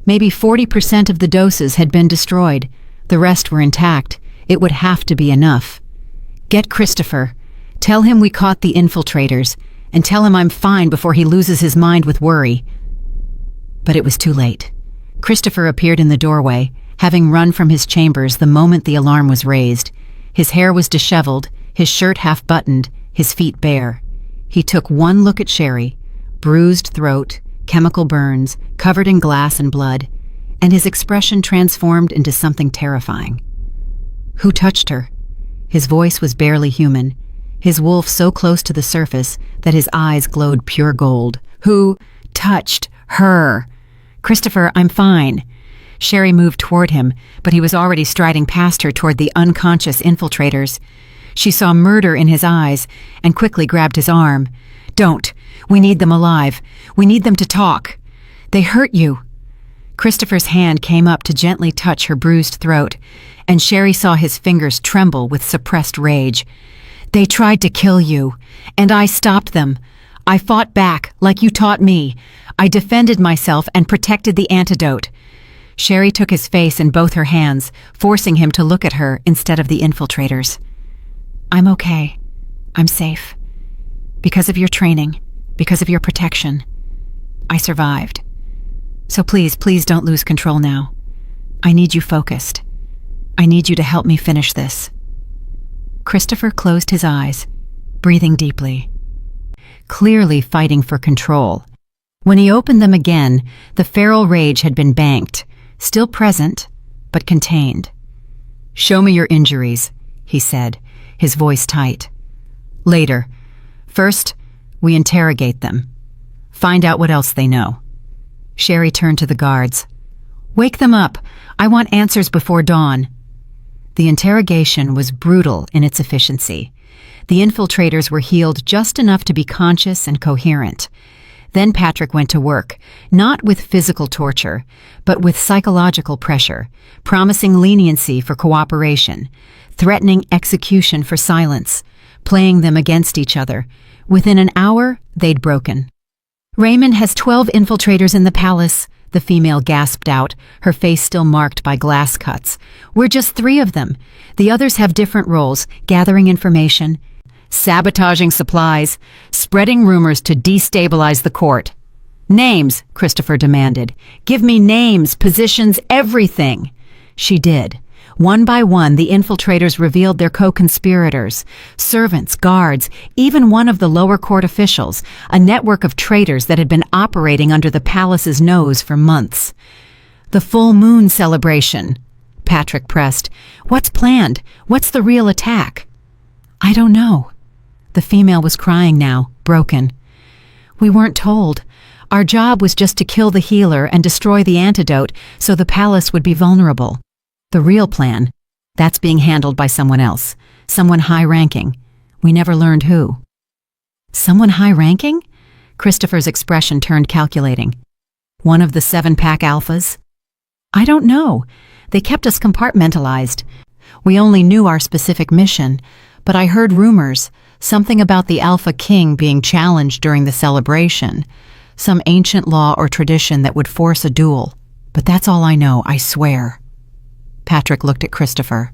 Speaker 1: Maybe 40% of the doses had been destroyed. The rest were intact. It would have to be enough. "Get Christopher. Tell him we caught the infiltrators, and tell him I'm fine before he loses his mind with worry." But it was too late. Christopher appeared in the doorway, having run from his chambers the moment the alarm was raised. His hair was disheveled, his shirt half-buttoned, his feet bare. He took one look at Sherry, bruised throat, chemical burns, covered in glass and blood, and his expression transformed into something terrifying. "Who touched her?" His voice was barely human, his wolf so close to the surface that his eyes glowed pure gold. "Who touched her?" "Christopher, I'm fine." Sherry moved toward him, but he was already striding past her toward the unconscious infiltrators. She saw murder in his eyes and quickly grabbed his arm. "Don't. We need them alive. We need them to talk. They hurt you." Christopher's hand came up to gently touch her bruised throat, and Sherry saw his fingers tremble with suppressed rage. "They tried to kill you, and I stopped them. I fought back, like you taught me. I defended myself and protected the antidote." Sherry took his face in both her hands, forcing him to look at her instead of the infiltrators. "I'm okay. I'm safe. Because of your training, because of your protection, I survived. So please don't lose control now. I need you focused. I need you to help me finish this." Christopher closed his eyes, breathing deeply, clearly fighting for control. When he opened them again, the feral rage had been banked, still present, but contained. "Show me your injuries," he said, his voice tight. "Later. First, we interrogate them. Find out what else they know." Sherry turned to the guards. "Wake them up. I want answers before dawn." The interrogation was brutal in its efficiency. The infiltrators were healed just enough to be conscious and coherent. Then Patrick went to work, not with physical torture, but with psychological pressure, promising leniency for cooperation, threatening execution for silence, playing them against each other. Within an hour, they'd broken. "Raymond has 12 infiltrators in the palace," the female gasped out, her face still marked by glass cuts. "We're just 3 of them. The others have different roles, gathering information, sabotaging supplies, spreading rumors to destabilize the court." Names, Christopher demanded. Give me names, positions, everything. She did. One by one, the infiltrators revealed their co-conspirators, servants, guards, even one of the lower court officials, a network of traitors that had been operating under the palace's nose for months. The full moon celebration, Patrick pressed. What's planned? What's the real attack? I don't know. The female was crying now, broken. We weren't told. Our job was just to kill the healer and destroy the antidote so the palace would be vulnerable. The real plan, that's being handled by someone else, someone high-ranking. We never learned who. Someone high-ranking? Christopher's expression turned calculating. One of the 7-pack alphas? I don't know. They kept us compartmentalized. We only knew our specific mission, but I heard rumors, something about the Alpha King being challenged during the celebration, some ancient law or tradition that would force a duel. But that's all I know, I swear. Patrick looked at Christopher.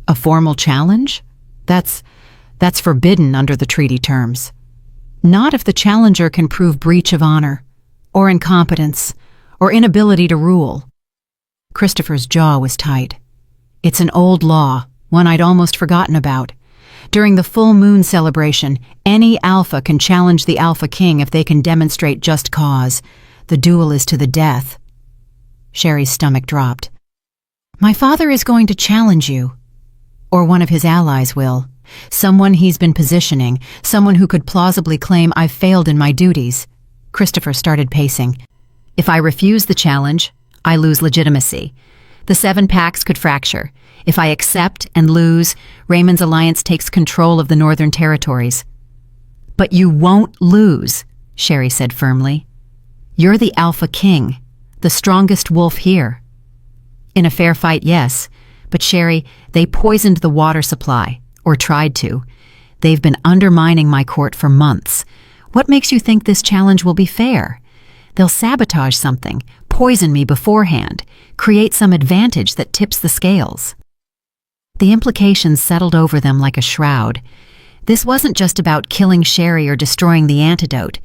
Speaker 1: A formal challenge? That's forbidden under the treaty terms. Not if the challenger can prove breach of honor, or incompetence, or inability to rule. Christopher's jaw was tight. It's an old law, one I'd almost forgotten about. During the full moon celebration, any alpha can challenge the Alpha King if they can demonstrate just cause. The duel is to the death. Sherry's stomach dropped. My father is going to challenge you. Or one of his allies will. Someone he's been positioning, someone who could plausibly claim I've failed in my duties. Christopher started pacing. If I refuse the challenge, I lose legitimacy. The 7 packs could fracture. If I accept and lose, Raymond's alliance takes control of the Northern Territories. But you won't lose, Sherry said firmly. You're the Alpha King, the strongest wolf here. In a fair fight, yes. But Sherry, they poisoned the water supply, or tried to. They've been undermining my court for months. What makes you think this challenge will be fair? They'll sabotage something, poison me beforehand, create some advantage that tips the scales. The implications settled over them like a shroud. This wasn't just about killing Sherry or destroying the antidote.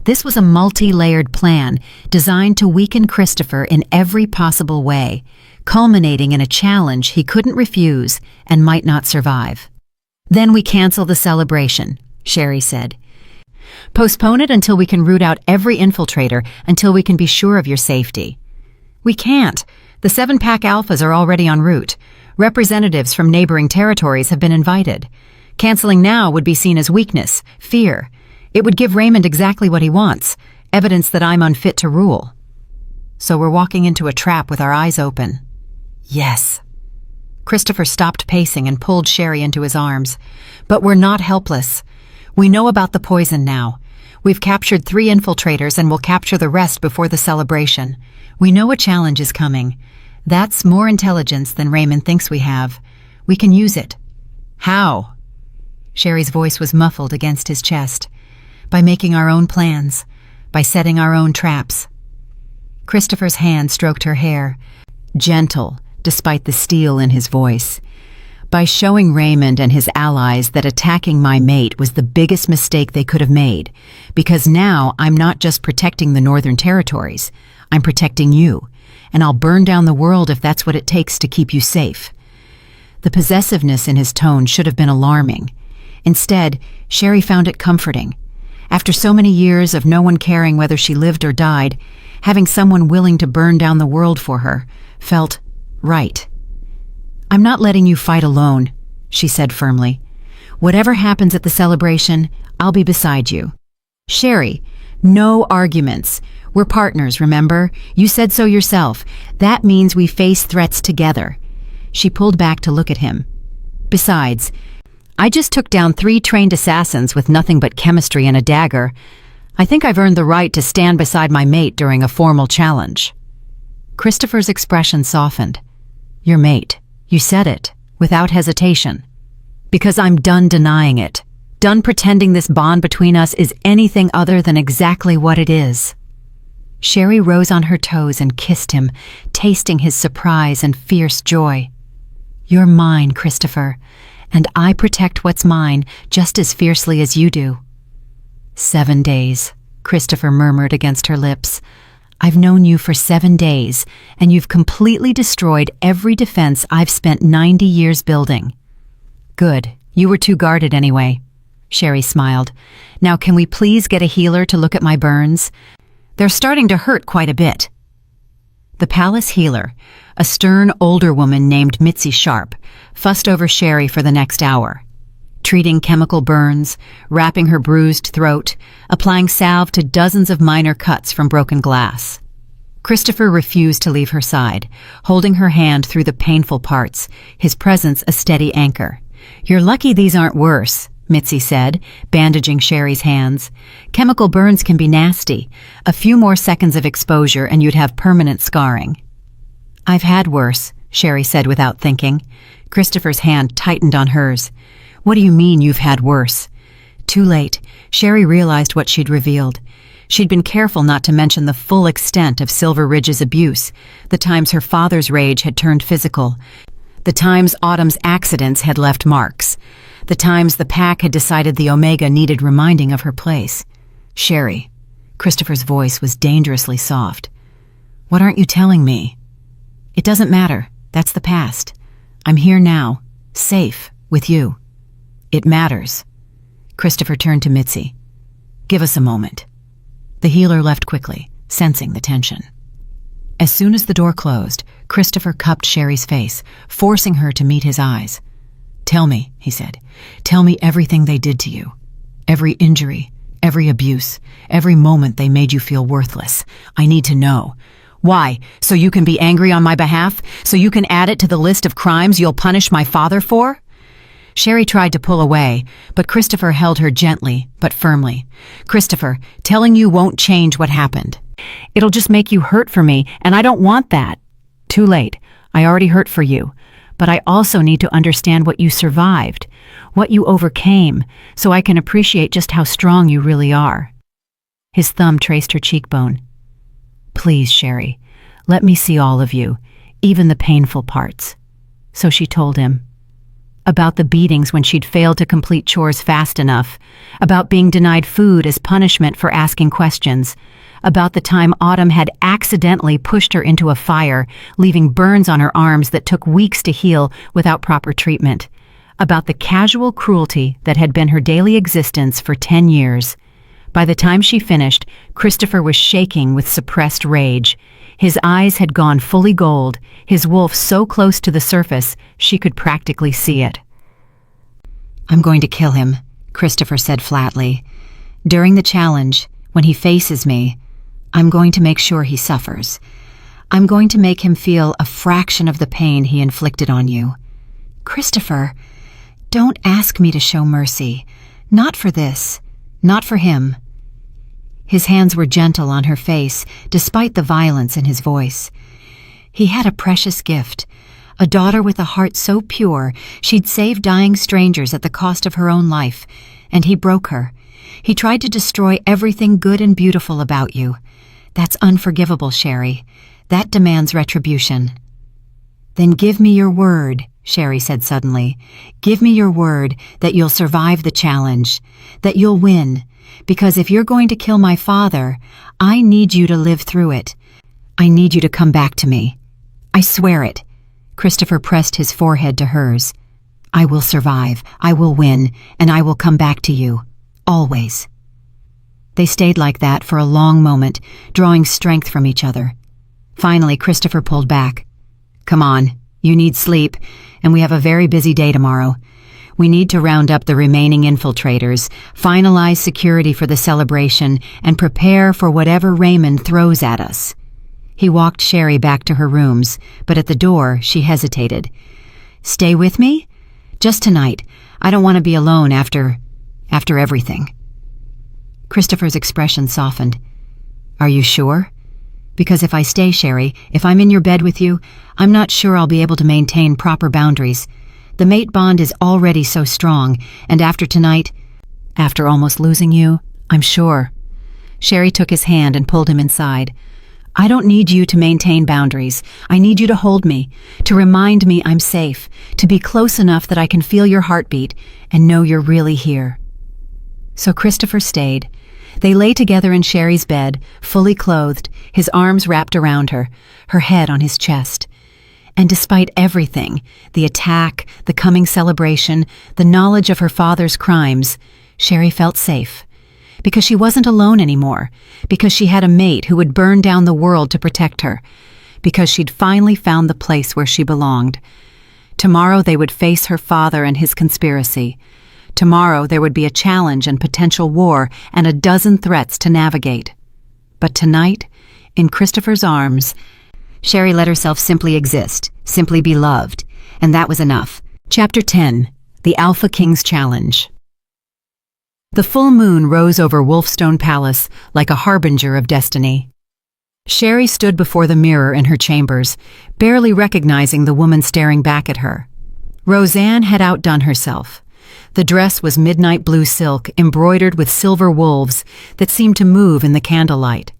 Speaker 1: This was a multi-layered plan designed to weaken Christopher in every possible way, culminating in a challenge he couldn't refuse and might not survive. Then we cancel the celebration, Sherry said. Postpone it until we can root out every infiltrator, until we can be sure of your safety. We can't. The 7-pack alphas are already en route. Representatives from neighboring territories have been invited. Canceling now would be seen as weakness, fear. It would give Raymond exactly what he wants, evidence that I'm unfit to rule. So we're walking into a trap with our eyes open. Yes. Christopher stopped pacing and pulled Sherry into his arms. But we're not helpless. We know about the poison now. We've captured 3 infiltrators and we'll capture the rest before the celebration. We know a challenge is coming. That's more intelligence than Raymond thinks we have. We can use it. How? Sherry's voice was muffled against his chest. By making our own plans. By setting our own traps. Christopher's hand stroked her hair, gentle, despite the steel in his voice. By showing Raymond and his allies that attacking my mate was the biggest mistake they could have made, because now I'm not just protecting the Northern Territories, I'm protecting you, and I'll burn down the world if that's what it takes to keep you safe. The possessiveness in his tone should have been alarming. Instead, Sherry found it comforting. After so many years of no one caring whether she lived or died, having someone willing to burn down the world for her felt right. I'm not letting you fight alone, she said firmly. Whatever happens at the celebration, I'll be beside you. Sherry, no arguments. We're partners, remember? You said so yourself. That means we face threats together. She pulled back to look at him. Besides, I just took down 3 trained assassins with nothing but chemistry and a dagger. I think I've earned the right to stand beside my mate during a formal challenge. Christopher's expression softened. Your mate. You said it, without hesitation. Because I'm done denying it. Done pretending this bond between us is anything other than exactly what it is. Sherry rose on her toes and kissed him, tasting his surprise and fierce joy. You're mine, Christopher, and I protect what's mine just as fiercely as you do. 7 days,
Speaker 2: Christopher murmured against her lips. "I've known you for 7 days, and you've completely destroyed every defense I've spent 90 years building." "Good. You were too guarded anyway." Sherry smiled. "Now can we please get a healer to look at my burns? They're starting to hurt quite a bit." The palace healer, a stern older woman named Mitzi Sharp, fussed over Sherry for the next hour, treating chemical burns, wrapping her bruised throat, applying salve to dozens of minor cuts from broken glass. Christopher refused to leave her side, holding her hand through the painful parts, his presence a steady anchor. "You're lucky these aren't worse," Mitzi said, bandaging Sherry's hands. "Chemical burns can be nasty. A few more seconds of exposure and you'd have permanent scarring." "I've had worse," Sherry said without thinking. Christopher's hand tightened on hers. "What do you mean you've had worse?" Too late, Sherry realized what she'd revealed. She'd been careful not to mention the full extent of Silver Ridge's abuse, the times her father's rage had turned physical, the times Autumn's accidents had left marks, the times the pack had decided the Omega needed reminding of her place. "Sherry," Christopher's voice was dangerously soft. "What aren't you telling me?" "It doesn't matter. That's the past. I'm here now, safe, with you." "It matters." Christopher turned to Mitzi. "Give us a moment." The healer left quickly, sensing the tension. As soon as the door closed, Christopher cupped Sherry's face, forcing her to meet his eyes. "Tell me," he said. "Tell me everything they did to you. Every injury, every abuse, every moment they made you feel worthless. I need to know." "Why? So you can be angry on my behalf? So you can add it to the list of crimes you'll punish my father for?" Sherry tried to pull away, but Christopher held her gently but firmly. "Christopher, telling you won't change what happened. It'll just make you hurt for me, and I don't want that." "Too late. I already hurt for you. But I also need to understand what you survived, what you overcame, so I can appreciate just how strong you really are." His thumb traced her cheekbone. "Please, Sherry, let me see all of you, even the painful parts." So she told him. About the beatings when she'd failed to complete chores fast enough, about being denied food as punishment for asking questions, about the time Autumn had accidentally pushed her into a fire, leaving burns on her arms that took weeks to heal without proper treatment, about the casual cruelty that had been her daily existence for 10 years. By the time she finished, Christopher was shaking with suppressed rage. His eyes had gone fully gold, his wolf so close to the surface she could practically see it. "I'm going to kill him," Christopher said flatly. "During the challenge, when he faces me, I'm going to make sure he suffers. I'm going to make him feel a fraction of the pain he inflicted on you." "Christopher, don't ask me to show mercy. Not for this. Not for him." His hands were gentle on her face, despite the violence in his voice. He had a precious gift, a daughter with a heart so pure she'd save dying strangers at the cost of her own life, and he broke her. He tried to destroy everything good and beautiful about you. That's unforgivable, Sherry. That demands retribution. "Then give me your word," Sherry said suddenly. "Give me your word that you'll survive the challenge, that you'll win. Because if you're going to kill my father, I need you to live through it. I need you to come back to me. I swear it." Christopher pressed his forehead to hers. "I will survive, I will win, and I will come back to you. Always." They stayed like that for a long moment, drawing strength from each other. Finally, Christopher pulled back. "Come on, you need sleep, and we have a very busy day tomorrow. We need to round up the remaining infiltrators, finalize security for the celebration, and prepare for whatever Raymond throws at us." He walked Sherry back to her rooms, but at the door she hesitated. "Stay with me? Just tonight. I don't want to be alone after everything." Christopher's expression softened. "Are you sure? Because if I stay, Sherry, if I'm in your bed with you, I'm not sure I'll be able to maintain proper boundaries. The mate bond is already so strong, and after tonight, after almost losing you, I'm sure." Sherry took his hand and pulled him inside. "I don't need you to maintain boundaries. I need you to hold me, to remind me I'm safe, to be close enough that I can feel your heartbeat and know you're really here." So Christopher stayed. They lay together in Sherry's bed, fully clothed, his arms wrapped around her, her head on his chest. And despite everything, the attack, the coming celebration, the knowledge of her father's crimes, Sherry felt safe. Because she wasn't alone anymore, because she had a mate who would burn down the world to protect her, because she'd finally found the place where she belonged. Tomorrow they would face her father and his conspiracy. Tomorrow there would be a challenge and potential war and a dozen threats to navigate. But tonight, in Christopher's arms, Sherry let herself simply exist, simply be loved, and that was enough. Chapter 10: The Alpha King's Challenge. The full moon rose over Wolfstone Palace like a harbinger of destiny. Sherry stood before the mirror in her chambers, barely recognizing the woman staring back at her. Roseanne had outdone herself. The dress was midnight blue silk embroidered with silver wolves that seemed to move in the candlelight.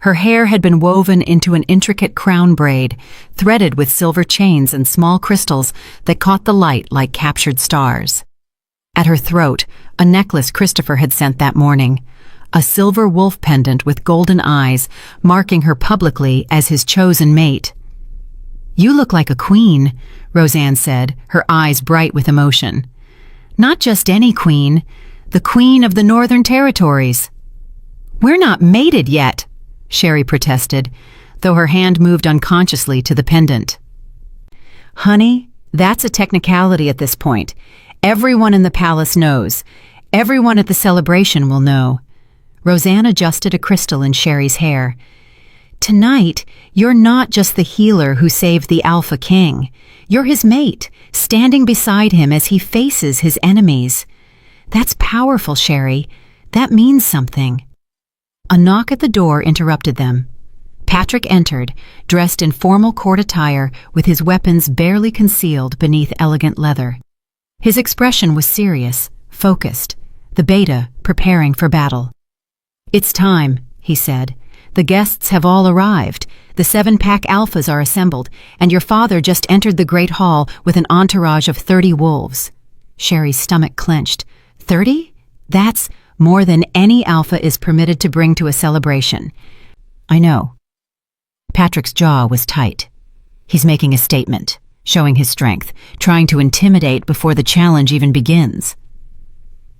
Speaker 2: Her hair had been woven into an intricate crown braid, threaded with silver chains and small crystals that caught the light like captured stars. At her throat, a necklace Christopher had sent that morning, a silver wolf pendant with golden eyes, marking her publicly as his chosen mate. "You look like a queen," Roseanne said, her eyes bright with emotion. "Not just any queen, the Queen of the Northern Territories." "We're not mated yet," Sherry protested, though her hand moved unconsciously to the pendant. "Honey, that's a technicality at this point. Everyone in the palace knows. Everyone at the celebration will know." Roseanne adjusted a crystal in Sherry's hair. "Tonight, you're not just the healer who saved the Alpha King. You're his mate, standing beside him as he faces his enemies. That's powerful, Sherry. That means something." A knock at the door interrupted them. Patrick entered, dressed in formal court attire with his weapons barely concealed beneath elegant leather. His expression was serious, focused, the beta preparing for battle. "It's time," he said. "The guests have all arrived. The 7-pack alphas are assembled, and your father just entered the Great Hall with an entourage of 30 wolves." Sherry's stomach clenched. 30? That's more than any alpha is permitted to bring to a celebration. "I know." Patrick's jaw was tight. He's making a statement, showing his strength, trying to intimidate before the challenge even begins.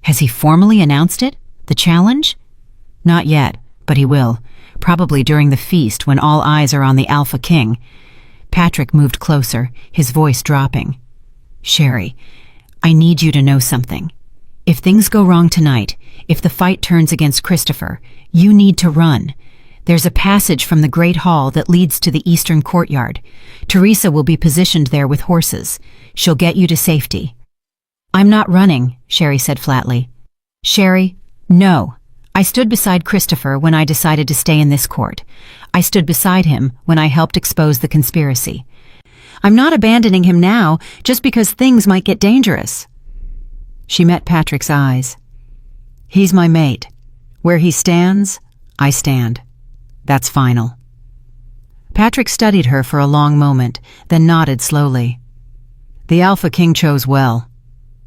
Speaker 2: Has he formally announced it? The challenge? Not yet, but he will. Probably during the feast when all eyes are on the Alpha King. Patrick moved closer, his voice dropping. "Sherry, I need you to know something. If things go wrong tonight, if the fight turns against Christopher, you need to run. There's a passage from the Great Hall that leads to the eastern courtyard. Teresa will be positioned there with horses. She'll get you to safety." "I'm not running," Sherry said flatly. "Sherry, no. I stood beside Christopher when I decided to stay in this court. I stood beside him when I helped expose the conspiracy. I'm not abandoning him now just because things might get dangerous." She met Patrick's eyes. "He's my mate. Where he stands, I stand. That's final." Patrick studied her for a long moment, then nodded slowly. "The Alpha King chose well.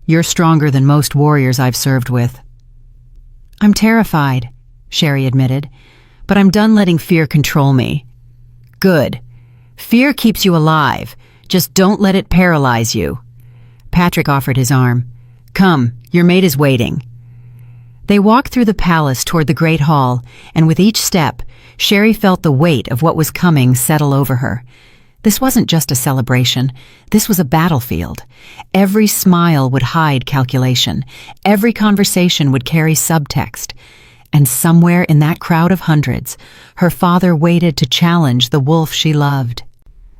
Speaker 2: You're stronger than most warriors I've served with." "I'm terrified," Sherry admitted, "but I'm done letting fear control me." "Good. Fear keeps you alive. Just don't let it paralyze you." Patrick offered his arm. "Come, your mate is waiting." They walked through the palace toward the Great Hall, and with each step, Sherry felt the weight of what was coming settle over her. This wasn't just a celebration. This was a battlefield. Every smile would hide calculation. Every conversation would carry subtext. And somewhere in that crowd of hundreds, her father waited to challenge the wolf she loved.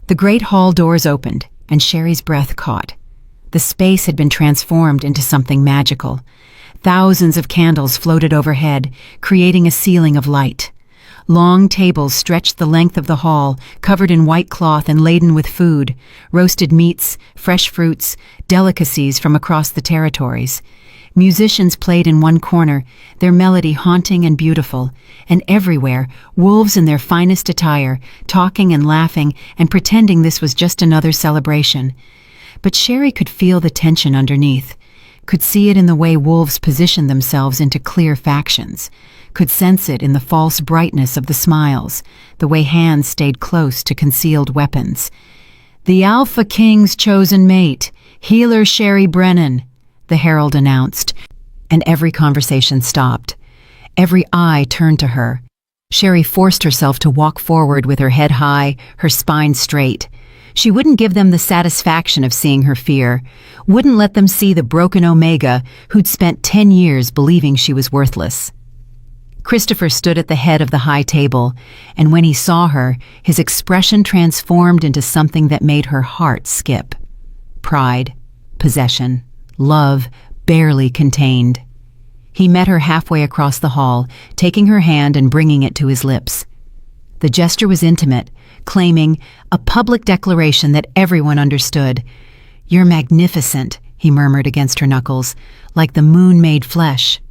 Speaker 2: The Great Hall doors opened, and Sherry's breath caught. The space had been transformed into something magical. Thousands of candles floated overhead, creating a ceiling of light. Long tables stretched the length of the hall, covered in white cloth and laden with food, roasted meats, fresh fruits, delicacies from across the territories. Musicians played in one corner, their melody haunting and beautiful, and everywhere, wolves in their finest attire, talking and laughing and pretending this was just another celebration. But Sherry could feel the tension underneath. could see it in the way wolves positioned themselves into clear factions, could sense it in the false brightness of the smiles, the way hands stayed close to concealed weapons. "The Alpha King's chosen mate, Healer Sherry Brennan," the herald announced, and every conversation stopped. Every eye turned to her. Sherry forced herself to walk forward with her head high, her spine straight. She wouldn't give them the satisfaction of seeing her fear, wouldn't let them see the broken Omega who'd spent 10 years believing she was worthless. Christopher stood at the head of the high table, and when he saw her, his expression transformed into something that made her heart skip. Pride, possession, love, barely contained. He met her halfway across the hall, taking her hand and bringing it to his lips. The gesture was intimate, claiming a public declaration that everyone understood. "You're magnificent," he murmured against her knuckles, "like the moon made flesh."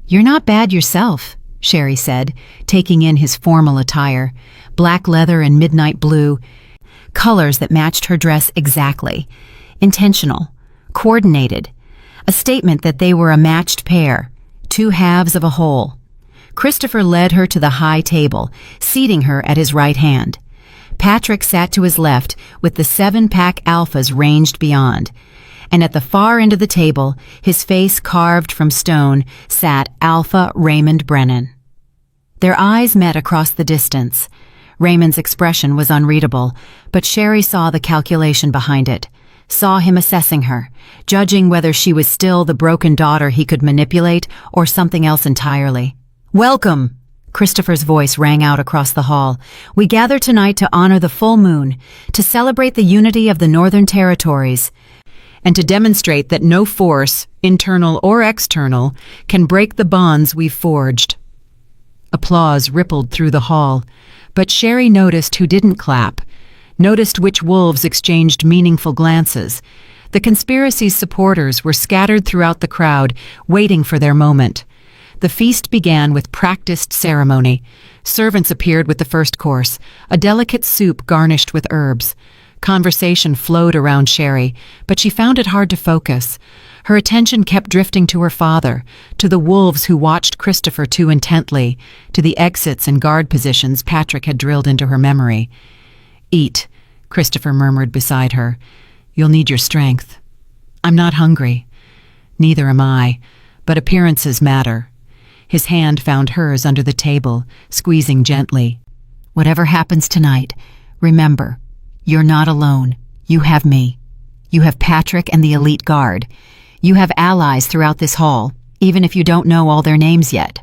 Speaker 2: "You're not bad yourself," Sherry said, taking in his formal attire, black leather and midnight blue, colors that matched her dress exactly. Intentional, coordinated, a statement that they were a matched pair, two halves of a whole. Christopher led her to the high table, seating her at his right hand. Patrick sat to his left with the 7-pack alphas ranged beyond. And at the far end of the table, his face carved from stone, sat Alpha Raymond Brennan. Their eyes met across the distance. Raymond's expression was unreadable, but Sherry saw the calculation behind it, saw him assessing her, judging whether she was still the broken daughter he could manipulate or something else entirely. "Welcome!" Christopher's voice rang out across the hall. "We gather tonight to honor the full moon, to celebrate the unity of the Northern Territories, and to demonstrate that no force, internal or external, can break the bonds we've forged." Applause rippled through the hall, but Sherry noticed who didn't clap, noticed which wolves exchanged meaningful glances. The conspiracy's supporters were scattered throughout the crowd, waiting for their moment. The feast began with practiced ceremony. Servants appeared with the first course, a delicate soup garnished with herbs. Conversation flowed around Sherry, but she found it hard to focus. Her attention kept drifting to her father, to the wolves who watched Christopher too intently, to the exits and guard positions Patrick had drilled into her memory. "Eat," Christopher murmured beside her. "You'll need your strength." "I'm not hungry." "Neither am I, but appearances matter." His hand found hers under the table, squeezing gently. "Whatever happens tonight, remember, you're not alone. You have me. You have Patrick and the elite guard. You have allies throughout this hall, even if you don't know all their names yet."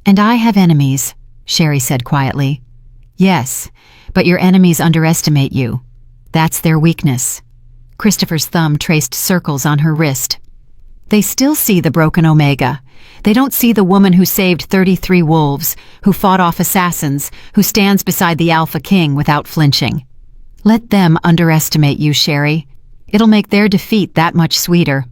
Speaker 2: "And I have enemies," Sherry said quietly. "Yes, but your enemies underestimate you. That's their weakness." Christopher's thumb traced circles on her wrist. "They still see the broken Omega. They don't see the woman who saved 33 wolves, who fought off assassins, who stands beside the Alpha King without flinching. Let them underestimate you, Sherry. It'll make their defeat that much sweeter."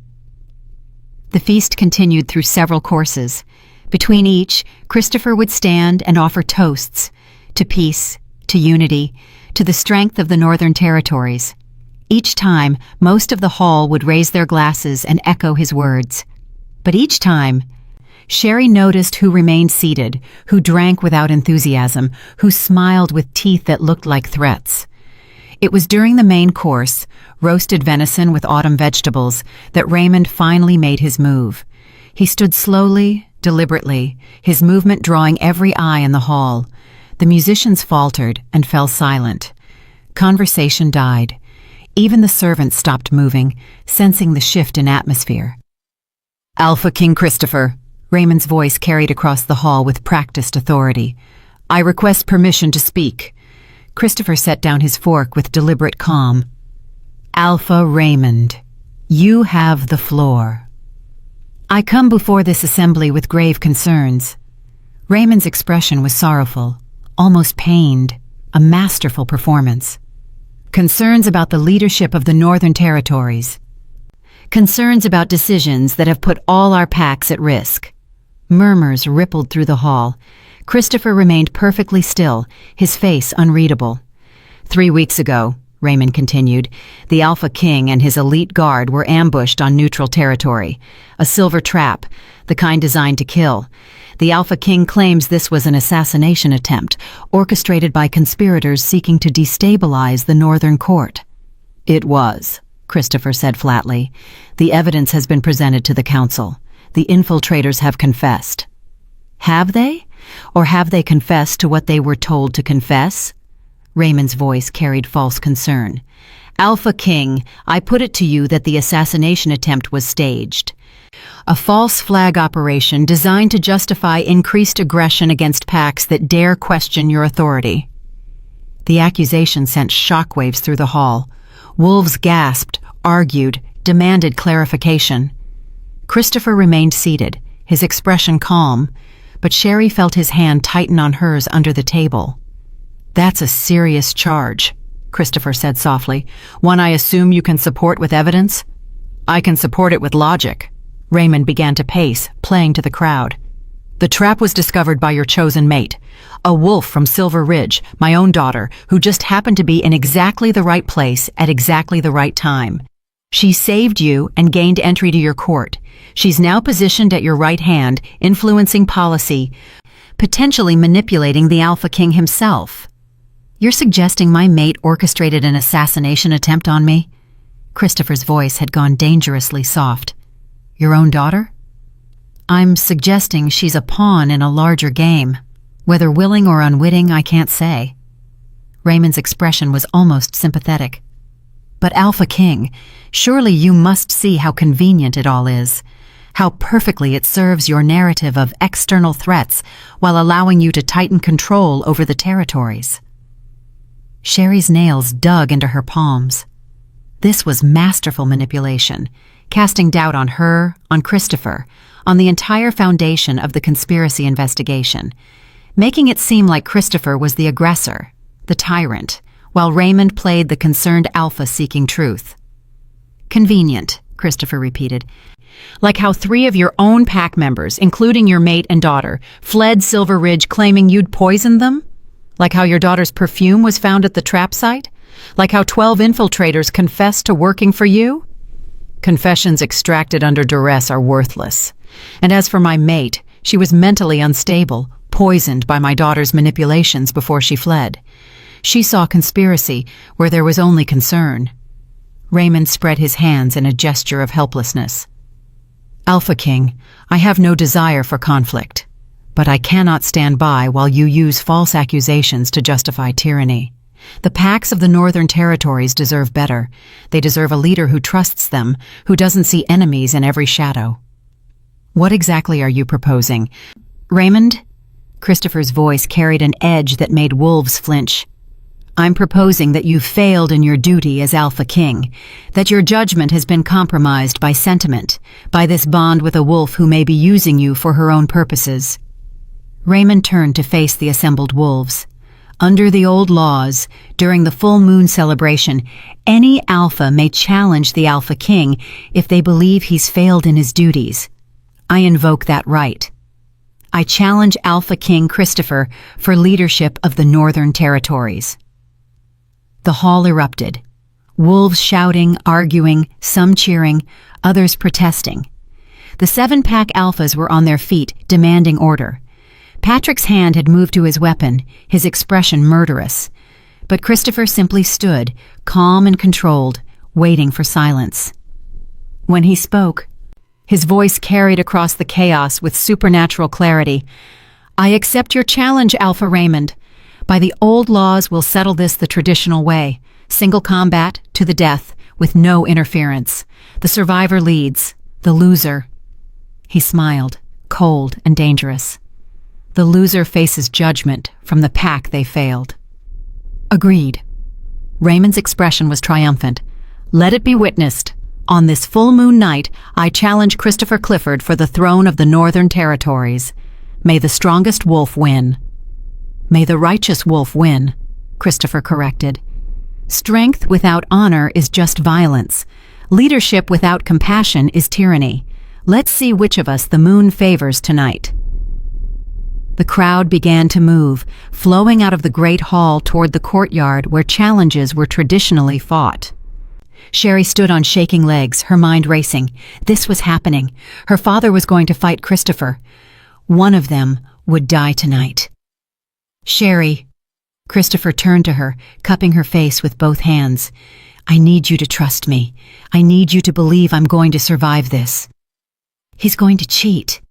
Speaker 2: The feast continued through several courses. Between each, Christopher would stand and offer toasts to peace, to unity, to the strength of the Northern Territories. Each time, most of the hall would raise their glasses and echo his words. But each time, Sherry noticed who remained seated, who drank without enthusiasm, who smiled with teeth that looked like threats. It was during the main course, roasted venison with autumn vegetables, that Raymond finally made his move. He stood slowly, deliberately, his movement drawing every eye in the hall. The musicians faltered and fell silent. Conversation died. Even the servants stopped moving, sensing the shift in atmosphere. "Alpha King Christopher," Raymond's voice carried across the hall with practiced authority. "I request permission to speak." Christopher set down his fork with deliberate calm. "Alpha Raymond, you have the floor." "I come before this assembly with grave concerns." Raymond's expression was sorrowful, almost pained, a masterful performance. "Concerns about the leadership of the Northern Territories. Concerns about decisions that have put all our packs at risk." Murmurs rippled through the hall. Christopher remained perfectly still, his face unreadable. 3 weeks ago,
Speaker 1: Raymond continued. The Alpha King and his elite guard were ambushed on neutral territory. A silver trap, the kind designed to kill. The Alpha King claims this was an assassination attempt, orchestrated by conspirators seeking to destabilize the Northern Court. It was, Christopher said flatly. The evidence has been presented to the council. The infiltrators have confessed. Have they? Or have they confessed to what they were told to confess? Raymond's voice carried false concern. Alpha King, I put it to you that the assassination attempt was staged. A false flag operation designed to justify increased aggression against packs that dare question your authority. The accusation sent shockwaves through the hall. Wolves gasped, argued, demanded clarification. Christopher remained seated, his expression calm, but Sherry felt his hand tighten on hers under the table. That's a serious charge, Christopher said softly. One I assume you can support with evidence? I can support it with logic. Raymond began to pace, playing to the crowd. The trap was discovered by your chosen mate, a wolf from Silver Ridge, my own daughter, who just happened to be in exactly the right place at exactly the right time. She saved you and gained entry to your court. She's now positioned at your right hand, influencing policy, potentially manipulating the Alpha King himself. You're suggesting my mate orchestrated an assassination attempt on me? Christopher's voice had gone dangerously soft. Your own daughter? I'm suggesting she's a pawn in a larger game. Whether willing or unwitting, I can't say. Raymond's expression was almost sympathetic. But Alpha King, surely you must see how convenient it all is. How perfectly it serves your narrative of external threats while allowing you to tighten control over the territories. Sherry's nails dug into her palms. This was masterful manipulation, casting doubt on her, on Christopher, on the entire foundation of the conspiracy investigation, making it seem like Christopher was the aggressor, the tyrant, while Raymond played the concerned alpha seeking truth. Convenient, Christopher repeated. Like how 3 of your own pack members, including your mate and daughter, fled Silver Ridge claiming you'd poisoned them? Like how your daughter's perfume was found at the trap site? Like how 12 infiltrators confessed to working for you? Confessions extracted under duress are worthless. And as for my mate, she was mentally unstable, poisoned by my daughter's manipulations before she fled. She saw conspiracy where there was only concern. Raymond spread his hands in a gesture of helplessness. Alpha King, I have no desire for conflict, but I cannot stand by while you use false accusations to justify tyranny. The packs of the Northern Territories deserve better. They deserve a leader who trusts them, who doesn't see enemies in every shadow. What exactly are you proposing? Raymond? Christopher's voice carried an edge that made wolves flinch. I'm proposing that you failed in your duty as Alpha King, that your judgment has been compromised by sentiment, by this bond with a wolf who may be using you for her own purposes. Raymond turned to face the assembled wolves. Under the old laws, during the full moon celebration, any alpha may challenge the Alpha King if they believe he's failed in his duties. I invoke that right. I challenge Alpha King Christopher for leadership of the Northern Territories. The hall erupted. Wolves shouting, arguing, some cheering, others protesting. The 7-pack alphas were on their feet, demanding order. Patrick's hand had moved to his weapon, his expression murderous. But Christopher simply stood, calm and controlled, waiting for silence. When he spoke, his voice carried across the chaos with supernatural clarity. I accept your challenge, Alpha Raymond. By the old laws, we'll settle this the traditional way. Single combat, to the death, with no interference. The survivor leads, the loser. He smiled, cold and dangerous. The loser faces judgment from the pack they failed. Agreed. Raymond's expression was triumphant. Let it be witnessed. On this full moon night, I challenge Christopher Clifford for the throne of the Northern Territories. May the strongest wolf win. May the righteous wolf win, Christopher corrected. Strength without honor is just violence. Leadership without compassion is tyranny. Let's see which of us the moon favors tonight. The crowd began to move, flowing out of the great hall toward the courtyard where challenges were traditionally fought. Sherry stood on shaking legs, her mind racing. This was happening. Her father was going to fight Christopher. One of them would die tonight. Sherry. Christopher turned to her, cupping her face with both hands. I need you to trust me. I need you to believe I'm going to survive this. He's going to cheat,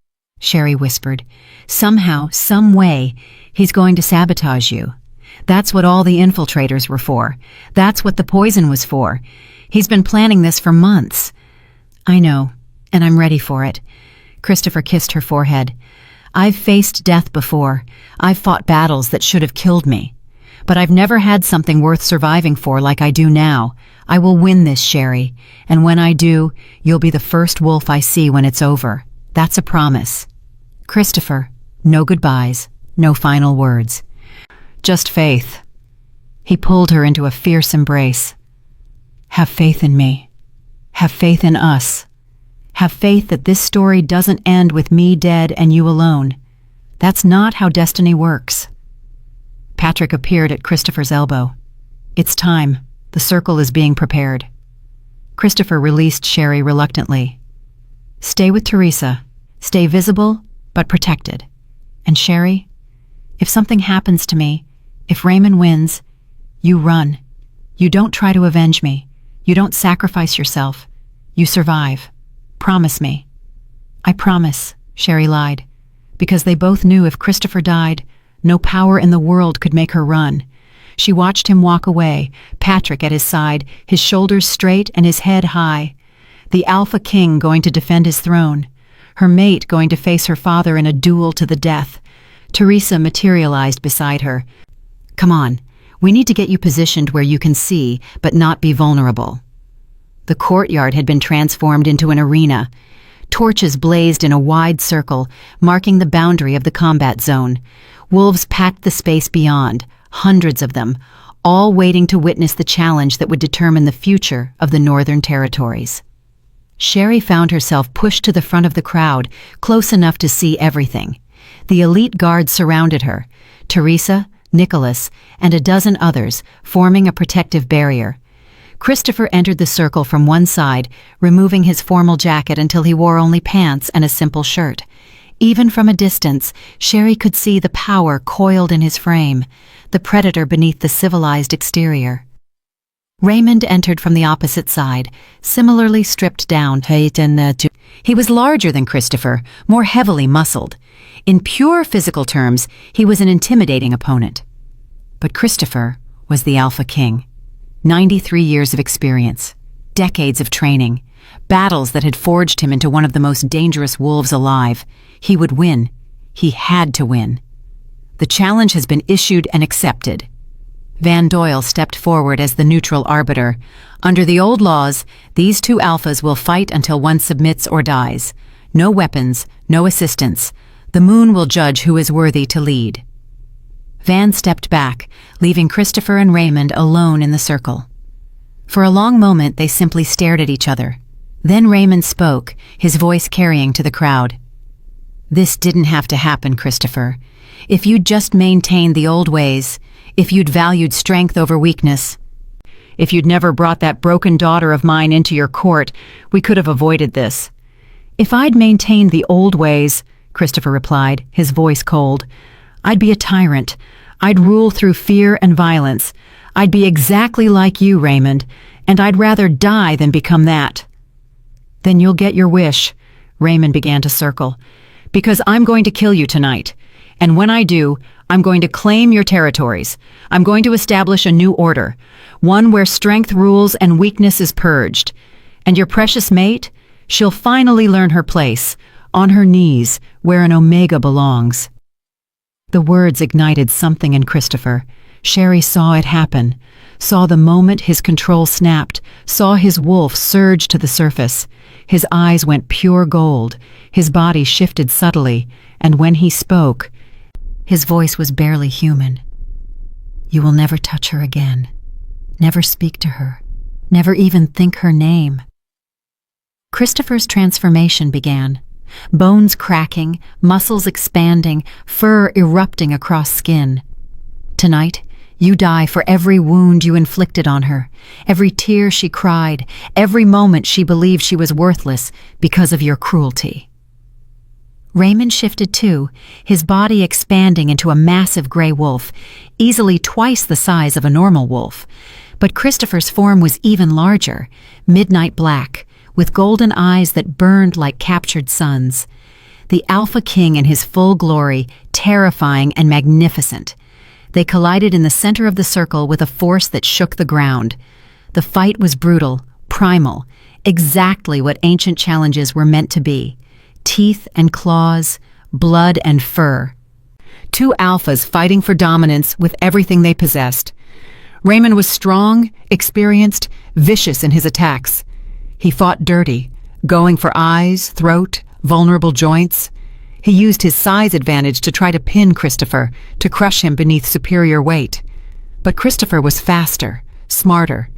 Speaker 1: Sherry whispered. Somehow, some way, he's going to sabotage you. That's what all the infiltrators were for. That's what the poison was for. He's been planning this for months. I know, and I'm ready for it. Christopher kissed her forehead. I've faced death before. I've fought battles that should have killed me. But I've never had something worth surviving for like I do now. I will win this, Sherry. And when I do, you'll be the first wolf I see when it's over. That's a promise. Christopher, no goodbyes, no final words. Just faith. He pulled her into a fierce embrace. Have faith in me. Have faith in us. Have faith that this story doesn't end with me dead and you alone. That's not how destiny works. Patrick appeared at Christopher's elbow. It's time. The circle is being prepared. Christopher released Sherry reluctantly. Stay with Teresa. Stay visible, but protected. And Sherry, if something happens to me, if Raymond wins, you run. You don't try to avenge me. You don't sacrifice yourself. You survive. Promise me. I promise, Sherry lied, because they both knew if Christopher died, no power in the world could make her run. She watched him walk away, Patrick at his side, his shoulders straight and his head high. The Alpha King going to defend his throne. Her mate going to face her father in a duel to the death. Teresa materialized beside her. Come on, we need to get you positioned where you can see, but not be vulnerable. The courtyard had been transformed into an arena. Torches blazed in a wide circle, marking the boundary of the combat zone. Wolves packed the space beyond, hundreds of them, all waiting to witness the challenge that would determine the future of the Northern Territories. Sherry found herself pushed to the front of the crowd, close enough to see everything. The elite guards surrounded her, Teresa, Nicholas, and a dozen others, forming a protective barrier. Christopher entered the circle from one side, removing his formal jacket until he wore only pants and a simple shirt. Even from a distance, Sherry could see the power coiled in his frame, the predator beneath the civilized exterior. Raymond entered from the opposite side, similarly stripped down. He was larger than Christopher, more heavily muscled. In pure physical terms, he was an intimidating opponent. But Christopher was the Alpha King. 93 years of experience, decades of training, battles that had forged him into one of the most dangerous wolves alive. He would win. He had to win. The challenge has been issued and accepted. Van Doyle stepped forward as the neutral arbiter. Under the old laws, these two alphas will fight until one submits or dies. No weapons, no assistance. The moon will judge who is worthy to lead. Van stepped back, leaving Christopher and Raymond alone in the circle. For a long moment, they simply stared at each other. Then Raymond spoke, his voice carrying to the crowd. This didn't have to happen, Christopher. If you'd just maintained the old ways, if you'd valued strength over weakness, if you'd never brought that broken daughter of mine into your court, we could have avoided this. If I'd maintained the old ways, Christopher replied, his voice cold, I'd be a tyrant. I'd rule through fear and violence. I'd be exactly like you, Raymond, and I'd rather die than become that. Then you'll get your wish, Raymond began to circle, because I'm going to kill you tonight. And when I do, I'm going to claim your territories. I'm going to establish a new order, one where strength rules and weakness is purged. And your precious mate, she'll finally learn her place, on her knees, where an Omega belongs. The words ignited something in Christopher. Sherry saw it happen, saw the moment his control snapped, saw his wolf surge to the surface. His eyes went pure gold, his body shifted subtly, and when he spoke, his voice was barely human. You will never touch her again. Never speak to her. Never even think her name. Christopher's transformation began,
Speaker 2: Bones cracking, muscles expanding, fur erupting across skin. Tonight, you die for every wound you inflicted on her, every tear she cried, every moment she believed she was worthless because of your cruelty. Raymond shifted too, his body expanding into a massive gray wolf, easily twice the size of a normal wolf. But Christopher's form was even larger, midnight black, with golden eyes that burned like captured suns. The Alpha King in his full glory, terrifying and magnificent. They collided in the center of the circle with a force that shook the ground. The fight was brutal, primal, exactly what ancient challenges were meant to be. Teeth and claws, blood and fur. Two alphas fighting for dominance with everything they possessed. Raymond was strong, experienced, vicious in his attacks. He fought dirty, going for eyes, throat, vulnerable joints. He used his size advantage to try to pin Christopher, to crush him beneath superior weight. But Christopher was faster, smarter.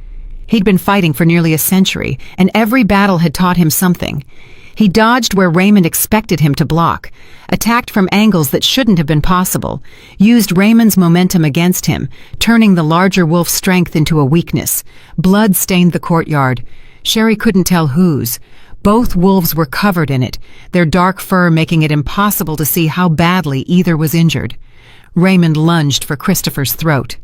Speaker 2: He'd been fighting for nearly a century, and every battle had taught him something. He dodged where Raymond expected him to block, attacked from angles that shouldn't have been possible, used Raymond's momentum against him, turning the larger wolf's strength into a weakness. Blood stained the courtyard. Sherry couldn't tell whose. Both wolves were covered in it, their dark fur making it impossible to see how badly either was injured. Raymond lunged for Christopher's throat.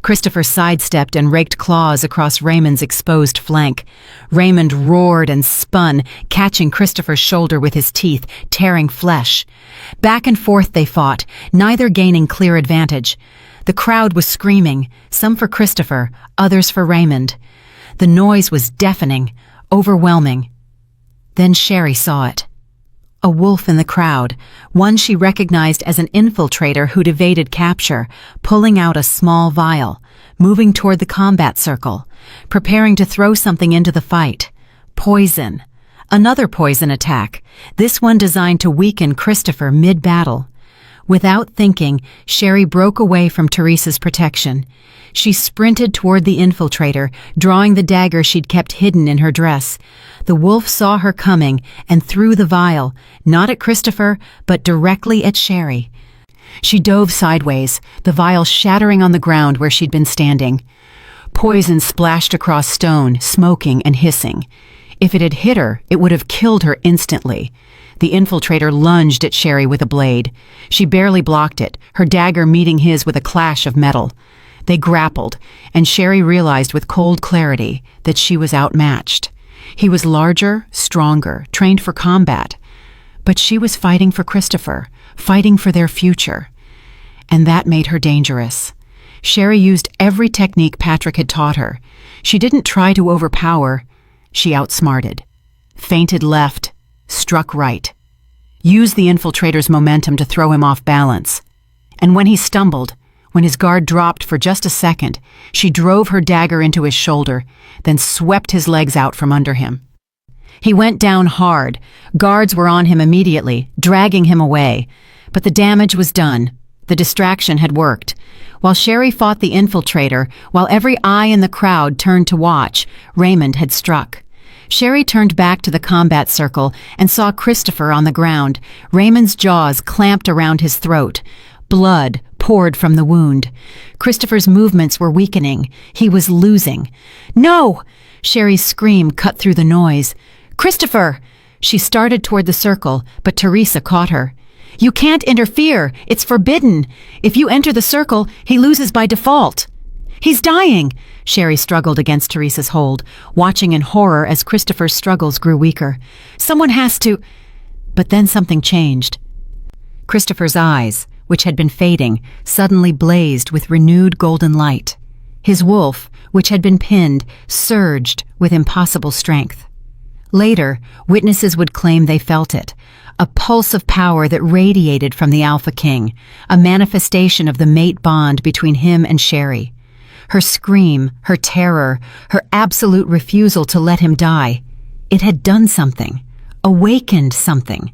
Speaker 2: Christopher sidestepped and raked claws across Raymond's exposed flank. Raymond roared and spun, catching Christopher's shoulder with his teeth, tearing flesh. Back and forth they fought, neither gaining clear advantage. The crowd was screaming, some for Christopher, others for Raymond. The noise was deafening, overwhelming. Then Sherry saw it. A wolf in the crowd, one she recognized as an infiltrator who'd evaded capture, pulling out a small vial, moving toward the combat circle, preparing to throw something into the fight. Poison. Another poison attack, this one designed to weaken Christopher mid-battle. Without thinking, Sherry broke away from Teresa's protection. She sprinted toward the infiltrator, drawing the dagger she'd kept hidden in her dress. The wolf saw her coming and threw the vial, not at Christopher, but directly at Sherry. She dove sideways, the vial shattering on the ground where she'd been standing. Poison splashed across stone, smoking and hissing. If it had hit her, it would have killed her instantly. The infiltrator lunged at Sherry with a blade. She barely blocked it, her dagger meeting his with a clash of metal. They grappled, and Sherry realized with cold clarity that she was outmatched. He was larger, stronger, trained for combat. But she was fighting for Christopher, fighting for their future. And that made her dangerous. Sherry used every technique Patrick had taught her. She didn't try to overpower. She outsmarted. Feinted left, struck right. Used the infiltrator's momentum to throw him off balance. And when he stumbled, when his guard dropped for just a second, she drove her dagger into his shoulder, then swept his legs out from under him. He went down hard. Guards were on him immediately, dragging him away. But the damage was done. The distraction had worked. While Sherry fought the infiltrator, while every eye in the crowd turned to watch, Raymond had struck. Sherry turned back to the combat circle and saw Christopher on the ground, Raymond's jaws clamped around his throat. Blood poured from the wound. Christopher's movements were weakening. He was losing. "No!" Sherry's scream cut through the noise. "Christopher!" She started toward the circle, but Teresa caught her. "You can't interfere. It's forbidden. If you enter the circle, he loses by default." "He's dying!" Sherry struggled against Teresa's hold, watching in horror as Christopher's struggles grew weaker. "Someone has to—" But then something changed. Christopher's eyes, which had been fading, suddenly blazed with renewed golden light. His wolf, which had been pinned, surged with impossible strength. Later, witnesses would claim they felt it, a pulse of power that radiated from the Alpha King, a manifestation of the mate bond between him and Sherry. Her scream, her terror, her absolute refusal to let him die. It had done something, awakened something,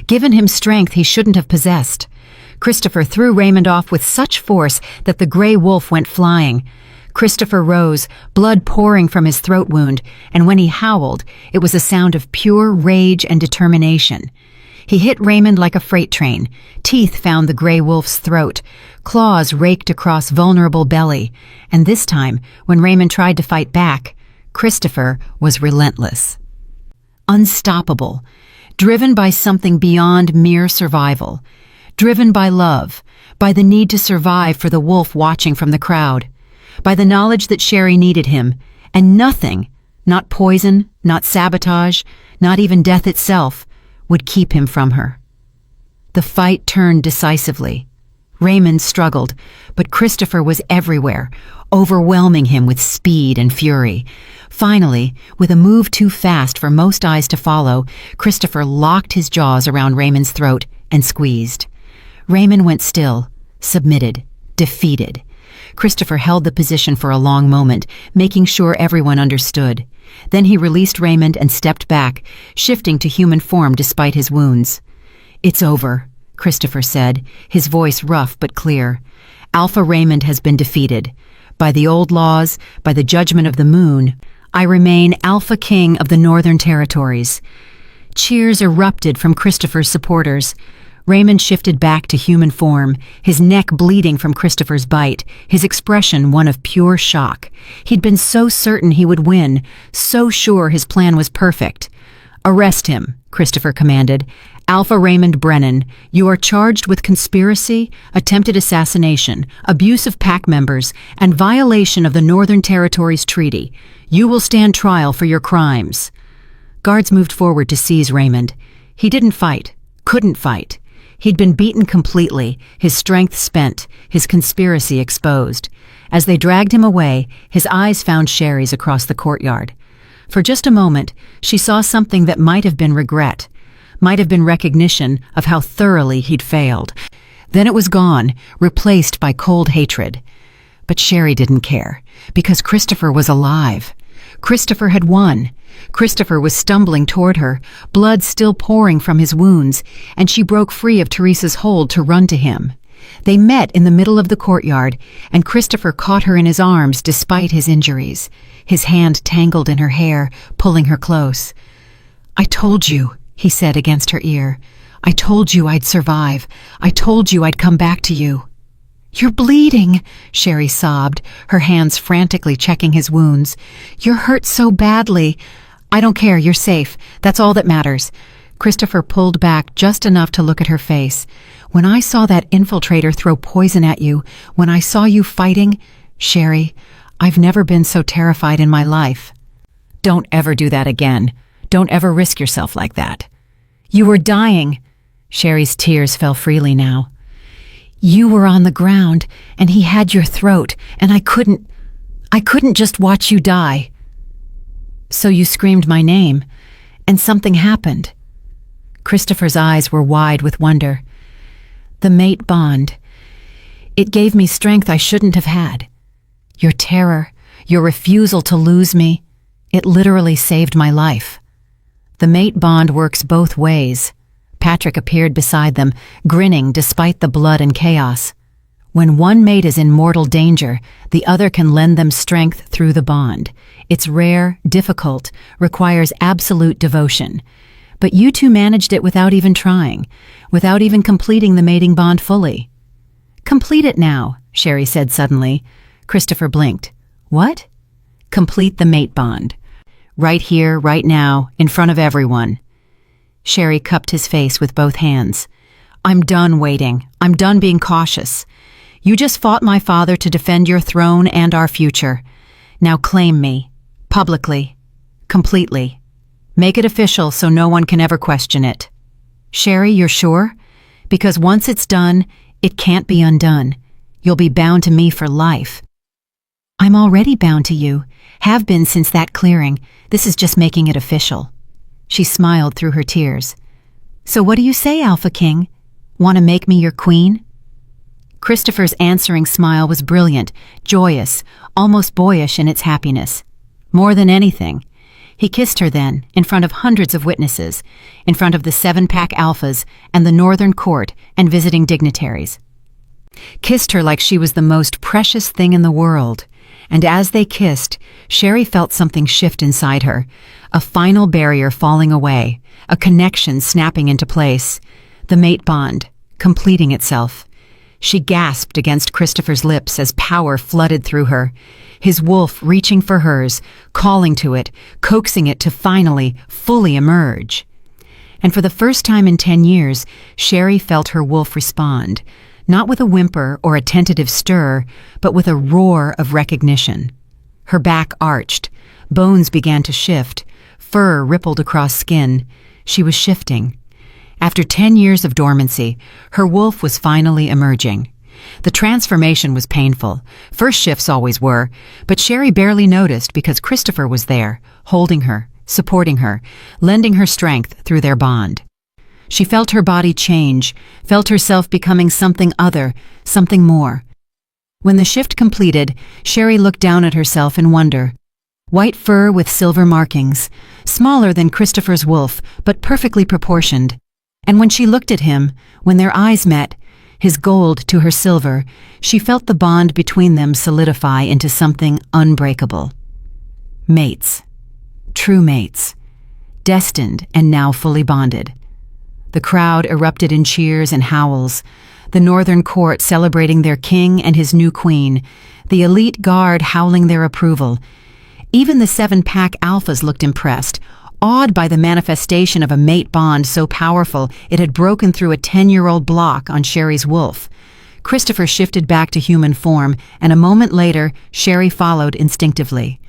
Speaker 2: given him strength he shouldn't have possessed. Christopher threw Raymond off with such force that the gray wolf went flying.
Speaker 1: Christopher rose, blood pouring from his throat wound, and when he howled, it was a sound of pure rage and determination. He hit Raymond like a freight train. Teeth found the gray wolf's throat. Claws raked across vulnerable belly. And this time, when Raymond tried to fight back, Christopher was relentless. Unstoppable. Driven by something beyond mere survival. Driven by love. By the need to survive for the wolf watching from the crowd. By the knowledge that Sherry needed him. And nothing, not poison, not sabotage, not even death itself, would keep him from her. The fight turned decisively. Raymond struggled, but Christopher was everywhere, overwhelming him with speed and fury. Finally, with a move too fast for most eyes to follow, Christopher locked his jaws around Raymond's throat and squeezed. Raymond went still, submitted, defeated. Christopher held the position for a long moment, making sure everyone understood. Then he released Raymond and stepped back, shifting to human form despite his wounds. "It's over," Christopher said, his voice rough but clear. "Alpha Raymond has been defeated. By the old laws, by the judgment of the moon, I remain Alpha King of the Northern Territories." Cheers erupted from Christopher's supporters. Raymond shifted back to human form, his neck bleeding from Christopher's bite, his expression one of pure shock. He'd been so certain he would win, so sure his plan was perfect. "Arrest him," Christopher commanded. "Alpha Raymond Brennan, you are charged with conspiracy, attempted assassination, abuse of pack members, and violation of the Northern Territories Treaty. You will stand trial for your crimes." Guards moved forward to seize Raymond. He didn't fight, couldn't fight. He'd been beaten completely, his strength spent, his conspiracy exposed. As they dragged him away, his eyes found Sherry's across the courtyard. For just a moment, she saw something that might have been regret, might have been recognition of how thoroughly he'd failed. Then it was gone, replaced by cold hatred. But Sherry didn't care, because Christopher was alive. Christopher had won. Christopher was stumbling toward her, blood still pouring from his wounds, and she broke free of Teresa's hold to run to him. They met in the middle of the courtyard, and Christopher caught her in his arms despite his injuries, his hand tangled in her hair, pulling her close. "I told you," he said against her ear. "I told you I'd survive. I told you I'd come back to you." "You're bleeding," Sherry sobbed, her hands frantically checking his wounds. "You're hurt so badly." "I don't care, you're safe. That's all that matters." Christopher pulled back just enough to look at her face. "When I saw that infiltrator throw poison at you, when I saw you fighting, Sherry, I've never been so terrified in my life." "Don't ever do that again. Don't ever risk yourself like that." "You were dying." Sherry's tears fell freely now. "You were on the ground, and he had your throat, and I couldn't just watch you die." "So you screamed my name, and something happened." Christopher's eyes were wide with wonder. "The mate bond. It gave me strength I shouldn't have had. Your terror, your refusal to lose me, it literally saved my life." "The mate bond works both ways." Patrick appeared beside them, grinning despite the blood and chaos. "When one mate is in mortal danger, the other can lend them strength through the bond. It's rare, difficult, requires absolute devotion. But you two managed it without even trying, without even completing the mating bond fully." "Complete it now," Sherry said suddenly. Christopher blinked. "What?" "Complete the mate bond. Right here, right now, in front of everyone." Sherry cupped his face with both hands. "I'm done waiting. I'm done being cautious. You just fought my father to defend your throne and our future. Now claim me. Publicly. Completely. Make it official so no one can ever question it." "Sherry, you're sure? Because once it's done, it can't be undone. You'll be bound to me for life." "I'm already bound to you. Have been since that clearing. This is just making it official." She smiled through her tears. "So what do you say, Alpha King? Want to make me your queen?" Christopher's answering smile was brilliant, joyous, almost boyish in its happiness. More than anything. He kissed her then, in front of hundreds of witnesses, in front of the 7-pack alphas and the Northern Court and visiting dignitaries. Kissed her like she was the most precious thing in the world. and as they kissed, Sherry felt something shift inside her, a final barrier falling away, a connection snapping into place, the mate bond, completing itself. She gasped against Christopher's lips as power flooded through her, his wolf reaching for hers, calling to it, coaxing it to finally, fully emerge. And for the first time in 10 years, Sherry felt her wolf respond, not with a whimper or a tentative stir, but with a roar of recognition. Her back arched, bones began to shift, fur rippled across skin. She was shifting. After 10 years of dormancy, her wolf was finally emerging. The transformation was painful. First shifts always were, but Sherry barely noticed because Christopher was there, holding her, supporting her, lending her strength through their bond. She felt her body change, felt herself becoming something other, something more. When the shift completed, Sherry looked down at herself in wonder. White fur with silver markings, smaller than Christopher's wolf, but perfectly proportioned. And when she looked at him, when their eyes met, his gold to her silver, she felt the bond between them solidify into something unbreakable. Mates. True mates. Destined and now fully bonded. The crowd erupted in cheers and howls, the northern court celebrating their king and his new queen, the elite guard howling their approval. Even the 7-pack alphas looked impressed, awed by the manifestation of a mate bond so powerful it had broken through a 10-year-old block on Sherry's wolf. Christopher shifted back to human form, and a moment later, Sherry followed instinctively.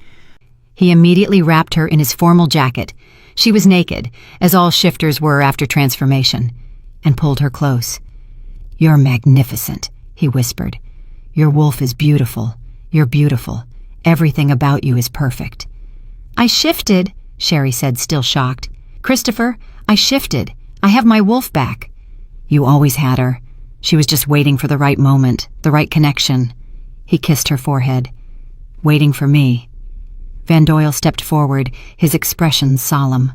Speaker 1: He immediately wrapped her in his formal jacket. She was naked, as all shifters were after transformation, and pulled her close. "You're magnificent," he whispered. "Your wolf is beautiful. You're beautiful. Everything about you is perfect." "I shifted," Sherry said, still shocked. "Christopher, I shifted. I have my wolf back." "You always had her. She was just waiting for the right moment, the right connection." He kissed her forehead. "Waiting for me." Van Doyle stepped forward, his expression solemn.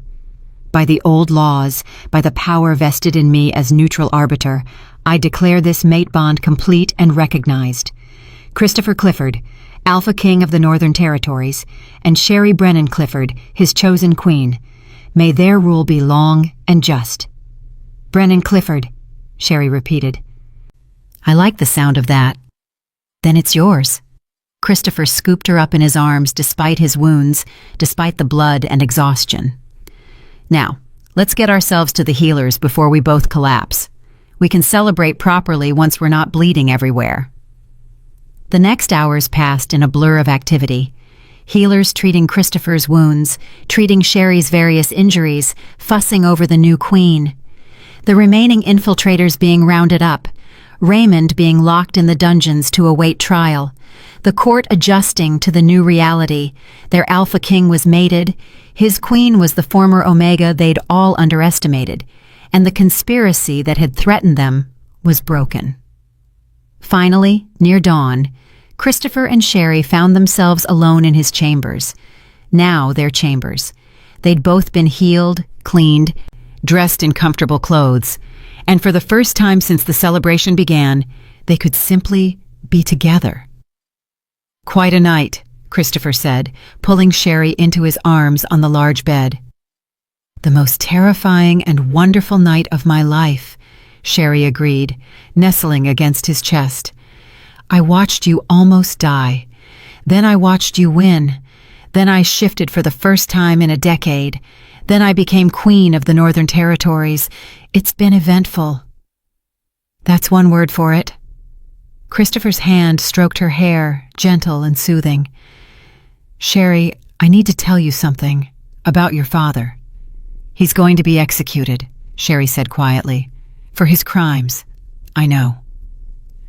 Speaker 1: "By the old laws, by the power vested in me as neutral arbiter, I declare this mate bond complete and recognized. Christopher Clifford, Alpha King of the Northern Territories, and Sherry Brennan Clifford, his chosen queen. May their rule be long and just." "Brennan Clifford," Sherry repeated. "I like the sound of that." "Then it's yours." Christopher scooped her up in his arms despite his wounds, despite the blood and exhaustion. "Now, let's get ourselves to the healers before we both collapse. We can celebrate properly once we're not bleeding everywhere." The next hours passed in a blur of activity. Healers treating Christopher's wounds, treating Sherry's various injuries, fussing over the new queen. The remaining infiltrators being rounded up, Raymond being locked in the dungeons to await trial, the court adjusting to the new reality. Their Alpha King was mated, his queen was the former Omega they'd all underestimated, and the conspiracy that had threatened them was broken. Finally, near dawn, Christopher and Sherry found themselves alone in his chambers. Now their chambers. They'd both been healed, cleaned, dressed in comfortable clothes, and for the first time since the celebration began, they could simply be together. "Quite a night," Christopher said, pulling Sherry into his arms on the large bed. "The most terrifying and wonderful night of my life," Sherry agreed, nestling against his chest. "I watched you almost die. Then I watched you win. Then I shifted for the first time in a decade. Then I became queen of the Northern Territories. It's been eventful." "That's one word for it." Christopher's hand stroked her hair, gentle and soothing. "Sherry, I need to tell you something about your father." "He's going to be executed," Sherry said quietly. "For his crimes, I know.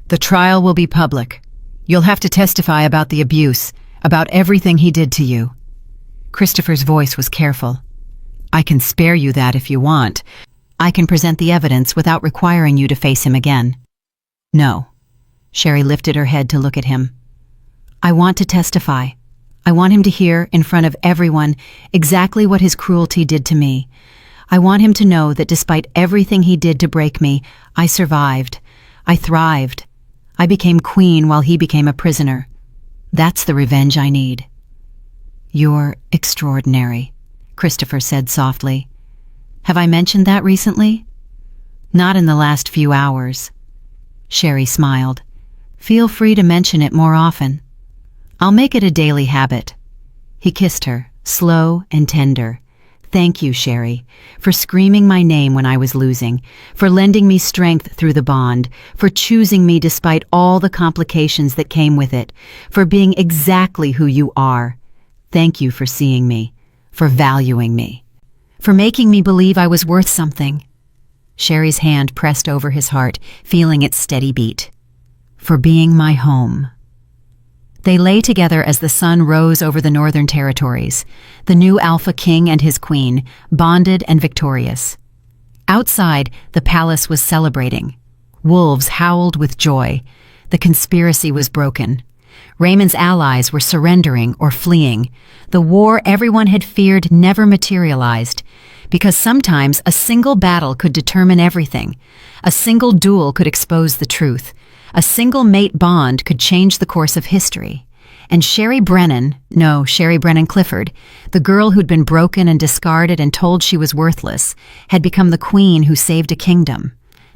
Speaker 1: The trial will be public. You'll have to testify about the abuse, about everything he did to you." Christopher's voice was careful. "I can spare you that if you want. I can present the evidence without requiring you to face him again." "No." Sherry lifted her head to look at him. "I want to testify. I want him to hear, in front of everyone, exactly what his cruelty did to me. I want him to know that despite everything he did to break me, I survived. I thrived. I became queen while he became a prisoner.
Speaker 2: That's the revenge I need." "You're extraordinary," Christopher said softly. "Have I mentioned that recently?" "Not in the last few hours." Sherry smiled. "Feel free to mention it more often. I'll make it a daily habit." He kissed her, slow and tender. "Thank you, Sherry, for screaming my name when I was losing, for lending me strength through the bond, for choosing me despite all the complications that came with it, for being exactly who you are. Thank you for seeing me, for valuing me, for making me believe I was worth something." Sherry's hand pressed over his heart, feeling its steady beat. "For being my home." They lay together as the sun rose over the Northern Territories, the new Alpha King and his queen, bonded and victorious. Outside, the palace was celebrating. Wolves howled with joy. The conspiracy was broken. Raymond's allies were surrendering or fleeing. The war everyone had feared never materialized, because sometimes a single battle could determine everything. A single duel could expose the truth. A single mate bond could change the course of history. And Sherry Brennan Clifford, the girl who'd been broken and discarded and told she was worthless, had become the queen who saved a kingdom.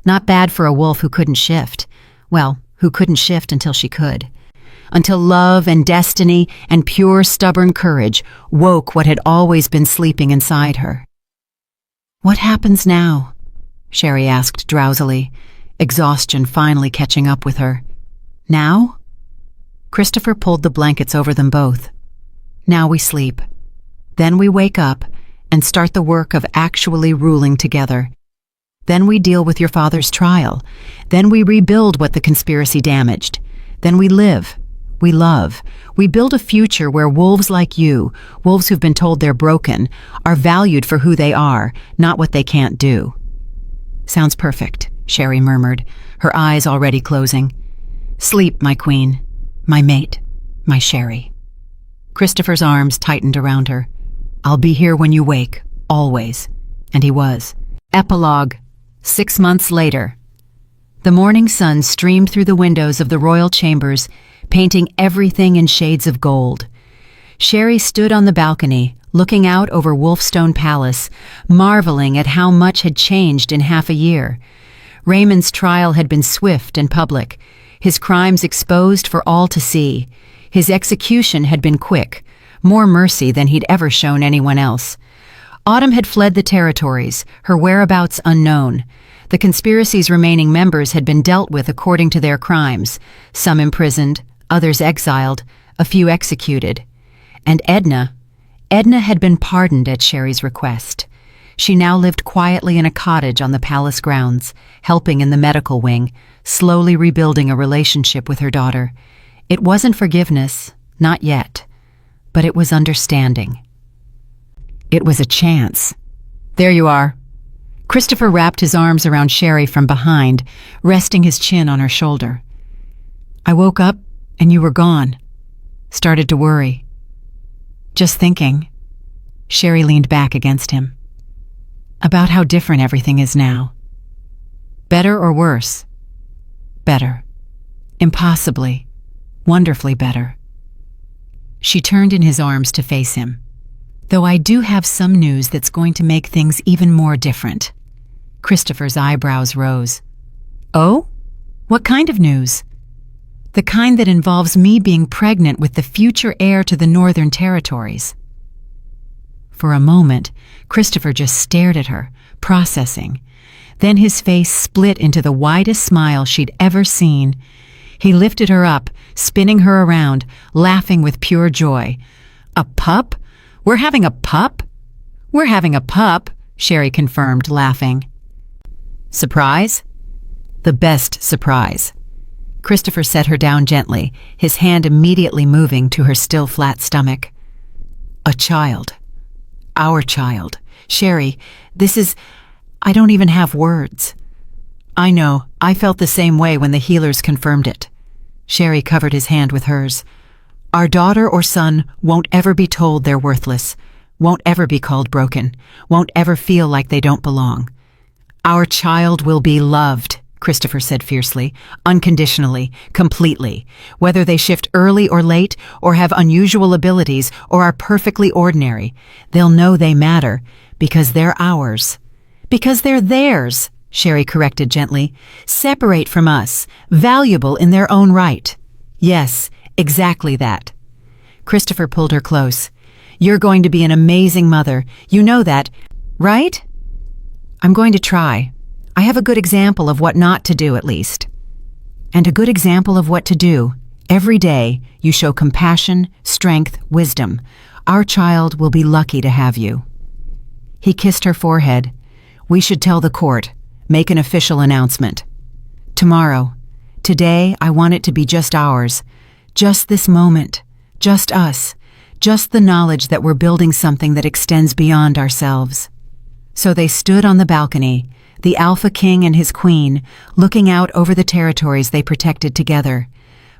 Speaker 2: Not bad for a wolf who couldn't shift. Well, who couldn't shift until she could. Until love and destiny and pure stubborn courage woke what had always been sleeping inside her. "What happens now?" Sherry asked drowsily, exhaustion finally catching up with her. "Now?" Christopher pulled the blankets over them both. "Now we sleep. Then we wake up and start the work of actually ruling together. Then we deal with your father's trial. Then we rebuild what the conspiracy damaged. Then we live. We love. We build a future where wolves like you, wolves who've been told they're broken, are valued for who they are, not what they can't do." "Sounds perfect," Sherry murmured, her eyes already closing. "Sleep, my queen, my mate, my Sherry." Christopher's arms tightened around her. "I'll be here when you wake, always." And he was. Epilogue. 6 months later. The morning sun streamed through the windows of the royal chambers, painting everything in shades of gold. Sherry stood on the balcony, looking out over Wolfstone Palace, marveling at how much had changed in half a year. Raymond's trial had been swift and public, his crimes exposed for all to see. His execution had been quick, more mercy than he'd ever shown anyone else. Autumn had fled the territories, her whereabouts unknown. The conspiracy's remaining members had been dealt with according to their crimes, some imprisoned, others exiled, a few executed. And Edna had been pardoned at Sherry's request. She now lived quietly in a cottage on the palace grounds, helping in the medical wing, slowly rebuilding a relationship with her daughter. It wasn't forgiveness, not yet, but it was understanding. It was a chance. "There you are." Christopher wrapped his arms around Sherry from behind, resting his chin on her shoulder. "I woke up and you were gone. Started to worry. Just thinking." Sherry leaned back against him. "About how different everything is now." "Better or worse?" "Better. Impossibly, wonderfully better." She turned in his arms to face him. "Though I do have some news that's going to make things even more different." Christopher's eyebrows rose. "Oh? What kind of news?" "The kind that involves me being pregnant with the future heir to the Northern Territories." For a moment, Christopher just stared at her, processing. Then his face split into the widest smile she'd ever seen. He lifted her up, spinning her around, laughing with pure joy. "A pup? We're having a pup?" "We're having a pup," Sherry confirmed, laughing. "Surprise?" "The best surprise." Christopher set her down gently, his hand immediately moving to her still flat stomach. "A child. Our child. Sherry, I don't even have words." "I know, I felt the same way when the healers confirmed it." Sherry covered his hand with hers. "Our daughter or son won't ever be told they're worthless, won't ever be called broken, won't ever feel like they don't belong. Our child will be loved, Christopher said fiercely, unconditionally, completely. Whether they shift early or late, or have unusual abilities, or are perfectly ordinary, they'll know they matter, because they're ours. Because they're theirs, Sherry corrected gently. Separate from us, valuable in their own right. Yes, exactly that. Christopher pulled her close. You're going to be an amazing mother. You know that, right? I'm going to try. I have a good example of what not to do, at least. And a good example of what to do. Every day, you show compassion, strength, wisdom. Our child will be lucky to have you. He kissed her forehead. We should tell the court. Make an official announcement. Tomorrow. Today, I want it to be just ours. Just this moment. Just us. Just the knowledge that we're building something that extends beyond ourselves. So they stood on the balcony, the Alpha King and his queen, looking out over the territories they protected together,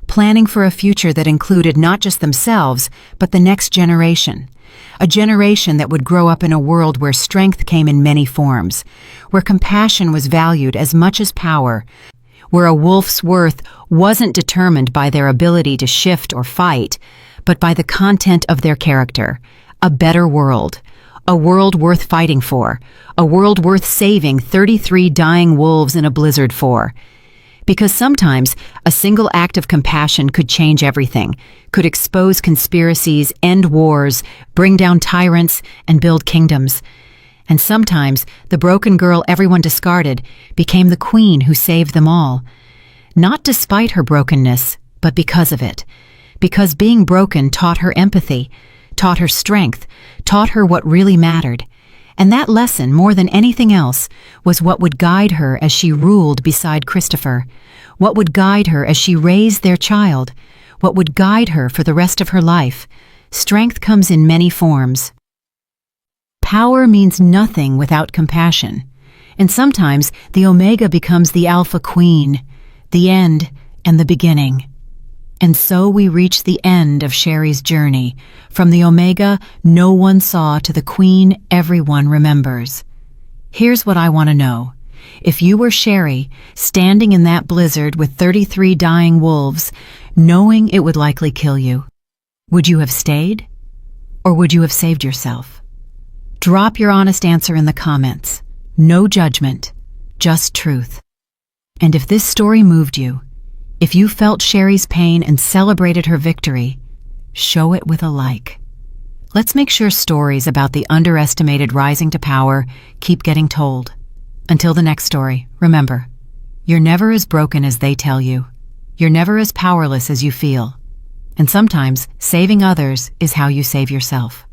Speaker 2: planning for a future that included not just themselves, but the next generation. A generation that would grow up in a world where strength came in many forms, where compassion was valued as much as power, where a wolf's worth wasn't determined by their ability to shift or fight, but by the content of their character. A better world. A world worth fighting for. A world worth saving 33 dying wolves in a blizzard for. Because sometimes a single act of compassion could change everything, could expose conspiracies, end wars, bring down tyrants, and build kingdoms. And sometimes the broken girl everyone discarded became the queen who saved them all. Not despite her brokenness, but because of it. Because being broken taught her empathy, taught her strength, taught her what really mattered. And that lesson, more than anything else, was what would guide her as she ruled beside Christopher, what would guide her as she raised their child, what would guide her for the rest of her life. Strength comes in many forms. Power means nothing without compassion. And sometimes the Omega becomes the Alpha Queen, the end and the beginning. And so we reach the end of Sherry's journey, from the Omega no one saw to the Queen everyone remembers. Here's what I want to know. If you were Sherry, standing in that blizzard with 33 dying wolves, knowing it would likely kill you, would you have stayed? Or would you have saved yourself? Drop your honest answer in the comments. No judgment, just truth. And if this story moved you, if you felt Sherry's pain and celebrated her victory, show it with a like. Let's make sure stories about the underestimated rising to power keep getting told. Until the next story, remember, you're never as broken as they tell you. You're never as powerless as you feel. And sometimes, saving others is how you save yourself.